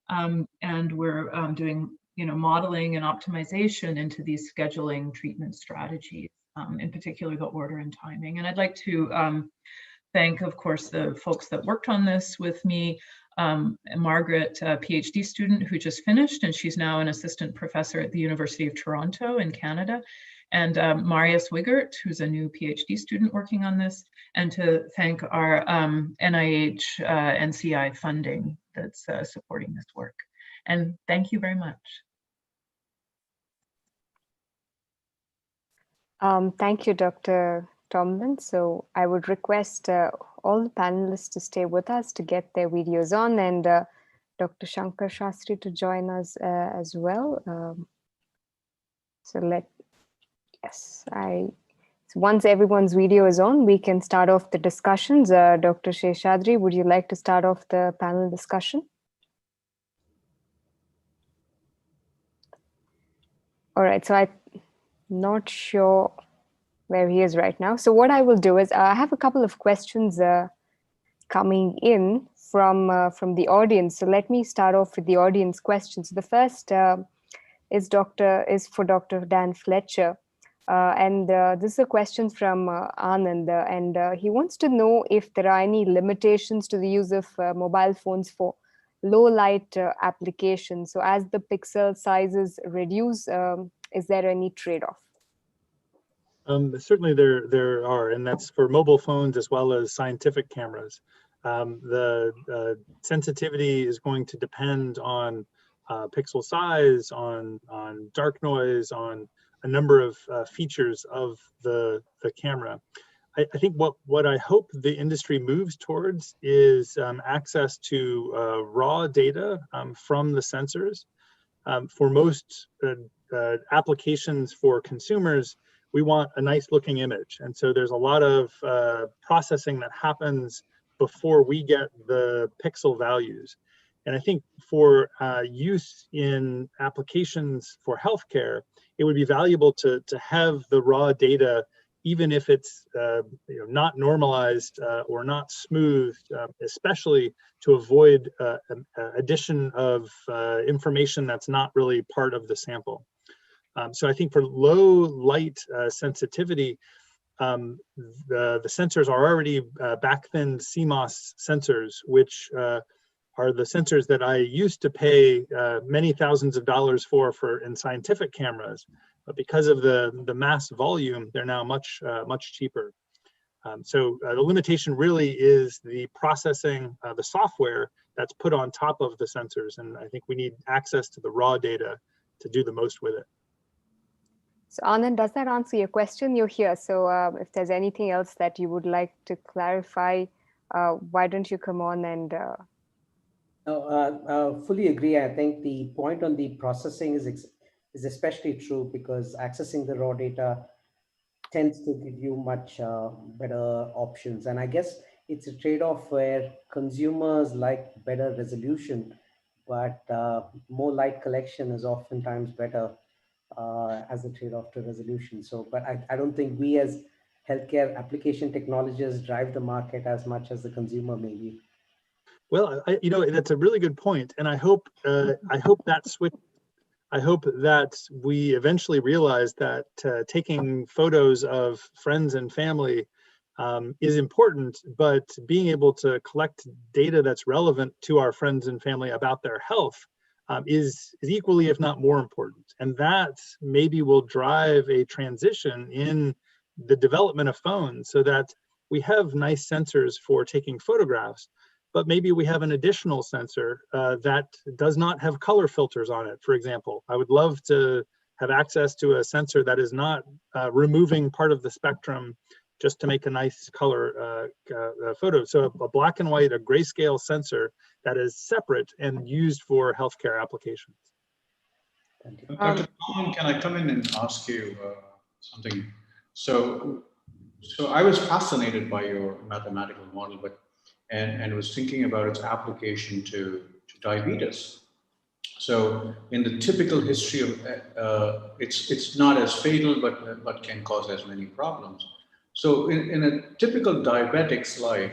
And we're doing, modeling and optimization into these scheduling treatment strategies. In particular, the order and timing. And I'd like to thank, of course, the folks that worked on this with me. Margaret, a PhD student who just finished, and she's now an assistant professor at the University of Toronto in Canada. And Marius Wigert, who's a new PhD student working on this. And to thank our NIH NCI funding that's supporting this work. And thank you very much. Thank you, Dr. Tomlin. So I would request all the panelists to stay with us to get their videos on, and Dr. Shankar Shastri to join us as well. So once everyone's video is on, we can start off the discussions. Dr. Sheshadri, would you like to start off the panel discussion? All right, so I'm not sure where he is right now. So what I will do is I have a couple of questions coming in from the audience. So let me start off with the audience questions. The first is for Dr. Dan Fletcher. And this is a question from Anand, and he wants to know if there are any limitations to the use of mobile phones for low light applications. So as the pixel sizes reduce, is there any trade-off? Certainly there are, and that's for mobile phones as well as scientific cameras. The sensitivity is going to depend on pixel size, on dark noise, on a number of features of the camera. I think what I hope the industry moves towards is access to raw data from the sensors. For most applications for consumers, we want a nice looking image. And so there's a lot of processing that happens before we get the pixel values. And I think for use in applications for healthcare, it would be valuable to have the raw data, even if it's not normalized or not smoothed, especially to avoid addition of information that's not really part of the sample. So I think for low light sensitivity, the sensors are already back-thinned CMOS sensors, which are the sensors that I used to pay many thousands of dollars for in scientific cameras. But because of the mass volume, they're now much cheaper. So the limitation really is the processing, the software that's put on top of the sensors. And I think we need access to the raw data to do the most with it. So Anand, does that answer your question? You're here. So if there's anything else that you would like to clarify, why don't you come on and... Fully agree. I think the point on the processing is especially true because accessing the raw data tends to give you much better options. And I guess it's a trade-off where consumers like better resolution, but more light collection is oftentimes better as a trade-off to resolution. So, but I don't think we as healthcare application technologists drive the market as much as the consumer maybe. Well, that's a really good point, and I hope that we eventually realize that taking photos of friends and family is important, but being able to collect data that's relevant to our friends and family about their health is equally, if not more important. And that maybe will drive a transition in the development of phones so that we have nice sensors for taking photographs, but maybe we have an additional sensor that does not have color filters on it, for example. I would love to have access to a sensor that is not removing part of the spectrum just to make a nice color photo. So a black and white, a grayscale sensor that is separate and used for healthcare applications. Dr. Bauman, can I come in and ask you something? So I was fascinated by your mathematical model, and was thinking about its application to diabetes. So in the typical history of it's not as fatal, but can cause as many problems. So in a typical diabetic's life,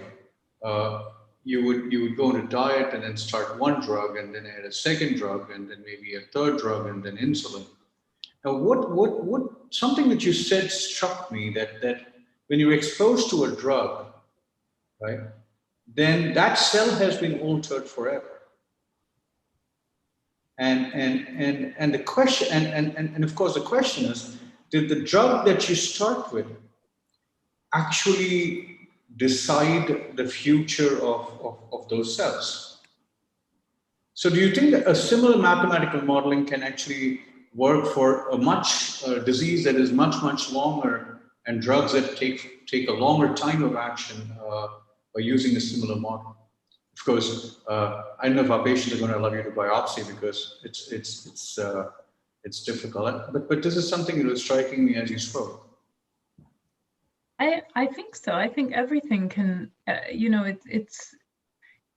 you would go on a diet and then start one drug and then add a second drug and then maybe a third drug and then insulin. Now, what something that you said struck me that when you're exposed to a drug, right, then that cell has been altered forever. And the question and of course the question is, did the drug that you start with actually decide the future of those cells? So do you think that a similar mathematical modeling can actually work for a disease that is much longer and drugs that take a longer time of action by using a similar model? Of course, I don't know if our patients are going to allow you to biopsy because it's difficult. But this is something that was striking me as you spoke. I think so. I think everything can,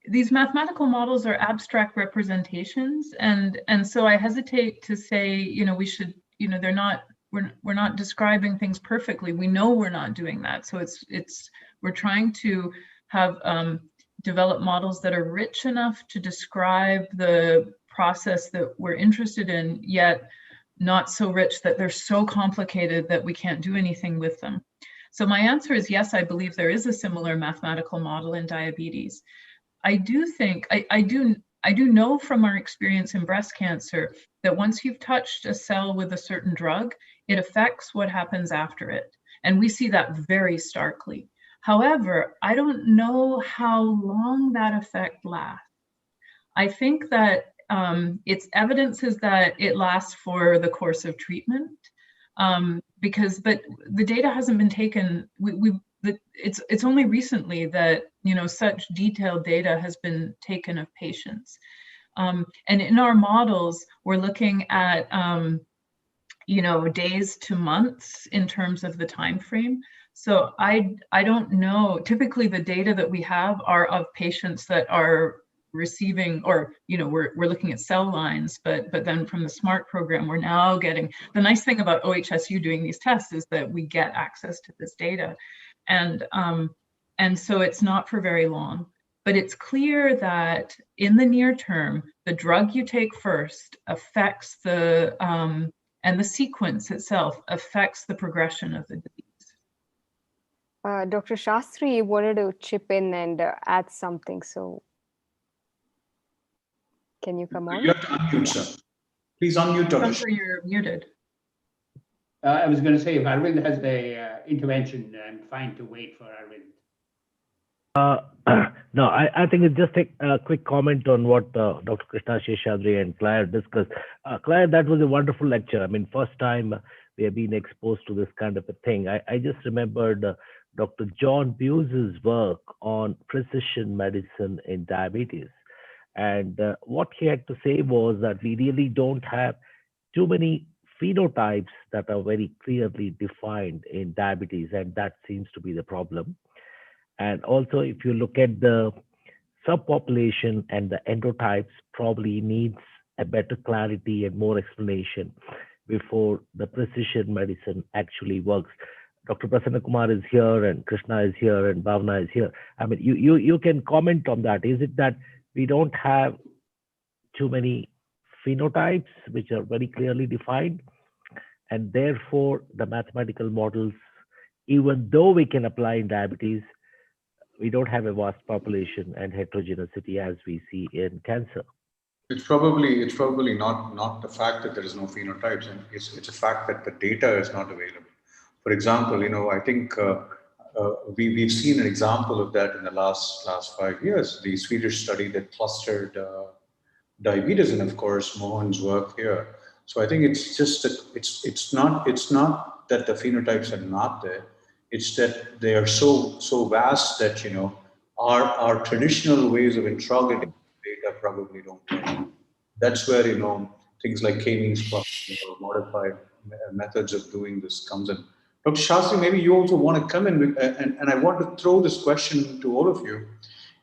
these mathematical models are abstract representations, and so I hesitate to say, we should, we're not describing things perfectly. We know we're not doing that. So we're trying to have develop models that are rich enough to describe the process that we're interested in, yet not so rich that they're so complicated that we can't do anything with them. So my answer is yes, I believe there is a similar mathematical model in diabetes. I do think, I do know from our experience in breast cancer that once you've touched a cell with a certain drug, it affects what happens after it. And we see that very starkly. However, I don't know how long that effect lasts. I think that its evidence is that it lasts for the course of treatment, but the data hasn't been taken. it's only recently that, you know, such detailed data has been taken of patients. And in our models, we're looking at, you know, days to months in terms of the time frame. So I don't know, typically the data that we have are of patients that are receiving, or, you know, we're looking at cell lines, but then from the SMART program, we're now getting, the nice thing about OHSU doing these tests is that we get access to this data. And so it's not for very long, but it's clear that in the near term, the drug you take first affects the, and the sequence itself affects the progression of the disease. Dr. Shastri wanted to chip in and add something. So can you come on? You have to unmute, sir. Please unmute, Dr. Shastri, you're muted. I was going to say, if Arvind has a intervention, I'm fine to wait for Arvind. No, I think it's just a quick comment on what Dr. Krishna Seshadri and Claire discussed. Claire, that was a wonderful lecture. I mean, first time we have been exposed to this kind of a thing. I just remembered Dr. John Buse's work on precision medicine in diabetes. And what he had to say was that we really don't have too many phenotypes that are very clearly defined in diabetes, and that seems to be the problem. And also, if you look at the subpopulation and the endotypes, probably needs a better clarity and more explanation before the precision medicine actually works. Dr. Prasanna Kumar is here, and Krishna is here, and Bhavna is here. I mean, you can comment on that. Is it that we don't have too many phenotypes which are very clearly defined, and therefore the mathematical models, even though we can apply in diabetes, we don't have a vast population and heterogeneity as we see in cancer? It's probably not the fact that there is no phenotypes, and it's a fact that the data is not available. For example, you know, I think we've seen an example of that in the last 5 years. The Swedish study that clustered diabetes, and of course Mohan's work here. So I think it's just that it's not that the phenotypes are not there. It's that they are so vast that, you know, our traditional ways of interrogating data probably don't work. That's where, you know, things like k-means or modified methods of doing this comes in. Dr. Shastri, maybe you also want to come in, and I want to throw this question to all of you,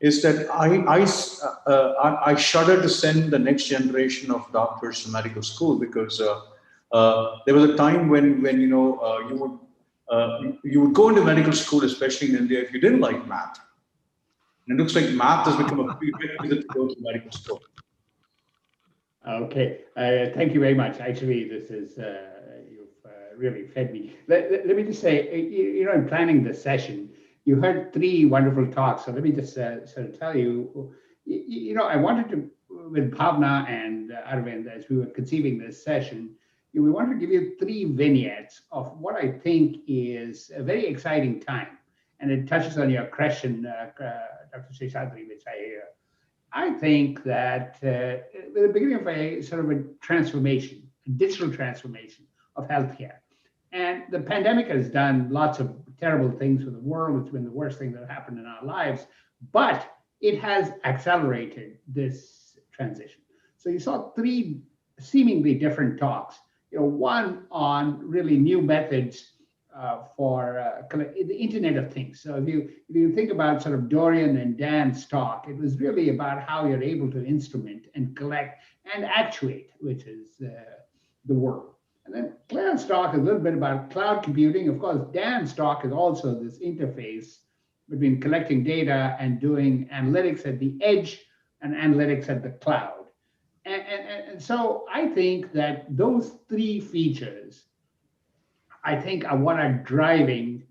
is that I shudder to send the next generation of doctors to medical school, because there was a time when you know, you would go into medical school, especially in India, if you didn't like math. And it looks like math has become a prerequisite to go to medical school. Okay, thank you very much. Actually, this is, you've really fed me. Let me just say, you know, in planning this session, you heard 3 wonderful talks. So let me just sort of tell you, you know, I wanted to, with Bhavna and Arvind, as we were conceiving this session, we wanted to give you 3 vignettes of what I think is a very exciting time. And it touches on your question, Dr. Seshadri, which I think that the beginning of a sort of a transformation, a digital transformation of healthcare. And the pandemic has done lots of terrible things for the world. It's been the worst thing that happened in our lives, but it has accelerated this transition. So you saw 3 seemingly different talks. You know, one on really new methods for the Internet of Things. So if you think about sort of Dorian and Dan's talk, it was really about how you're able to instrument and collect and actuate, which is the world. And then Claire's talk is a little bit about cloud computing. Of course, Dan's talk is also this interface between collecting data and doing analytics at the edge and analytics at the cloud. And so I think that those 3 features, I think, are what are driving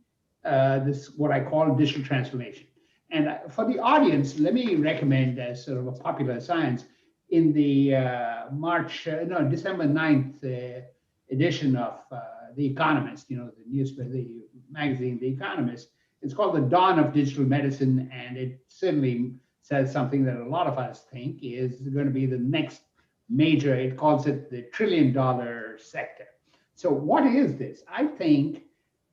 this, what I call digital transformation. And for the audience, let me recommend, as sort of a popular science, in the December 9th edition of The Economist, you know, the newspaper, the magazine, The Economist, it's called The Dawn of Digital Medicine, and it certainly says something that a lot of us think is going to be the next major, it calls it the $1 trillion sector. So what is this? I think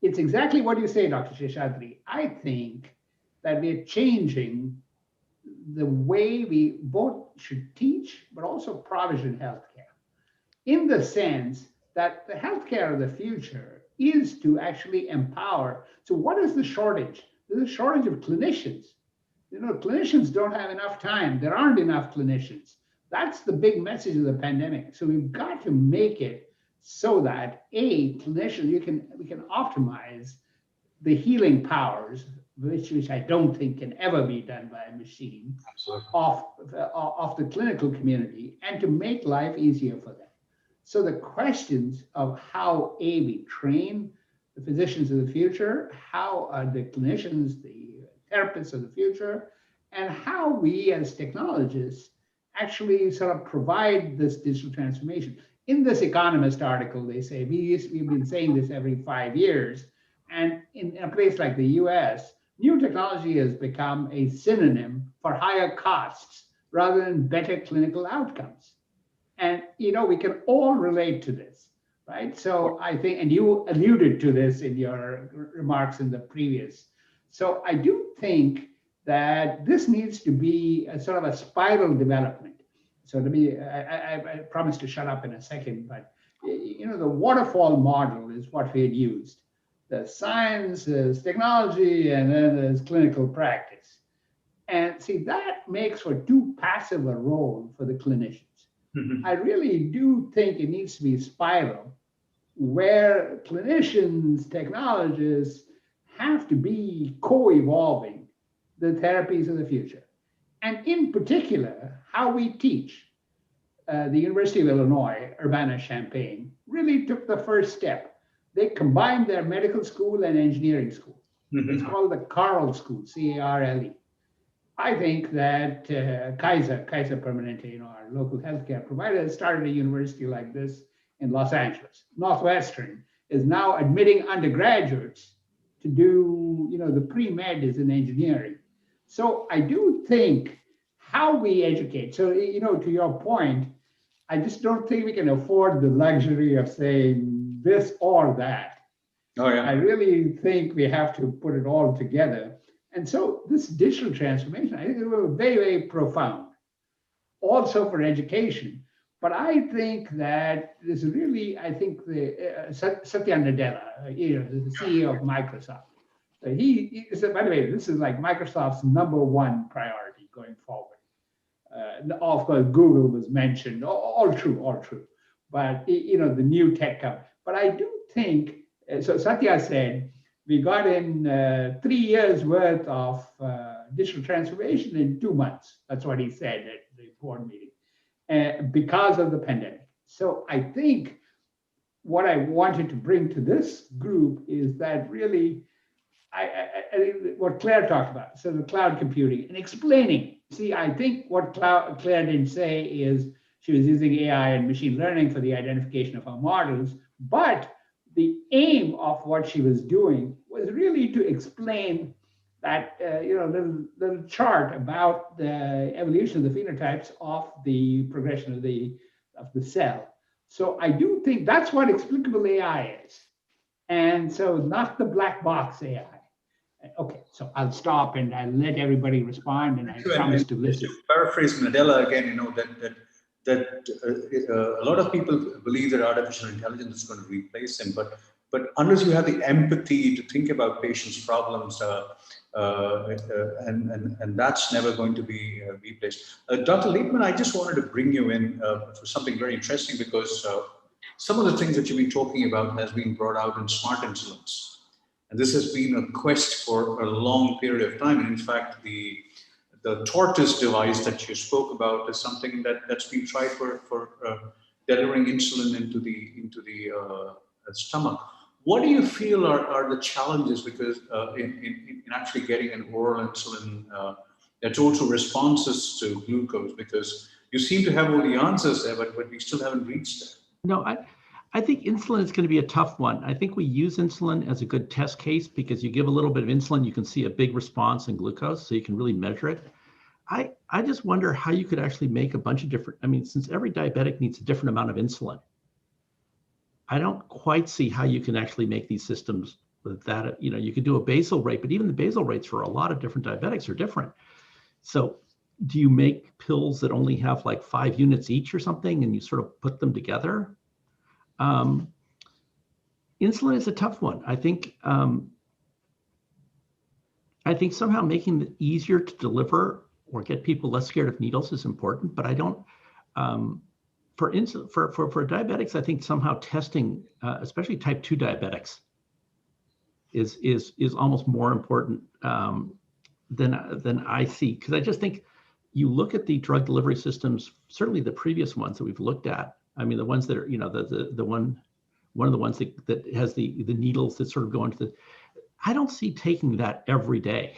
it's exactly what you say, Dr. Sheshadri. I think that we're changing the way we both should teach, but also provision healthcare, in the sense that the healthcare of the future is to actually empower. So what is the shortage? There's a shortage of clinicians. You know, clinicians don't have enough time. There aren't enough clinicians. That's the big message of the pandemic. So we've got to make it so that clinician, we can optimize the healing powers, which I don't think can ever be done by a machine, of the clinical community, and to make life easier for them. So the questions of how we train the physicians of the future, how the clinicians, the therapists of the future, and how we as technologists actually sort of provide this digital transformation. In this Economist article, they say, we've been saying this every 5 years, and in a place like the US, new technology has become a synonym for higher costs rather than better clinical outcomes. And, you know, we can all relate to this, right? So I think, and you alluded to this in your remarks in the previous. So I do think that this needs to be a sort of a spiral development. So let me, I promise to shut up in a second, but, you know, the waterfall model is what we had used. There's science, there's technology, and then there's clinical practice. And see, that makes for too passive a role for the clinicians. I really do think it needs to be spiral, where clinicians, technologists have to be co-evolving the therapies of the future. And in particular, how we teach. The University of Illinois, Urbana-Champaign, really took the first step. They combined their medical school and engineering school. It's called the Carle School, C-A-R-L-E. I think that Kaiser Permanente, you know, our local healthcare provider, started a university like this in Los Angeles. Northwestern is now admitting undergraduates to do, you know, the pre-med is in engineering. So I do think how we educate. So, you know, to your point, I just don't think we can afford the luxury of saying this or that. Oh, yeah. I really think we have to put it all together. And so this digital transformation, I think it will be very, very profound, also for education. But I think that this really, I think the Satya Nadella, you know, the CEO of Microsoft, he said, by the way, this is like Microsoft's #1 priority going forward. Of course, Google was mentioned, all true. But, you know, the new tech company. But I do think, so Satya said, we got in 3 years worth of digital transformation in 2 months. That's what he said at the board meeting, because of the pandemic. So I think what I wanted to bring to this group is that really, I what Claire talked about, so the cloud computing and explaining. See, I think what Claire didn't say is she was using AI and machine learning for the identification of her models, but the aim of what she was doing was really to explain that, you know, little chart about the evolution of the phenotypes of the progression of the cell. So I do think that's what explicable AI is. And so not the black box AI. Okay, so I'll stop and I'll let everybody respond, and I promise to listen. To paraphrase Nadella again, you know, that a lot of people believe that artificial intelligence is going to replace him, but unless you have the empathy to think about patients' problems, and that's never going to be replaced. Dr. Liebman, I just wanted to bring you in for something very interesting, because some of the things that you've been talking about has been brought out in smart insulins. And this has been a quest for a long period of time. And in fact, the tortoise device that you spoke about is something that's been tried for delivering insulin into the stomach. What do you feel are the challenges, because in actually getting an oral insulin that's also responses to glucose? Because you seem to have all the answers there, but we still haven't reached that. No, I think insulin is going to be a tough one. I think we use insulin as a good test case, because you give a little bit of insulin, you can see a big response in glucose, so you can really measure it. I just wonder how you could actually make a bunch of different, I mean, since every diabetic needs a different amount of insulin, I don't quite see how you can actually make these systems that, you know, you could do a basal rate, but even the basal rates for a lot of different diabetics are different. So do you make pills that only have like 5 units each or something, and you sort of put them together? Insulin is a tough one. I think somehow making it easier to deliver or get people less scared of needles is important, but I don't, for diabetics, I think somehow testing, especially type 2 diabetics, is almost more important than I see. Because I just think you look at the drug delivery systems, certainly the previous ones that we've looked at. I mean, the ones that are, you know, one of the ones that has the needles that sort of go into the, I don't see taking that every day,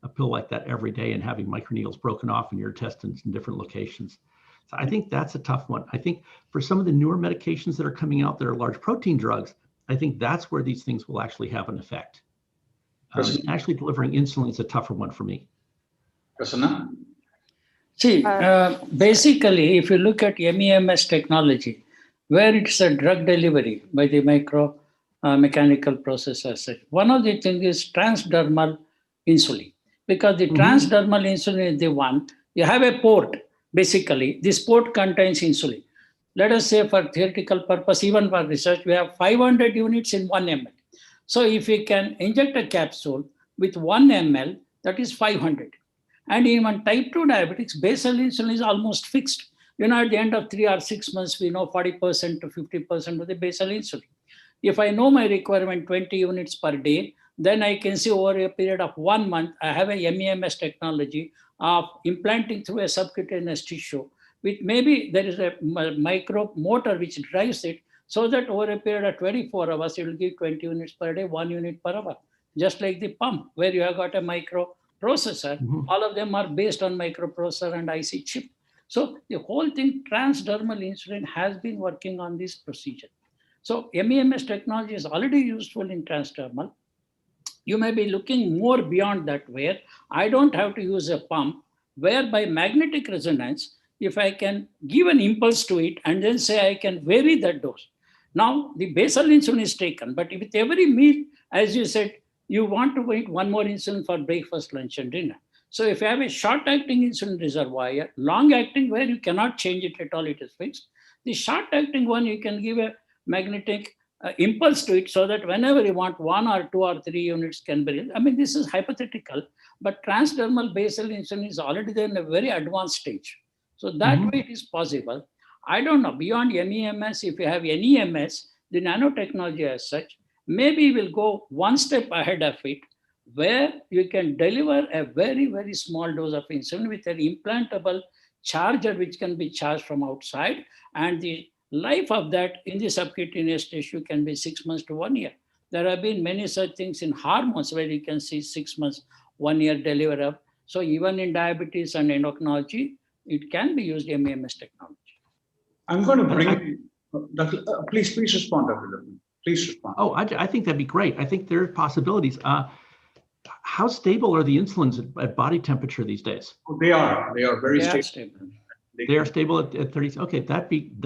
a pill like that every day, and having microneedles broken off in your intestines in different locations. So I think that's a tough one. I think for some of the newer medications that are coming out that are large protein drugs, I think that's where these things will actually have an effect. Actually delivering insulin is a tougher one for me. Prasanna? See, basically, if you look at MEMS technology, where it's a drug delivery by the mechanical process, one of the things is transdermal insulin, because the transdermal insulin is the one, you have a port, basically, this port contains insulin. Let us say for theoretical purpose, even for research, we have 500 units in 1 ml. So if we can inject a capsule with 1 ml, that is 500. And even type 2 diabetics, basal insulin is almost fixed. You know, at the end of 3 or 6 months, we know 40% to 50% of the basal insulin. If I know my requirement 20 units per day, then I can see over a period of 1 month, I have a MEMS technology of implanting through a subcutaneous tissue, with maybe there is a micro motor which drives it, so that over a period of 24 hours, it will give 20 units per day, 1 unit per hour. Just like the pump, where you have got a microprocessor, all of them are based on microprocessor and IC chip. So the whole thing, transdermal insulin, has been working on this procedure. So MEMS technology is already useful in transdermal. You may be looking more beyond that, where I don't have to use a pump, where by magnetic resonance, if I can give an impulse to it and then say I can vary that dose. Now the basal insulin is taken, but with every meal, as you said, you want to eat 1 more insulin for breakfast, lunch, and dinner. So if you have a short-acting insulin reservoir, long-acting where you cannot change it at all, it is fixed. The short-acting one, you can give a magnetic impulse to it, so that whenever you want 1 or 2 or 3 units can be released. I mean, this is hypothetical, but transdermal basal insulin is already there in a very advanced stage. So that way it is possible. I don't know, beyond MEMS, if you have NEMS, the nanotechnology as such, maybe we'll go 1 step ahead of it, where you can deliver a very, very small dose of insulin with an implantable charger which can be charged from outside, and the life of that in the subcutaneous tissue can be 6 months to 1 year. There have been many such things in hormones where you can see 6 months, 1 year deliver up. So even in diabetes and endocrinology, it can be used MEMS technology. I'm going to bring, Dr. Please respond, Dr. Levin. Please respond. Oh, I think that'd be great. I think there are possibilities. How stable are the insulins at body temperature these days? Oh, they are very stable. They are stable at 30. Okay, I think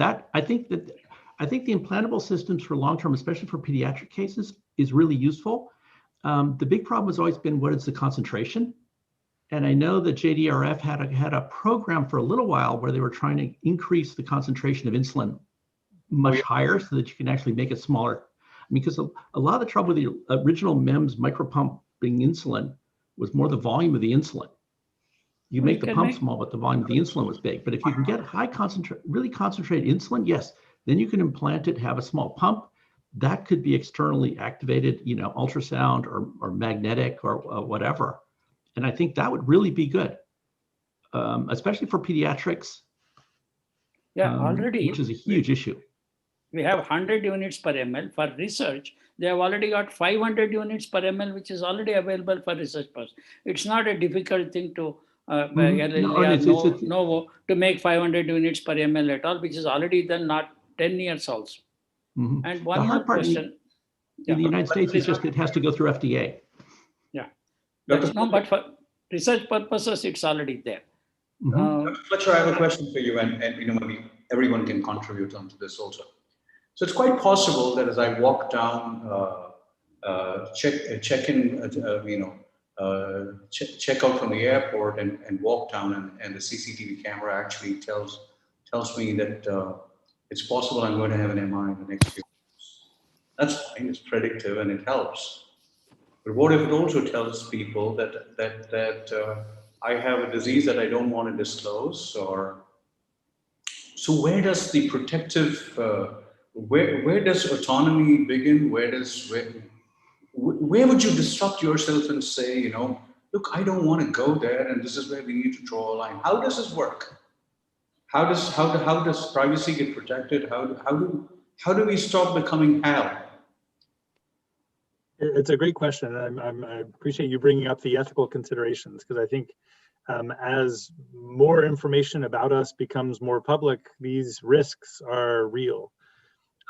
the implantable systems for long-term, especially for pediatric cases, is really useful. The big problem has always been, what is the concentration? And I know that JDRF had a program for a little while where they were trying to increase the concentration of insulin much higher, so that you can actually make it smaller. I mean, because a lot of the trouble with the original MEMS micropumping insulin was more the volume of the insulin. You make the pump small, but the volume of the insulin was big. But if you can get really concentrated insulin, yes, then you can implant it, have a small pump. That could be externally activated, you know, ultrasound or magnetic or whatever. And I think that would really be good, especially for pediatrics. Yeah, already. Which is a huge issue. We have 100 units per ml. For research, they have already got 500 units per ml, which is already available for research purposes. It's not a difficult thing to to make 500 units per ml at all, which is already done, not 10 years also. And one more question. In the United States, it's just it has to go through FDA. Yeah. But for research purposes, it's already there. Fletcher, I have a question for you, and you know, maybe everyone can contribute onto this also. So it's quite possible that as I walk down check in, check out from the airport and walk down, and the CCTV camera actually tells me that it's possible I'm going to have an MI in the next few months. That's fine, it's predictive and it helps. But what if it also tells people that I have a disease that I don't want to disclose? Or so where does the protective, where does autonomy begin? Where would you disrupt yourself and say, look, I don't want to go there, and this is where we need to draw a line? How does this work? How does privacy get protected? How do we stop becoming hell? It's a great question. I appreciate you bringing up the ethical considerations, because I think as more information about us becomes more public, these risks are real.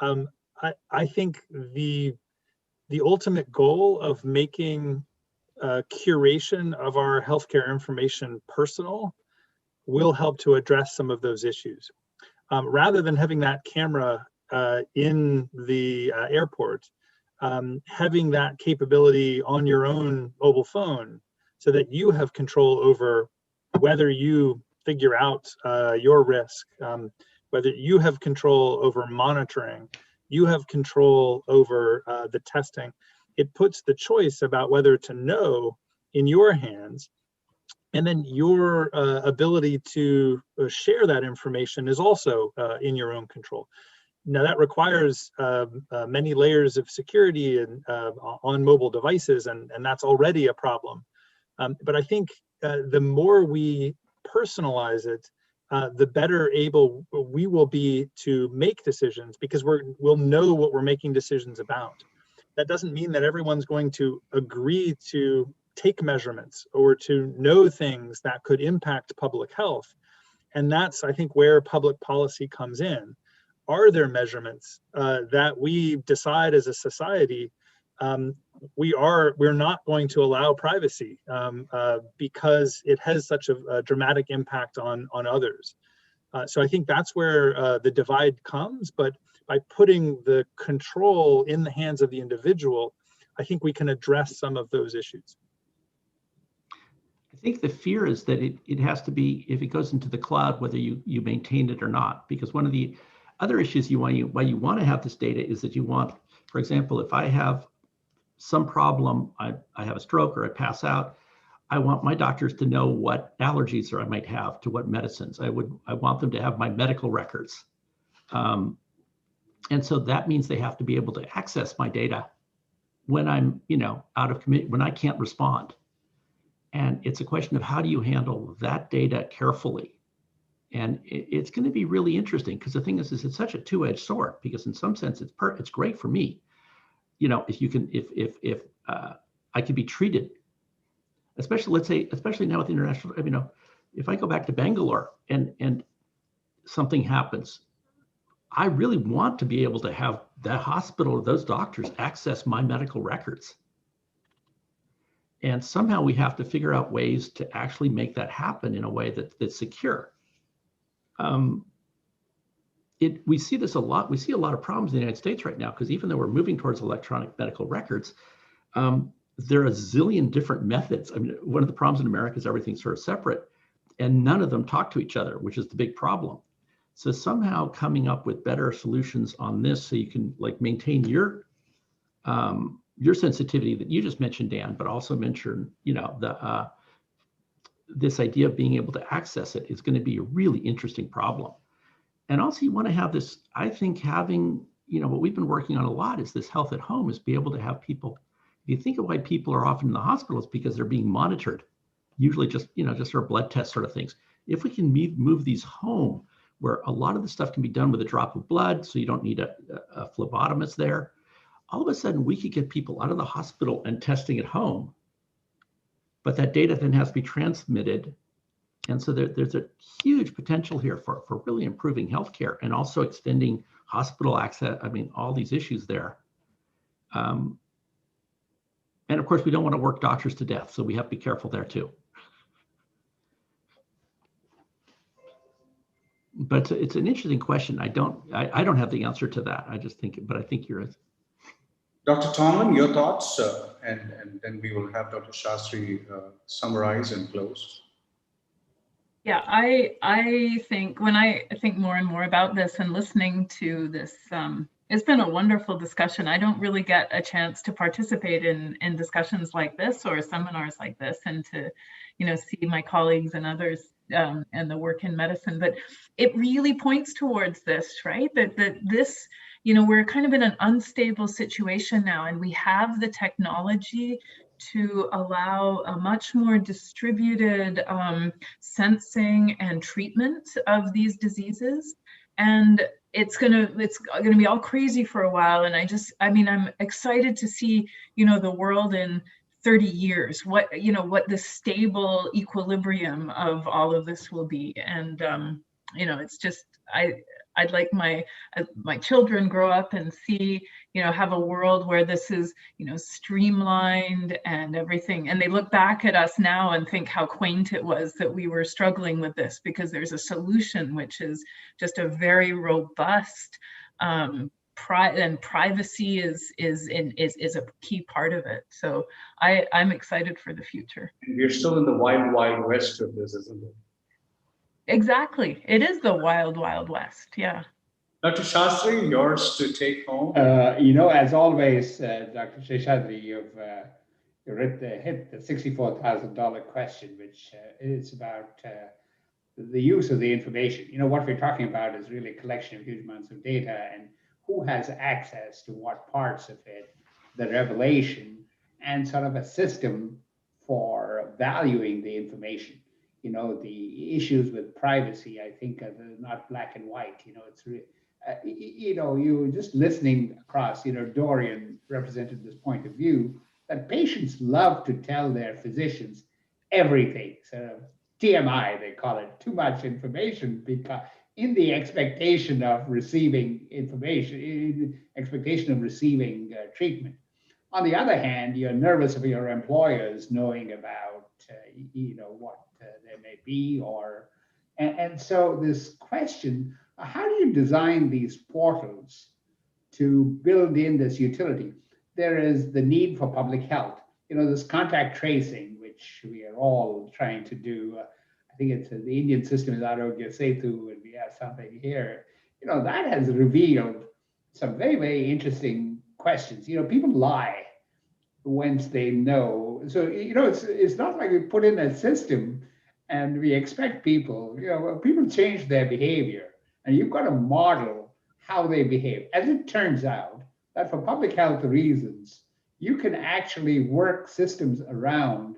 I think the ultimate goal of making curation of our healthcare information personal will help to address some of those issues. Rather than having that camera in the airport, having that capability on your own mobile phone so that you have control over whether you figure out your risk, whether you have control over monitoring, you have control over the testing. It puts the choice about whether to know in your hands, and then your ability to share that information is also in your own control. Now that requires many layers of security and on mobile devices, and that's already a problem. But I think the more we personalize it, the better able we will be to make decisions, because we'll know what we're making decisions about. That doesn't mean that everyone's going to agree to take measurements or to know things that could impact public health. And that's, I think, where public policy comes in. Are there measurements that we decide as a society we're not going to allow privacy because it has such a dramatic impact on others? So I think that's where the divide comes. But by putting the control in the hands of the individual, I think we can address some of those issues. I think the fear is that it has to be, if it goes into the cloud, whether you maintain it or not. Because one of the other issues why you want to have this data is that you want, for example, if I have some problem, I have a stroke or I pass out, I want my doctors to know what allergies I might have to what medicines. I want them to have my medical records. And so that means they have to be able to access my data when I'm, out of commit, when I can't respond. And it's a question of how do you handle that data carefully? And it's going to be really interesting, because the thing is it's such a two-edged sword, because in some sense it's great for me. If I could be treated, especially now with international, if I go back to Bangalore and something happens, I really want to be able to have that hospital or those doctors access my medical records. And somehow we have to figure out ways to actually make that happen in a way that's secure. We see this a lot. We see a lot of problems in the United States right now, because even though we're moving towards electronic medical records, there are a zillion different methods. One of the problems in America is everything's sort of separate, and none of them talk to each other, which is the big problem. So somehow coming up with better solutions on this, so you can maintain your sensitivity that you just mentioned, Dan, but also mention, this idea of being able to access it is going to be a really interesting problem. And also you want to have this, I think having, what we've been working on a lot is this health at home, is be able to have people, if you think of why people are often in the hospitals, because they're being monitored, usually just sort of blood test sort of things. If we can move these home, where a lot of the stuff can be done with a drop of blood, so you don't need a phlebotomist there, all of a sudden we could get people out of the hospital and testing at home. But that data then has to be transmitted. And so there's a huge potential here for really improving healthcare and also extending hospital access. All these issues there. And of course, we don't want to work doctors to death, so we have to be careful there too. But it's an interesting question. I don't have the answer to that. I just think, but I think you're. Dr. Tomlin, your thoughts, and then we will have Dr. Shastri summarize and close. Yeah, I think when I think more and more about this and listening to this, it's been a wonderful discussion. I don't really get a chance to participate in discussions like this or seminars like this, and to, see my colleagues and others and the work in medicine. But it really points towards this, right? That this, we're kind of in an unstable situation now, and we have the technology to allow a much more distributed sensing and treatment of these diseases. And it's gonna be all crazy for a while. And I'm excited to see, the world in 30 years, what the stable equilibrium of all of this will be. And it's just, I'd like my children grow up and see, have a world where this is, streamlined and everything. And they look back at us now and think how quaint it was that we were struggling with this, because there's a solution, which is just a very robust, and privacy is a key part of it. So I'm excited for the future. We're still in the wild, wild west of this, isn't it? Exactly. It is the wild, wild west. Yeah. Dr. Shastri, yours to take home. As always, Dr. Sheshadri, you've hit the $64,000 question, which is about the use of the information. What we're talking about is really a collection of huge amounts of data, and who has access to what parts of it, the revelation, and sort of a system for valuing the information. The issues with privacy, I think, are not black and white. It's really, you just listening across, Dorian represented this point of view that patients love to tell their physicians everything. So TMI, they call it, too much information, because in the expectation of receiving information, in the expectation of receiving treatment. On the other hand, you're nervous of your employers knowing about, what there may be, and so this question, how do you design these portals to build in this utility? There is the need for public health. This contact tracing, which we are all trying to do. I think it's the Indian system is ADORE-2020, and we have something here. That has revealed some very, very interesting questions. People lie once they know. So, it's not like we put in a system and we expect people, people change their behavior, and you've got to model how they behave. As it turns out, that for public health reasons, you can actually work systems around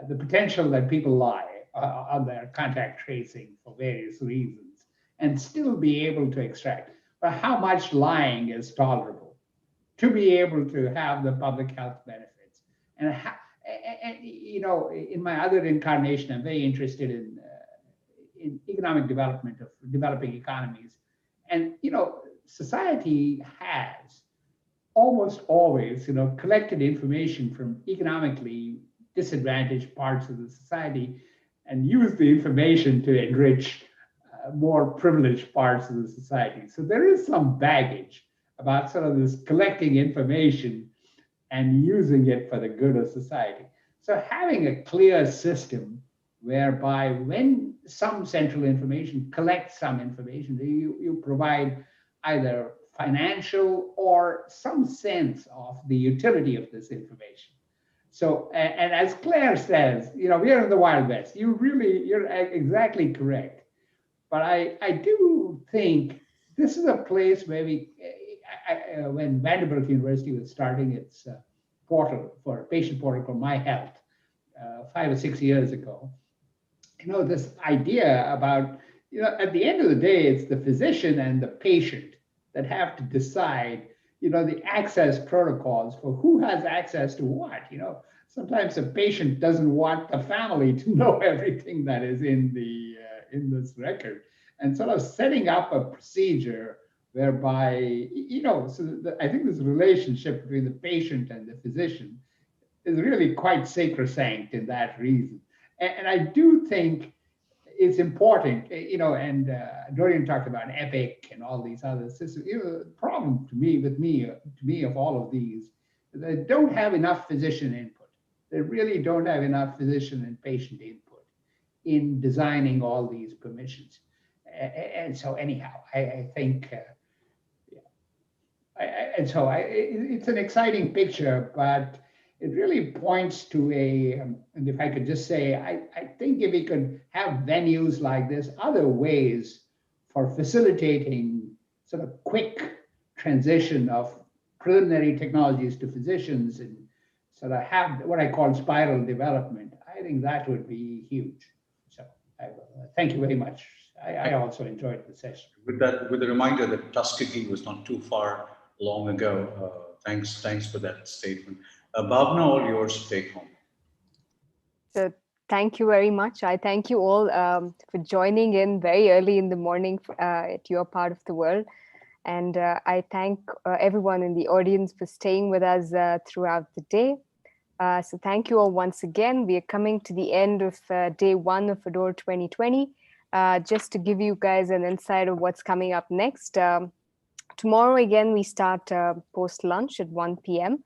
the potential that people lie on their contact tracing for various reasons and still be able to extract. But how much lying is tolerable to be able to have the public health benefits? And in my other incarnation, I'm very interested in economic development of developing economies. And, society has almost always, collected information from economically disadvantaged parts of the society and used the information to enrich more privileged parts of the society. So there is some baggage about sort of this collecting information and using it for the good of society. So having a clear system whereby when some central information collects some information, you provide either financial or some sense of the utility of this information. So, and as Claire says, we are in the Wild West. You're exactly correct. But I do think this is a place where when Vanderbilt University was starting its patient portal for My Health 5 or 6 years ago, this idea about, at the end of the day, it's the physician and the patient that have to decide, the access protocols for who has access to what. Sometimes a patient doesn't want the family to know everything that is in this record, and sort of setting up a procedure whereby, I think this relationship between the patient and the physician is really quite sacrosanct in that reason. And I do think, it's important, and Dorian talked about EPIC and all these other systems. The problem to me of all of these, they don't have enough physician input. They really don't have enough physician and patient input in designing all these permissions. And so anyhow, I think, it's an exciting picture, but it really points to and if I could just say, I think if we could have venues like this, other ways for facilitating sort of quick transition of preliminary technologies to physicians and sort of have what I call spiral development, I think that would be huge. So thank you very much. I also enjoyed the session. With the reminder that Tuskegee was not too far long ago, thanks for that statement. Bhavna, all yours to take home. So thank you very much. I thank you all for joining in very early in the morning at your part of the world. And I thank everyone in the audience for staying with us throughout the day. So thank you all once again. We are coming to the end of day one of ADORE 2020. Just to give you guys an insight of what's coming up next. Tomorrow again, we start post-lunch at 1 p.m.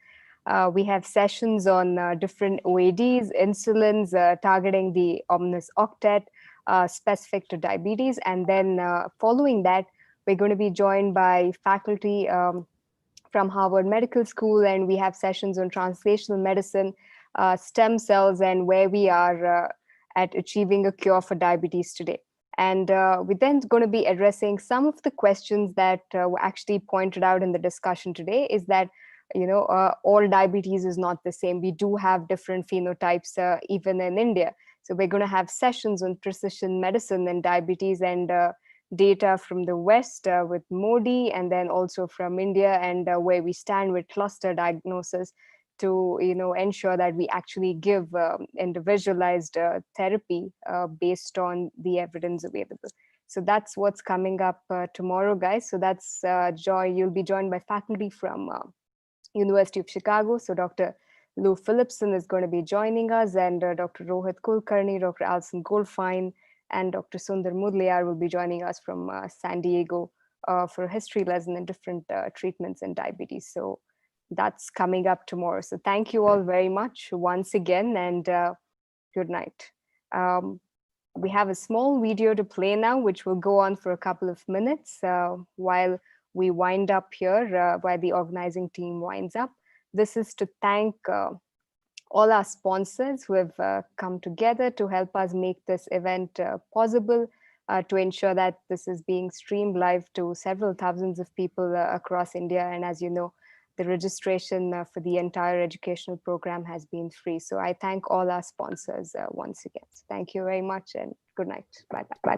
We have sessions on different OADs, insulins, targeting the ominous octet, specific to diabetes. And then following that, we're going to be joined by faculty from Harvard Medical School, and we have sessions on translational medicine, stem cells, and where we are at achieving a cure for diabetes today. And we're then going to be addressing some of the questions that were actually pointed out in the discussion today, is that all diabetes is not the same. We do have different phenotypes, even in India. So we're going to have sessions on precision medicine and diabetes, and data from the West with Modi, and then also from India, and where we stand with cluster diagnosis to ensure that we actually give individualized therapy based on the evidence available. So that's what's coming up tomorrow, guys. So that's you'll be joined by faculty from University of Chicago. So Dr. Lou Phillipson is going to be joining us, and Dr. Rohit Kulkarni, Dr. Alison Goldfein, and Dr. Sundar Mudliar will be joining us from San Diego for a history lesson in different treatments in diabetes. So that's coming up tomorrow. So thank you all very much once again, and good night. We have a small video to play now, which will go on for a couple of minutes while we wind up here, while the organizing team winds up. This is to thank all our sponsors who have come together to help us make this event possible, to ensure that this is being streamed live to several thousands of people across India. And as you know, the registration for the entire educational program has been free. So I thank all our sponsors once again. So thank you very much, and good night. Bye.